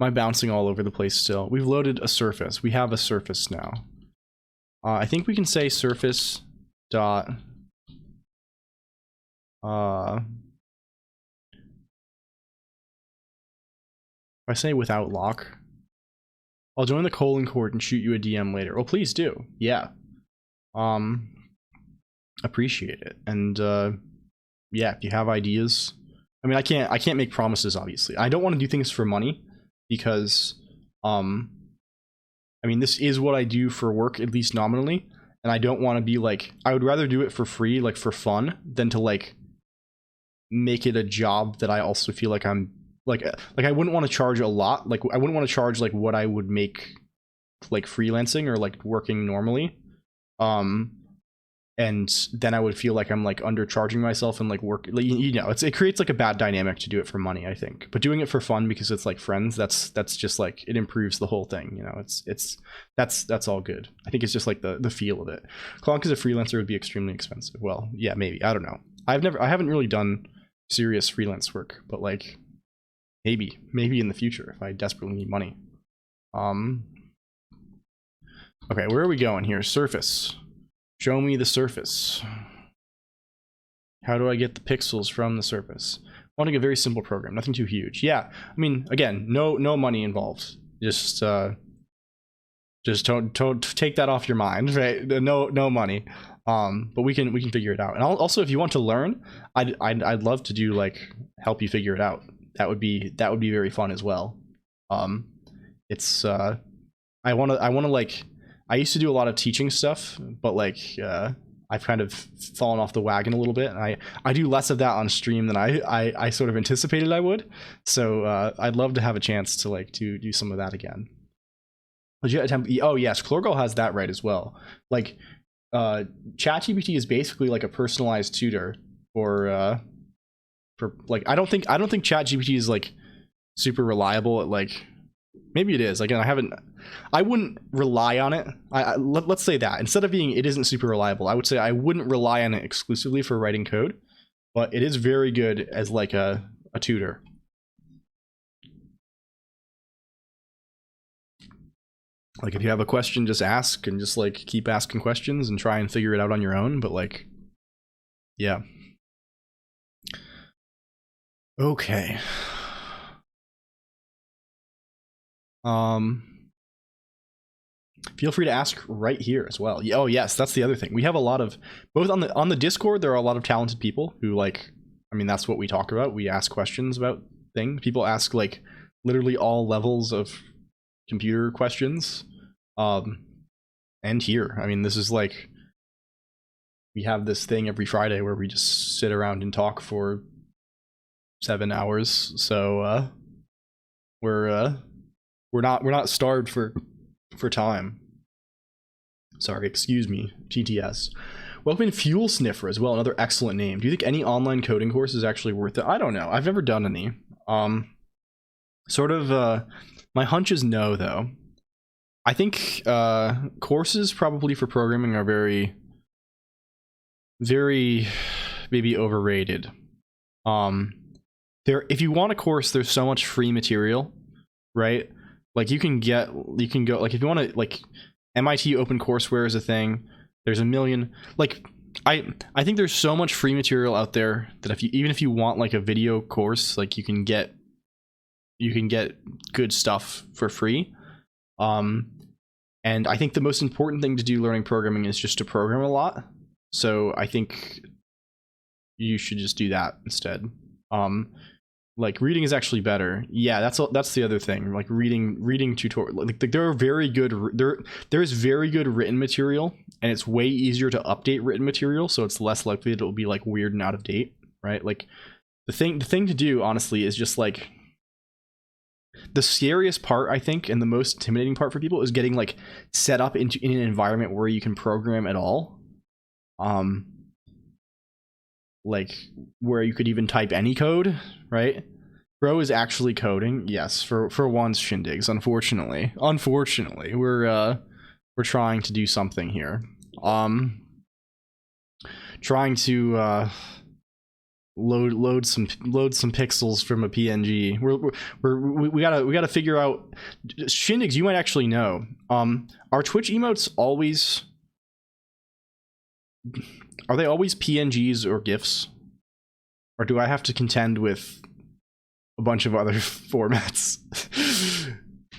bouncing all over the place still? We've loaded a surface. We have a surface now. I think we can say surface dot... If I say without lock, I'll join the Colonq and shoot you a DM later. Well, please do. Yeah. Appreciate it. And yeah, if you have ideas, I mean, I can't make promises, obviously. I don't want to do things for money because I mean, this is what I do for work, at least nominally, and I don't want to be like, I would rather do it for free, like for fun, than to like make it a job that I also feel like I'm like I wouldn't want to charge a lot. Like I wouldn't want to charge like what I would make like freelancing or like working normally. And then I would feel like I'm like undercharging myself and like work, like, you know, it creates like a bad dynamic to do it for money, I think. But doing it for fun because it's like friends, that's just like, it improves the whole thing, you know. That's all good. I think it's just like the feel of it. Colonq as a freelancer would be extremely expensive. Well, yeah, maybe, I don't know. I haven't really done serious freelance work, but like maybe in the future if I desperately need money. Okay, where are we going here? Surface. Show me the surface. How do I get the pixels from the surface? I want to get a very simple program, nothing too huge. Yeah, I mean, again, no money involved. Just don't take that off your mind, right? No money. But we can figure it out. And also, if you want to learn, I'd love to do like help you figure it out. That would be very fun as well. It's I want to like. I used to do a lot of teaching stuff, but like I've kind of fallen off the wagon a little bit, and I do less of that on stream than I sort of anticipated I would. So I'd love to have a chance to like to do some of that again. Legit attempt. Oh yes, Colonq has that right as well. Like ChatGPT is basically like a personalized tutor for like I don't think ChatGPT is like super reliable at like. Maybe it is. Again, I wouldn't rely on it. Let's say that instead of being it isn't super reliable, I would say I wouldn't rely on it exclusively for writing code, but it is very good as like a tutor. Like if you have a question, just ask and just like keep asking questions and try and figure it out on your own. But like, yeah. Okay. Feel free to ask right here as well. Oh yes, that's the other thing. We have a lot of both on the Discord. There are a lot of talented people who like. I mean, that's what we talk about. We ask questions about things. People ask like literally all levels of computer questions. And here, I mean, this is like we have this thing every Friday where we just sit around and talk for 7 hours. So we're not starved for time. Sorry, excuse me, TTS. Welcome in Fuel Sniffer as well, another excellent name. Do you think any online coding course is actually worth it? I don't know. I've never done any. Sort of, my hunch is no, though. I think courses probably for programming are very, very maybe overrated. If you want a course, there's so much free material, right? Like you can go like if you want to like MIT OpenCourseWare is a thing. There's a million like I think there's so much free material out there that even if you want like a video course, like you can get good stuff for free. And I think the most important thing to do learning programming is just to program a lot. So I think you should just do that instead. Like reading is actually better. Yeah, that's the other thing. Like reading tutorial. Like there are very good there is very good written material, and it's way easier to update written material, so it's less likely that it will be like weird and out of date, right? Like the thing to do honestly is just like the scariest part, I think, and the most intimidating part for people is getting like set up in an environment where you can program at all. Like where you could even type any code, right? Bro is actually coding. Yes, for once, Shindigs. Unfortunately, we're trying to do something here. Trying to load some pixels from a PNG. We gotta figure out. Shindigs, you might actually know. Are Twitch emotes always? Are they always PNGs or GIFs? Or do I have to contend with a bunch of other formats?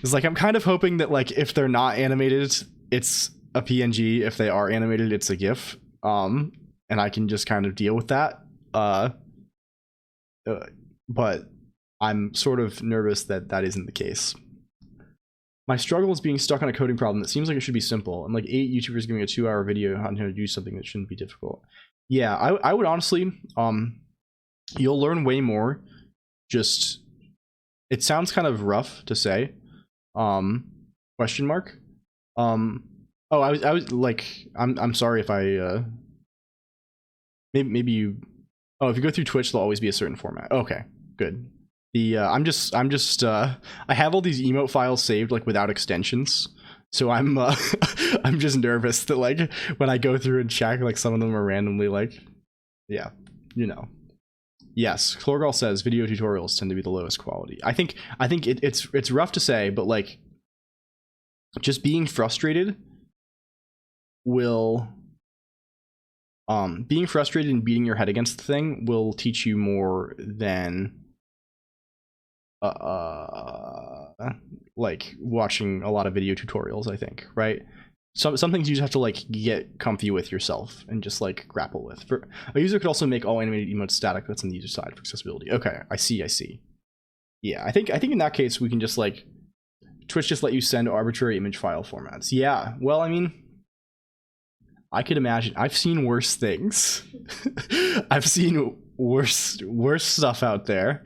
It's like I'm kind of hoping that like if they're not animated, it's a PNG. If they are animated, it's a GIF. And I can just kind of deal with that. But I'm sort of nervous that that isn't the case. My struggle is being stuck on a coding problem that seems like it should be simple. I'm like 8 YouTubers giving a 2-hour video on how to do something that shouldn't be difficult. Yeah, I would honestly, you'll learn way more. Just, it sounds kind of rough to say. Question mark. Oh, I was like, I'm sorry if I, maybe you, oh, if you go through Twitch, there'll always be a certain format. Okay, good. The I'm just I have all these emote files saved like without extensions, so I'm I'm just nervous that like when I go through and check, like some of them are randomly like, yeah, you know. Yes, Chlorgal says video tutorials tend to be the lowest quality. I think it's rough to say, but like just being frustrated will being frustrated and beating your head against the thing will teach you more than like watching a lot of video tutorials, I think, right? Some things you just have to like get comfy with yourself and just like grapple with. For a user could also make all animated emotes static. That's on the user side for accessibility. Okay, I see. Yeah, I think in that case we can just like Twitch just let you send arbitrary image file formats. Yeah, well, I mean, I could imagine. I've seen worse things. I've seen worse stuff out there.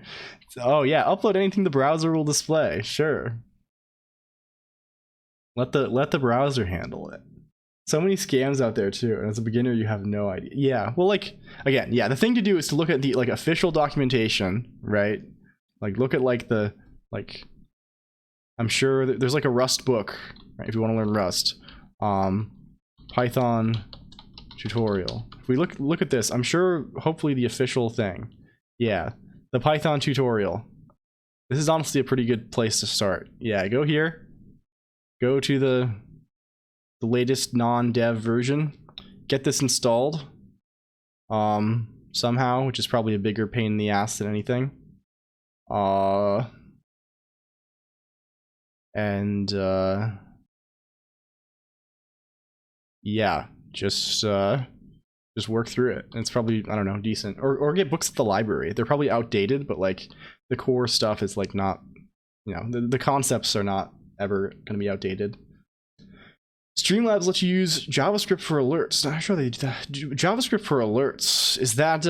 Oh yeah, upload anything the browser will display. Sure. Let the browser handle it. So many scams out there too, and as a beginner you have no idea. Yeah, well, like again, yeah, the thing to do is to look at the like official documentation, right? Like look at like the like I'm sure there's like a Rust book, right, if you want to learn Rust. Python tutorial. If we look at this, I'm sure hopefully the official thing. Yeah. The Python tutorial. This is honestly a pretty good place to start. Yeah, go here. Go to the latest non-dev version. Get this installed. Somehow, which is probably a bigger pain in the ass than anything. Yeah, just work through it. It's probably, I don't know, decent. Or get books at the library. They're probably outdated, but like the core stuff is like not, you know, the concepts are not ever going to be outdated. Streamlabs let you use JavaScript for alerts. Not sure they do that. JavaScript for alerts. Is that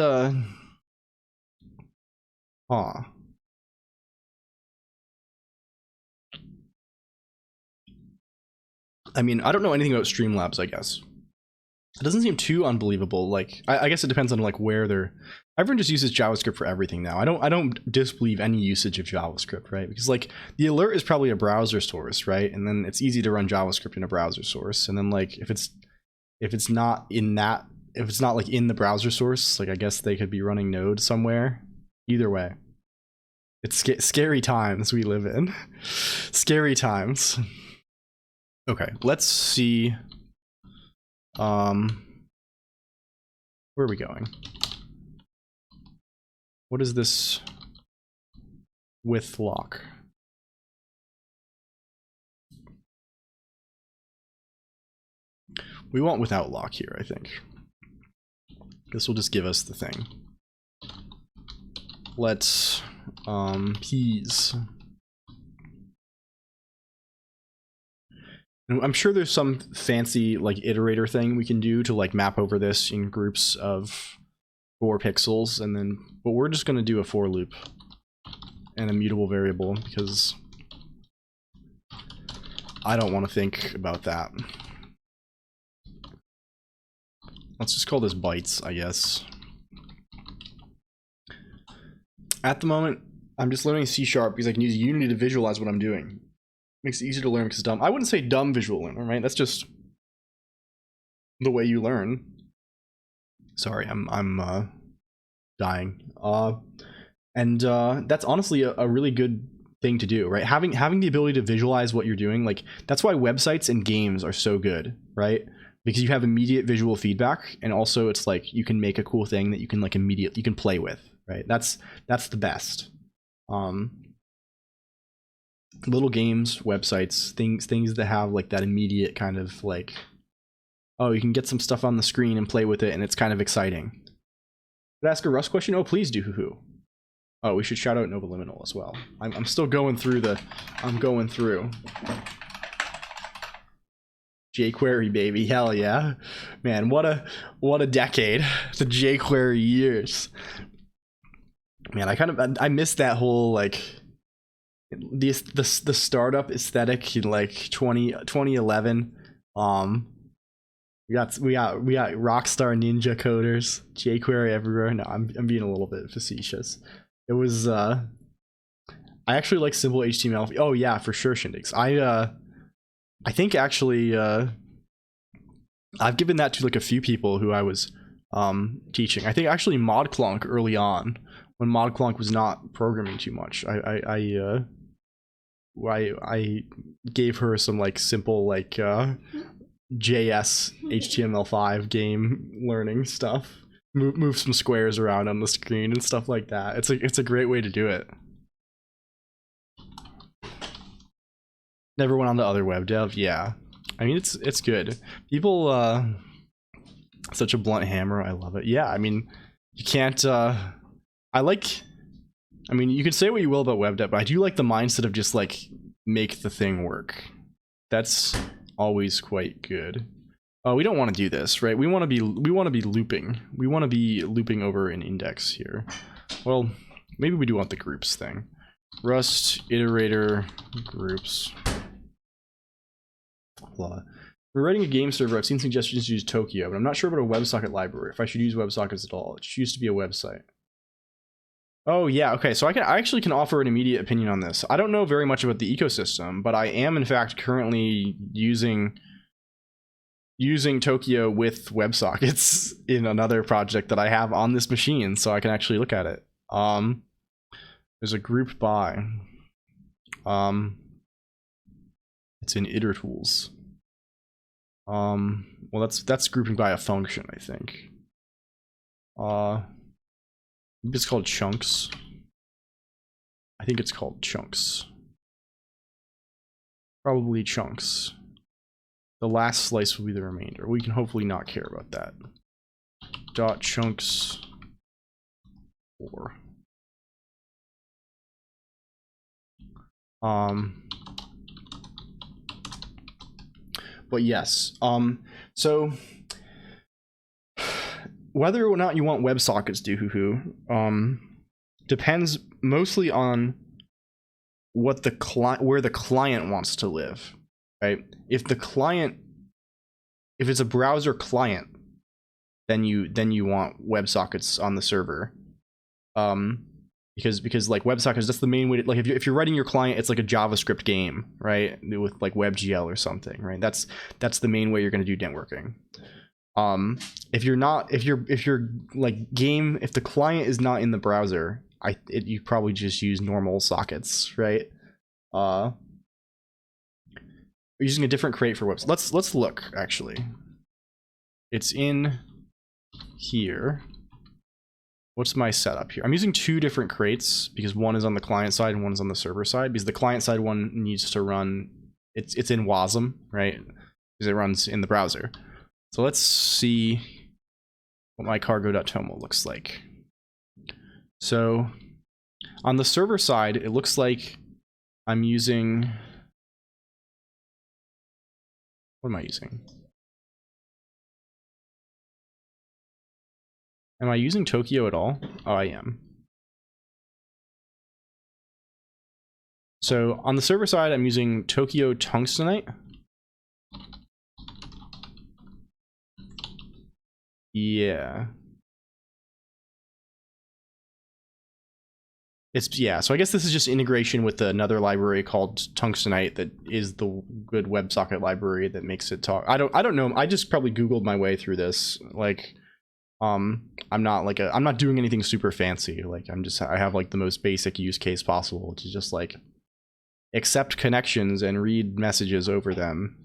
I mean, I don't know anything about Streamlabs, I guess. It doesn't seem too unbelievable. Like, I guess it depends on like where they're. Everyone just uses JavaScript for everything now. I don't disbelieve any usage of JavaScript, right? Because like the alert is probably a browser source, right? And then it's easy to run JavaScript in a browser source. And then like if it's not in that, if it's not like in the browser source, like I guess they could be running Node somewhere. Either way, it's scary times we live in. Scary times. Okay, let's see. Where are we going? What is this with lock? We want without lock here, I think. This will just give us the thing. Let's peas. And I'm sure there's some fancy like iterator thing we can do to like map over this in groups of 4 pixels, and then, but we're just gonna do a for loop and a mutable variable because I don't want to think about that. Let's just call this bytes, I guess. At the moment, I'm just learning C# because I can use Unity to visualize what I'm doing. Makes it easier to learn because it's dumb. I wouldn't say dumb visual learner, right? That's just the way you learn. Sorry, I'm dying. And that's honestly a really good thing to do, right? Having the ability to visualize what you're doing, like that's why websites and games are so good, right? Because you have immediate visual feedback, and also it's like you can make a cool thing that you can like immediately play with, right? That's the best. Little games, websites, things that have like that immediate kind of like, oh, you can get some stuff on the screen and play with it, and it's kind of exciting. Could I ask a Rust question? Oh, please do, hoo-hoo. Oh, we should shout out Nova Liminal as well. I'm still going through the, I'm going through. jQuery, baby, hell yeah. Man, what a decade. The jQuery years. Man, I missed that whole like the startup aesthetic in like 2011. We got Rockstar Ninja coders, jQuery everywhere. No, I'm being a little bit facetious. It was I actually like simple HTML. Oh yeah, for sure, Shindigs. I think actually I've given that to like a few people who I was teaching. I think actually ModClonq early on, when ModClonq was not programming too much, I gave her some like simple like JS HTML5 game learning stuff. Move some squares around on the screen and stuff like that. It's a great way to do it. Never went on to other web dev. Yeah, I mean it's good. People such a blunt hammer. I love it. Yeah, I mean you can't. I mean you can say what you will about web dev, but I do like the mindset of just like make the thing work. That's always quite good. Oh, we don't want to do this, right? We want to be looping. We want to be looping over an index here. Well, maybe we do want the groups thing. Rust iterator groups. Blah. We're writing a game server. I've seen suggestions to use Tokyo, but I'm not sure about a WebSocket library. If I should use WebSockets at all. It used to be a website. Oh yeah, okay. So I actually can offer an immediate opinion on this. I don't know very much about the ecosystem, but I am in fact currently using Tokyo with WebSockets in another project that I have on this machine, so I can actually look at it. There's a group by. It's in itertools. Well, that's grouping by a function, I think. It's called chunks. I think it's called chunks. Probably chunks. The last slice will be the remainder. We can hopefully not care about that. Dot chunks 4. But yes, so whether or not you want WebSockets, depends mostly on what the where the client wants to live, right? If it's a browser client, then you want WebSockets on the server, because like WebSockets, that's the main way to, like if you're writing your client, it's like a JavaScript game, right, with like WebGL or something, right? That's the main way you're going to do networking. If the client is not in the browser, you probably just use normal sockets, right? We're using a different crate for webs. Let's look, actually. It's in here. What's my setup here? I'm using 2 different crates because one is on the client side and one is on the server side, because the client side one needs to run, it's in WASM, right? Because it runs in the browser. So let's see what my cargo.toml looks like. So on the server side, it looks like I'm using, what am I using? Am I using Tokyo at all? Oh, I am. So on the server side, I'm using Tokyo tungstenite. Yeah. Yeah, so I guess this is just integration with another library called tungstenite that is the good WebSocket library that makes it talk. I don't know. I just probably Googled my way through this. Like, I'm not doing anything super fancy. Like, I have like the most basic use case possible, which is just like accept connections and read messages over them.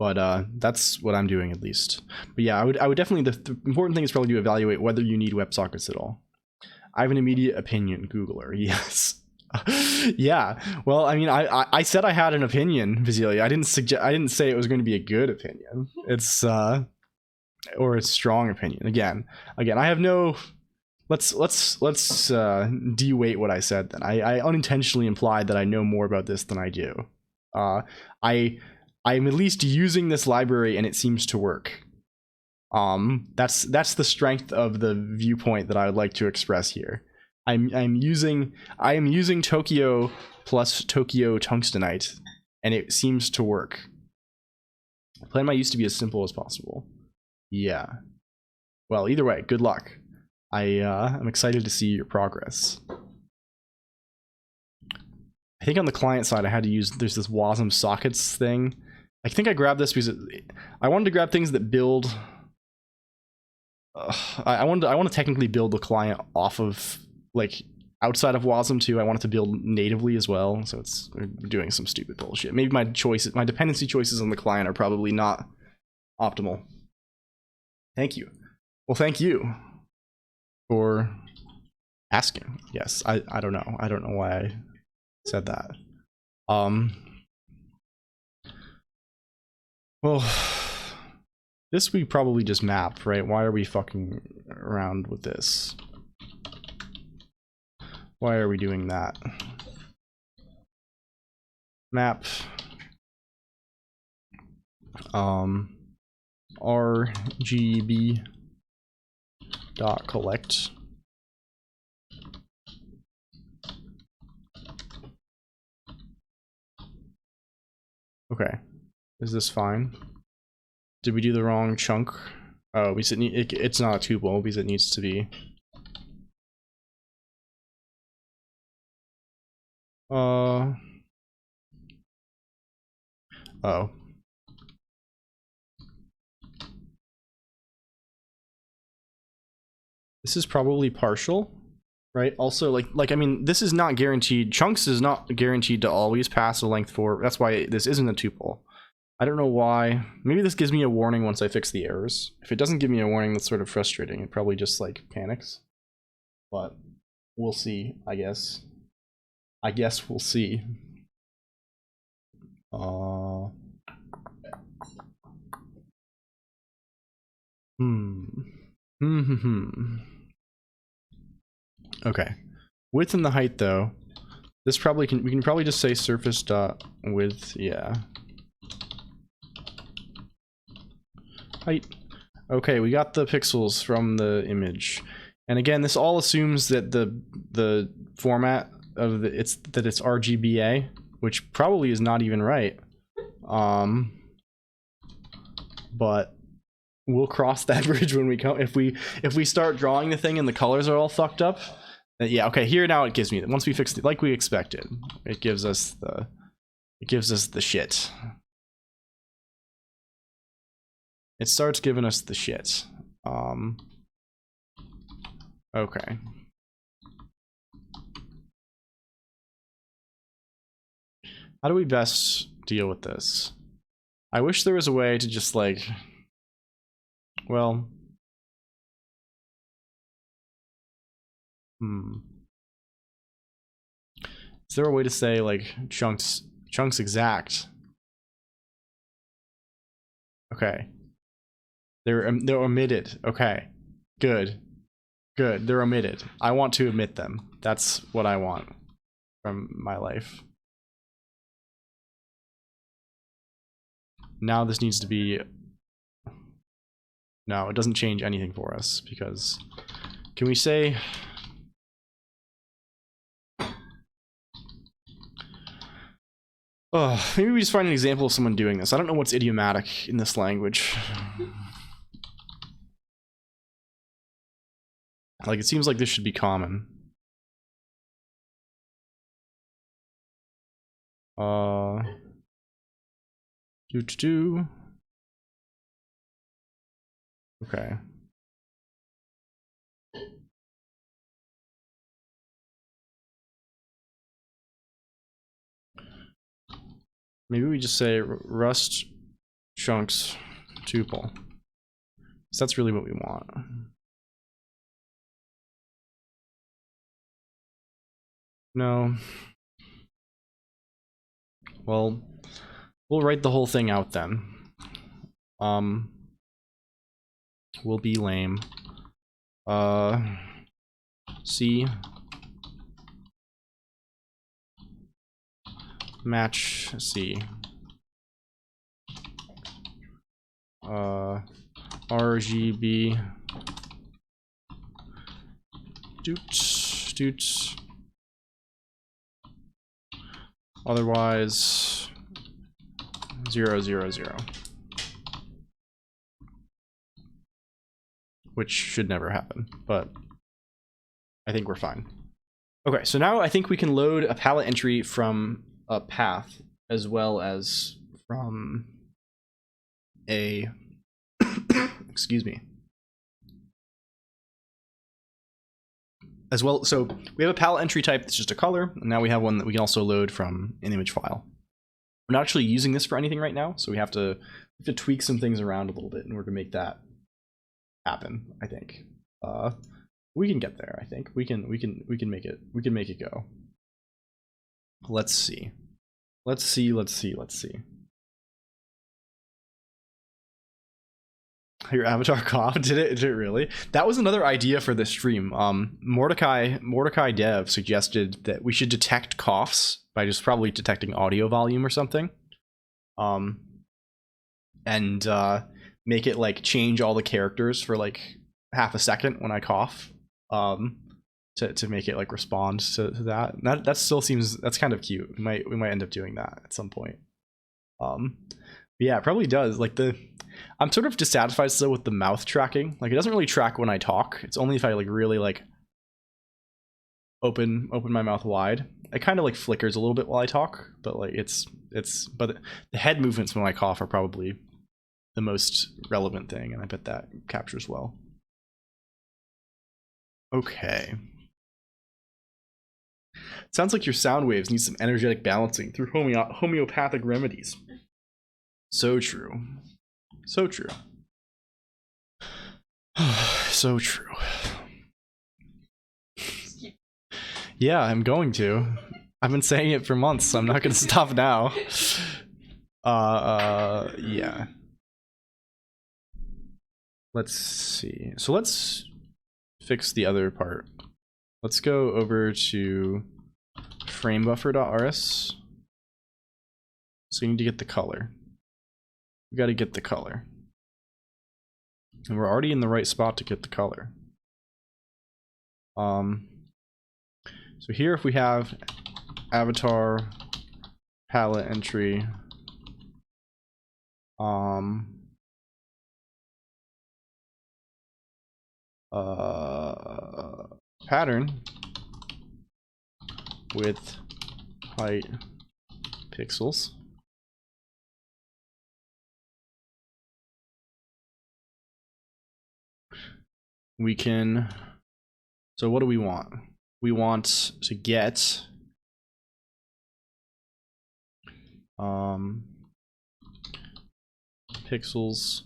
But that's what I'm doing at least. But yeah, I would definitely, the important thing is probably to evaluate whether you need WebSockets at all. I have an immediate opinion, Googler. Yes. Yeah. Well, I mean, I said I had an opinion, Vasilia. I didn't say it was going to be a good opinion. It's or a strong opinion. Again, I have no. Let's de-weight what I said. Then I unintentionally implied that I know more about this than I do. I'm at least using this library and it seems to work. That's the strength of the viewpoint that I would like to express here. I am using Tokyo plus Tokyo tungstenite, and it seems to work. Plan might used to be as simple as possible. Yeah. Well, either way, good luck. I'm excited to see your progress. I think on the client side, I had to use, there's this WASM sockets thing. I think I grabbed this because I wanted to grab things that build. I want to technically build the client off of, like, outside of WASM too. I want it to build natively as well, so it's doing some stupid bullshit. Maybe my dependency choices on the client are probably not optimal. Thank you. Well, thank you for asking. Yes, I don't know. I don't know why I said that. Well, this we probably just mapped, right? Why are we fucking around with this? Why are we doing that? Map RGB dot collect. Okay, is this fine? Did we do the wrong chunk? Oh, it's not a tuple because it needs to be. Oh. This is probably partial, right? Also, like I mean, this is not guaranteed. Chunks is not guaranteed to always pass a length 4. That's why this isn't a tuple. I don't know why. Maybe this gives me a warning once I fix the errors. If it doesn't give me a warning, that's sort of frustrating. It probably just like panics. But we'll see, I guess. I guess we'll see. Okay. Width and the height though. This probably we can probably just say surface dot width, yeah. Height. Okay, we got the pixels from the image. And again, this all assumes that the format of it's RGBA, which probably is not even right. But we'll cross that bridge when we come. If we start drawing the thing and the colors are all fucked up, then yeah, okay, here now it gives me, once we fix it like we expected, it gives us the shit. It starts giving us the shit. Okay. How do we best deal with this? I wish there was a way to just like, well, is there a way to say like chunks exact? Okay. They're omitted. Okay. Good. Good. They're omitted. I want to omit them. That's what I want from my life. Now this needs to be... No, it doesn't change anything for us because... Can we say... Oh, maybe we just find an example of someone doing this. I don't know what's idiomatic in this language. Like, it seems like this should be common. Okay. Maybe we just say rust chunks tuple. So that's really what we want. No. Well, we'll write the whole thing out then. We'll be lame. C. Match C. RGB. Doots. Otherwise, 0, 0, 0. Which should never happen, but I think we're fine. Okay, so now I think we can load a palette entry from a path as well as from a excuse me. As well, so we have a palette entry type that's just a color, and now we have one that we can also load from an image file. We're not actually using this for anything right now, so we have to tweak some things around a little bit in order to make that happen. I think we can get there. I think we can make it go. Let's see. Your avatar cough? Did it really? That was another idea for this stream. Mordecai Dev suggested that we should detect coughs by just probably detecting audio volume or something. And make it like change all the characters for like half a second when I cough. To make it like respond to that. That still seems, that's kind of cute. We might end up doing that at some point. Yeah, it probably does. Like I'm sort of dissatisfied still with the mouth tracking. Like it doesn't really track when I talk. It's only if I like really like open my mouth wide. It kind of like flickers a little bit while I talk, but like but the head movements when I cough are probably the most relevant thing, and I bet that captures well. Okay. Sounds like your sound waves need some energetic balancing through homeopathic remedies. So true. So true. So true. Yeah, I'm going to. I've been saying it for months, so I'm not going to stop now. Yeah. Let's see. So let's fix the other part. Let's go over to framebuffer.rs. So we need to get the color. We got to get the color. And we're already in the right spot to get the color. So here if we have avatar palette entry pattern with height pixels. We can, so what do we want? We want to get pixels.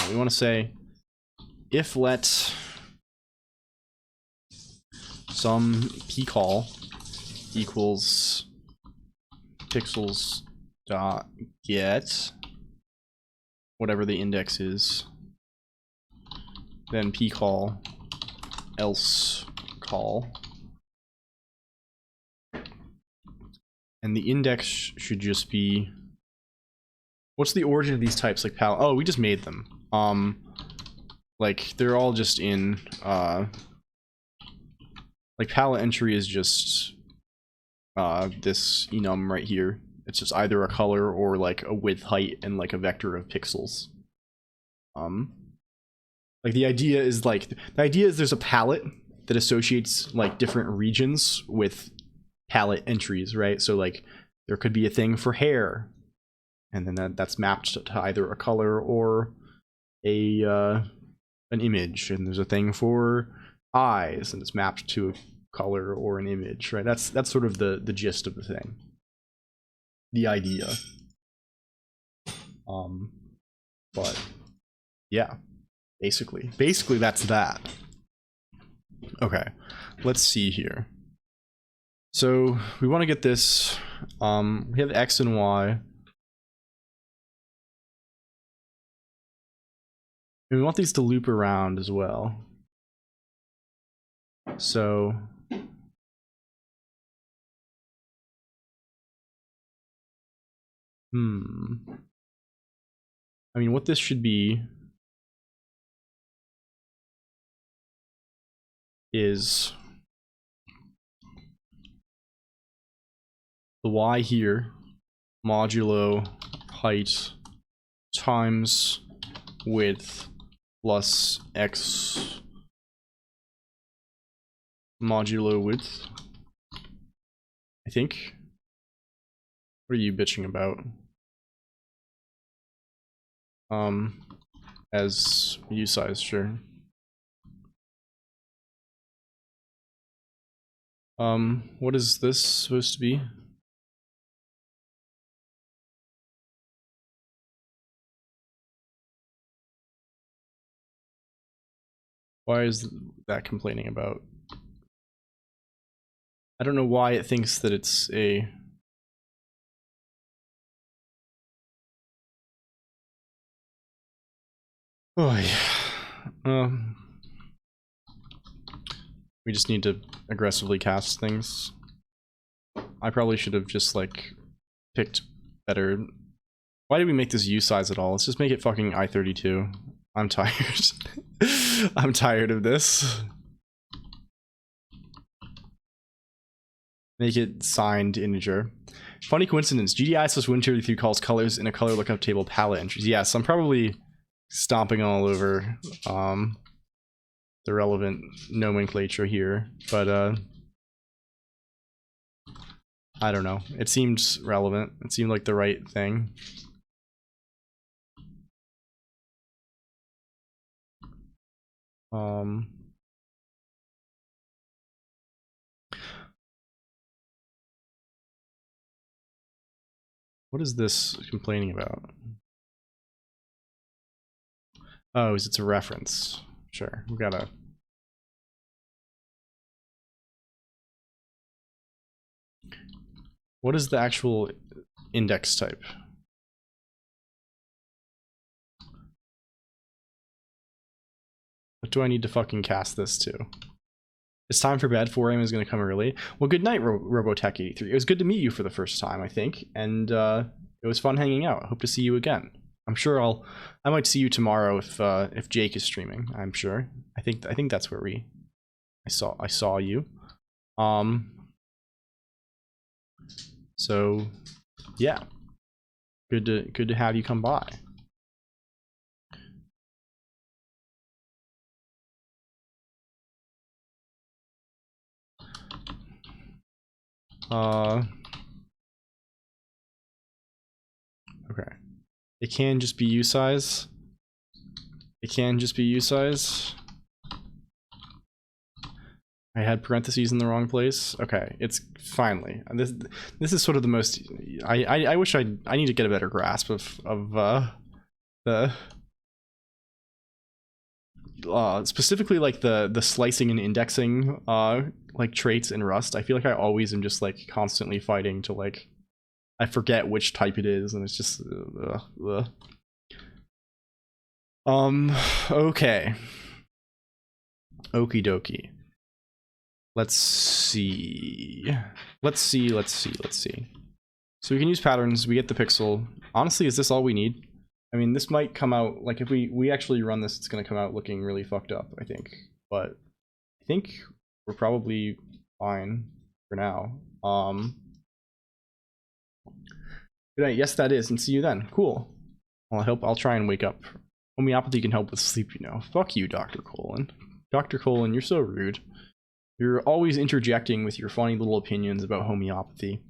We want to say if let some pcall equals pixels dot get whatever the index is, then pcall else call, and the index should just be, what's the origin of these types? Like palette, oh, we just made them. Like they're all just in like palette entry is just this enum right here. It's just either a color or like a width, height, and like a vector of pixels. Like the idea is there's a palette that associates like different regions with palette entries, right? So like there could be a thing for hair, and then that's mapped to either a color or a an image, and there's a thing for eyes, and it's mapped to a color or an image, right? That's sort of the gist of the thing, the idea. But yeah, basically that's that. Okay, let's see here. So we want to get this, we have X and Y. And we want these to loop around as well. So I mean, what this should be is the Y here modulo height times width plus X modulo width, I think. What are you bitching about? As U size, sure. What is this supposed to be? Why is that complaining about? I don't know why it thinks that it's a... Oh, yeah. We just need to aggressively cast things. I probably should have just, like, picked better... Why did we make this U size at all? Let's just make it fucking I32. I'm tired. I'm tired of this. Make it signed integer. Funny coincidence, GDI/Win33 calls colors in a color lookup table palette entries. Yes, I'm probably stomping all over the relevant nomenclature here, but I don't know. It seemed relevant. It seemed like the right thing. What is this complaining about? Oh, is it's a reference. Sure, we gotta... What is the actual index type? What do I need to fucking cast this to? It's time for bed. 4 AM is going to come early. Well, good night, Robotech83. It was good to meet you for the first time, I think, and it was fun hanging out. I hope to see you again. I'm sure I might see you tomorrow if Jake is streaming. I'm sure. I think that's where I saw you. So yeah, good to have you come by. Okay. It can just be U size. It can just be U size. I had parentheses in the wrong place. Okay, it's finally. This is sort of the most. I wish I need to get a better grasp of the specifically like the slicing and indexing like traits in Rust. I feel like I always am just like constantly fighting to like I forget which type it is, and it's just ugh. Okay. Okie dokie. Let's see. So we can use patterns, we get the pixel. Honestly, is this all we need? I mean, this might come out, like if we actually run this, it's gonna come out looking really fucked up, I think. But I think we're probably fine for now. Good night. Yes, that is, and see you then. Cool. Well, I'll try and wake up. Homeopathy can help with sleep, you know. Fuck you, Dr. Colon. Dr. Colon, you're so rude. You're always interjecting with your funny little opinions about homeopathy.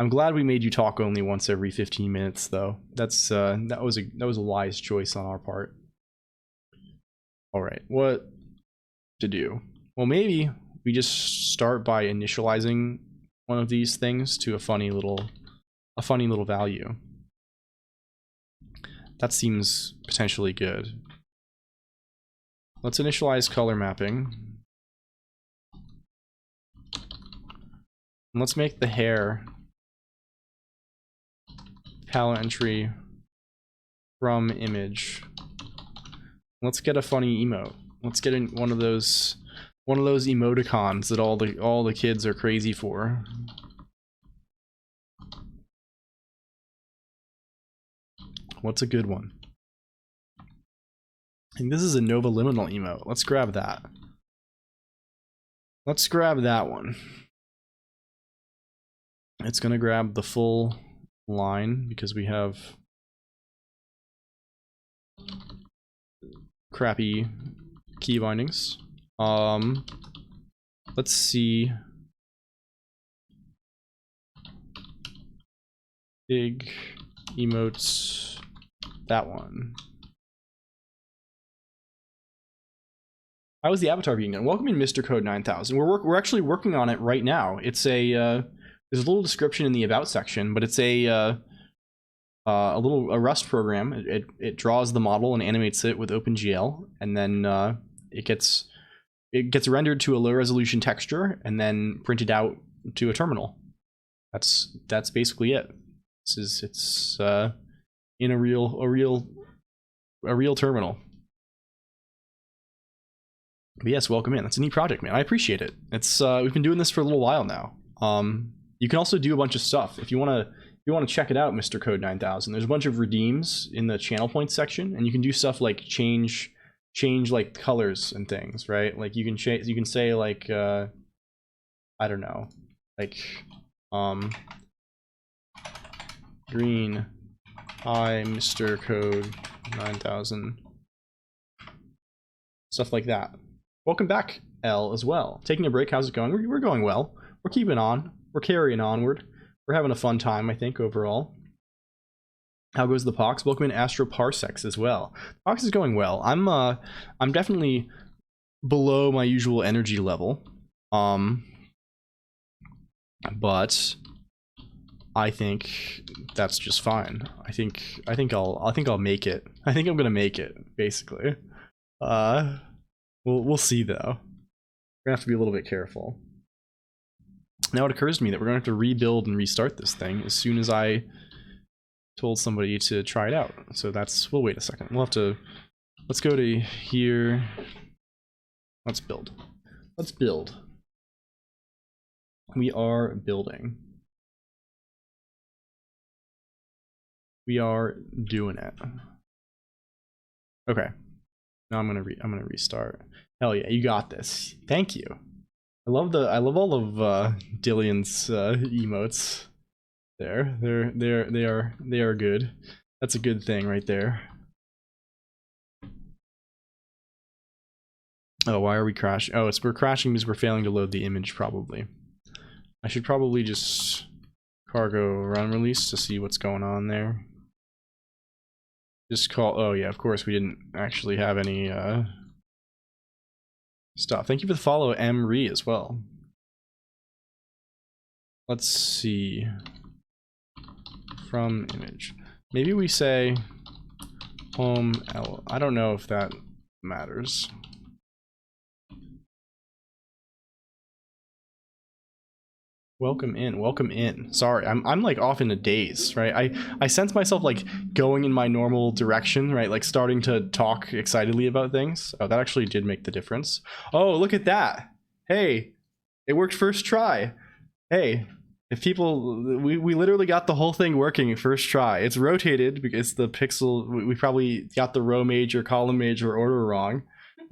I'm glad we made you talk only once every 15 minutes, though. That was a wise choice on our part. All right, what to do? Well, maybe we just start by initializing one of these things to a funny little value. That seems potentially good. Let's initialize color mapping. And let's make the hair palette entry from image. Let's get a funny emote. Let's get in one of those emoticons that all the kids are crazy for. What's a good one? I think this is a Nova Liminal emote. Let's grab that. Let's grab that one. It's gonna grab the full line because we have crappy key bindings. Let's see. Big emotes. That one. How is the avatar being done? Welcome in, Mr. Code 9000. We're actually working on it right now. It's a there's a little description in the about section, but it's a Rust program. It draws the model and animates it with OpenGL, and then it gets rendered to a low resolution texture and then printed out to a terminal. That's basically it. It's in a real terminal. But yes, welcome in. That's a neat project, man. I appreciate it. It's we've been doing this for a little while now. You can also do a bunch of stuff if you want to check it out, Mr. Code 9000. There's a bunch of redeems in the channel points section, and you can do stuff like change like colors and things, right? Like you can say like I don't know, like green, hi Mr. Code 9000, stuff like that. Welcome back, L, as well. Taking a break, how's it going? We're going well. We're keeping on. We're carrying onward. We're having a fun time, I think, overall. How goes the Pox? Welcome in Astro Parsecs as well. Pox is going well. I'm definitely below my usual energy level. But I think that's just fine. I think I'll make it. I think I'm gonna make it, basically. We'll see though. We're gonna have to be a little bit careful. Now it occurs to me that we're gonna have to rebuild and restart this thing as soon as I told somebody to try it out. So we'll wait a second. We'll have to, let's go to here. Let's build. Let's build. We are building. We are doing it. Okay. Now I'm gonna restart. Hell yeah, you got this. Thank you. I love all of Dillion's emotes. They are good. That's a good thing right there. Oh, why are we crashing? Oh, we're crashing because we're failing to load the image, probably. I should probably just cargo run release to see what's going on there. Just call, oh yeah, of course we didn't actually have any stuff. Thank you for the follow, Mri, as well. Let's see. From image. Maybe we say home L. I don't know if that matters. Welcome in, welcome in. Sorry, I'm like off in a daze, right? I sense myself like going in my normal direction, right? Like starting to talk excitedly about things. Oh, that actually did make the difference. Oh, look at that. Hey, it worked first try. Hey, if people, we literally got the whole thing working first try. It's rotated because the pixel, we probably got the row major, column major order wrong.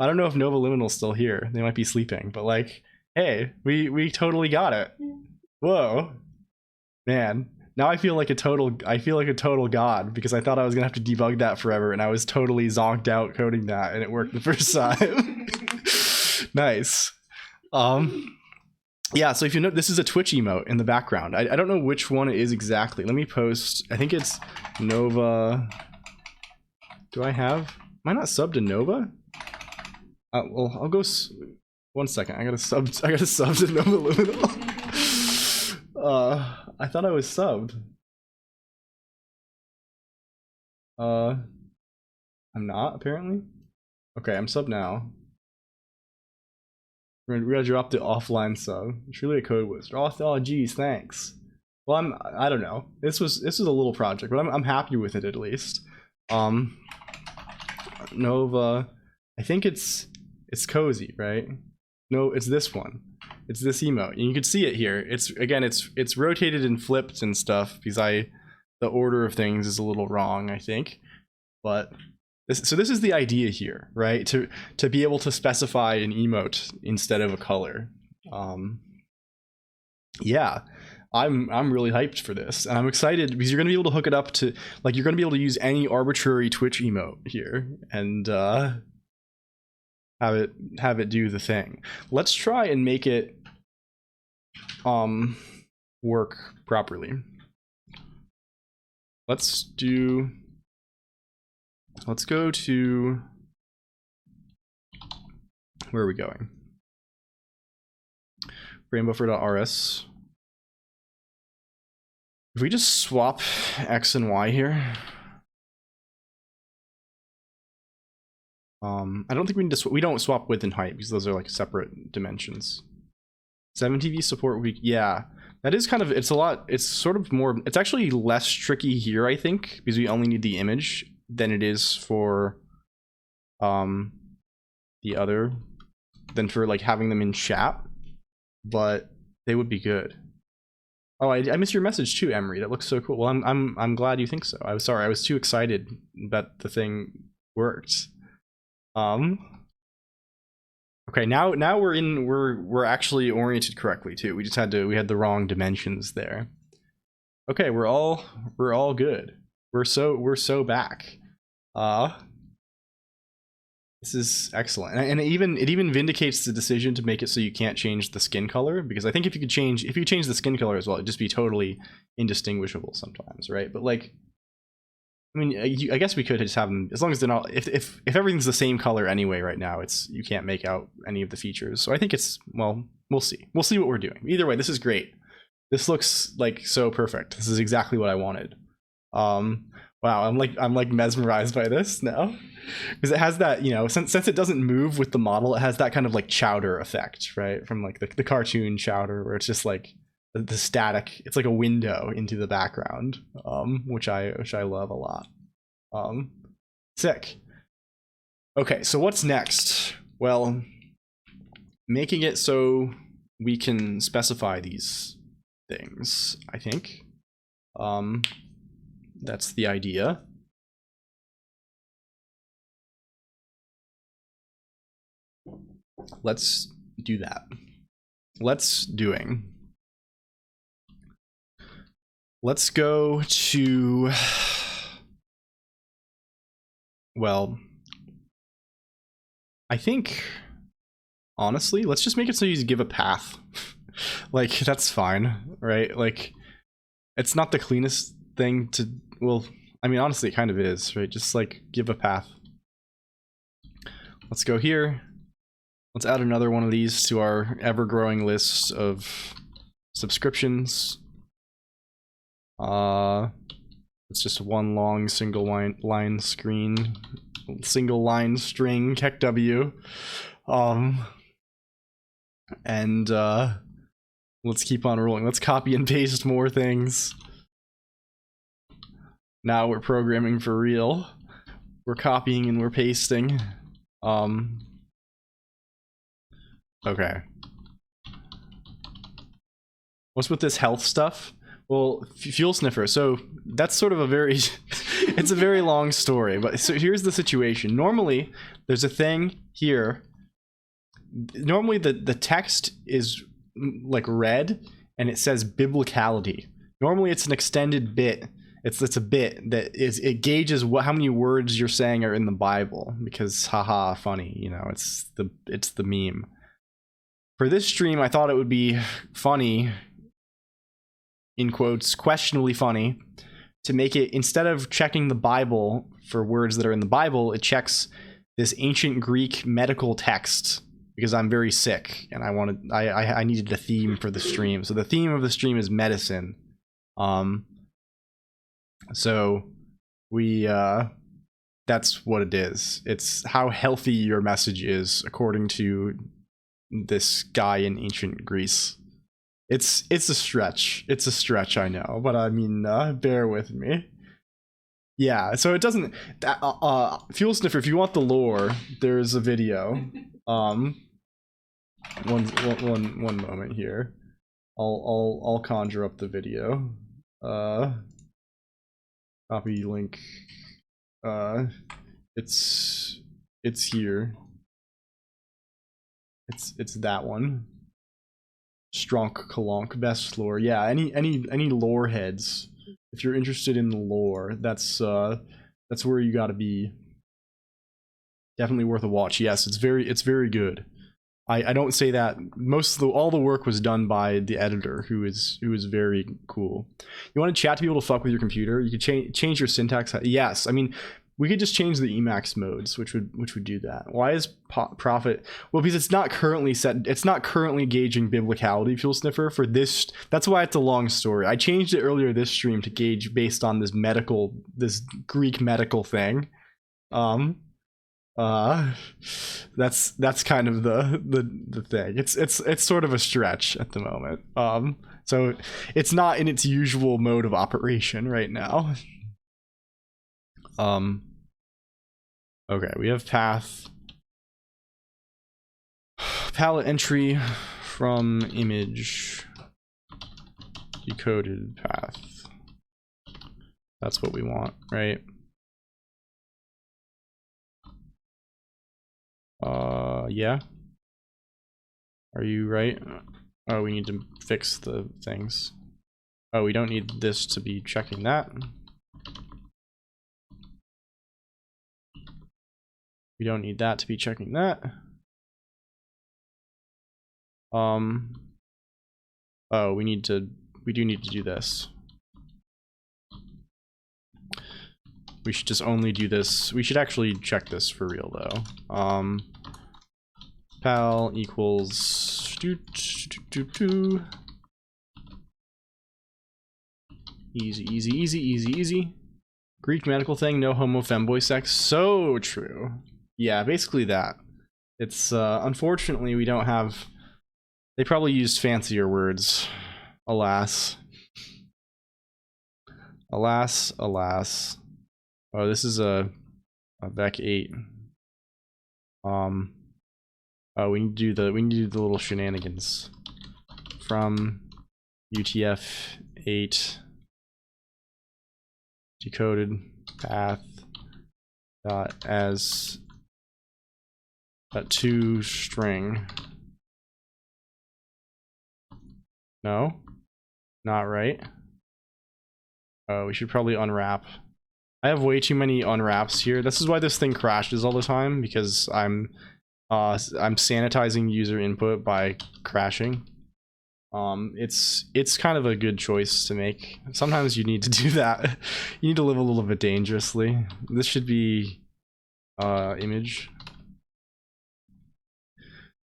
I don't know if Nova Liminal's still here. They might be sleeping, but like, hey, we totally got it. Whoa, man! Now I feel like a total god because I thought I was gonna have to debug that forever, and I was totally zonked out coding that, and it worked the first time. Nice. Yeah. So if you note, this is a Twitch emote in the background. I don't know which one it is exactly. Let me post. I think it's Nova. Do I have? Am I not subbed to Nova? Well, I'll go. 1 second. I gotta sub to Nova Liminal. I thought I was subbed. I'm not, apparently. Okay, I'm subbed now. We're gonna drop the offline sub. Truly a code wizard. Oh, geez, thanks. Well, I don't know. This was a little project, but I'm happy with it at least. Nova, I think it's cozy, right? No, it's this one. It's this emote. And you can see it here. It's rotated and flipped and stuff because the order of things is a little wrong, I think. But this is the idea here, right? To be able to specify an emote instead of a color. Yeah. I'm really hyped for this, and I'm excited because you're gonna be able to hook it up to, like, you're gonna be able to use any arbitrary Twitch emote here and have it do the thing. Let's try and make it work properly. Let's go to, where are we going? Framebuffer.rs. If we just swap X and Y here. I don't think we need to we don't swap width and height because those are like separate dimensions. 7TV support week, yeah. That is kind of, it's sort of more, it's actually less tricky here, I think, because we only need the image than it is for the other, than for like having them in chat, but they would be good. Oh, I missed your message too, Emery. That looks so cool. Well, I'm glad you think so. I was sorry, I was too excited that the thing worked. Okay, now we're actually oriented correctly too. We just had the wrong dimensions there. Okay, we're all good. We're so back. This is excellent, and it even vindicates the decision to make it so you can't change the skin color, because I think if you change the skin color as well, it'd just be totally indistinguishable sometimes, right? But like, I mean, I guess we could just have them, as long as they're not, if everything's the same color anyway right now, you can't make out any of the features. So I think it's, well, we'll see what we're doing. Either way, this is great. This looks like so perfect. This is exactly what I wanted. Wow, I'm like mesmerized by this now, because it has that, you know, since it doesn't move with the model, it has that kind of like chowder effect, right? From like the cartoon chowder, where it's just like the static, it's like a window into the background, which I love a lot. Sick. Okay, so what's next? Well, making it so we can specify these things, I think. That's the idea. Let's do that. Let's go to, well, I think, honestly, let's just make it so you give a path. Like, that's fine, right? Like, it's not the cleanest thing to, well, I mean, honestly, it kind of is, right? Just like give a path. Let's go here. Let's add another one of these to our ever-growing list of subscriptions. It's just one long single line string kek W. And Let's keep on rolling. Let's copy and paste more things. Now we're programming for real. We're copying and we're pasting. Okay. What's with this health stuff? Well, fuel sniffer. So that's sort of a very, it's a very long story. But so here's the situation. Normally, there's a thing here. Normally, the text is like red, and it says biblicality. Normally, it's an extended bit. It's a bit that it gauges how many words you're saying are in the Bible, because haha, funny. You know, it's the meme. For this stream, I thought it would be funny, in quotes, questionably funny, to make it, instead of checking the Bible for words that are in the Bible, it checks this ancient Greek medical text, because I'm very sick and I needed a theme for the stream. So the theme of the stream is medicine. So we that's what it is. It's how healthy your message is according to this guy in ancient Greece. It's a stretch. It's a stretch, I know, but I mean, bear with me. Yeah, so it doesn't. Fuel sniffer. If you want the lore, there's a video. One moment here. I'll conjure up the video. Copy link. It's here. It's that one. Colonq, best lore. Yeah, any lore heads. If you're interested in the lore, that's where you gotta be. Definitely worth a watch. Yes, it's very good. I don't say that. All the work was done by the editor, who is very cool. You want to chat to people to fuck with your computer? You could change your syntax. Yes, I mean, we could just change the Emacs modes, which would do that. Why is profit? Well, because it's not currently set. It's not currently gauging biblicality, Fuel Sniffer, for this. That's why it's a long story. I changed it earlier this stream to gauge based on this Greek medical thing. That's kind of the thing. It's sort of a stretch at the moment. So it's not in its usual mode of operation right now. Okay, we have path, palette entry from image, decoded path. That's what we want, right? Yeah. Are you right? Oh, we need to fix the things. Oh, we don't need this to be checking that. We don't need that to be checking that. Oh, we do need to do this. We should just only do this. We should actually check this for real though. Pal equals easy. Greek medical thing, no homo femboy sex. So true. Yeah, basically that. It's unfortunately we don't have. They probably used fancier words. Alas. Alas. Oh, this is a Vec 8. Oh, we need to do the little shenanigans from UTF-8 decoded path dot as to string. No, not right. Oh, we should probably unwrap. I have way too many unwraps here. This is why this thing crashes all the time, because I'm sanitizing user input by crashing. It's kind of a good choice to make. Sometimes you need to do that. You need to live a little bit dangerously. This should be image.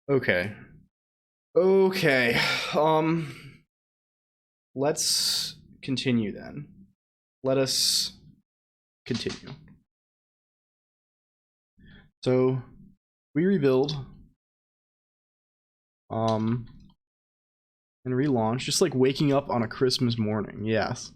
Okay. Let's continue then. Let us continue. So we rebuild. and relaunch, just like waking up on a Christmas morning. Yes.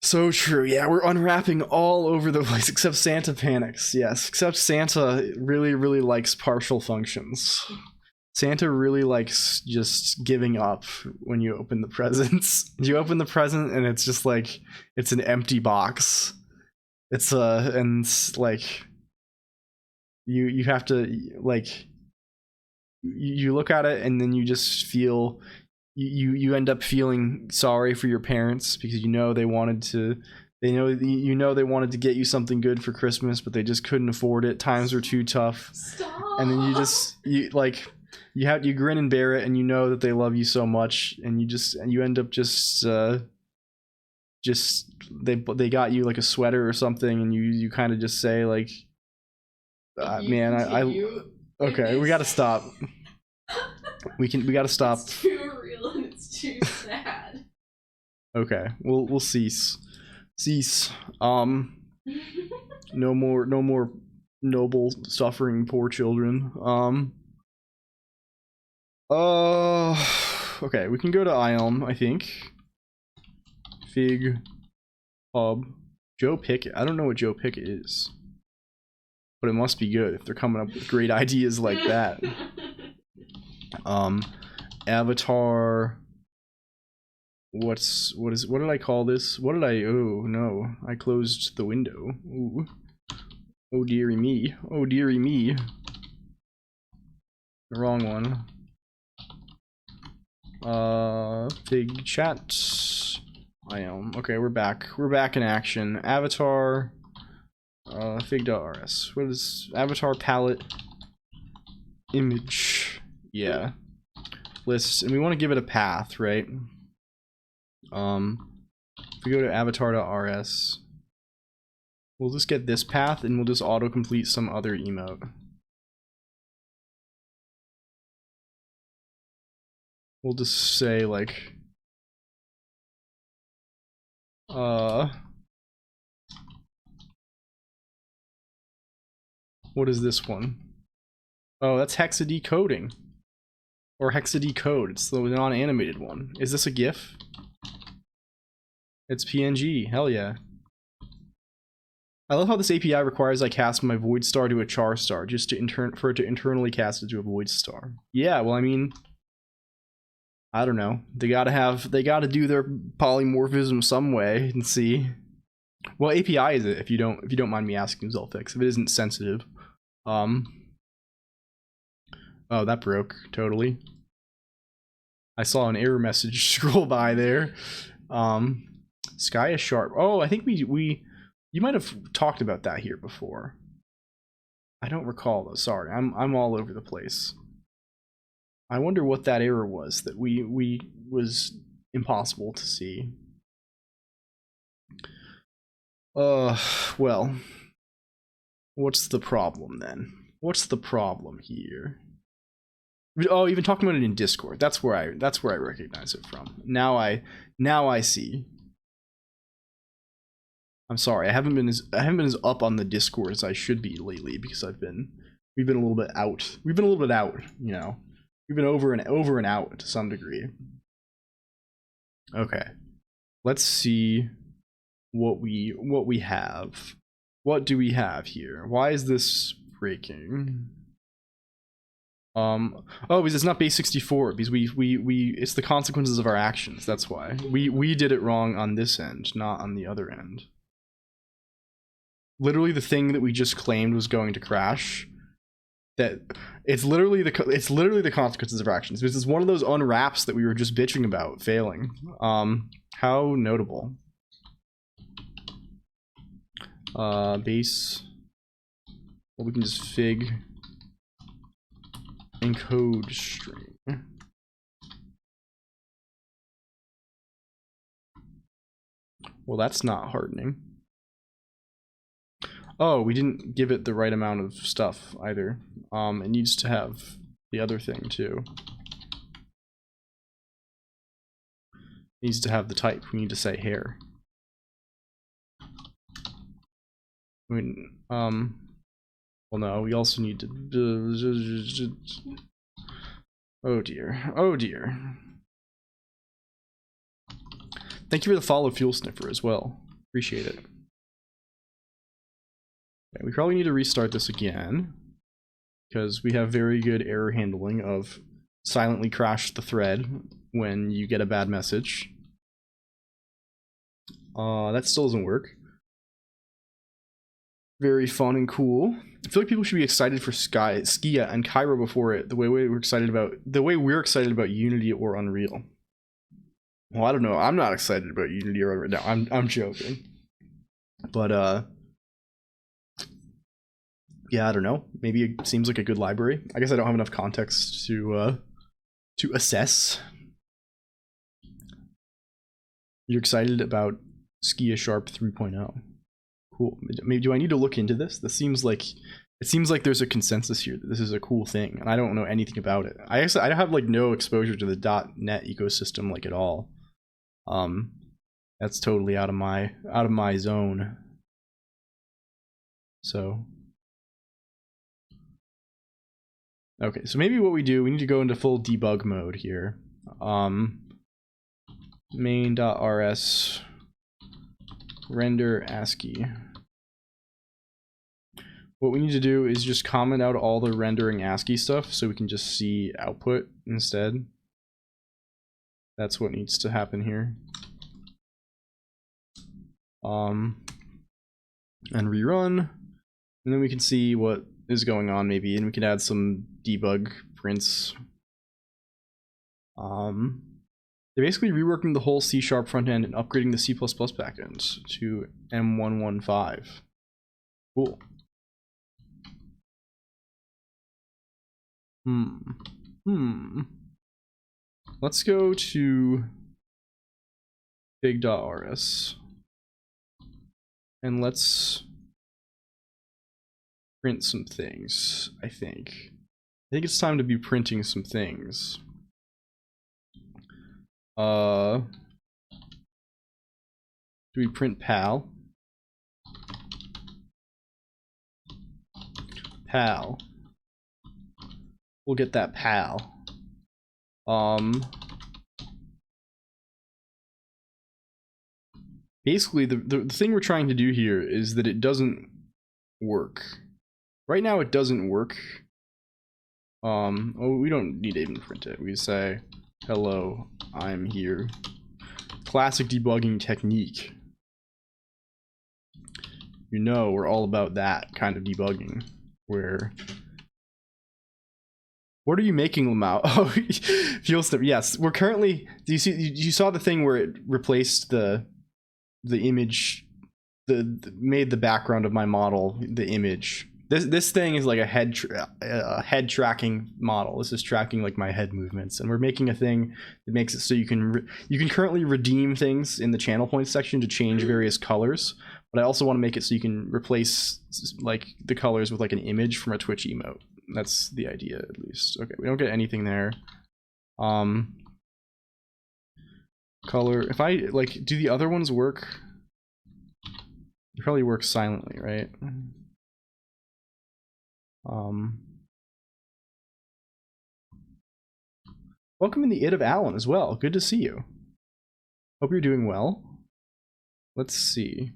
So true. Yeah, we're unwrapping all over the place except Santa panics. Yes, except Santa really, really likes partial functions. Santa really likes just giving up when you open the presents. You open the present and it's just like it's an empty box. It's and like you have to like you look at it and then you just feel you end up feeling sorry for your parents because you know they wanted to they wanted to get you something good for Christmas but they just couldn't afford it. Times were too tough. Stop. And then you grin and bear it and you know that they love you so much and you end up just they got you like a sweater or something and you kind of just say like man okay, we gotta stop. We gotta stop. It's too real and it's too sad. Okay, we'll cease. No more noble suffering poor children. Okay, we can go to Ielm, I think. Fig Hub. Joe Pickett. I don't know what Joe Pickett is. But it must be good if they're coming up with great ideas like that. Avatar. What did I call this? Oh no, I closed the window. Ooh. Oh dearie me. Oh dearie me. The wrong one. Fig chat. I am. Okay, we're back. We're back in action. Avatar. Fig.rs. What is avatar palette? Image. Yeah. List. And we want to give it a path, right? If we go to avatar.rs, we'll just get this path and we'll just autocomplete some other emote. We'll just say like what is this one? Oh, that's hexadecoding. Or hexadecode. It's the non-animated one. Is this a GIF? It's PNG. Hell yeah. I love how this API requires I cast my void star to a char star just to for it to internally cast it to a void star. Yeah, well, I mean, I don't know. They gotta do their polymorphism some way and see. What API is it? If you don't mind me asking, Zulfix, if it isn't sensitive. Oh, that broke totally. I saw an error message scroll by there. Sky is sharp. Oh, I think you might have talked about that here before. I don't recall though. Sorry, I'm all over the place. I wonder what that error was that we was impossible to see. Well, what's the problem then? What's the problem here? Oh, even talking about it in Discord. That's where I recognize it from. Now I see. I'm sorry. I haven't been as up on the Discord as I should be lately because we've been a little bit out. We've been a little bit out, you know. We've been over and out to some degree. Okay. Let's see what we have. What do we have here? Why is this breaking? Oh, because it's not base 64 because we it's the consequences of our actions. That's why we did it wrong on this end, not on the other end. Literally, the thing that we just claimed was going to crash. That it's literally the consequences of our actions. This is one of those unwraps that we were just bitching about failing. How notable. Base. Well, we can just fig encode string. Well, that's not hardening. Oh, we didn't give it the right amount of stuff either. It needs to have the other thing too. It needs to have the type. We need to say hair. I mean, well, no, we also need to. Oh dear. Oh dear. Thank you for the follow, Fuel Sniffer, as well. Appreciate it. Okay, we probably need to restart this again, because we have very good error handling of silently crash the thread when you get a bad message. That still doesn't work. Very fun and cool. I feel like people should be excited for Skia and Cairo before it, the way we're excited about Unity or Unreal. Well, I don't know. I'm not excited about Unity or Unreal. No, I'm joking. But yeah, I don't know. Maybe it seems like a good library. I guess I don't have enough context to assess. You're excited about Skia Sharp 3.0. Cool. Maybe do I need to look into this? It seems like there's a consensus here that this is a cool thing, and I don't know anything about it. I have like no exposure to the .NET ecosystem like at all. That's totally out of my zone. So okay, so maybe what we need to go into full debug mode here. Main.rs render ASCII. What we need to do is just comment out all the rendering ASCII stuff so we can just see output instead. That's what needs to happen here. And rerun, and then we can see what is going on maybe, and we can add some debug prints. They're basically reworking the whole C# front end and upgrading the C++ backend to M115. Cool. Let's go to big.rs and let's print some things, I think it's time to be printing some things. Do we print pal? Pal. We'll get that pal. Basically, the thing we're trying to do here is that it doesn't work. Right now, it doesn't work. Oh, we don't need to even print it. We say, hello, I'm here. Classic debugging technique. You know, we're all about that kind of debugging. Where... What are you making, Lamau? Oh, fuel snip. Yes, we're currently... You saw the thing where it replaced the image... made the background of my model the image. This thing is like a head tracking model. This is tracking like my head movements, and we're making a thing that makes it so you can currently redeem things in the channel points section to change various colors. But I also want to make it so you can replace like the colors with like an image from a Twitch emote. That's the idea, at least. Okay, we don't get anything there. Color. If I like, do the other ones work? They probably work silently, right? Welcome in the id of Alan as well. Good to see you. Hope you're doing well. Let's see.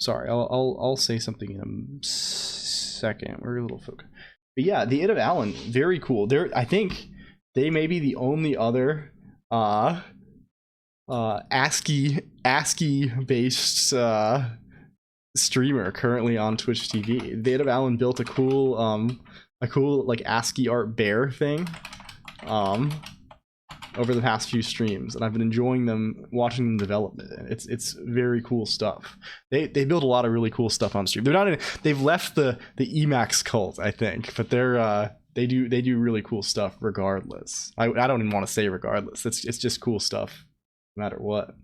Sorry, I'll say something in a second. We're a little focused. But yeah, the id of Alan, very cool. I think they may be the only other ASCII based streamer currently on Twitch TV. The id of Alan built a cool like ASCII art bear thing over the past few streams, and I've been enjoying them, watching them develop it. It's very cool stuff. They build a lot of really cool stuff on stream. They've left the Emacs cult, I think, but they do really cool stuff regardless. I don't even want to say regardless. It's just cool stuff no matter what.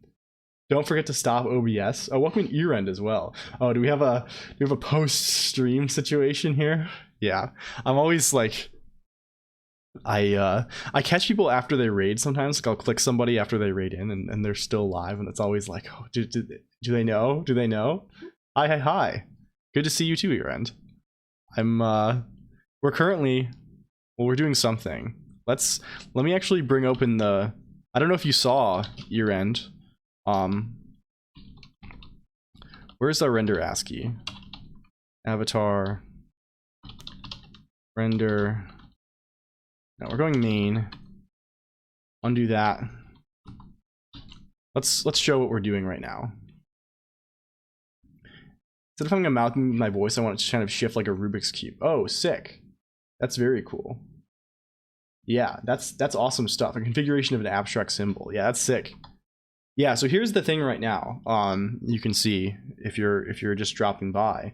Don't forget to stop OBS. Oh, welcome to Ear End as well. Oh, do we have a post-stream situation here? Yeah, I'm always like, I catch people after they raid sometimes. Like I'll click somebody after they raid in, and they're still live, and it's always like, oh, do they know? Do they know? Hi. Good to see you too, Ear End. We're currently, well, we're doing something. Let me actually bring open the, I don't know if you saw year end. Where's our render ASCII? Avatar, render. No, we're going main. Undo that. Let's show what we're doing right now. Instead of having a mouth move my voice, I want it to kind of shift like a Rubik's Cube. Oh, sick. That's very cool. Yeah, that's awesome stuff. A configuration of an abstract symbol. Yeah, that's sick. Yeah, so here's the thing right now. You can see if you're just dropping by.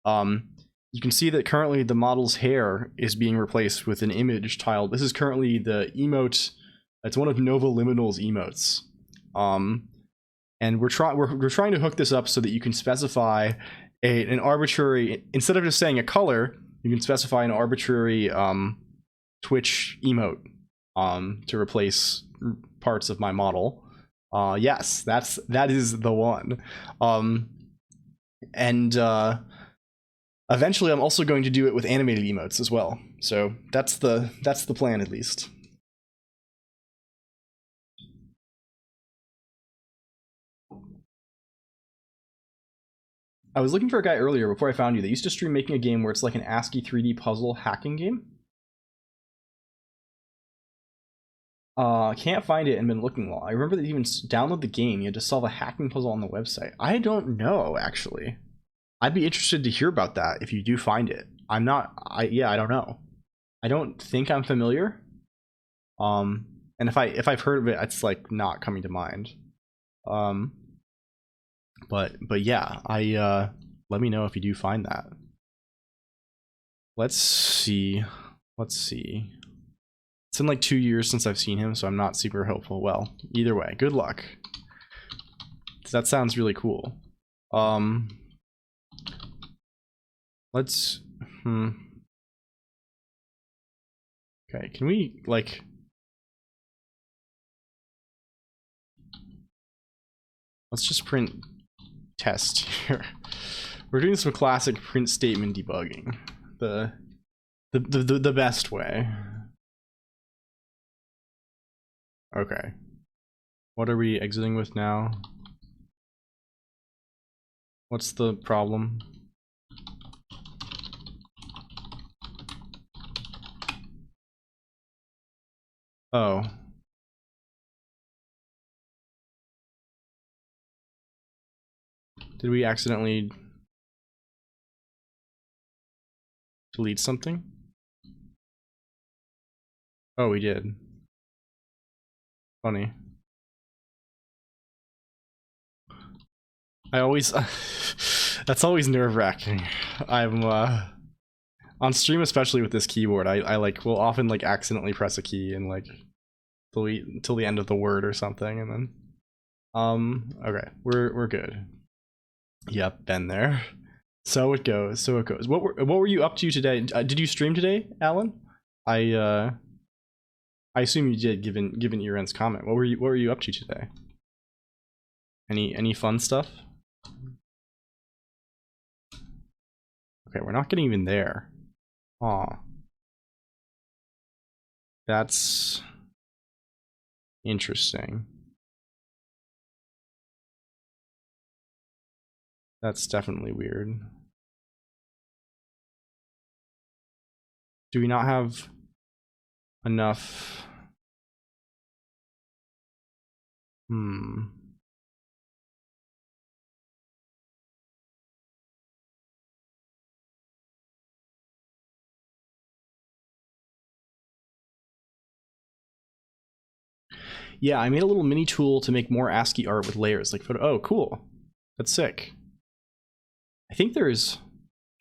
You can see that currently the model's hair is being replaced with an image tiled. This is currently the emote. It's one of Nova Liminal's emotes. And we're trying to hook this up so that you can specify an arbitrary, instead of just saying a color, you can specify an arbitrary Twitch emote to replace parts of my model. Yes, that is the one. Eventually I'm also going to do it with animated emotes as well. So that's the plan, at least. I was looking for a guy earlier before I found you that used to stream making a game where it's like an ASCII 3D puzzle hacking game. Can't find it and been looking long. I remember that even download the game, you had to solve a hacking puzzle on the website. I don't know, actually. I'd be interested to hear about that if you do find it. I don't know. I don't think I'm familiar. And if I've heard of it, it's like not coming to mind. But yeah, let me know if you do find that. Let's see. It's been like 2 years since I've seen him, so I'm not super hopeful. Well, either way, good luck. That sounds really cool. Let's okay, can we like let's just print test here. We're doing some classic print statement debugging. The best way. Okay. What are we exiting with now? What's the problem? Oh. Did we accidentally delete something? Oh, we did. Funny. I always that's always nerve-wracking. I'm on stream, especially with this keyboard, I like will often like accidentally press a key and like delete until the end of the word or something, and then okay, we're good. Yep, been there. So it goes. What were you up to today? Did you stream today, Alan? I assume you did, given Iren's comment. What were you up to today? Any fun stuff? Okay, we're not getting even there. Aw. That's interesting. That's definitely weird. Do we not have enough? Yeah, I made a little mini tool to make more ASCII art with layers, like photo. Oh, cool. That's sick. I think there's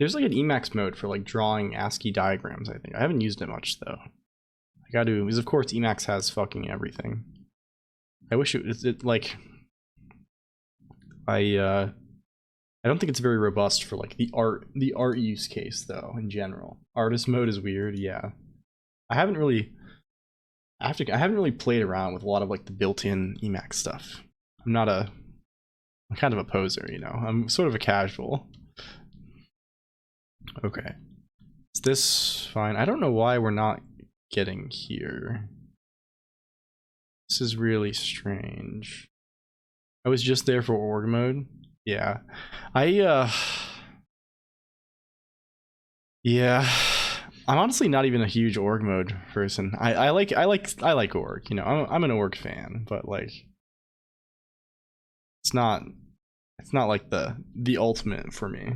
like an Emacs mode for like drawing ASCII diagrams, I think. I haven't used it much though. I got to, because of course Emacs has fucking everything. I wish it like I don't think it's very robust for like the art use case though in general. Artist mode is weird, yeah. I haven't really played around with a lot of like the built-in Emacs stuff. I'm kind of a poser, you know. I'm sort of a casual. Okay. Is this fine? I don't know why we're not getting here? This is really strange. I was just there for org mode. Yeah. Yeah. I'm honestly not even a huge org mode person. I like org, you know. I'm an org fan, but like it's not like the ultimate for me.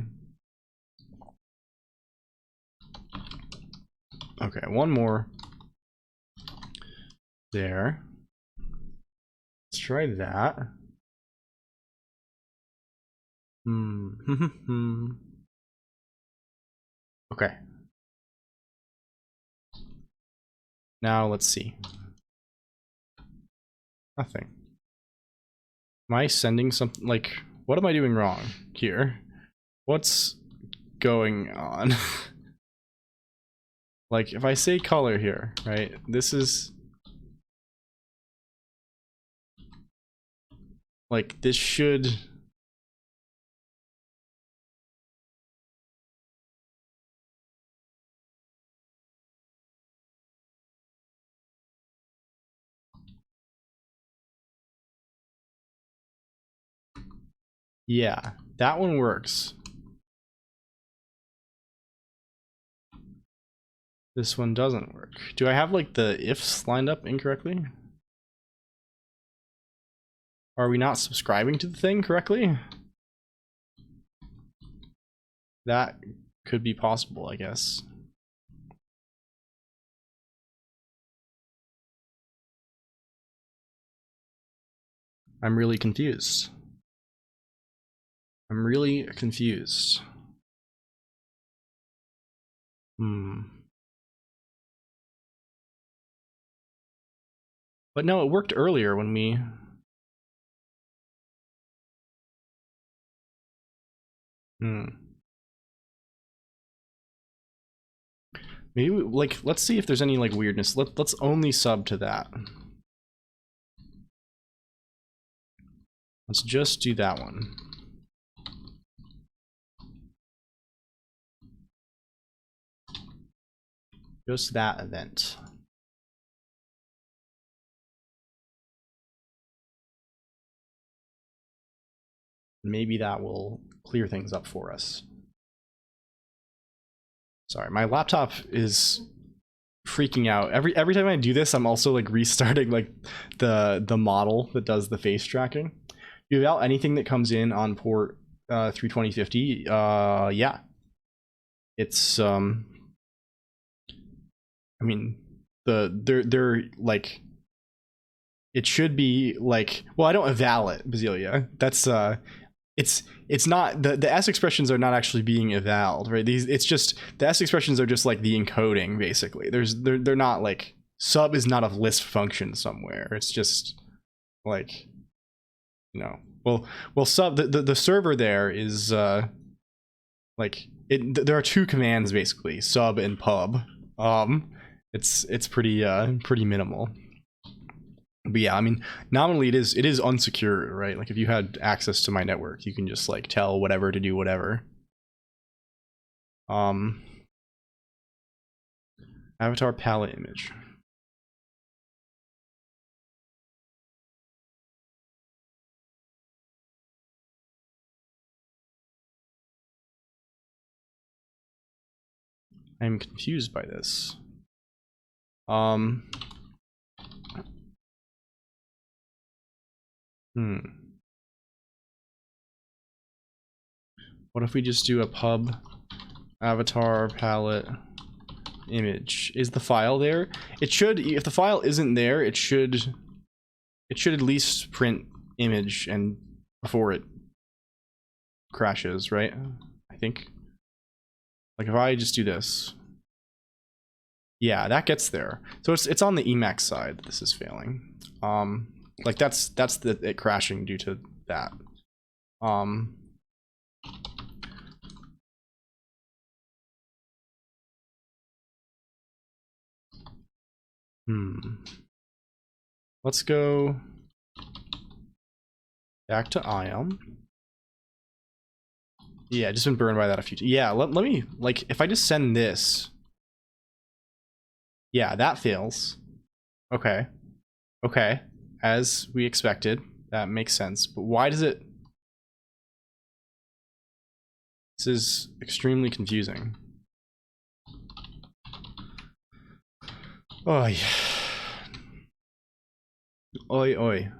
Okay, one more. There. Let's try that. Okay. Now let's see. Nothing. Am I sending something? Like, what am I doing wrong here? What's going on? Like, if I say color here, right? This is like, this should yeah, that one works. This one doesn't work. Do I have like the ifs lined up incorrectly? Are we not subscribing to the thing correctly? That could be possible, I guess. I'm really confused. I'm really confused. But no, it worked earlier when we... Maybe, like, let's see if there's any, like, weirdness. Let's only sub to that. Let's just do that one. Just that event. Maybe that will clear things up for us. Sorry, my laptop is freaking out. Every time I do this, I'm also like restarting like the model that does the face tracking. You eval anything that comes in on port 32050? Yeah. It's I mean, they're like, it should be like, well, I don't eval it, Basilia. That's it's not, the S expressions are not actually being evaled, right? It's just, the S expressions are just like the encoding, basically. They're not like, sub is not a Lisp function somewhere. It's just like, you know, well sub, the server there is like, there are two commands basically, sub and pub. It's pretty minimal. But yeah, I mean, nominally it is unsecured, right? Like if you had access to my network, you can just like tell whatever to do whatever. Avatar palette image. I'm confused by this. What if we just do a pub avatar palette image? Is the file there? It should, if the file isn't there, it should at least print image and before it crashes, right? I think. Like if I just do this. Yeah, that gets there. So it's on the Emacs side that this is failing. Like that's it crashing due to that. Let's go back to IOM. Yeah, just been burned by that a few times. Yeah, let me, like, if I just send this. Yeah, that fails. Okay. Okay. As we expected. That makes sense. But why does it... This is extremely confusing. Oi. Oi, oi.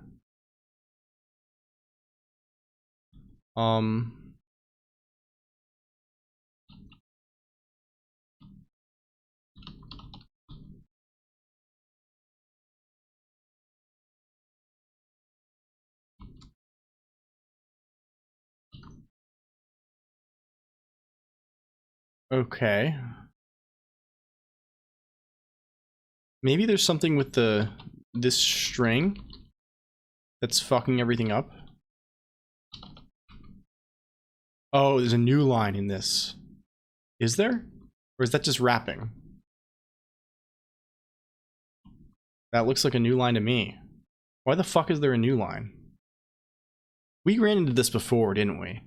Okay. Maybe there's something with this string that's fucking everything up. Oh, there's a new line in this. Is there? Or is that just wrapping? That looks like a new line to me. Why the fuck is there a new line? We ran into this before, didn't we?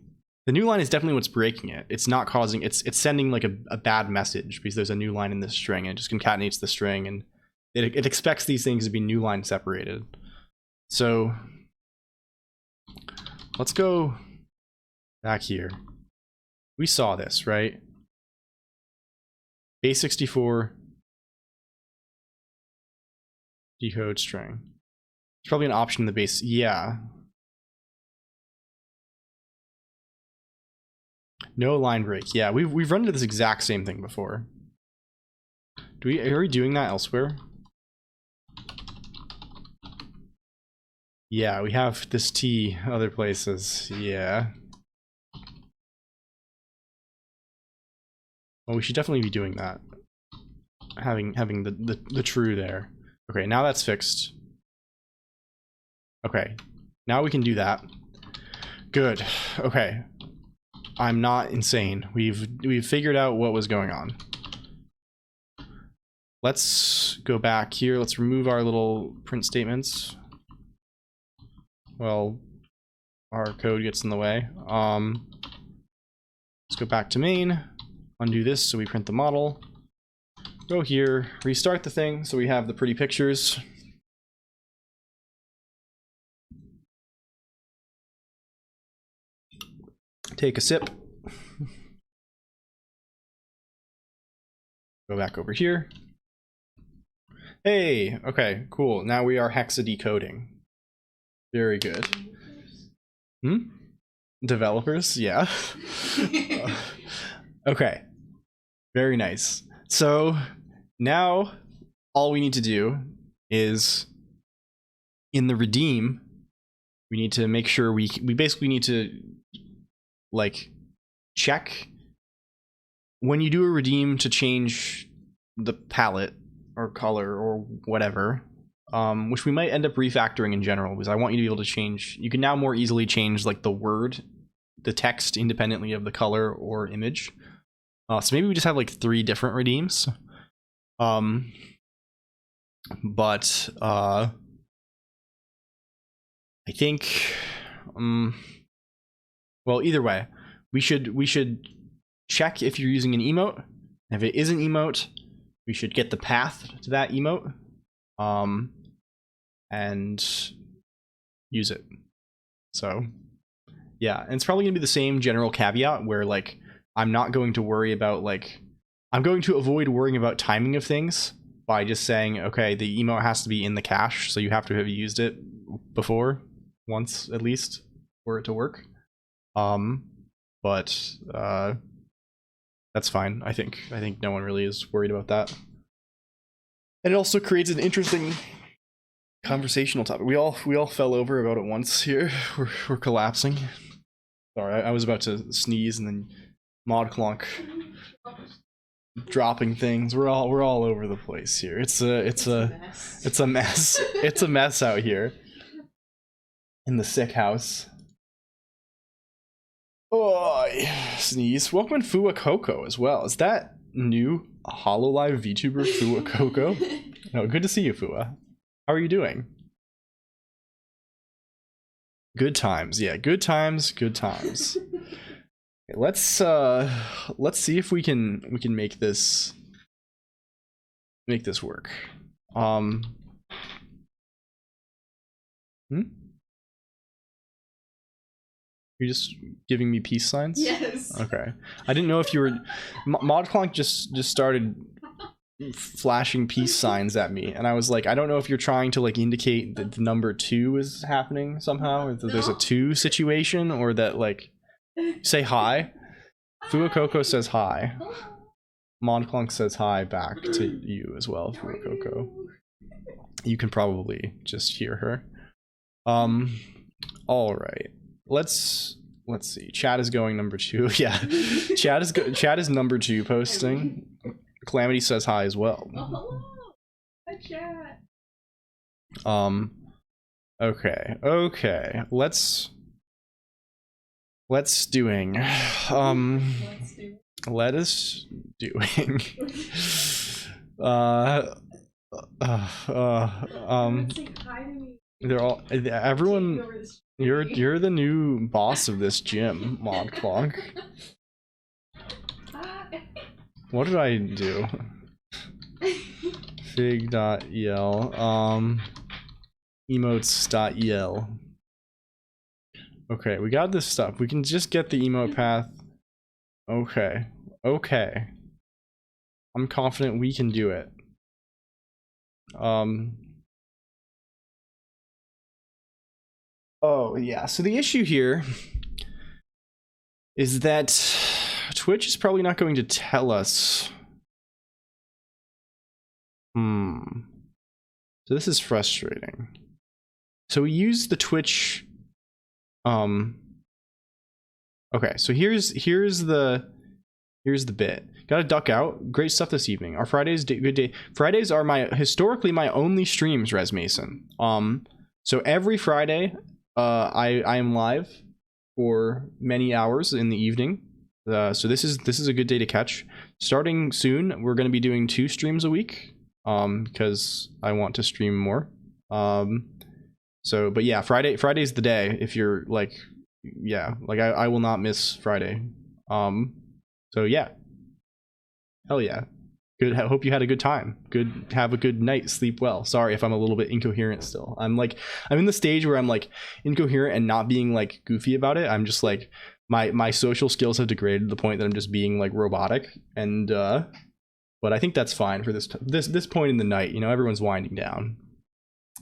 The new line is definitely what's breaking it. It's not causing... It's sending like a bad message because there's a new line in this string and it just concatenates the string and it expects these things to be new line separated. So let's go back here. We saw this, right? Base 64 decode string. It's probably an option in the base. Yeah. No line break. Yeah, we've run into this exact same thing before. Are we doing that elsewhere? Yeah, we have this T other places. Yeah. Well, we should definitely be doing that. Having the true there. Okay, now that's fixed. Okay, now we can do that. Good. Okay. I'm not insane. We've figured out what was going on. Let's go back here. Let's remove our little print statements. Well, our code gets in the way. Let's go back to main. Undo this so we print the model. Go here, restart the thing so we have the pretty pictures. Take a sip. Go back over here. Hey, okay, cool. Now we are hexadecoding. Very good. Developers, yeah. Okay. Very nice. So now all we need to do is in the redeem, we need to make sure we basically need to like check when you do a redeem to change the palette or color or whatever, which we might end up refactoring in general because I want you to be able to change. You can now more easily change like the text independently of the color or image. So maybe we just have like 3 different redeems. But I think well, either way, we should check if you're using an emote. If it is an emote, we should get the path to that emote and use it. So yeah, and it's probably gonna be the same general caveat where like I'm not going to worry about like I'm going to avoid worrying about timing of things by just saying, okay, the emote has to be in the cache, so you have to have used it before once at least for it to work. But that's fine. I think no one really is worried about that. And it also creates an interesting conversational topic. We all fell over about it once here. We're collapsing. Sorry, I was about to sneeze and then Mod Colonq dropping things. We're all over the place here. It's a mess. It's a mess. It's a mess out here in the sick house. Oh, sneeze. Welcome Fua Coco as well. Is that new HoloLive VTuber Fua Coco? No, good to see you, Fua. How are you doing? Good times, yeah. Good times. Good times. Okay, let's see if we can make this make this work. You're just giving me peace signs? Yes. Okay. I didn't know if you were... ModClonk just started flashing peace signs at me, and I was like, I don't know if you're trying to like indicate that the number 2 is happening somehow, or that there's a 2 situation, or that like... Say hi. Fuecoco says hi. ModClonk says hi back to you as well, Fuecoco. You can probably just hear her. All right. Let's see. Chat is going number 2. Yeah. Chat is number 2 posting. Calamity says hi as well. Oh, hello. Hi, chat. Okay. Let's doing. Let us doing. They're all everyone. You're the new boss of this gym, ModClonk. What did I do? Fig.el emotes.el. Okay, we got this stuff. We can just get the emote path. Okay. I'm confident we can do it. Oh, yeah. So the issue here is that Twitch is probably not going to tell us. So this is frustrating. So we use the Twitch. Okay, so here's the bit. Gotta duck out. Great stuff this evening. Our Fridays good day. Fridays are historically my only streams, Res Mason. So every Friday, I am live for many hours in the evening. So this is a good day to catch. Starting soon, we're going to be doing 2 streams a week, because I want to stream more. So, but yeah, Friday's the day. If you're like, yeah, like I will not miss Friday. So yeah, hell yeah. Good. Hope you had a good time. Have a good night. Sleep well. Sorry if I'm a little bit incoherent still. I'm in the stage where I'm like incoherent and not being like goofy about it. I'm just like my social skills have degraded to the point that I'm just being like robotic. And but I think that's fine for this point in the night. You know, everyone's winding down.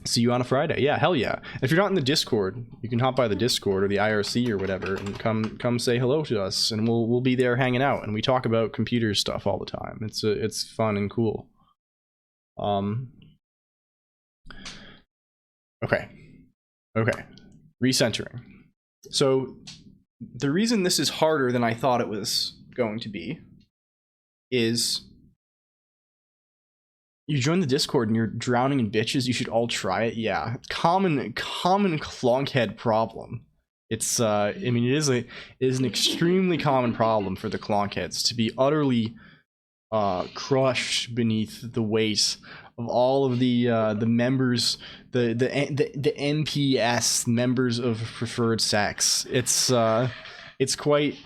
See you on a Friday. Yeah, hell yeah. If you're not in the Discord, you can hop by the Discord or the IRC or whatever and come say hello to us, and we'll be there hanging out, and we talk about computer stuff all the time. It's fun and cool. Okay. Recentering. So the reason this is harder than I thought it was going to be is you join the Discord and you're drowning in bitches. You should all try it. Yeah, common clonkhead problem. It's I mean, it is an extremely common problem for the clonkheads to be utterly crushed beneath the weight of all of the members, the NPS members of preferred sex. It's quite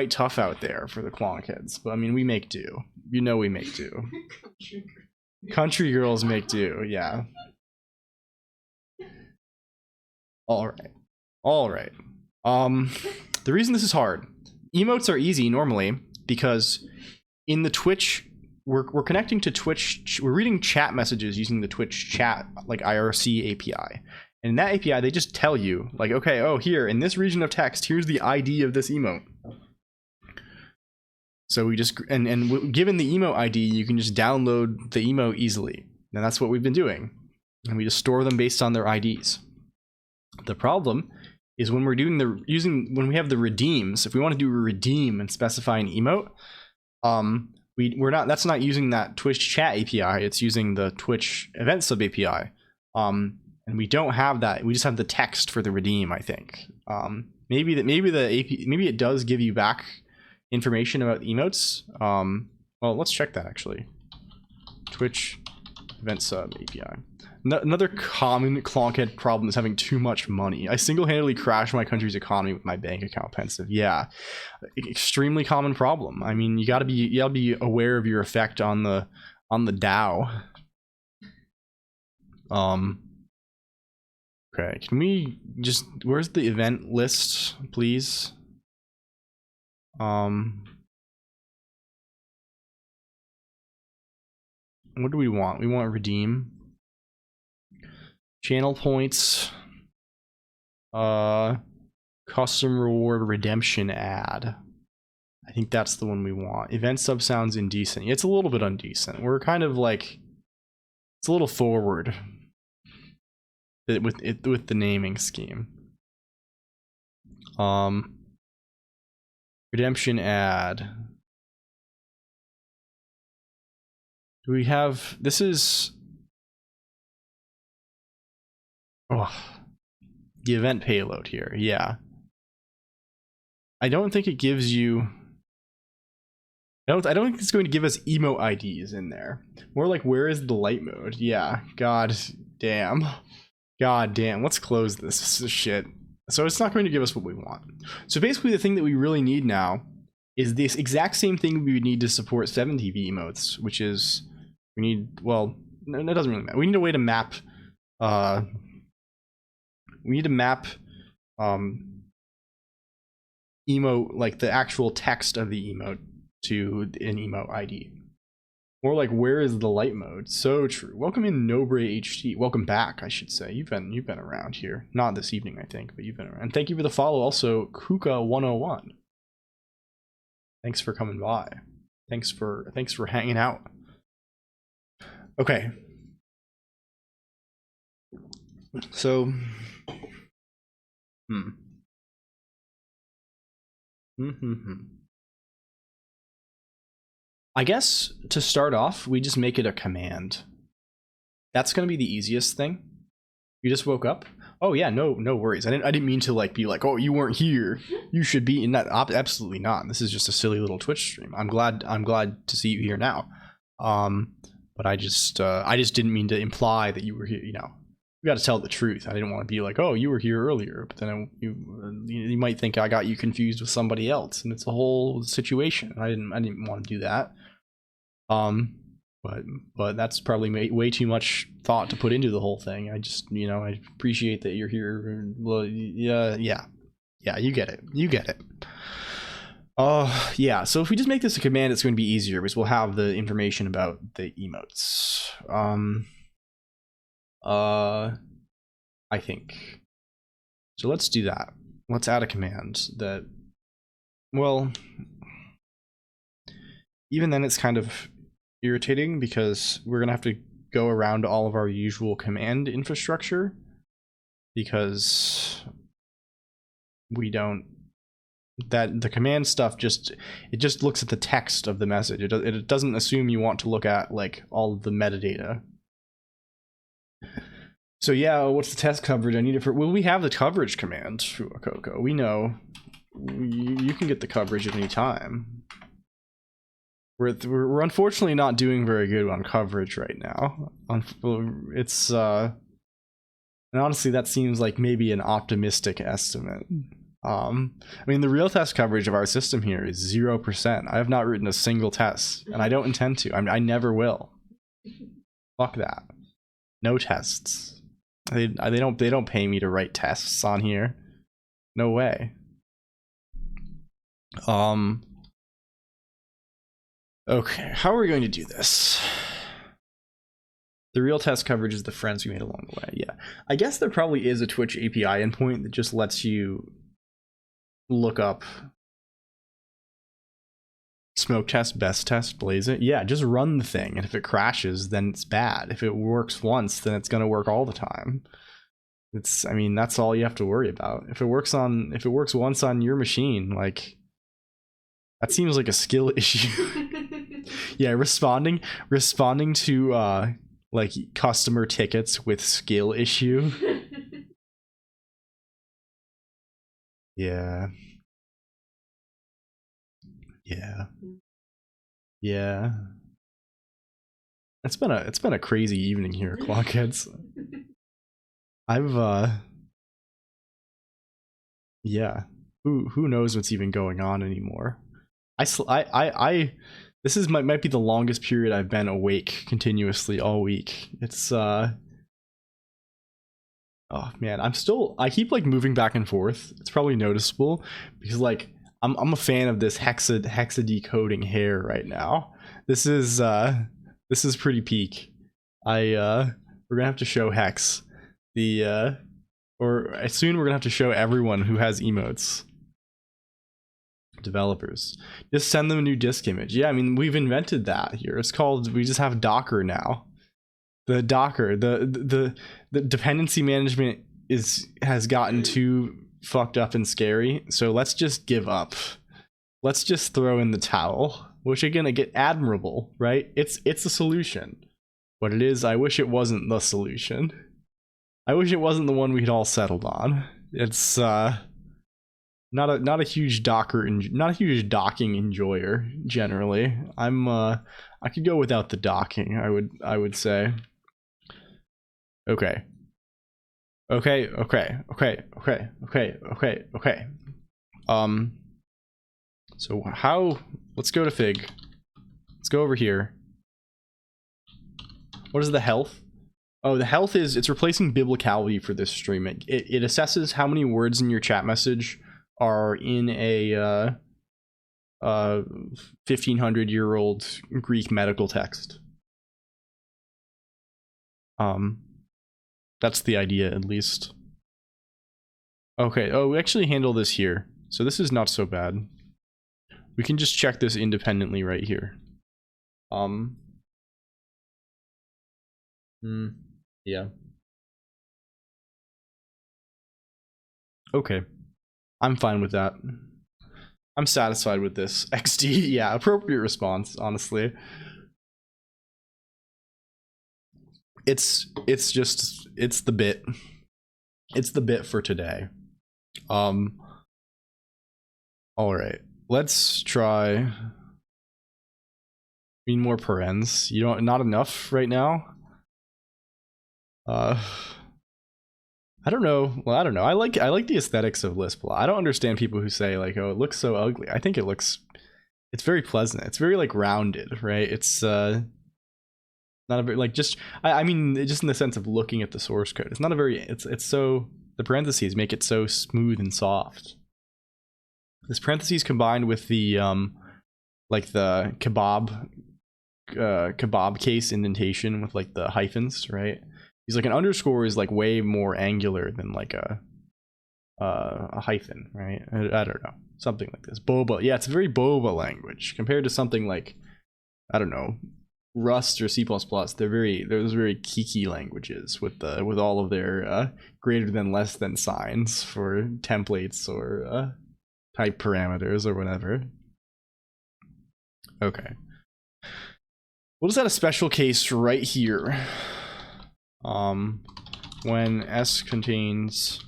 tough out there for the clonkheads. But I mean, we make do. You know, we make do. Country girls make do, yeah. All right. The reason this is hard, emotes are easy normally because in the Twitch, we're connecting to Twitch. We're reading chat messages using the Twitch chat like IRC API, and in that API they just tell you like, okay, oh, here in this region of text, here's the ID of this emote. So we just, and given the emote ID, you can just download the emote easily. And that's what we've been doing. And we just store them based on their IDs. The problem is when we're doing when we have the redeems, if we want to do a redeem and specify an emote, that's not using that Twitch chat API, it's using the Twitch event sub API. And we don't have that. We just have the text for the redeem, I think. Maybe it does give you back information about emotes. Well, let's check that actually. Twitch event sub API. Another common clonkhead problem is having too much money. I single-handedly crashed my country's economy with my bank account, Pensive. Yeah, extremely common problem. I mean, you gotta be aware of your effect on the Dow Okay, can we just, where's the event list, please? What do we want? We want redeem. Channel points. Custom reward redemption ad. I think that's the one we want. Event sub sounds indecent. It's a little bit undecent. We're kind of like, it's a little forward with the naming scheme. Redemption ad. Do we have, this is, oh, the event payload here. Yeah. I don't think it gives you, I don't think it's going to give us emote IDs in there. More like, where is the light mode? Yeah. God damn. God damn. Let's close this shit. So it's not going to give us what we want. So basically the thing that we really need now is this exact same thing we would need to support 7TV emotes, which is, we need, well, no, that doesn't really matter. We need a way to map, emote, like the actual text of the emote to an emote ID. More like, where is the light mode? So true. Welcome in Nobre HT. Welcome back, I should say. You've been around here. Not this evening, I think, but you've been around. And thank you for the follow, also Kuka101. Thanks for coming by. Thanks for hanging out. Okay. So I guess to start off, we just make it a command. That's gonna be the easiest thing. You just woke up? Oh yeah, no worries. I didn't mean to like be like, oh, you weren't here, you should be in that. Absolutely not. This is just a silly little Twitch stream. I'm glad to see you here now. But I just didn't mean to imply that you were here. You know, you got to tell the truth. I didn't want to be like, oh, you were here earlier, but then you might think I got you confused with somebody else, and it's a whole situation. I didn't want to do that. But that's probably way too much thought to put into the whole thing. I just, you know, I appreciate that you're here. Well, yeah, you get it. Yeah, so if we just make this a command, it's going to be easier because we'll have the information about the emotes. I think. So let's do that. Let's add a command that, well, even then it's kind of irritating because we're going to have to go around all of our usual command infrastructure because we don't, that the command stuff just looks at the text of the message. It doesn't assume you want to look at like all of the metadata. So yeah, what's the test coverage I need it for? Well, we have the coverage command for Coco. We know you can get the coverage at any time. We're unfortunately not doing very good on coverage right now. It's and honestly, that seems like maybe an optimistic estimate. I mean, the real test coverage of our system here is 0%. I have not written a single test, and I don't intend to. I never will. Fuck that. No tests. They don't pay me to write tests on here. No way. Okay, how are we going to do this? The real test coverage is the friends we made along the way. Yeah, I guess there probably is a Twitch API endpoint that just lets you look up smoke test, best test, blaze it. Yeah, just run the thing, and if it crashes, then it's bad. If it works once, then it's gonna work all the time. I mean, that's all you have to worry about. If it works once on your machine, like, that seems like a skill issue. Yeah, responding to like customer tickets with skill issue. Yeah. It's been a crazy evening here, Clockheads. Yeah. Who knows what's even going on anymore? This might be the longest period I've been awake continuously all week. It's Oh man, I keep like moving back and forth. It's probably noticeable because like I'm a fan of this hexa decoding hair right now. This is pretty peak. We're gonna have to show Hex or soon we're gonna have to show everyone who has emotes. Developers, just send them a new disk image. Yeah, I mean we've invented that here. It's called, we just have Docker now. The Docker, the dependency management has gotten too fucked up and scary. So let's just give up. Let's just throw in the towel, which again, get admirable, right? It's a solution. What it is, I wish it wasn't the solution. I wish it wasn't the one we'd all settled on. It's not a huge Docker not a huge docking enjoyer generally. I could go without the docking, I would say. Okay. So let's go to Fig. Let's go over here. What is the health? Oh, the health it's replacing biblicality for this stream. It assesses how many words in your chat message are in a 1500-year-old Greek medical text. That's the idea, at least. Okay, oh, we actually handle this here. So this is not so bad. We can just check this independently right here. Yeah. Okay. I'm fine with that. I'm satisfied with this. XD, yeah, appropriate response, honestly. It's the bit. It's the bit for today. All right. Let's try. Need more parens. You don't, not enough right now. I don't know. Well, I don't know. I like the aesthetics of Lisp. I don't understand people who say like, "Oh, it looks so ugly." I think it's very pleasant. It's very like rounded, right? It's not a very like just I mean just in the sense of looking at the source code. It's not a very it's so the parentheses make it so smooth and soft. This parentheses combined with the like the kebab case indentation with like the hyphens, right? He's like an underscore is like way more angular than like a hyphen, right? I don't know, something like this. Boba, yeah, it's a very Boba language compared to something like, I don't know, Rust or C++. They're very kiki languages with all of their greater than less than signs for templates or type parameters or whatever. Okay, we'll just add a special case right here. When S contains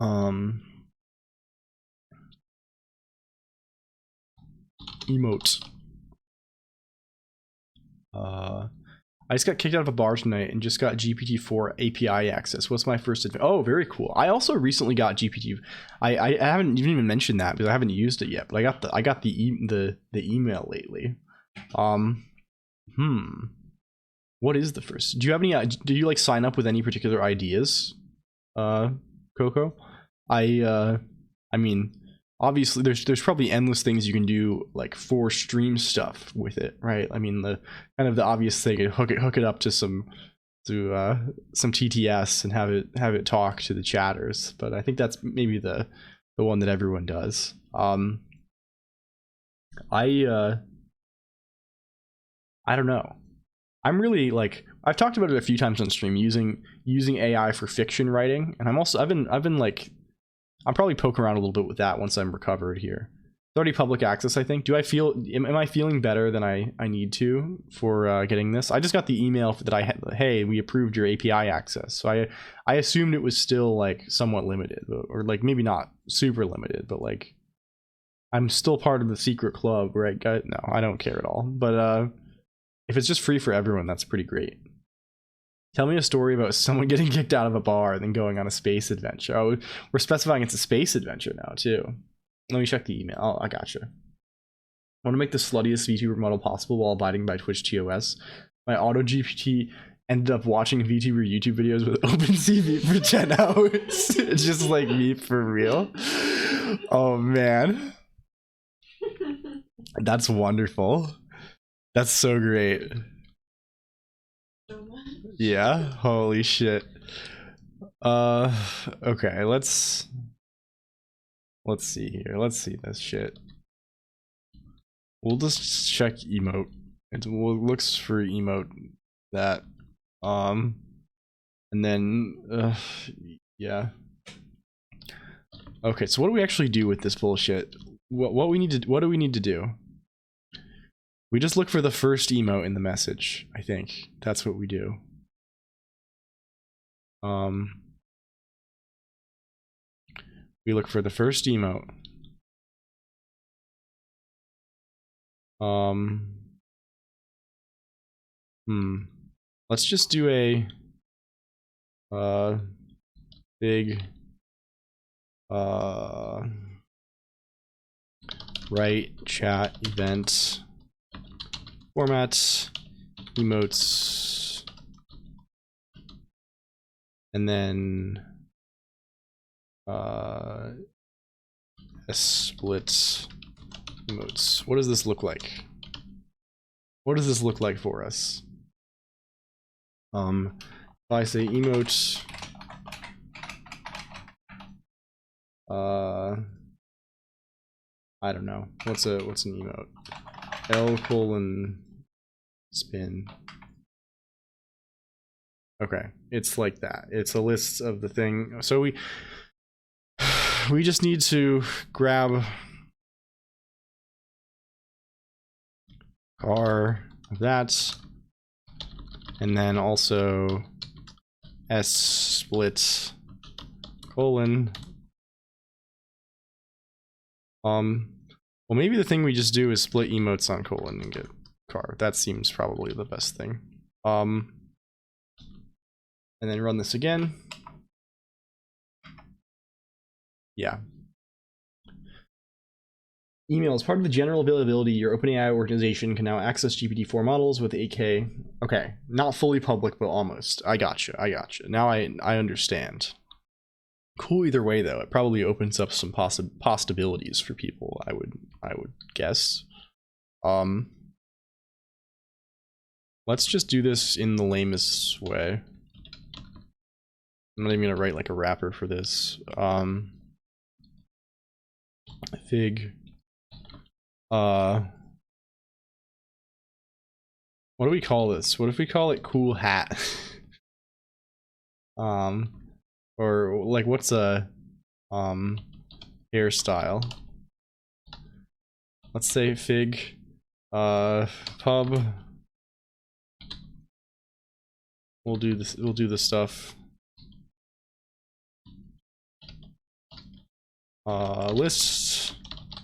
emote. I just got kicked out of a bar tonight and just got GPT-4 API access. What's my first oh, very cool. I also recently got GPT. I haven't even mentioned that because I haven't used it yet, but I got the email lately. What is the first? Do you have any? Do you like sign up with any particular ideas, Coco? I mean, obviously, there's probably endless things you can do like for stream stuff with it, right? I mean, the kind of the obvious thing is hook it up to some TTS and have it talk to the chatters. But I think that's maybe the one that everyone does. I don't know. I'm really like, I've talked about it a few times on stream, using AI for fiction writing, and I've been like, I'm probably poking around a little bit with that once I'm recovered here. It's already public access, I think. Am I feeling better than I need to for getting this? I just got the email that I had, hey, we approved your API access. So I assumed it was still like somewhat limited, or like maybe not super limited, but like I'm still part of the secret club, right? No, I don't care at all. But if it's just free for everyone, that's pretty great. Tell me a story about someone getting kicked out of a bar and then going on a space adventure. Oh, we're specifying it's a space adventure now, too. Let me check the email. Oh, I gotcha. I want to make the sluttiest VTuber model possible while abiding by Twitch TOS. My auto GPT ended up watching VTuber YouTube videos with OpenCV for 10 hours. It's just like me for real. Oh man. That's wonderful. That's so great. Yeah, holy shit. Okay, let's see here. Let's see this shit. We'll just check emote. It looks for emote that and then yeah. Okay, so what do we actually do with this bullshit? What do we need to do? We just look for the first emote in the message, I think. That's what we do. We look for the first emote. Let's just do a big right chat event format emotes, and then a split emotes. What does this look like? What does this look like for us? If I say emote I don't know. What's an emote? L:_spin. Okay, it's like that. It's a list of the thing. So we just need to grab car of that, and then also split : well, maybe the thing we just do is split emotes on colon and get car. That seems probably the best thing. And then run this again. Yeah. Email is part of the general availability. Your OpenAI organization can now access GPT-4 models with 8K. Okay, not fully public, but almost. I gotcha. Now I understand. Cool either way though. It probably opens up some possibilities for people, I would guess. Let's just do this in the lamest way. I'm not even gonna write like a wrapper for this. Fig. What do we call this? What if we call it cool hat? Or like what's a hairstyle? Let's say fig pub. We'll do this, we'll do the stuff. List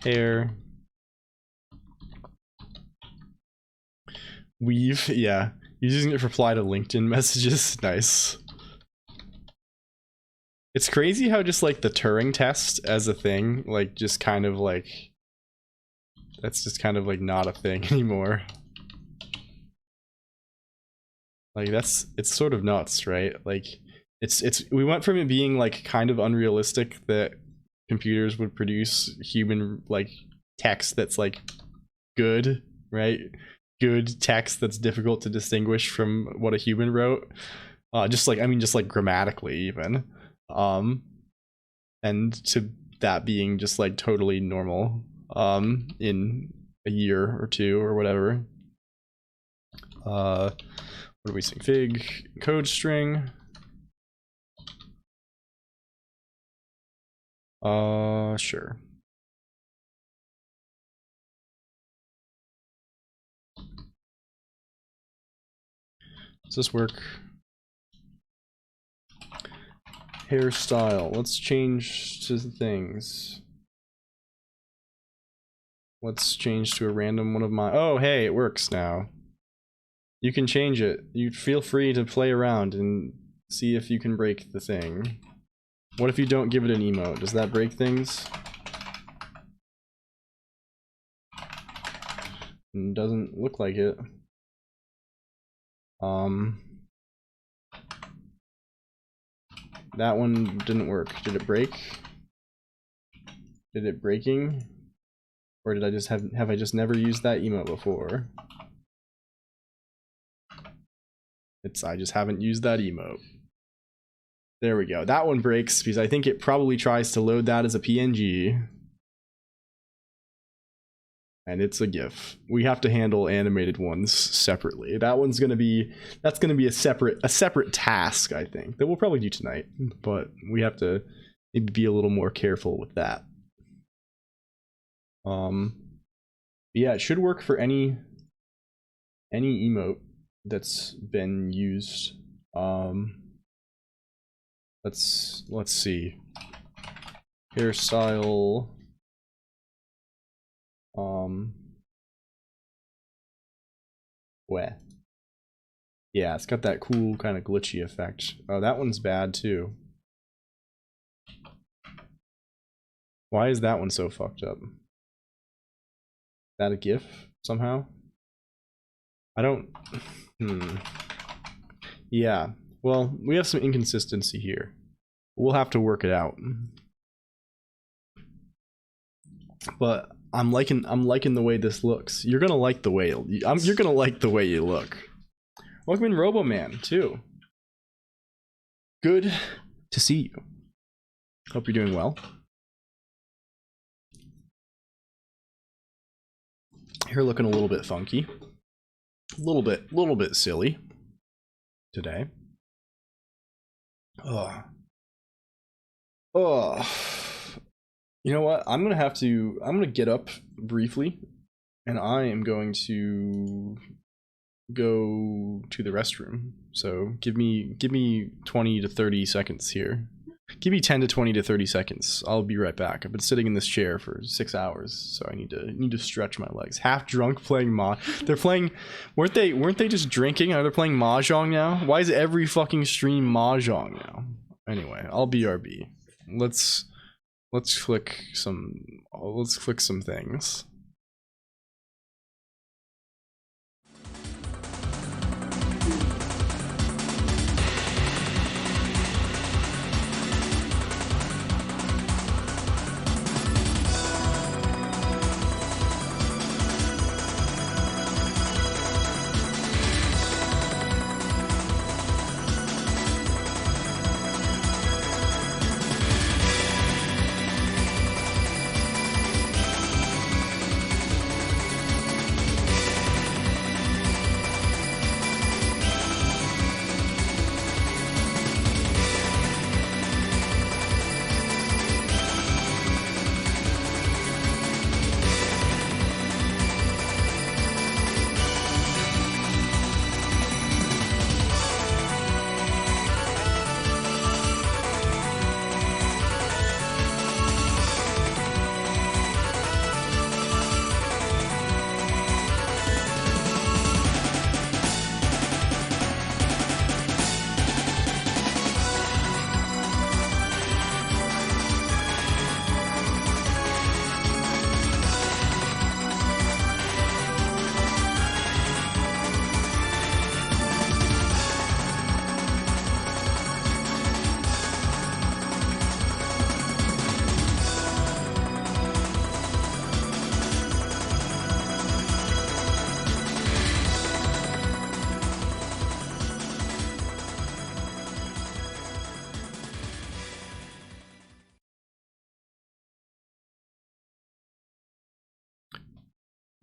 hair weave. Yeah, using it for reply to LinkedIn messages. Nice. It's crazy how just like the Turing test as a thing, like just kind of like, that's just kind of like not a thing anymore. Like it's sort of nuts, right? Like we went from it being like kind of unrealistic that computers would produce human like text that's like good, right? Good text that's difficult to distinguish from what a human wrote. Just like grammatically even. And to that being just like totally normal in a year or two or whatever. What are we saying? Fig code string. Sure. Does this work? Hairstyle. Let's change to things. Let's change to a random one of my. Oh, hey, it works now. You can change it. You feel free to play around and see if you can break the thing. What if you don't give it an emote? Does that break things? Doesn't look like it. That one didn't work. Did it break? Did it breaking? Or did I just have I just never used that emote before? I just haven't used that emote. There we go. That one breaks because I think it probably tries to load that as a PNG. And it's a GIF. We have to handle animated ones separately. That's gonna be a separate task, I think, that we'll probably do tonight. But we have to maybe be a little more careful with that. Yeah, it should work for any emote that's been used. Let's see. Hairstyle. Where? Yeah, it's got that cool kind of glitchy effect. Oh, that one's bad too. Why is that one so fucked up? Is that a GIF somehow? I don't. Yeah. Well, we have some inconsistency here. We'll have to work it out. But I'm liking the way this looks. You're gonna like the way you're gonna like the way you look. Welcome in, Roboman too. Good to see you. Hope you're doing well. You're looking a little bit funky, a little bit silly today. Oh. You know what? I'm gonna get up briefly, and I am going to go to the restroom. So give me 20 to 30 seconds here. Give me 10 to 20 to 30 seconds. I'll be right back. I've been sitting in this chair for 6 hours, so I need to stretch my legs. Half drunk playing They're playing. Weren't they just drinking? Are they playing Mahjong now? Why is every fucking stream Mahjong now? Anyway, I'll BRB. Let's click some things.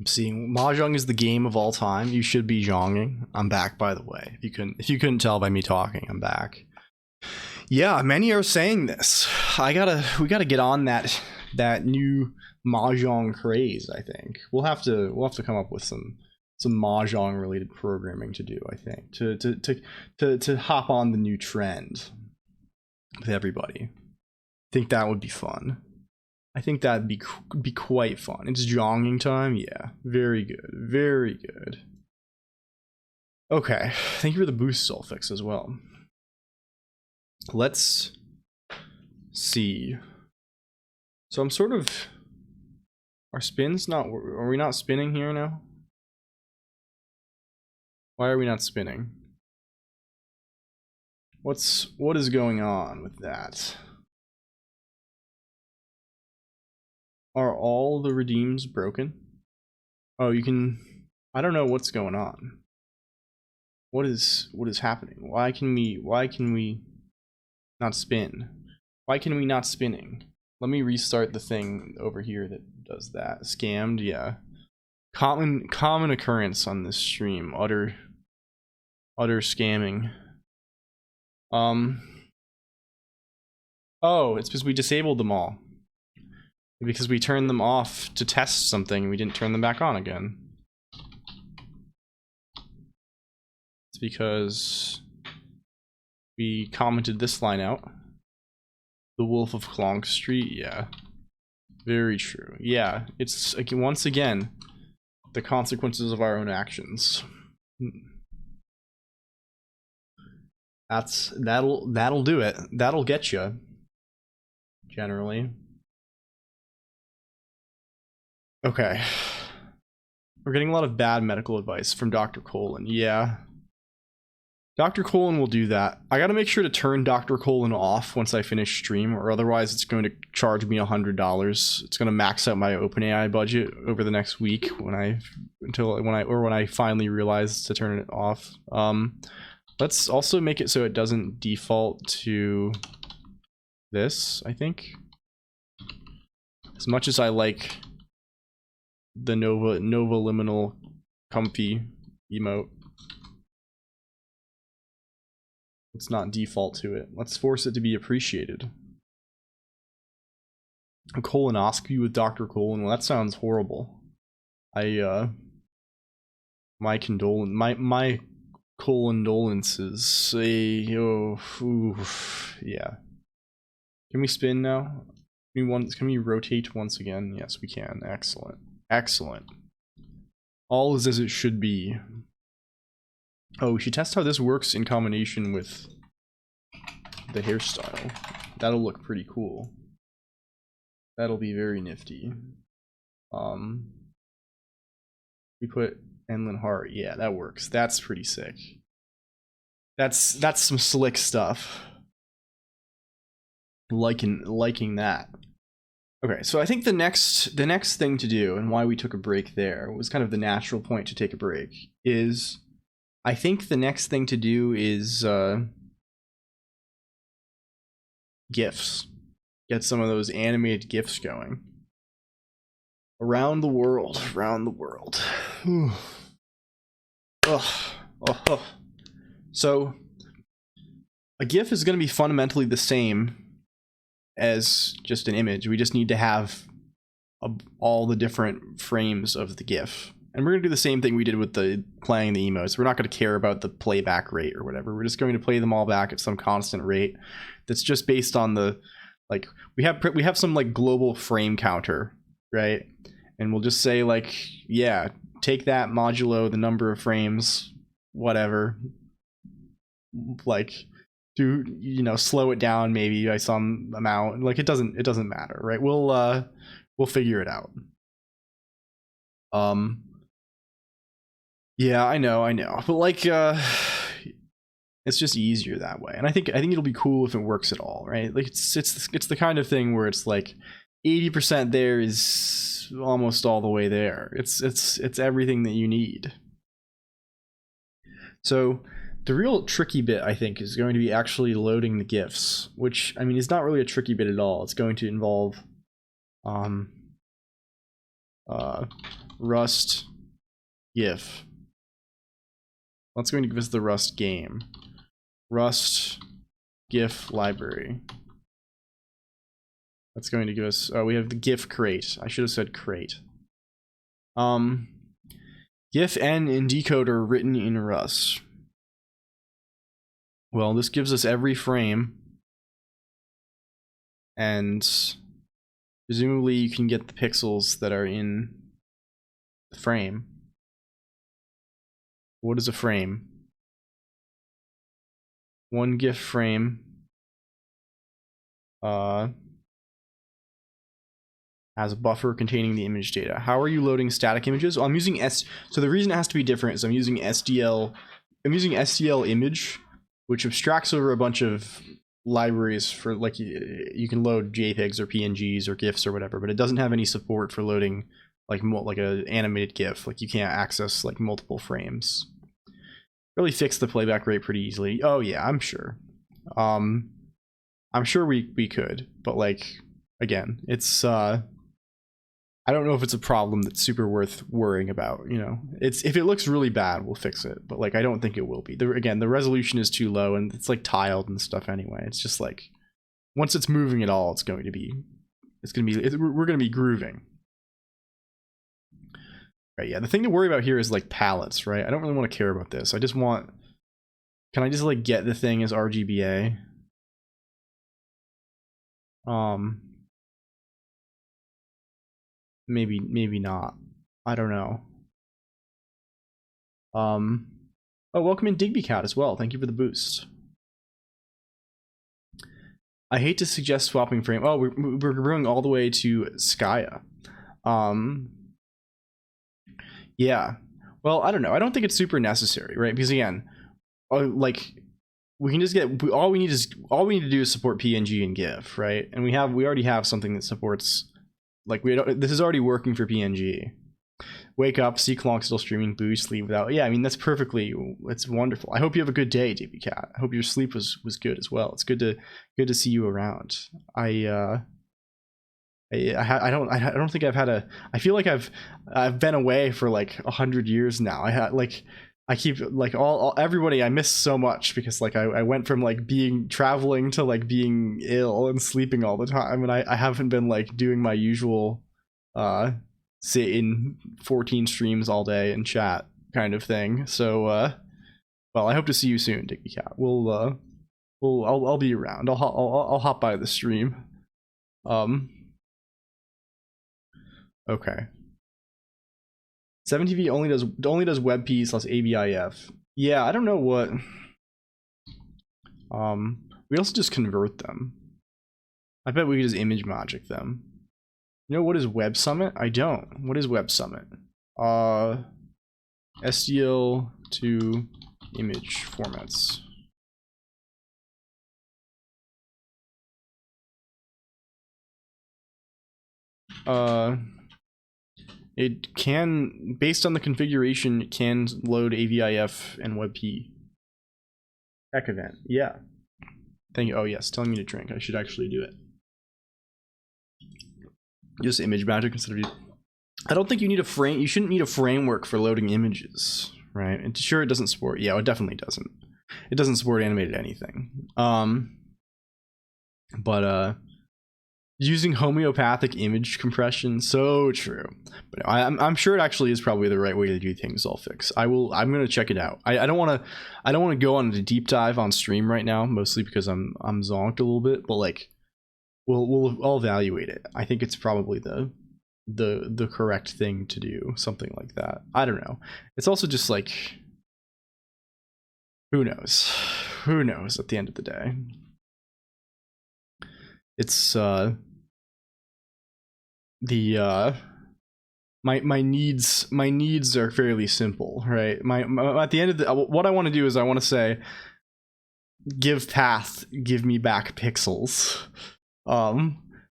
I'm seeing Mahjong is the game of all time. You should be jonging. I'm back, by the way. If you couldn't tell by me talking, I'm back. Yeah, many are saying this. We gotta get on that new Mahjong craze. I think we'll have to come up with some Mahjong related programming to do. I think to hop on the new trend with everybody. I think that would be fun. I think that'd be quite fun. It's jonging time. Yeah, very good, very good. Okay, thank you for the boost Solfix as well. Let's see. So I'm sort of. Are we not spinning here now? Why are we not spinning? What is going on with that? Are all the redeems broken? Oh, you can. I don't know what's going on. What is happening? Why can we not spin? Why can we not spinning? Let me restart the thing over here that does that. Scammed, yeah. Common occurrence on this stream. Utter scamming. Oh, it's because we disabled them all. Because we turned them off to test something, we didn't turn them back on again. It's because we commented this line out. The Wolf of Colonq Street, yeah. Very true. Yeah, it's once again the consequences of our own actions. That'll do it. That'll get you. Generally. Okay. We're getting a lot of bad medical advice from Dr. Colonq. Yeah. Dr. Colonq will do that. I gotta make sure to turn Dr. Colonq off once I finish stream, or otherwise it's going to charge me $100. It's gonna max out my OpenAI budget over the next week when I finally realize to turn it off. Let's also make it so it doesn't default to this, I think. As much as I like the Nova Liminal comfy emote, let's not default to it. Let's force it to be appreciated. A colonoscopy with Dr. Colonq. Well, that sounds horrible. My condolences. Yeah. Can we spin now? Can we rotate once again? Yes, we can. Excellent. Excellent. All is as it should be. Oh, we should test how this works in combination with the hairstyle. That'll look pretty cool. That'll be very nifty. We put Enlin Hart. Yeah, that works. That's pretty sick. That's some slick stuff. Liking that. Okay, so I think the next thing to do, and why we took a break there, was kind of the natural point to take a break, is I think the next thing to do is GIFs. Get some of those animated GIFs going. Around the world. So, a GIF is going to be fundamentally the same as just an image. We just need to have all the different frames of the GIF. And we're going to do the same thing we did with the playing the emotes. We're not going to care about the playback rate or whatever. We're just going to play them all back at some constant rate that's just based on the, like, we have some like global frame counter, right? And we'll just say like, yeah, take that modulo the number of frames, whatever, like, do, you know, slow it down maybe by some amount. Like, it doesn't matter, right? We'll figure it out. Yeah, I know, but like, it's just easier that way, and I think it'll be cool if it works at all, right? Like, it's the kind of thing where it's like 80% there is almost all the way there. It's everything that you need. So the real tricky bit, I think, is going to be actually loading the GIFs, which, I mean, is not really a tricky bit at all. It's going to involve Rust GIF. That's going to give us the Rust game. Rust GIF library. That's going to give us, we have the GIF crate. I should have said crate. GIF N in decoder written in Rust. Well, this gives us every frame, and presumably you can get the pixels that are in the frame. What is a frame? One GIF frame has a buffer containing the image data. How are you loading static images? Well, I'm using so the reason it has to be different is I'm using SDL image which abstracts over a bunch of libraries for like you can load JPEGs or PNGs or GIFs or whatever, but it doesn't have any support for loading like a animated GIF. Like you can't access like multiple frames. Really fix the playback rate pretty easily. Oh yeah, I'm sure. I'm sure we could, but like again, it's I don't know if it's a problem that's super worth worrying about. You know, it's if it looks really bad, we'll fix it. But like, I don't think it will be. Again, the resolution is too low, and it's like tiled and stuff anyway. It's just like once it's moving at all, we're gonna be grooving. Right? Yeah. The thing to worry about here is like palettes, right? I don't really want to care about this. I just want. Can I just like get the thing as RGBA? Maybe not. I don't know. Oh, welcome in Digby Cat as well. Thank you for the boost. I hate to suggest swapping frame. Oh, we're going all the way to Skya. Yeah. Well, I don't know. I don't think it's super necessary, right? Because again, like we can just get all we need to do is support PNG and GIF, right? And we already have something that supports. Like this is already working for PNG. Wake up, see Colonq still streaming, boost, leave without. Yeah, I mean it's wonderful. I hope you have a good day, DB Cat. I hope your sleep was good as well. It's good to see you around. I don't think I've had a. I feel like I've been away for like 100 years now. I keep like everybody I miss so much because like I went from like traveling to like being ill and sleeping all the time, and I haven't been like doing my usual sit in 14 streams all day and chat kind of thing. So well, I hope to see you soon, Digby Cat. I'll be around. I'll hop by the stream. Okay. 7TV only does WebP plus AVIF. Yeah, I don't know what. We also just convert them. I bet we could just image magic them. You know what is Web Summit? I don't. What is Web Summit? SDL to image formats. It can, based on the configuration, it can load AVIF and WebP. Heck event, yeah. Thank you. Oh yes, telling me to drink. I should actually do it. Just image magic instead of. I don't think you need a frame. You shouldn't need a framework for loading images, right? And sure, it doesn't support. Yeah, it definitely doesn't. It doesn't support animated anything. But using homeopathic image compression, so true. But I'm sure it actually is probably the right way to do things. I'll fix. I'm gonna check it out. I don't want to go on a deep dive on stream right now, mostly because I'm zonked a little bit. But like, I'll evaluate it. I think it's probably the correct thing to do. Something like that. I don't know. It's also just like, who knows? Who knows? At the end of the day, it's my needs are fairly simple, right? My at the end of the what I want to do is I want to say, give path, give me back pixels,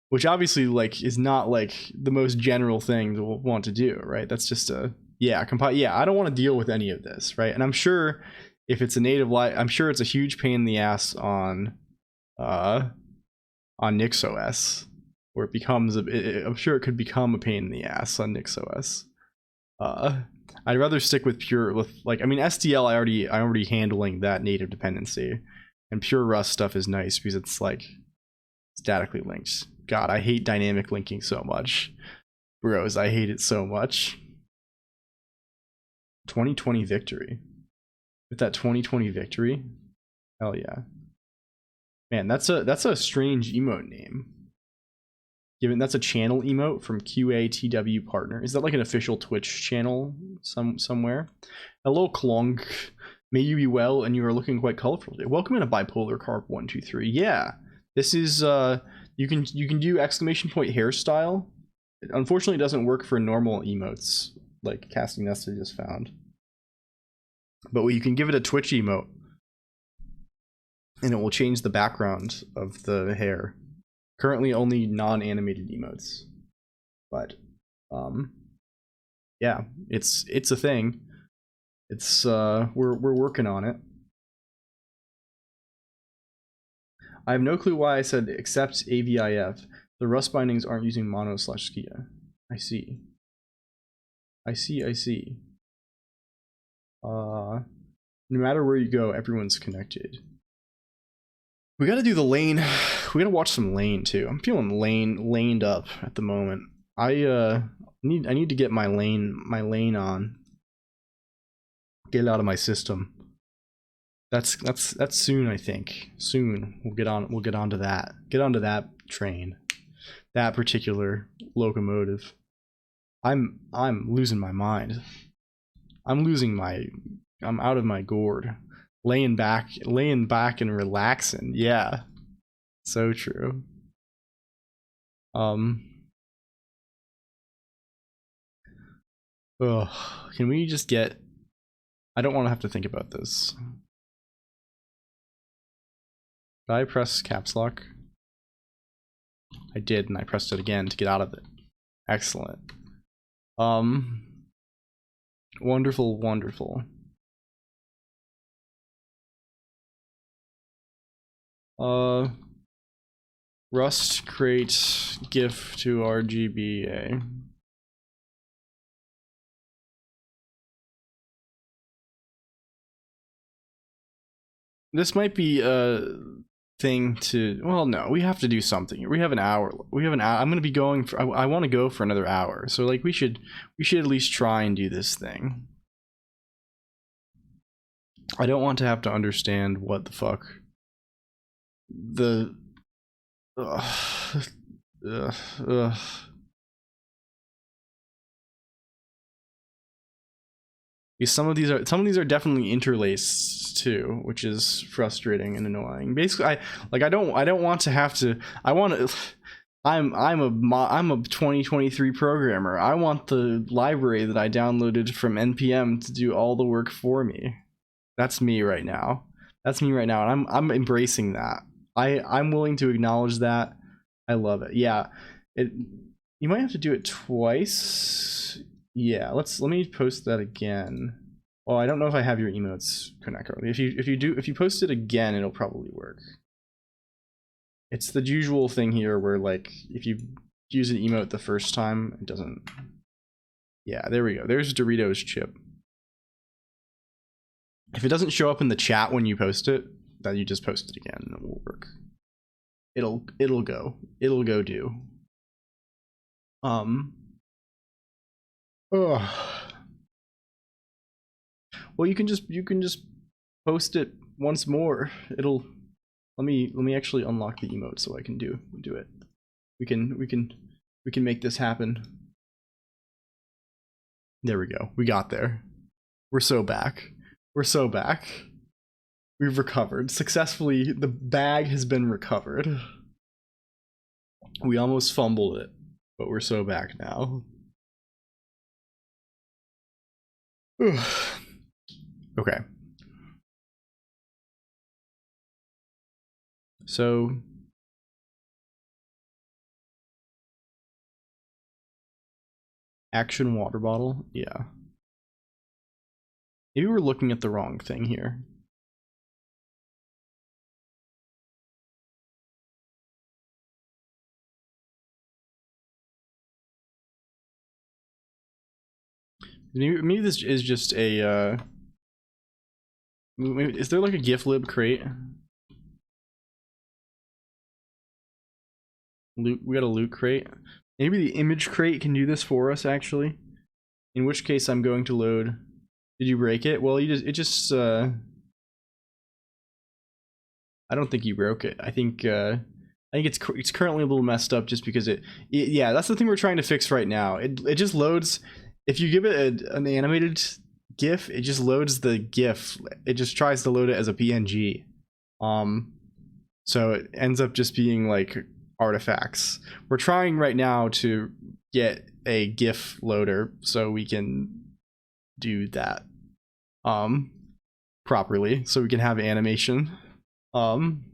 which obviously like is not like the most general thing to want to do, right? That's just a I don't want to deal with any of this, right? And I'm sure if it's a native I'm sure it's a huge pain in the ass on NixOS, where it becomes I'm sure it could become a pain in the ass on NixOS. I'd rather stick with like, I mean, SDL I'm already handling that native dependency, and pure Rust stuff is nice because it's like statically linked. God, I hate dynamic linking so much, bros. I hate it so much. 2020 victory. With that 2020 victory, hell yeah. Man, that's a strange emote name. Given that's a channel emote from QATW partner. Is that like an official Twitch channel somewhere? Hello Colonq. May you be well and you are looking quite colorful today. Welcome in a bipolar carp 123. Yeah. This is you can do exclamation point hairstyle. It unfortunately doesn't work for normal emotes like Casting Nestor just found. But you can give it a Twitch emote. and it will change the background of the hair. Currently only non-animated emotes, but yeah, it's a thing. It's we're working on it. I have no clue why I said except AVIF. The Rust bindings aren't using mono/skia. I see. No matter where you go, everyone's connected. We gotta do the lane. We gotta watch some lane too. I'm feeling laned up at the moment. I need to get my lane on. Get it out of my system. That's soon, I think. Soon we'll get onto that. Get onto that train. That particular locomotive. I'm losing my mind. I'm out of my gourd. Laying back and relaxing. Yeah. So true. Can we just get... I don't want to have to think about this. Did I press caps lock? I did, and I pressed it again to get out of it. Excellent. Wonderful, wonderful. Rust create GIF to RGBA. This might be a thing to, well, no, we have to do something. We have an hour. I'm gonna be going for, I want to go for another hour. So like we should at least try and do this thing. I don't want to have to understand what the fuck the some of these are definitely interlaced too, which is frustrating and annoying. Basically, I don't want to have to. I'm a 2023 programmer. I want the library that I downloaded from NPM to do all the work for me. That's me right now. And I'm embracing that. I'm willing to acknowledge that. I love it. Yeah, you might have to do it twice. Yeah, let me post that again. Oh, I don't know if I have your emotes connect early. If you post it again, it'll probably work. It's the usual thing here where like if you use an emote the first time, it doesn't. Yeah, there we go. There's Doritos chip. If it doesn't show up in the chat when you post it, then you just post it again and it will work. It'll go do. Well, you can just post it once more. It'll let me actually unlock the emote so I can do it. We can make this happen. There we go. We got there. We're so back. We've recovered successfully. The bag has been recovered. We almost fumbled it, but we're so back now. Okay. So action water bottle, yeah. Maybe we're looking at the wrong thing here. Maybe this is just a is there like a GIF lib crate? Loot, we got a loot crate. Maybe the image crate can do this for us actually. In which case I'm going to load. Did you break it? Well, it just I don't think you broke it. I think it's currently a little messed up just because yeah, that's the thing we're trying to fix right now. It just loads. If you give it an animated GIF, it just loads the GIF. It just tries to load it as a PNG. So it ends up just being like artifacts. We're trying right now to get a GIF loader so we can do that properly, so we can have animation. Welcome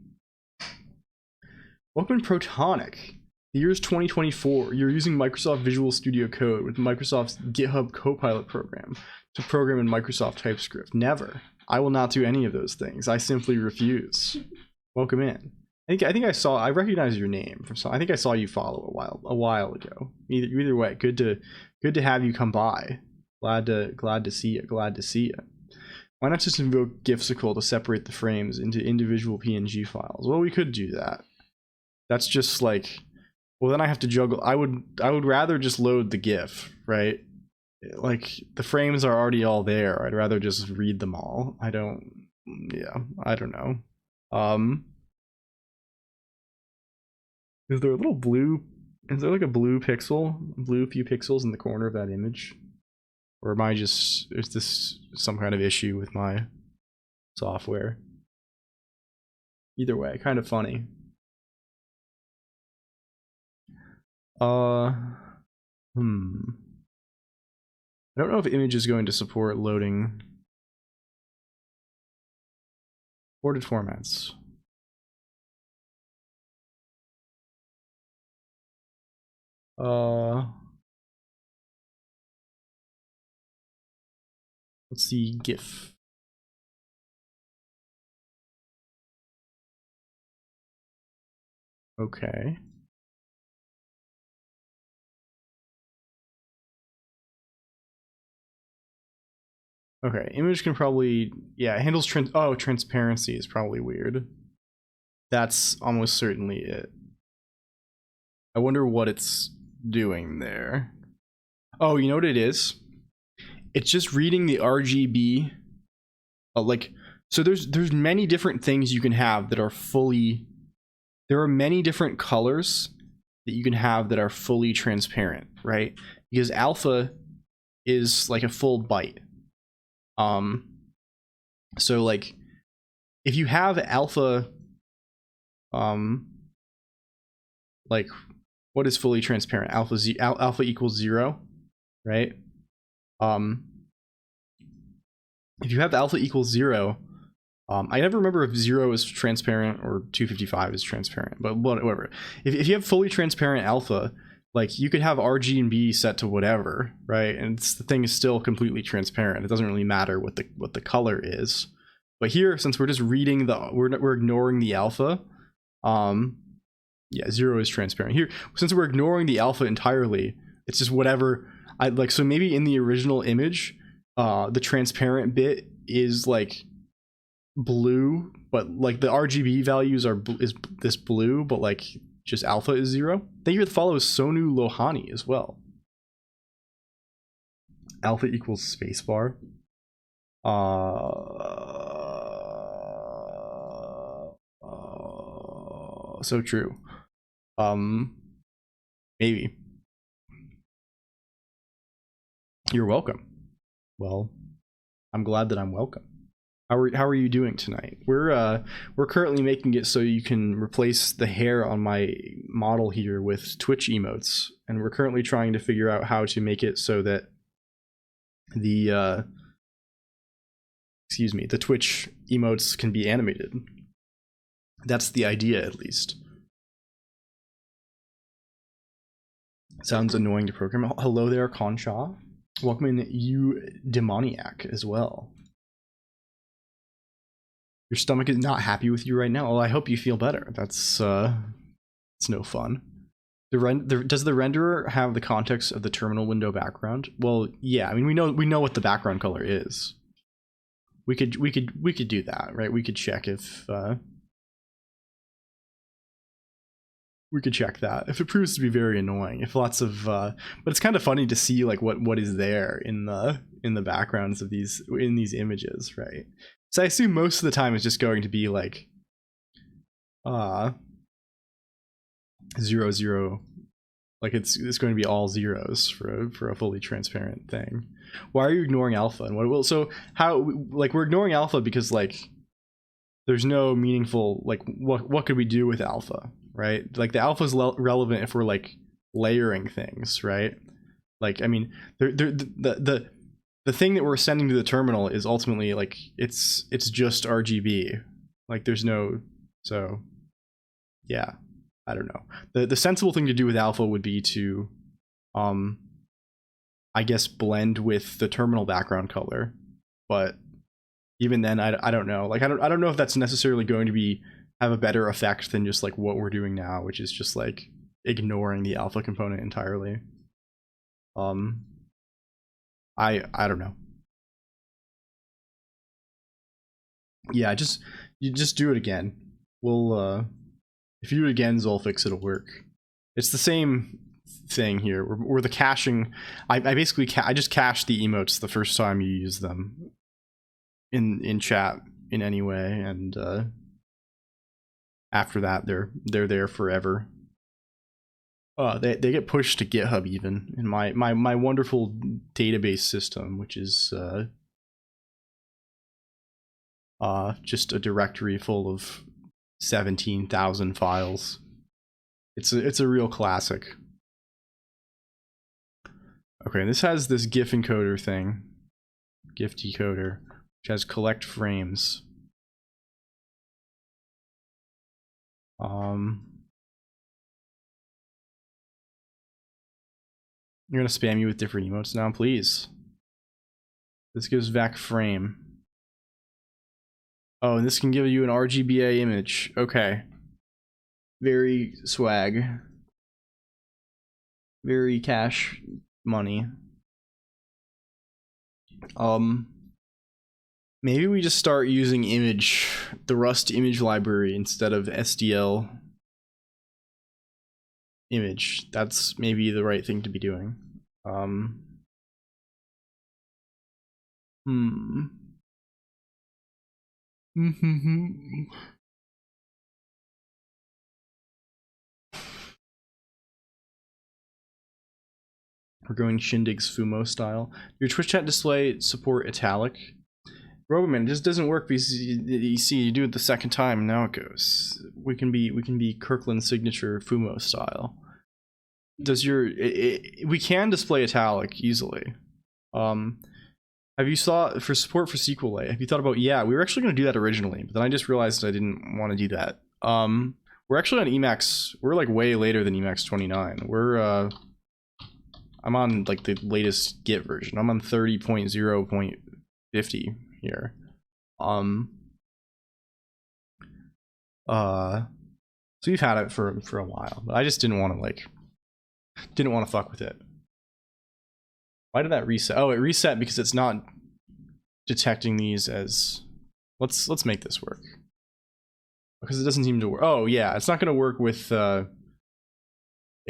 to Protonic. The year is 2024. You're using Microsoft Visual Studio Code with Microsoft's GitHub Copilot program to program in Microsoft TypeScript. Never. I will not do any of those things. I simply refuse. Welcome in. I think I recognize your name from some. I think I saw you follow a while ago. Either way, good to have you come by. Glad to see you. Glad to see you. Why not just invoke GIFsicle to separate the frames into individual PNG files? Well, we could do that. That's just like, well, then I have to juggle. I would rather just load the GIF, right? Like the frames are already all there. I'd rather just read them all. I don't know. Is there a little blue? Is there like a blue few pixels in the corner of that image? Or am I just, is this some kind of issue with my software? Either way, kind of funny. I don't know if image is going to support loading ported formats. Let's see, GIF. Okay. Okay, image can probably, yeah, it handles transparency is probably weird. That's almost certainly it. I wonder what it's doing there. Oh, you know what it is? It's just reading the RGB. So there's many different things you can have that are fully. There are many different colors that you can have that are fully transparent, right? Because alpha is like a full byte. So like, if you have alpha, like, what is fully transparent? Alpha equals 0, right? If you have alpha equals 0, I never remember if 0 is transparent or 255 is transparent, but whatever. If you have fully transparent alpha, like you could have RG and B set to whatever, right? And the thing is still completely transparent. It doesn't really matter what the color is. But here, since we're just reading we're ignoring the alpha, yeah, 0 is transparent. Here, since we're ignoring the alpha entirely, it's just whatever I like. So maybe in the original image, the transparent bit is like blue, but like the RGB values is this blue, but like just alpha is 0. Thank you for the follow, Sonu Lohani as well. Alpha equals spacebar. So true. Maybe. You're welcome. Well, I'm glad that I'm welcome. How are you doing tonight? We're currently making it so you can replace the hair on my model here with Twitch emotes, and we're currently trying to figure out how to make it so that the the Twitch emotes can be animated. That's the idea, at least. Sounds annoying to program. Hello there, Concha. Welcome in, you demoniac as well. Your stomach is not happy with you right now. Well, I hope you feel better. That's it's no fun. Does the renderer have the context of the terminal window background? Well, yeah. I mean, we know what the background color is. We could do that, right? We could check if we could check that if it proves to be very annoying. If lots of but it's kind of funny to see like what is there in the backgrounds of these images, right? So I assume most of the time it's just going to be like 0 0, like it's going to be all zeros for a fully transparent thing. Why are you ignoring alpha? And what? Well, so how, like, we're ignoring alpha because like there's no meaningful, like, what could we do with alpha, right? Like the alpha is relevant if we're like layering things, right? Like, I mean, the thing that we're sending to the terminal is ultimately like it's just RGB. Like there's no So yeah, I don't know. The sensible thing to do with alpha would be to I guess blend with the terminal background color, but even then I don't know. Like I don't know if that's necessarily going to have a better effect than just like what we're doing now, which is just like ignoring the alpha component entirely. I don't know. Yeah, you just do it again. We'll if you do it again, Zolfix, it'll work. It's the same thing here. We're the caching. I basically I just cache the emotes the first time you use them in chat in any way, and after that they're there forever. They get pushed to GitHub even in my wonderful database system, which is just a directory full of 17,000 files. It's a real classic. Okay, this has this GIF encoder thing, GIF decoder, which has collect frames. You're gonna spam you with different emotes now, please. This gives back frame. Oh, and this can give you an RGBA image. Okay. Very swag. Very cash money. Maybe we just start using the Rust image library instead of SDL image. That's maybe the right thing to be doing. We're going Shindig's Fumo style. Your Twitch chat display support italic. Roboman, it just doesn't work because you see you do it the second time and now it goes. We can be Kirkland signature Fumo style. Does we can display italic easily. Have you saw for support for SQLite? Have you thought about, yeah, we were actually going to do that originally, but then I just realized I didn't want to do that. We're actually on Emacs. We're like way later than Emacs 29. I'm on like the latest Git version. I'm on 30.0.50 here. So we've had it for a while, but I just didn't want to fuck with it. Why did that reset? Oh, it reset because it's not detecting these as. Let's make this work. Because it doesn't seem to work. Oh yeah, it's not going to work with. It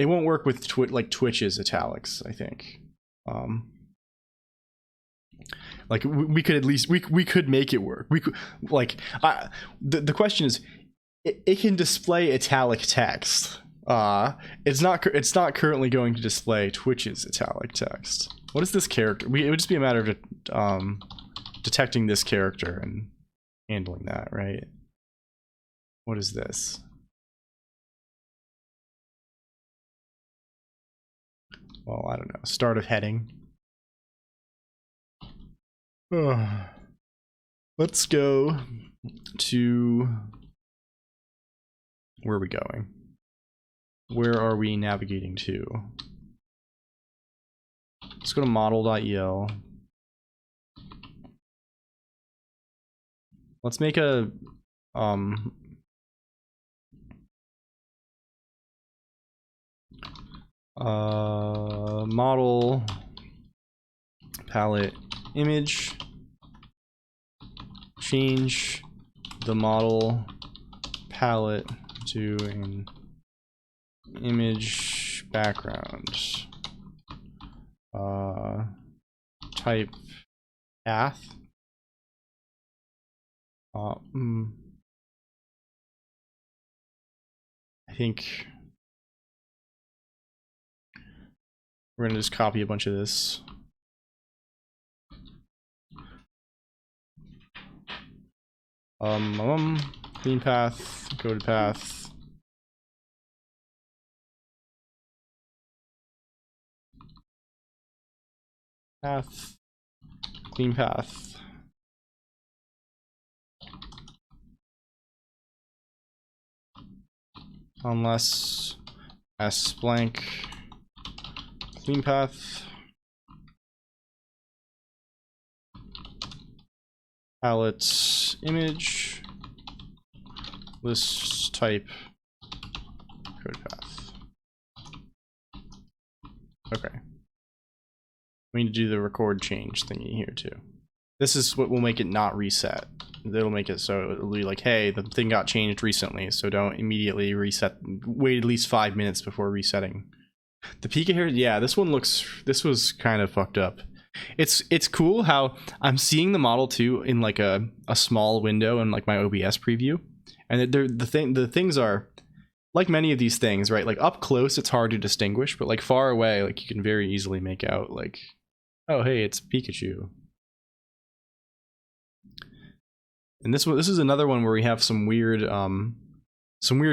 won't work with Twitch's italics, I think. Like we could at least we could make it work. We could the question is, it can display italic text. It's not currently going to display Twitch's italic text. What is this character? It would just be a matter of detecting this character and handling that, right? What is this? Well, I don't know. Start of heading. Let's go to... Where are we going? Where are we navigating to? Let's go to model.el. Let's make a model palette image. Change the model palette to an image background. Type path. I think we're gonna just copy a bunch of this. Clean path, go to path. Path, clean path. unless s blank clean path palette image list type code path. Okay. We need to do the record change thingy here too. This is what will make it not reset. It'll make it so it'll be like, hey, the thing got changed recently, so don't immediately reset. Wait at least 5 minutes before resetting. The Pika here, yeah, this was kind of fucked up. It's cool how I'm seeing the model too in like a small window in like my OBS preview, and the things are like many of these things, right? Like up close, it's hard to distinguish, but like far away, like you can very easily make out like, oh hey, it's Pikachu. And this is another one where we have some weird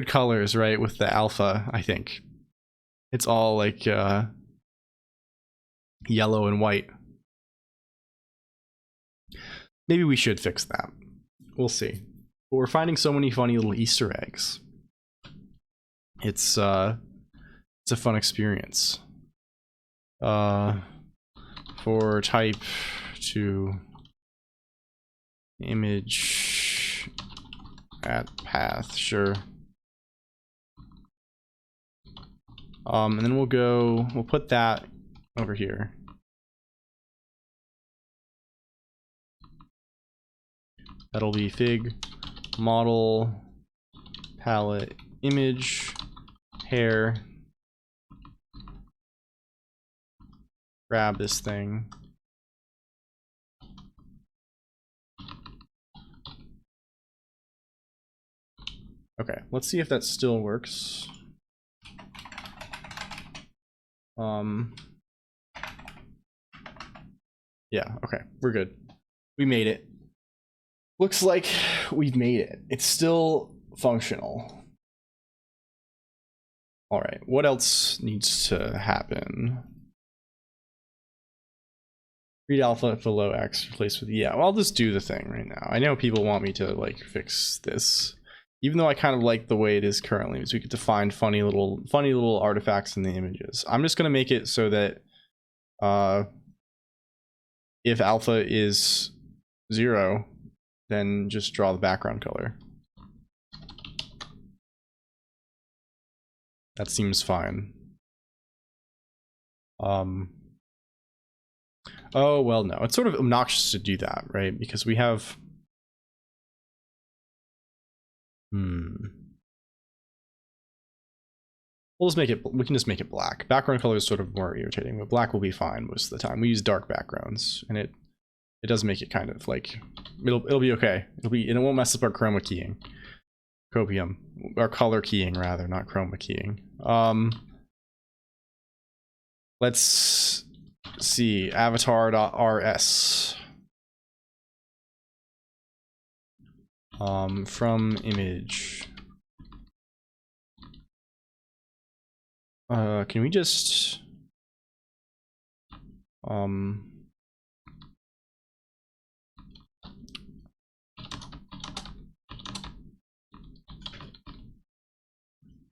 colors, right, with the alpha, I think. It's all like yellow and white. Maybe we should fix that. We'll see. But we're finding so many funny little Easter eggs. It's a fun experience. For type to image at path, sure. And then we'll put that over here. That'll be fig model palette image hair. Grab this thing. Okay, let's see if that still works. Yeah, okay, we're good. We made it. Looks like we've made it. It's still functional. All right, what else needs to happen? Read alpha below X, replace with, yeah, well, I'll just do the thing right now. I know people want me to like fix this, even though I kind of like the way it is currently, because we get to find funny little artifacts in the images. I'm just gonna make it so that if alpha is 0, then just draw the background color. That seems fine. Oh, well, no. It's sort of obnoxious to do that, right? Because we have... We'll just make it, we can just make it black. Background color is sort of more irritating, but black will be fine most of the time. We use dark backgrounds, and it does make it kind of like, it'll be okay. It won't mess up our chroma keying. Copium, or color keying rather, not chroma keying. Let's see, avatar.rs. From image. Can we just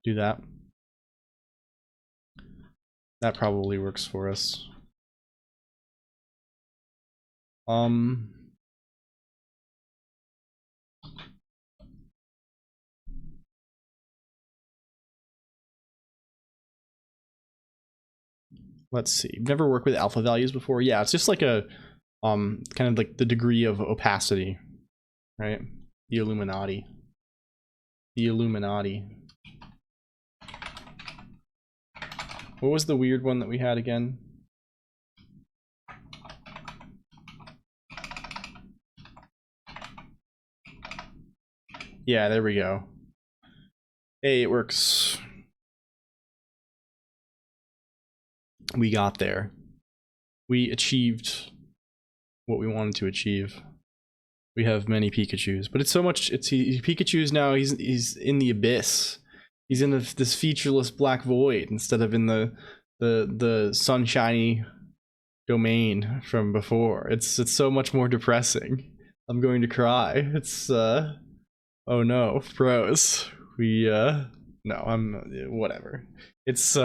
do that? That probably works for us. Let's see. Never worked with alpha values before. Yeah, it's just like a kind of like the degree of opacity, right? The Illuminati. The Illuminati. What was the weird one that we had again? Yeah, there we go. Hey, it works. We got there. We achieved what we wanted to achieve. We have many Pikachus, but it's so much. Pikachu's now. He's in the abyss. He's in this featureless black void instead of in the sunshiny domain from before. It's so much more depressing. I'm going to cry. It's oh no, bros. No, I'm whatever. It's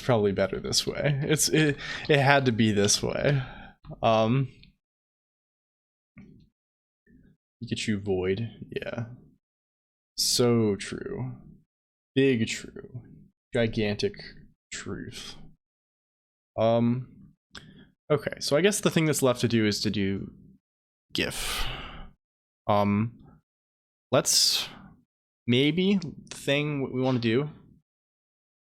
probably better this way. It had to be this way. Pikachu Void, yeah. So true. Big true. Gigantic truth. Okay, so I guess the thing that's left to do is to do GIF. Let's maybe the thing we want to do.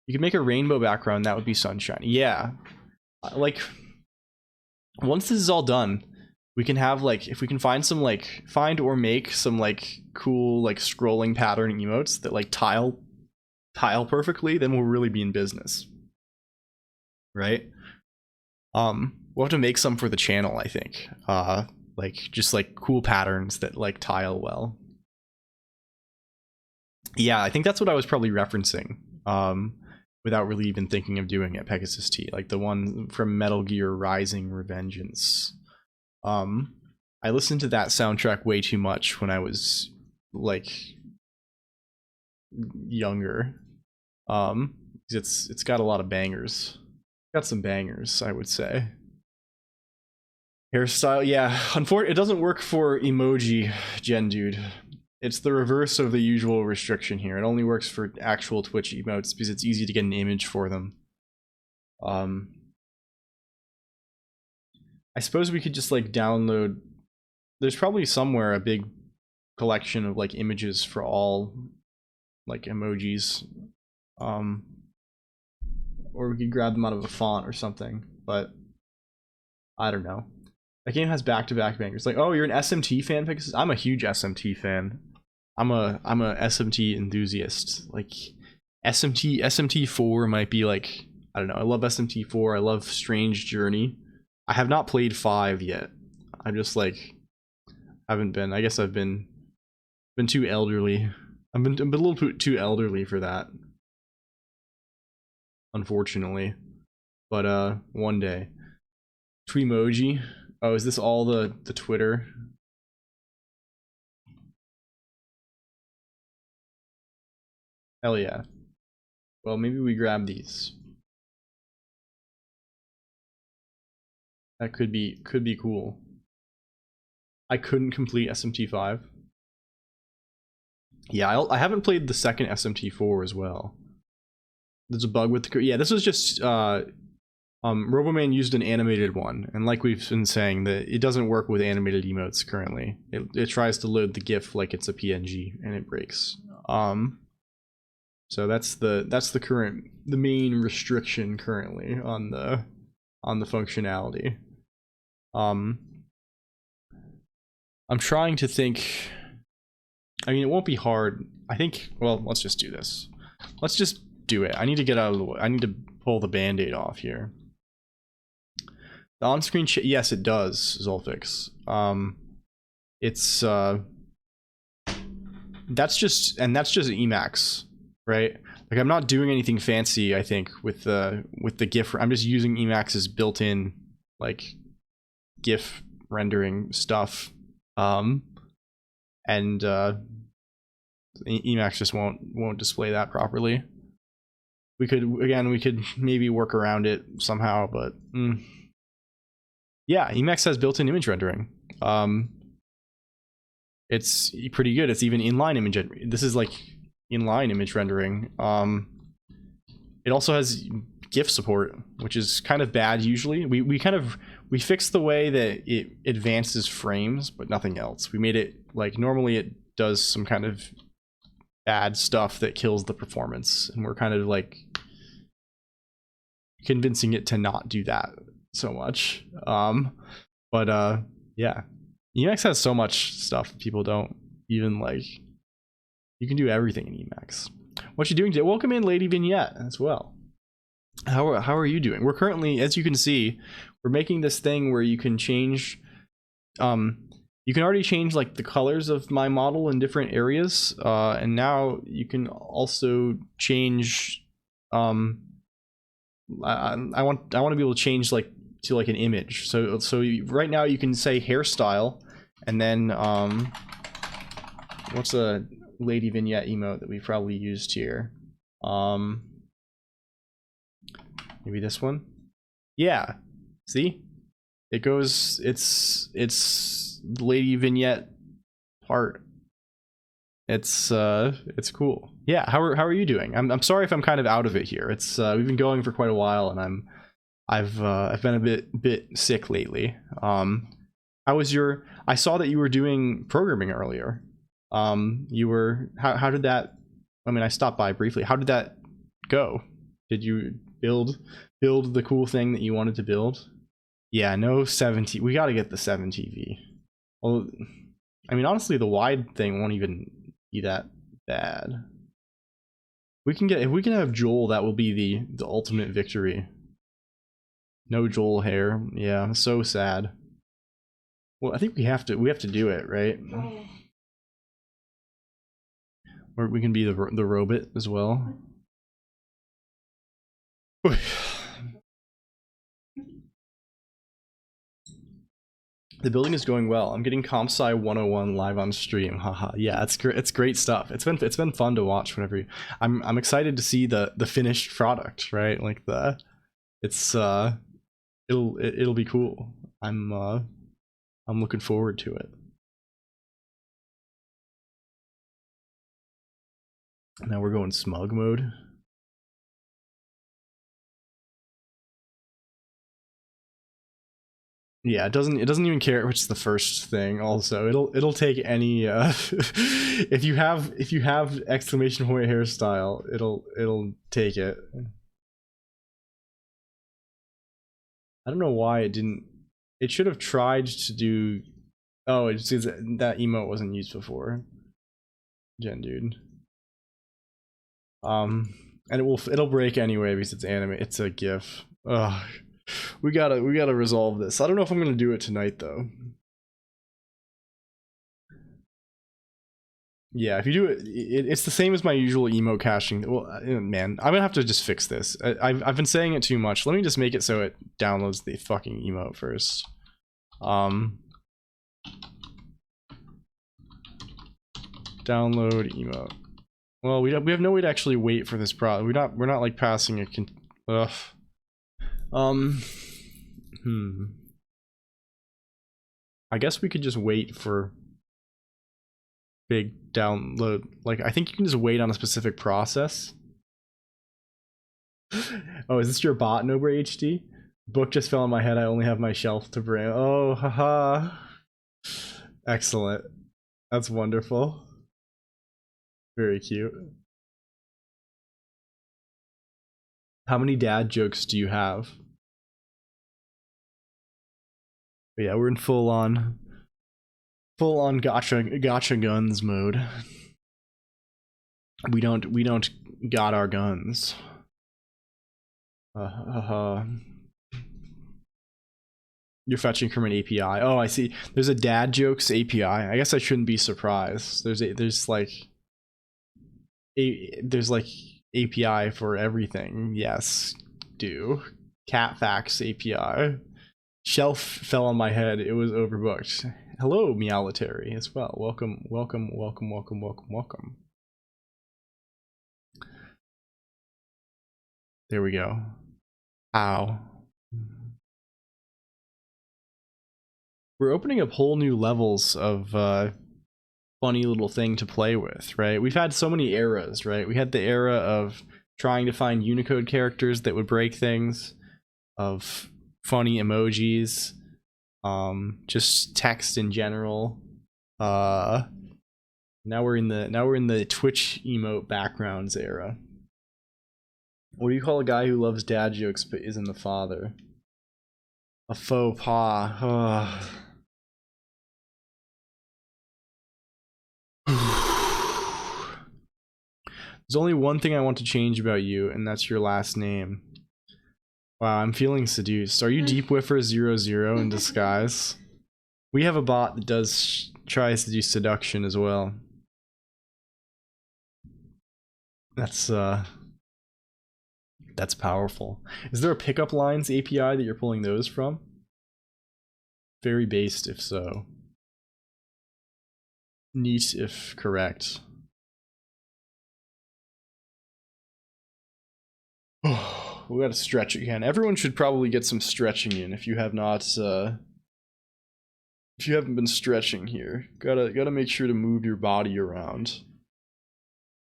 You can make a rainbow background, that would be sunshine. Yeah. Like once this is all done, we can have like, if we can find some like, find or make some like cool like scrolling pattern emotes that like tile perfectly, then we'll really be in business. Right? We'll have to make some for the channel, I think. Like just like cool patterns that like tile well. Yeah, I think that's what I was probably referencing. Without really even thinking of doing it, Pegasus T, like the one from Metal Gear Rising Revengeance. I listened to that soundtrack way too much when I was like younger. It's got a lot of bangers. Got some bangers, I would say. Hairstyle, yeah. Unfortunately, it doesn't work for emoji, Gen Dude. It's the reverse of the usual restriction here. It only works for actual Twitch emotes because it's easy to get an image for them. I suppose we could just like download. There's probably somewhere a big collection of like images for all like emojis. Or we could grab them out of a font or something, but I don't know. That game has back-to-back bangers. Like, oh, you're an SMT fan, Pegasus? I'm a huge SMT fan. I'm a SMT enthusiast. Like SMT4 might be like, I don't know. I love SMT4. I love Strange Journey. I have not played 5 yet. I'm just like haven't been. I guess I've been too elderly. I've been a little too elderly for that. Unfortunately. But one day. Tweemoji. Oh, is this all the Twitter? Hell yeah. Well, maybe we grab these. That could be cool. I couldn't complete SMT5. Yeah, I haven't played the second SMT4 as well. There's a bug with the... Yeah, this was just... Roboman used an animated one, and like we've been saying, that it doesn't work with animated emotes currently. It tries to load the GIF like it's a PNG, and it breaks. So that's the main restriction currently on the functionality. I'm trying to think. I mean, it won't be hard. I think. Well, let's just do this. Let's just do it. I need to get out of the way. I need to pull the band-aid off here. The on-screen yes, it does, Zolfix. It's that's just Emacs, right? Like I'm not doing anything fancy, I think, with the GIF. I'm just using Emacs's built-in like GIF rendering stuff. And Emacs just won't display that properly. We could maybe work around it somehow, but yeah, Emacs has built-in image rendering. It's pretty good. It's even inline image. This is like inline image rendering. It also has GIF support, which is kind of bad usually. We fixed the way that it advances frames, but nothing else. We made it like normally it does some kind of bad stuff that kills the performance, and we're kind of like convincing it to not do that so much. Yeah, Emacs has so much stuff people don't even like. You can do everything in Emacs. What you doing today? Welcome in, Lady Vignette, as well. How are you doing? We're currently, as you can see, we're making this thing where you can change. You can already change like the colors of my model in different areas, and now you can also change. I want to be able to change like to like an image. So right now you can say hairstyle, and then what's a lady vignette emote that we probably used here. Maybe this one. Yeah, see, it goes. It's the lady vignette part. It's cool. Yeah, how are you doing? I'm sorry if I'm kind of out of it here. It's we've been going for quite a while, and I've been a bit sick lately. How was your? I saw that you were doing programming earlier. You were how did that? I mean, I stopped by briefly. How did that go? Did you build the cool thing that you wanted to build? Yeah, no 7T. We got to get the 7TV. Well, I mean, honestly, the wide thing won't even be that bad. If we can have Joel, that will be the ultimate victory. No Joel hair. Yeah, so sad. Well, I think we have to do it, right? Or we can be the robot as well. The building is going well. I'm getting CompSci 101 live on stream. Haha. Yeah, it's great stuff. It's been fun to watch whenever I'm excited to see the finished product, right? Like it'll be cool. I'm looking forward to it. Now we're going smug mode. Yeah, it doesn't even care which is the first thing. Also, it'll take any if you have exclamation point hairstyle, it'll take it. I don't know why it didn't. It should have tried to do. Oh, it says that emote wasn't used before. Gen dude. And it'll break anyway because it's anime. It's a GIF. Ugh. We gotta resolve this. I don't know if I'm gonna do it tonight though. Yeah, if you do it, it's the same as my usual emote caching. Well, man, I'm gonna have to just fix this. I've been saying it too much. Let me just make it so it downloads the fucking emote first. Download emote. Well, we have no way to actually wait for this product. We're not like passing a ugh. I guess we could just wait for big download. Like, I think you can just wait on a specific process. Oh, is this your bot, Nobra HD? Book just fell on my head. I only have my shelf to bring. Oh, haha. Excellent. That's wonderful. Very cute. How many dad jokes do you have? But yeah, we're in full on gotcha guns mode. We don't got our guns. You're fetching from an API. Oh, I see. There's a dad jokes API. I guess I shouldn't be surprised. There's like API for everything. Yes, do. Cat facts API. Shelf fell on my head. It was overbooked. Hello, Meowletary as well. Welcome. There we go. Ow. We're opening up whole new levels of funny little thing to play with, right? We've had so many eras, right? We had the era of trying to find Unicode characters that would break things, of funny emojis, just text in general. Now we're in the Twitch emote backgrounds era. What do you call a guy who loves dad jokes but isn't the father? A faux pas. There's only one thing I want to change about you, and that's your last name. Wow, I'm feeling seduced. Are you Deep Whiffer 00 in disguise? We have a bot that tries to do seduction as well. That's powerful. Is there a pickup lines API that you're pulling those from? Very based if so. Neat if correct. we gotta stretch again. Everyone should probably get some stretching in if you have not, if you haven't been stretching here. Gotta make sure to move your body around.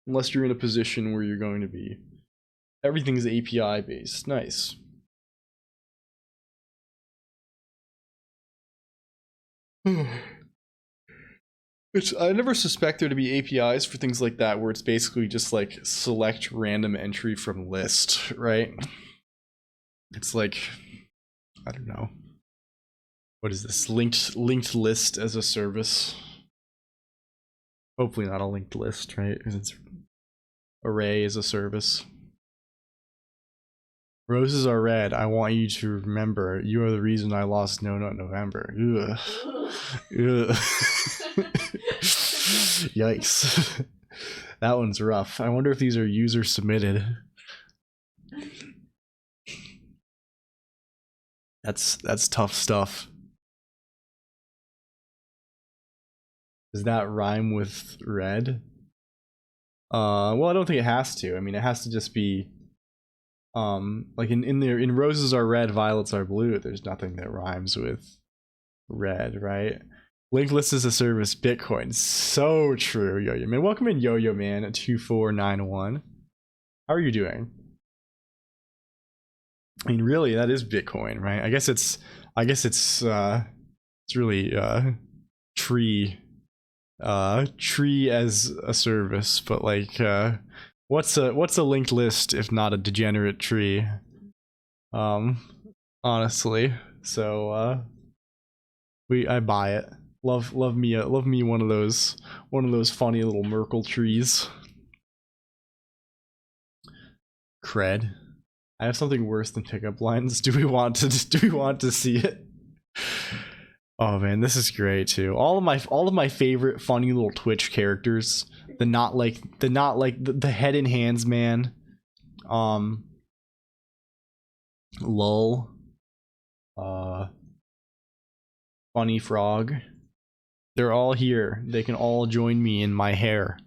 Unless you're in a position where you're going to be. Everything's API based. Nice. I never suspect there to be APIs for things like that where it's basically just like select random entry from list, right? It's like, I don't know. What is this? Linked list as a service? Hopefully not a linked list, right? Because it's array as a service. Roses are red. I want you to remember. You are the reason I lost No Nut November. Ugh. Ugh. Yikes. That one's rough. I wonder if these are user submitted. That's tough stuff. Does that rhyme with red? Well, I don't think it has to. I mean, it has to just be like in roses are red, violets are blue. There's nothing that rhymes with red, right? Linked list is a service, Bitcoin. So true, Yo-Yo Man. Welcome in, Yo-Yo Man at 2491. How are you doing? I mean, really, that is Bitcoin, right? I guess it's really tree as a service, but like what's a linked list if not a degenerate tree? Honestly. So I buy it. Love me one of those funny little Merkle trees. Cred. I have something worse than pickup lines. Do we want to see it? Oh man, this is great too. All of my favorite funny little Twitch characters. The head and hands man. Lol. Funny frog. They're all here. They can all join me in my hair.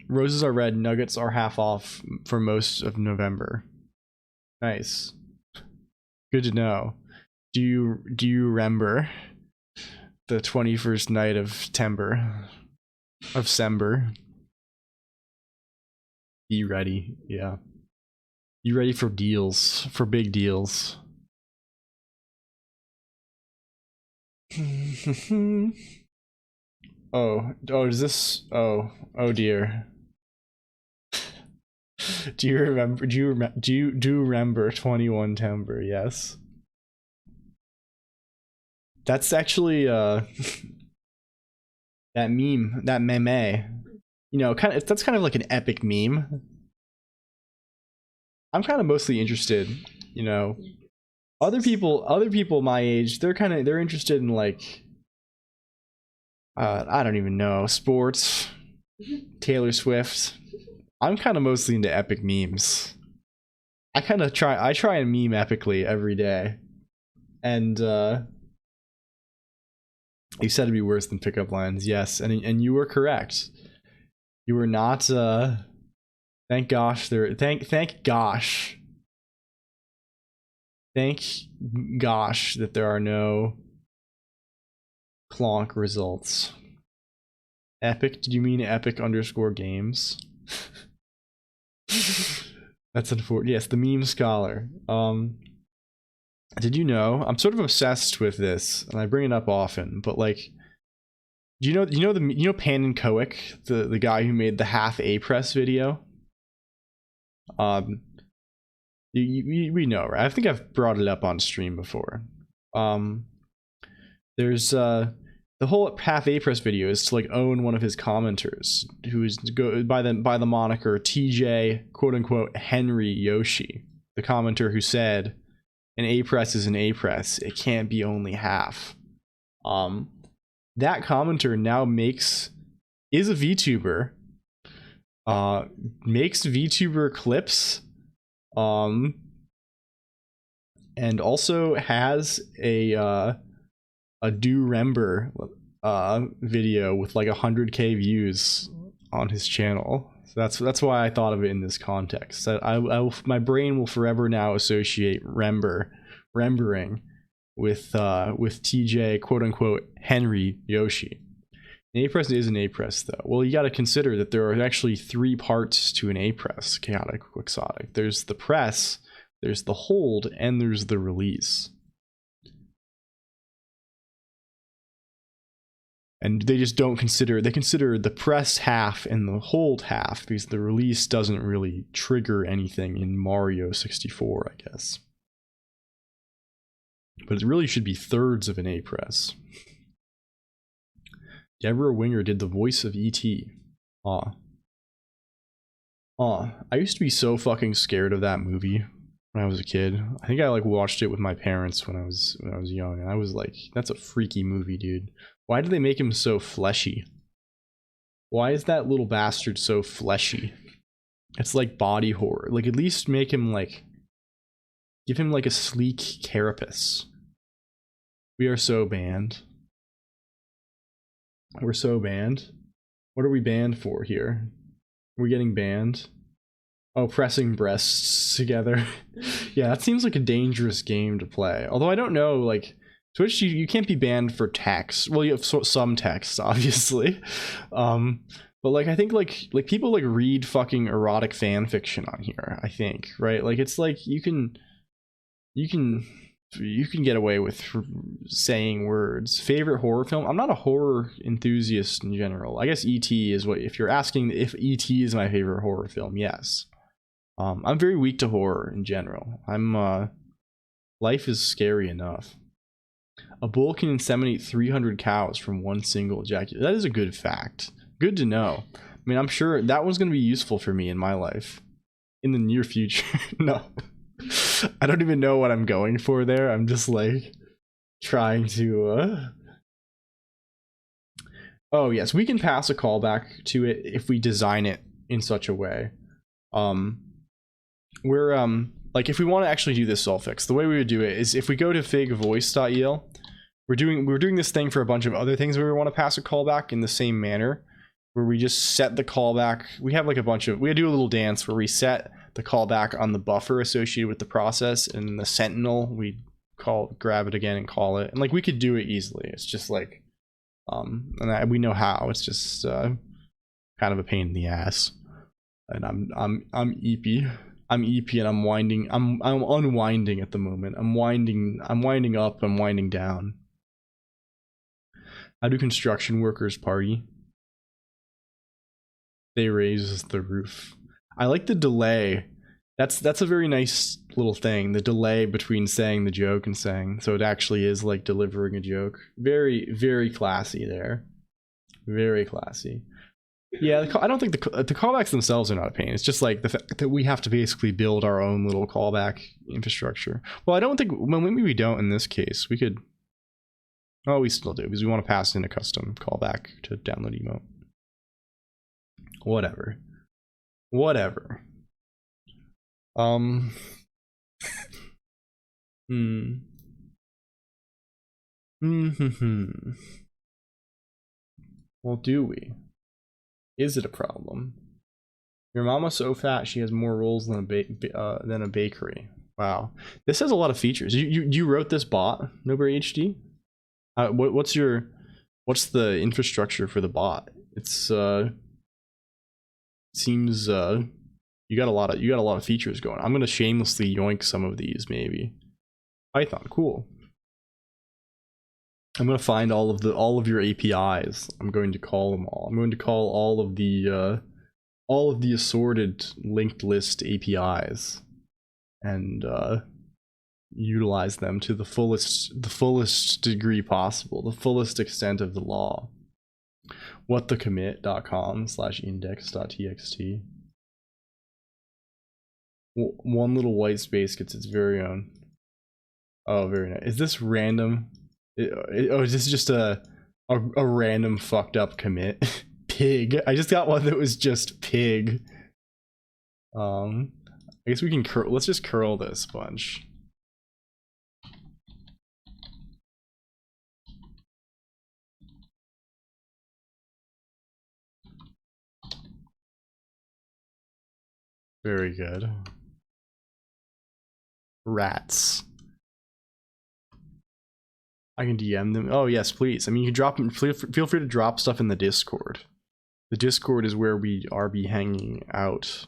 Roses are red, nuggets are half off for most of November. Nice. Good to know. Do you remember the 21st night of Sember? Be ready, yeah. You ready for deals, for big deals? Is this? Oh dear. Do you remember 21 Timber? Yes. That's actually that meme, that meme. You know, that's kind of like an epic meme. I'm kind of mostly interested, you know. Other people my age, they're interested in like I don't even know, sports, Taylor Swift. I'm kind of mostly into epic memes. I try and meme epically every day. And you said it'd be worse than pickup lines. Yes, and you were correct. You were not thank gosh that there are no Colonq results. Epic? Did you mean epic_games? That's unfortunate. Yes, the meme scholar. Did you know? I'm sort of obsessed with this, and I bring it up often. But like, you know Pan and Coic, the guy who made the half A press video. We know, right? I think I've brought it up on stream before. There's the whole half A press video is to like own one of his commenters, who is by the moniker TJ quote unquote Henry Yoshi, the commenter who said an A press is an A press. It can't be only half. That commenter now is a VTuber. Makes VTuber clips. And also has a Do Remember video with like 100k views on his channel. That's why I thought of it in this context. My brain will forever now associate remembering with TJ quote unquote Henry Yoshi. An A-press is an A-press though. Well, you got to consider that there are actually 3 parts to an A-press, chaotic quixotic. There's the press, there's the hold, and there's the release. And they just don't consider, they consider the press half and the hold half, because the release doesn't really trigger anything in Mario 64, I guess. But it really should be thirds of an A-press. Deborah Winger did the voice of E.T. Aw. I used to be so fucking scared of that movie when I was a kid. I think I like watched it with my parents when I was young, and I was like, that's a freaky movie, dude. Why did they make him so fleshy? Why is that little bastard so fleshy? It's like body horror. Like, at least make him like, give him like a sleek carapace. We are so banned. We're so banned. What are we banned for here? We're getting banned. Oh, pressing breasts together. Yeah, that seems like a dangerous game to play. Although I don't know, like, Twitch, you can't be banned for text. Well, you have some text, obviously. But like, I think like people like read fucking erotic fan fiction on here, I think, right? Like, it's like you can get away with saying words. Favorite horror film? I'm not a horror enthusiast in general. I guess E.T. is what, if you're asking if E.T. is my favorite horror film, yes. I'm very weak to horror in general. Life is scary enough. A bull can inseminate 300 cows from one single ejaculation. That is a good fact. Good to know. I mean, I'm sure that one's going to be useful for me in my life. In the near future. No. I don't even know what I'm going for there. I'm just like trying to Oh yes, we can pass a callback to it if we design it in such a way. We're like, if we want to actually do this suffix, the way we would do it is if we go to figvoice.el, we're doing this thing for a bunch of other things where we want to pass a callback in the same manner, where we just set the callback. We have like we do a little dance where we set the callback on the buffer associated with the process, and the sentinel we grab it again and call it, and like we could do it easily. It's just like we know how. It's just kind of a pain in the ass. And I'm EP. I'm EP and I'm unwinding at the moment. I'm winding up, I'm winding down. How do construction workers party? They raise the roof. I like the delay. That's a very nice little thing. The delay between saying the joke and saying, so it actually is like delivering a joke. Very, very classy there. Very classy. Yeah, I don't think the callbacks themselves are not a pain. It's just like the fact that we have to basically build our own little callback infrastructure. Well, I don't think, well, maybe we don't in this case. We could, oh, we still do, because we want to pass in a custom callback to download emote. Whatever. Well, do we? Is it a problem? Your mama's so fat she has more rolls than a bakery. Wow, this has a lot of features. You wrote this bot, Nobody HD? What's the infrastructure for the bot? It's seems you got a lot of features going. I'm gonna shamelessly yoink some of these maybe. Python, cool. I'm gonna find all of your APIs. I'm going to call them all. I'm going to call all of the assorted linked list APIs and utilize them to the fullest degree possible, the fullest extent of the law. whatthecommit.com/index.txt. One little white space gets its very own. Oh, very nice. Is this random? Is this just a random fucked up commit? Pig. I just got one that was just pig. I guess we can let's just curl this bunch. Very good. Rats. I can DM them. Oh yes, please. I mean, you can drop them. Feel free to drop stuff in the Discord. The Discord is where we are be hanging out.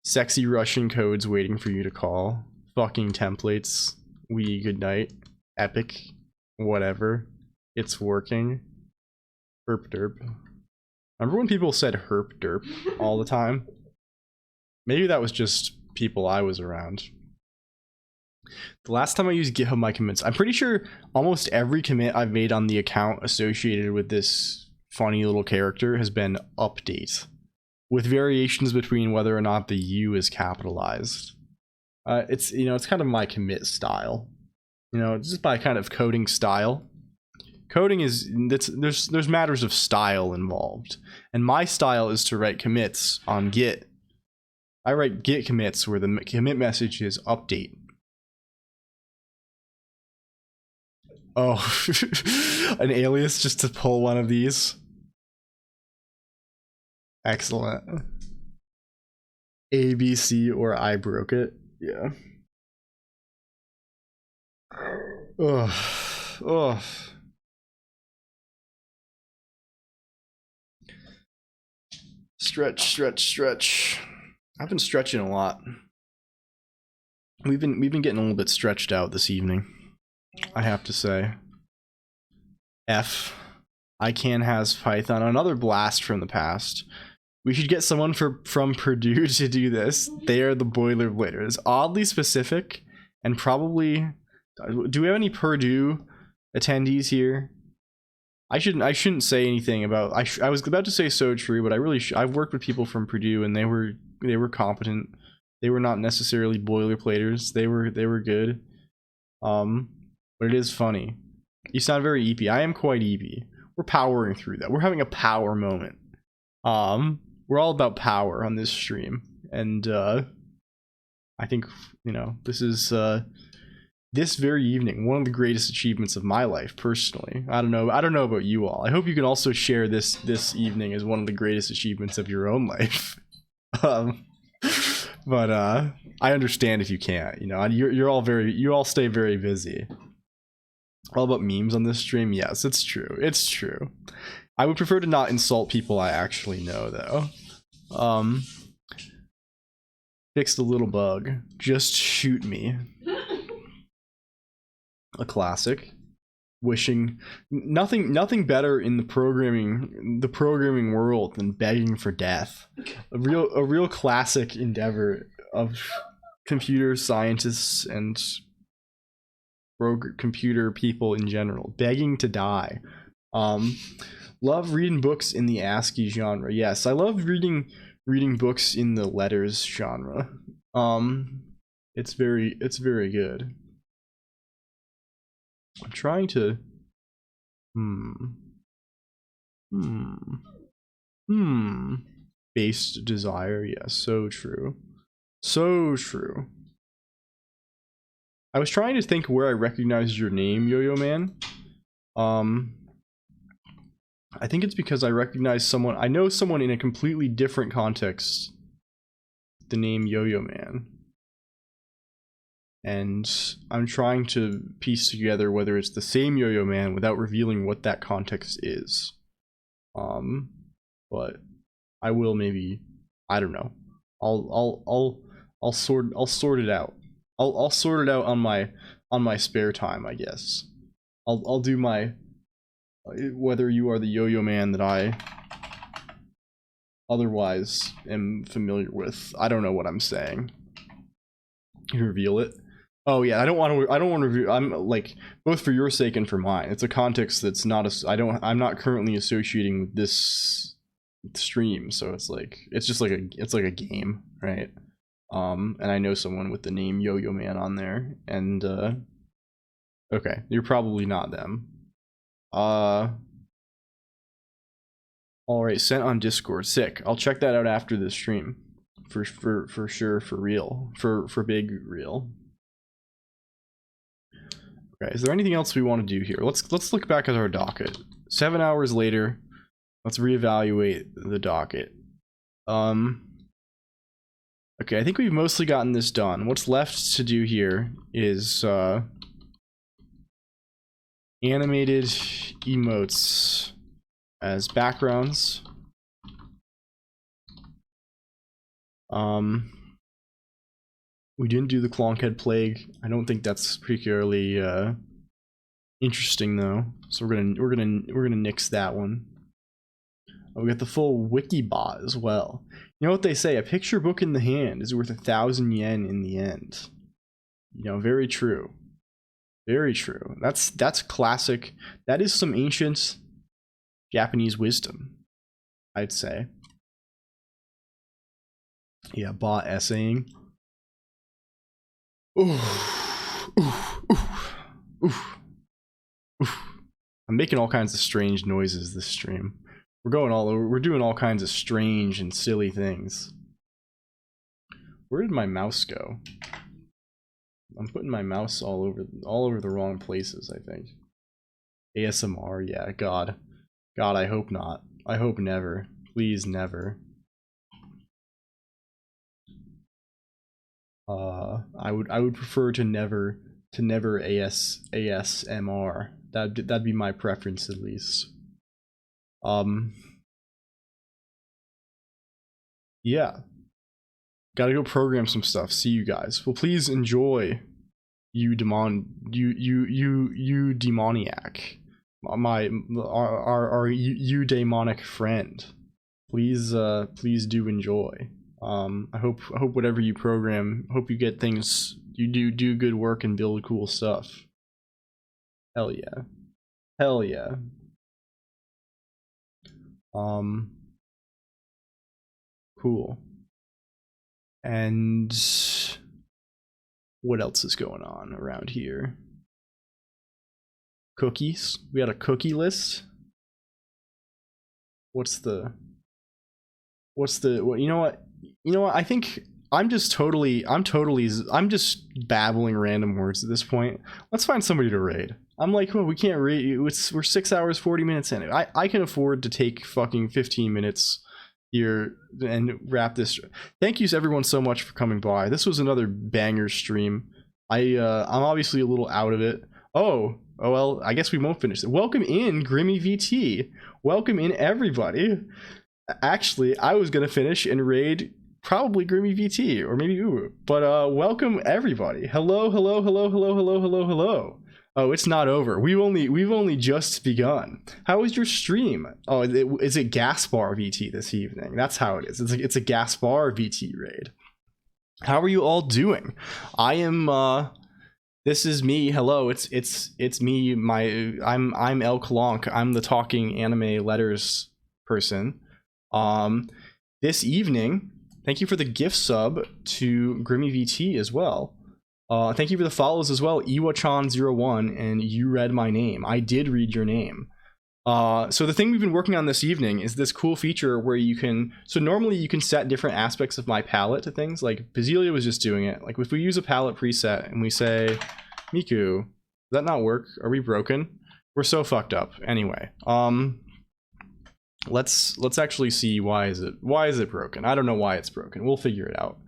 Sexy Russian codes waiting for you to call. Fucking templates. Good night. Epic. Whatever. It's working. Herp derp. Remember when people said herp derp all the time? Maybe that was just people I was around. The last time I used GitHub My Commits, I'm pretty sure almost every commit I've made on the account associated with this funny little character has been update, with variations between whether or not the U is capitalized. It's, you know, it's kind of my commit style. You know, just by kind of coding style. Coding is, there's matters of style involved. And my style is to write commits on Git. I write Git commits where the commit message is update. Oh, an alias just to pull one of these. Excellent. ABC or I broke it. Yeah. Ugh. Ugh. Stretch. I've been stretching a lot. We've been getting a little bit stretched out this evening, I have to say. ICANN has Python, another blast from the past. We should get someone from Purdue to do this. They are the boilerplaters. Oddly specific, and probably. Do we have any Purdue attendees here? I shouldn't say anything about. I was about to say so true, but I've worked with people from Purdue, and they were competent. They were not necessarily boilerplaters. They were good. But it is funny. You sound very eepy. I am quite eepy. We're powering through that. We're having a power moment. We're all about power on this stream, and I think, you know, this is this very evening one of the greatest achievements of my life personally. I don't know about you all. I hope you can also share this evening as one of the greatest achievements of your own life. But I understand if you can't. You know, you all stay very busy. All about memes on this stream. Yes, it's true. I would prefer to not insult people I actually know, though. Fix the little bug. Just shoot me. A classic. Wishing nothing better in the programming world than begging for death. A real classic endeavor of computer scientists and computer people in general, begging to die. Love reading books in the ASCII genre. Yes, I love reading books in the letters genre. It's very good. I'm trying to based desire. Yes, so true. I was trying to think where I recognized your name, Yo-Yo Man. I think it's because I recognize someone. I know someone in a completely different context. The name Yo-Yo Man. And I'm trying to piece together whether it's the same Yo-Yo Man without revealing what that context is. But I will maybe. I don't know. I'll sort it out. I'll sort it out on my spare time, I guess. I'll do my whether you are the Yo-Yo Man that I otherwise am familiar with. I don't know what I'm saying. You reveal it. Oh yeah, I don't want to review. I'm like, both for your sake and for mine. It's a context that's not I'm not currently associating with this stream, so it's just like a game, right? And I know someone with the name Yo-Yo Man on there, and okay, you're probably not them. All right, sent on Discord. Sick. I'll check that out after this stream, for sure, for real, for big real. Okay, is there anything else we want to do here? Let's look back at our docket. 7 hours later, let's reevaluate the docket. Okay, I think we've mostly gotten this done. What's left to do here is animated emotes as backgrounds. We didn't do the Clonkhead Plague. I don't think that's particularly interesting though. So we're gonna nix that one. Oh, we got the full Wikibot as well. You know what they say? A picture book in the hand is worth 1,000 yen in the end. You know, very true. Very true. That's classic. That is some ancient Japanese wisdom, I'd say. Yeah, bot essaying. Oof, oof, oof, oof, oof. I'm making all kinds of strange noises this stream. We're going all over. We're doing all kinds of strange and silly things. Where did my mouse go? I'm putting my mouse all over the wrong places, I think. ASMR, yeah, God. God, I hope not. I hope never. Please never. I would prefer to never ASMR. That'd be my preference at least. Yeah. Gotta go program some stuff. See you guys. Well, please enjoy you demoniac. Our eudaimonic friend. Please do enjoy. I hope whatever you program, hope you get things, you do good work and build cool stuff. Hell yeah. Hell yeah. Cool. And what else is going on around here? Cookies. We had a cookie list. What, you know what? I think I'm just babbling random words at this point. Let's find somebody to raid. I'm like, well, we can't raid. We're 6 hours, 40 minutes in. I can afford to take fucking 15 minutes here and wrap this. Thank you everyone so much for coming by. This was another banger stream. I'm obviously a little out of it. Oh well, I guess we won't finish it. Welcome in, Grimmy VT. Welcome in, everybody. Actually, I was gonna finish and raid probably Grimmy VT or maybe Uwu, but welcome everybody. Hello. Oh, it's not over. We've only just begun. How was your stream? Oh, is it Gaspar VT this evening? That's how it is. It's a Gaspar VT raid. How are you all doing? I am. This is me. Hello. It's me. I'm LLLL Colonq. I'm the talking anime letters person. This evening, thank you for the gift sub to Grimmy VT as well. Thank you for the follows as well, Iwachan01 and You Read My Name. I did read your name. So the thing we've been working on this evening is this cool feature where you can, so normally you can set different aspects of my palette to things, like Basilia was just doing it. Like if we use a palette preset and we say, Miku, does that not work? Are we broken? We're so fucked up. Anyway, let's actually see why is it broken. I don't know why it's broken. We'll figure it out.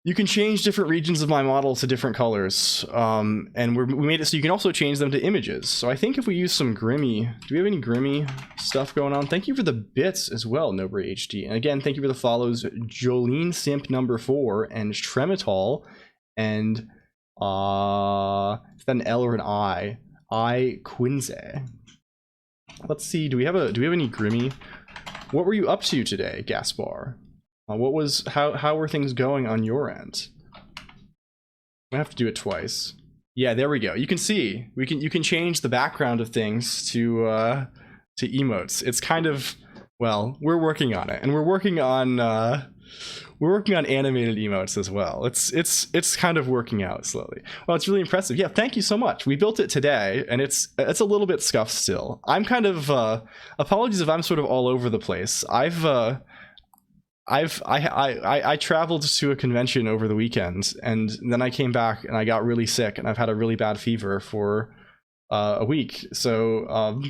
You can change different regions of my model to different colors, and we made it so you can also change them to images. So I think if we use some Grimmy, do we have any Grimmy stuff going on? Thank you for the bits as well, Nobre HD. And again, thank you for the follows, Jolene Simp #4 and Tremitol, and is that an L or an I? Quinze. Let's see. Do we have any Grimmy? What were you up to today, Gaspar? How were things going on your end? I have to do it twice. Yeah, there we go. You can see you can change the background of things to emotes. It's kind of, well, we're working on it, and we're working on animated emotes as well. It's kind of working out slowly. Well, it's really impressive. Yeah, thank you so much. We built it today, and it's a little bit scuffed still. I'm kind of apologies if I'm sort of all over the place. I traveled to a convention over the weekend, and then I came back and I got really sick, and I've had a really bad fever for a week. So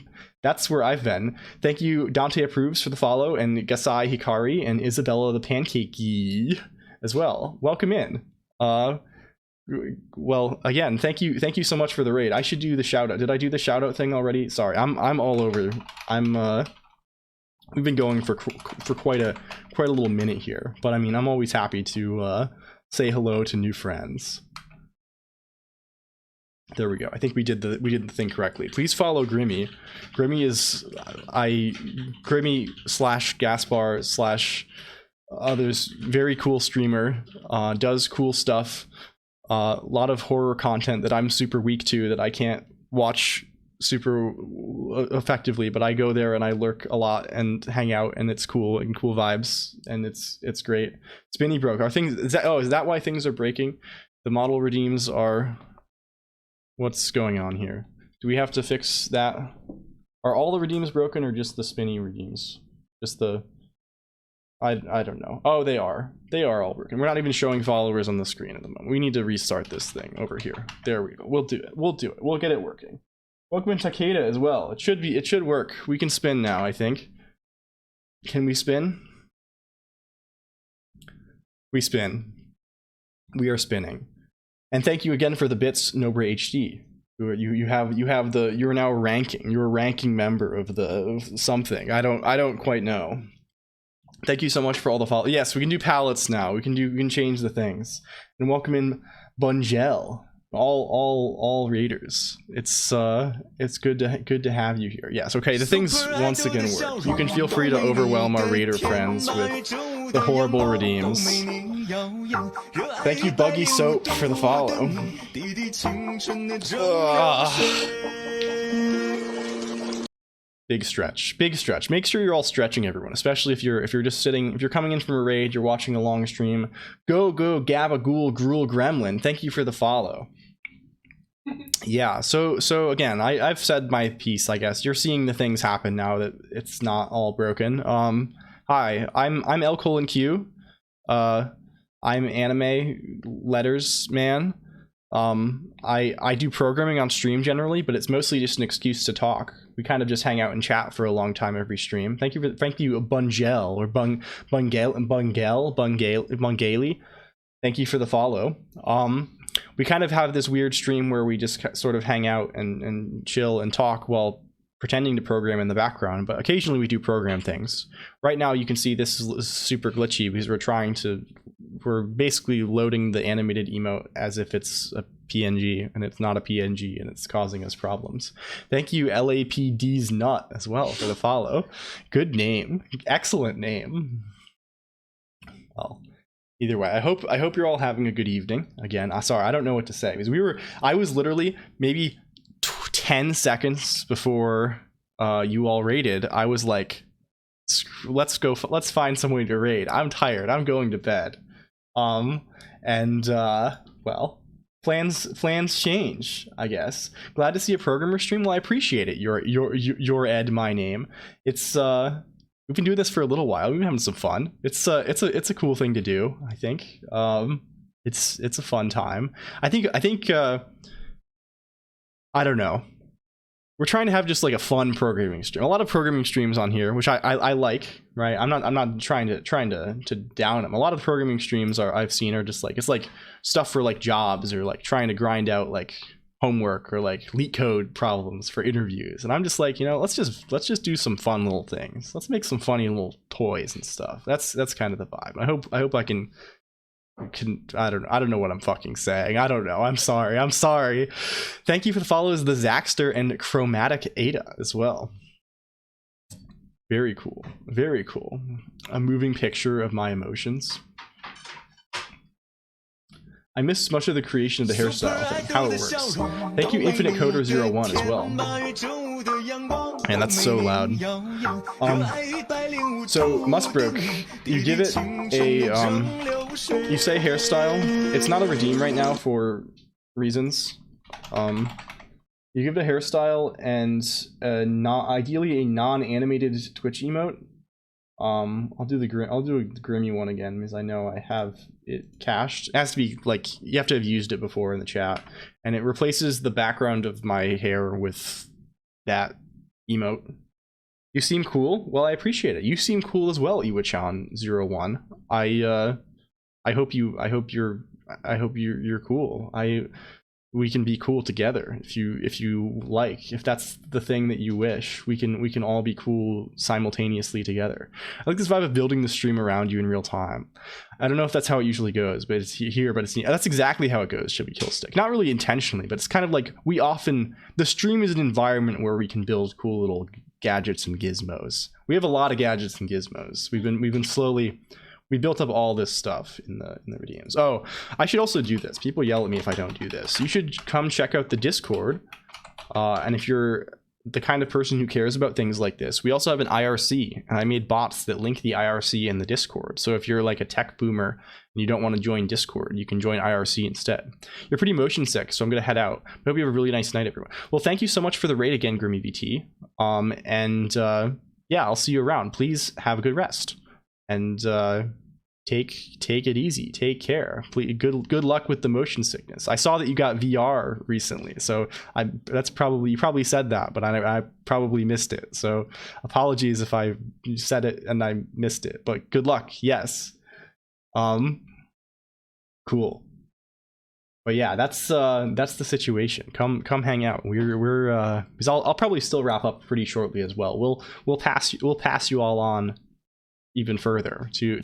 that's where I've been. Thank you, Dante Approves, for the follow, and Gasai Hikari and Isabella the Pancakey as well. Welcome in. Well, again, thank you so much for the raid. I should do the shout out. Did I do the shout out thing already? Sorry, I'm all over. We've been going for quite a little minute here, but I mean, I'm always happy to say hello to new friends. There we go. I think we did the thing correctly. Please follow Grimmy. Grimmy is Grimmy / Gaspar / others. Very cool streamer. Does cool stuff. A lot of horror content that I'm super weak to, that I can't watch super effectively, but I go there and I lurk a lot and hang out, and it's cool and cool vibes, and it's great. Spinny broke. Are things, is that why things are breaking? The model redeems are, what's going on here? Do we have to fix that? Are all the redeems broken, or just the spinny redeems? Just the, I don't know. Oh, they are all broken. We're not even showing followers on the screen at the moment. We need to restart this thing over here. There we go. We'll do it. We'll get it working. Welcome in Takeda as well. It should work. We can spin now, I think. Can we spin? We spin. We are spinning. And thank you again for the bits, Nobra HD. You're now ranking. You're a ranking member of something. I don't quite know. Thank you so much for all the follow. Yes, we can do palettes now. We can change the things. And welcome in Bungel. All raiders. It's good to have you here. Yes, okay, the things once again work. You can feel free to overwhelm our raider friends with the horrible redeems. Thank you, Buggy Soap, for the follow. Big stretch. Make sure you're all stretching, everyone, especially if you're coming in from a raid, you're watching a long stream. Go Gabagool Gruel Gremlin. Thank you for the follow. Yeah, so again, I've said my piece, I guess. You're seeing the things happen now that it's not all broken. Hi, I'm LLLL Colonq. I'm anime letters man. I do programming on stream generally, but it's mostly just an excuse to talk. We kind of just hang out and chat for a long time every stream. Thank you, Bungel or Bungali. Thank you for the follow. We kind of have this weird stream where we just sort of hang out and chill and talk while pretending to program in the background, but occasionally we do program things. Right now you can see this is super glitchy because we're basically loading the animated emote as if it's a PNG, and it's not a PNG, and it's causing us problems. Thank you, LAPD's Nut, as well, for the follow. Good name. Excellent name. Well, either way, I hope you're all having a good evening. Again, sorry, I don't know what to say, because I was literally maybe 10 seconds before you all raided. I was like, let's find some way to raid. I'm tired. I'm going to bed. Well, plans change, I guess. Glad to see a programmer stream. Well, I appreciate it. Your Ed, my name. It's we've been doing this for a little while. We've been having some fun. It's a cool thing to do, I think. It's a fun time. I think I don't know. We're trying to have just like a fun programming stream. A lot of programming streams on here, which I like, right? I'm not trying to down them. A lot of the programming streams I've seen are just like, it's like stuff for like jobs, or like trying to grind out like homework, or like leak code problems for interviews. And I'm just like, let's just do some fun little things. Let's make some funny little toys and stuff. That's kind of the vibe. I hope I can I don't know what I'm fucking saying. I don't know. I'm sorry. Thank you for the follows, the Zaxter and Chromatic Ada as well. Very cool. A moving picture of my emotions. I missed much of the creation of the hairstyle thing, how it works. Thank you, Infinite Coder 01 as well. Man, that's so loud. So Mustbroke, you give it a you say hairstyle. It's not a redeem right now for reasons. You give it a hairstyle and ideally a non-animated Twitch emote. I'll do a Grimmy one again because I know I have it cached. It has to be like, you have to have used it before in the chat, and it replaces the background of my hair with that emote. You seem cool. Well, I appreciate it. You seem cool as well, Iwachan01. I hope you're cool. We can be cool together if you like. If that's the thing that you wish, we can all be cool simultaneously together. I like this vibe of building the stream around you in real time. I don't know if that's how it usually goes, but it's here. But that's exactly how it goes. Should be Killstick. Not really intentionally, but it's kind of like the stream is an environment where we can build cool little gadgets and gizmos. We have a lot of gadgets and gizmos. We've been slowly. We built up all this stuff in the redeems. Oh, I should also do this. People yell at me if I don't do this. You should come check out the Discord. And if you're the kind of person who cares about things like this, we also have an IRC. And I made bots that link the IRC and the Discord. So if you're like a tech boomer and you don't want to join Discord, you can join IRC instead. You're pretty motion sick, so I'm going to head out. I hope you have a really nice night, everyone. Well, thank you so much for the raid again, Grimmy VT. Yeah, I'll see you around. Please have a good rest. And take it easy. Take care. Please, good luck with the motion sickness. I saw that you got VR recently, so you probably said that, but I probably missed it. So apologies if I said it and I missed it. But good luck. Yes. Cool. But yeah, that's the situation. Come hang out. We're because I'll probably still wrap up pretty shortly as well. We'll pass you all on even further to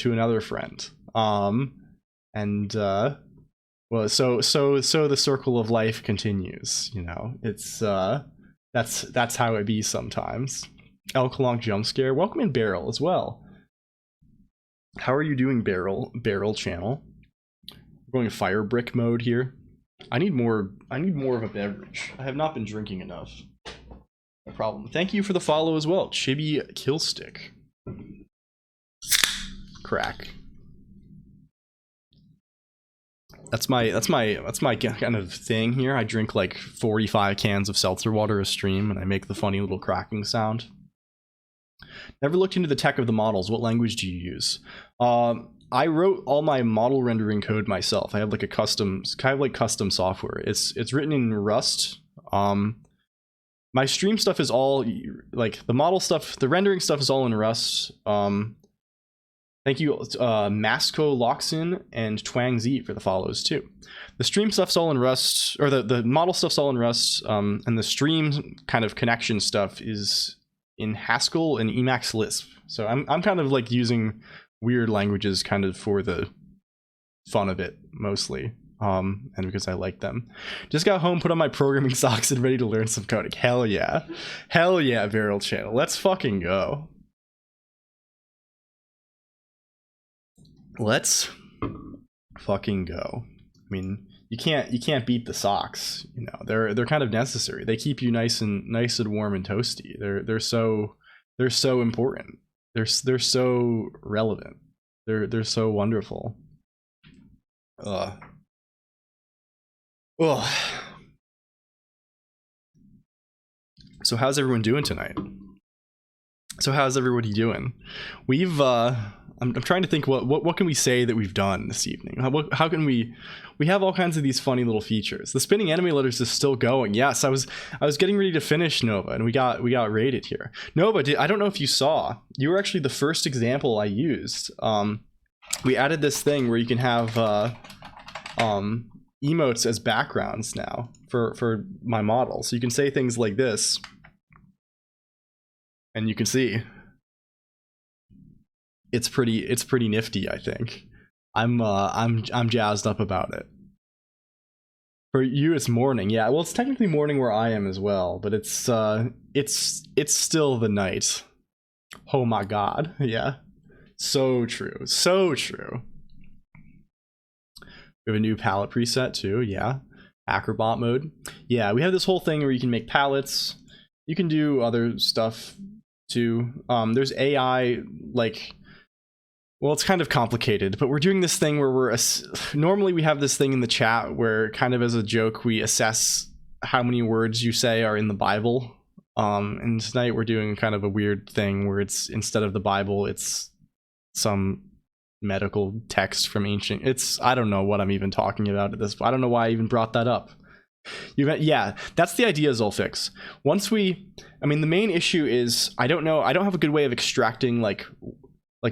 another friend. Well, so the circle of life continues, you know. It's that's how it be sometimes. LLLL Colonq jump scare. Welcome in, Barrel, as well. How are you doing, Barrel channel? We're going fire brick mode here. I need more of a beverage. I have not been drinking enough. No problem. Thank you for the follow as well, Chibi Killstick. Crack. That's my kind of thing here. I drink like 45 cans of seltzer water a stream, and I make the funny little cracking sound. Never looked into the tech of the models. What language do you use? I wrote all my model rendering code myself. I have like a custom software. It's written in Rust. My stream stuff is all like the model stuff. The rendering stuff is all in Rust. Thank you, Masco Loxin and Twang Z for the follows too. The stream stuff's all in Rust, or the model stuff's all in Rust, and the stream kind of connection stuff is in Haskell and Emacs Lisp. So I'm kind of like using weird languages kind of for the fun of it mostly, and because I like them. Just got home, put on my programming socks, and ready to learn some coding. Hell yeah, Barrel channel. Let's fucking go. Let's fucking go. I mean, you can't beat the socks. You know, they're kind of necessary. They keep you nice and warm and toasty. They're so important. They're so relevant. They're so wonderful. Ugh. So how's everyone doing tonight? We've I'm trying to think what can we say that we've done this evening. How can we have all kinds of these funny little features. The spinning enemy letters is still going. Yes, I was getting ready to finish Nova, and we got raided here. Nova, I don't know if you saw. You were actually the first example I used. We added this thing where you can have emotes as backgrounds now for my model. So you can say things like this, and you can see. It's pretty nifty, I think. I'm jazzed up about it. For you, it's morning. Yeah, well, it's technically morning where I am as well, but it's still the night. Oh my god, yeah. So true, so true. We have a new palette preset too, yeah. Acrobat mode. Yeah, we have this whole thing where you can make palettes. You can do other stuff too. There's AI, like... Well, it's kind of complicated, but we're doing this thing where normally we have this thing in the chat where kind of as a joke we assess how many words you say are in the Bible. And tonight we're doing kind of a weird thing where it's, instead of the Bible, it's some medical text from ancient. I don't know what I'm even talking about at this point. I don't know why I even brought that up. Yeah, that's the idea, Zulfix. The main issue is I don't have a good way of extracting like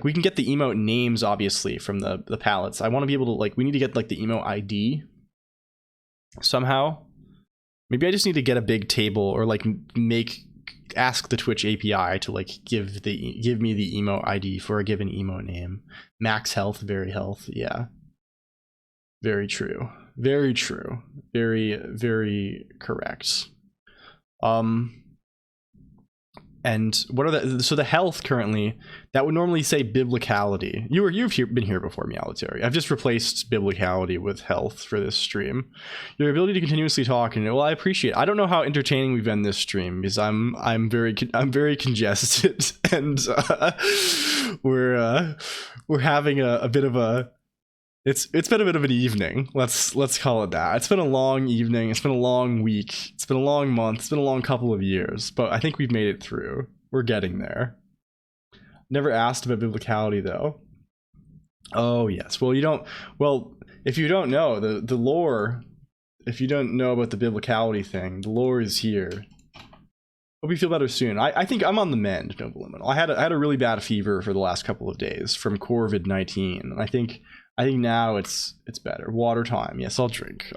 we can get the emote names obviously from the palettes. I want to be able to we need to get like the emote ID somehow. Maybe I just need to get a big table or ask the Twitch API to give me the emote ID for a given emote name. Max health, very health, yeah. Very true. Very true. Very, very correct. And what are so the health currently, that would normally say biblicality. You've been here before, Meowletary. I've just replaced biblicality with health for this stream. Your ability to continuously talk, and well, I appreciate it. I don't know how entertaining we've been this stream because I'm very congested and we're having a bit of a it's been a bit of an evening. Let's call it that. It's been a long evening. It's been a long week. It's been a long month. It's been a long couple of years. But I think we've made it through. We're getting there. Never asked about biblicality though. Oh yes. Well, if you don't know the lore, if you don't know about the biblicality thing, the lore is here. Hope you feel better soon. I think I'm on the mend, Noble Liminal. I had a really bad fever for the last couple of days from COVID-19, and I think now it's better. Water time. Yes, I'll drink.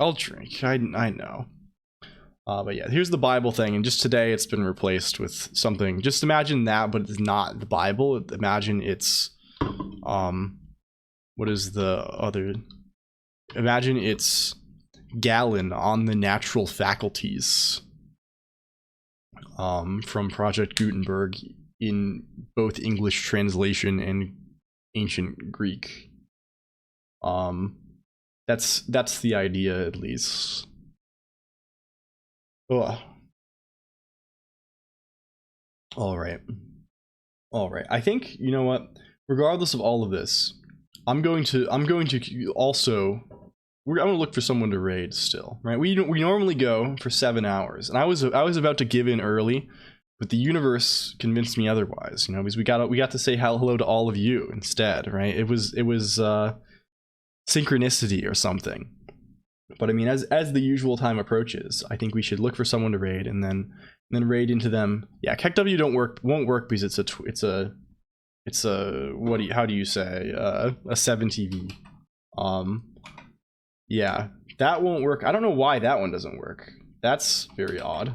I know. But yeah, here's the Bible thing, and just today it's been replaced with something. Just imagine that, but it's not the Bible. Imagine it's what is the other? Imagine it's Gallon on the Natural Faculties. From Project Gutenberg in both English translation and ancient Greek. That's the idea, at least. Ugh. All right. I think, you know what? Regardless of all of this, I'm going to also. I'm gonna look for someone to raid still, right? We normally go for 7 hours, and I was about to give in early, but the universe convinced me otherwise. You know, because we got to say hello to all of you instead, right? It was synchronicity or something. But I mean, as the usual time approaches, I think we should look for someone to raid and then raid into them. Yeah, KEKW won't work because it's a how do you say a 7TV. Yeah, that won't work. I don't know why that one doesn't work. That's very odd.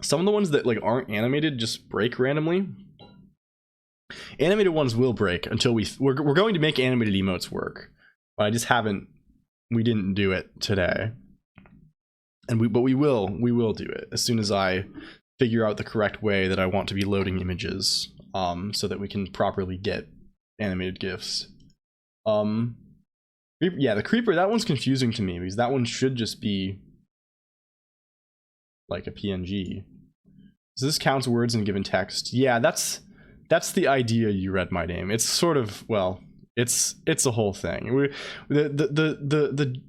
Some of the ones that aren't animated just break randomly. Animated ones will break until we're going to make animated emotes work. But I just we didn't do it today. But we will do it as soon as I figure out the correct way that I want to be loading images, so that we can properly get animated GIFs. Yeah, the creeper, that one's confusing to me because that one should just be like a PNG. So this counts words in given text. Yeah, that's the idea. You read my name. It's sort of, well, it's a whole thing. The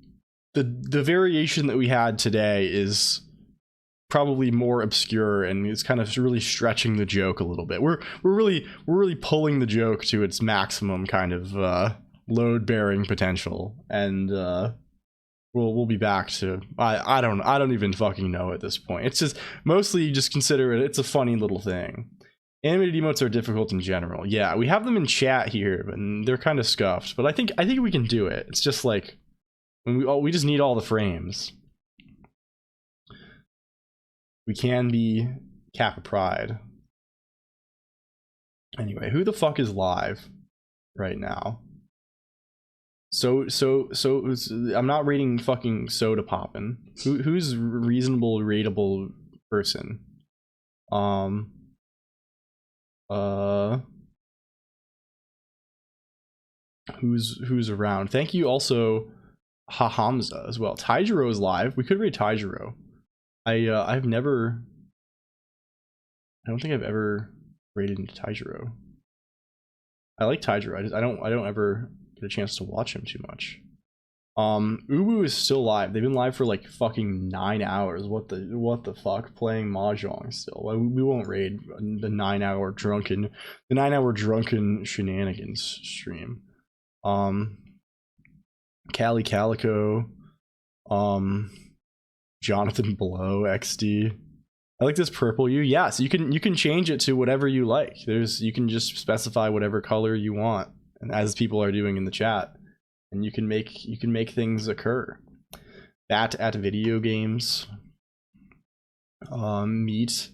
variation that we had today is probably more obscure, and it's kind of really stretching the joke a little bit. We're really pulling the joke to its maximum kind of load bearing potential, and we'll be back to I don't even fucking know at this point. It's just mostly you just consider it's a funny little thing. Animated emotes are difficult in general. Yeah, we have them in chat here, and they're kind of scuffed, but I think we can do it. It's just like we just need all the frames. We can be Kappa Pride. Anyway, who the fuck is live right now? So I'm not rating fucking Soda Poppin'. Who's reasonable rateable person? Who's around? Thank you also Hamza as well. Taijiro is live. We could rate Taijiro. I don't think I've ever rated into Taijiro. I like Taijiro. I don't ever get a chance to watch him too much. Ubu is still live. They've been live for like fucking 9 hours. What the fuck? Playing mahjong still. We won't raid the 9 hour drunken shenanigans stream. Cali Calico, Jonathan Below XD. I like this purple U. Yeah, so you can change it to whatever you like. You can just specify whatever color you want, and as people are doing in the chat, and you can make things occur. Bat at video games. Meet.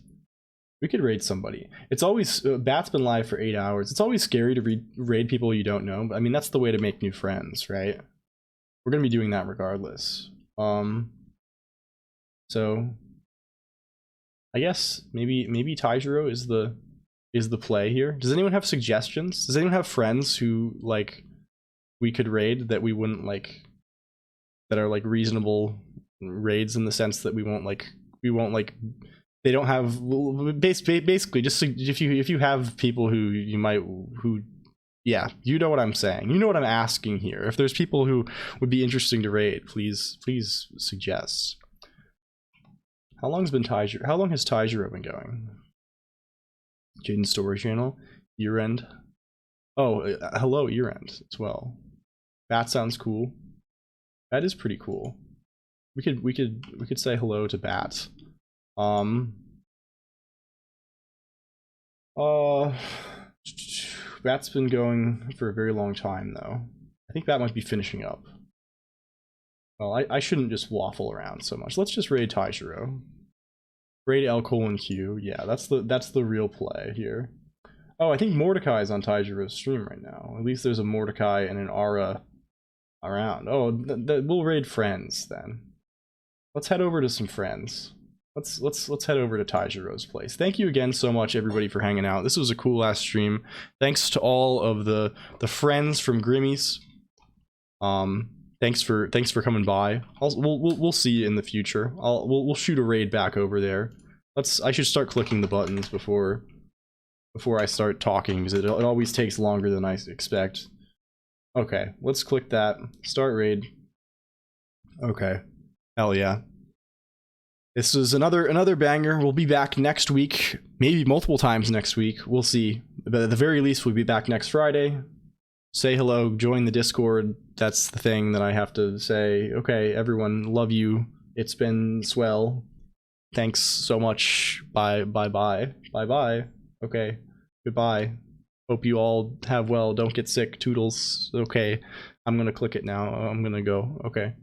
We could raid somebody. It's always Bat's been live for 8 hours. It's always scary to raid people you don't know, but I mean that's the way to make new friends, right? We're gonna be doing that regardless. So I guess maybe Taijiro is the play here. Does anyone have suggestions? Does anyone have friends who like we could raid that we wouldn't like, that are like reasonable raids in the sense that we won't like they don't have basically just if you have people who yeah, you know what I'm saying. You know what I'm asking here. If there's people who would be interesting to raid, please suggest. How long has Taijiro been going? Jaden's story channel, year end. Oh, hello, year end as well. That sounds cool. That is pretty cool. We could say hello to Bat. Bat's been going for a very long time though. I think Bat might be finishing up. Well, I shouldn't just waffle around so much. Let's just raid Taijiro. Raid LLLL. Yeah, that's the real play here. Oh, I think Mordecai is on Taijiro's stream right now. At least there's a Mordecai and an Ara around. Oh, we'll raid friends then. Let's head over to some friends. Let's head over to Taijiro's place. Thank you again so much everybody for hanging out. This was a cool ass stream. Thanks to all of the friends from Grimmy's. Thanks for coming by. We'll see you in the future. We'll shoot a raid back over there. I should start clicking the buttons before I start talking, because it always takes longer than I expect. Okay, let's click that. Start raid. Okay. Hell yeah. This is another banger. We'll be back next week, maybe multiple times next week. We'll see. But at the very least, we'll be back next Friday. Say hello, join the Discord. That's the thing that I have to say. Okay, everyone, love you. It's been swell. Thanks so much. Bye. Okay, goodbye. Hope you all have well. Don't get sick. Toodles. Okay, I'm gonna click it now. I'm gonna go. Okay.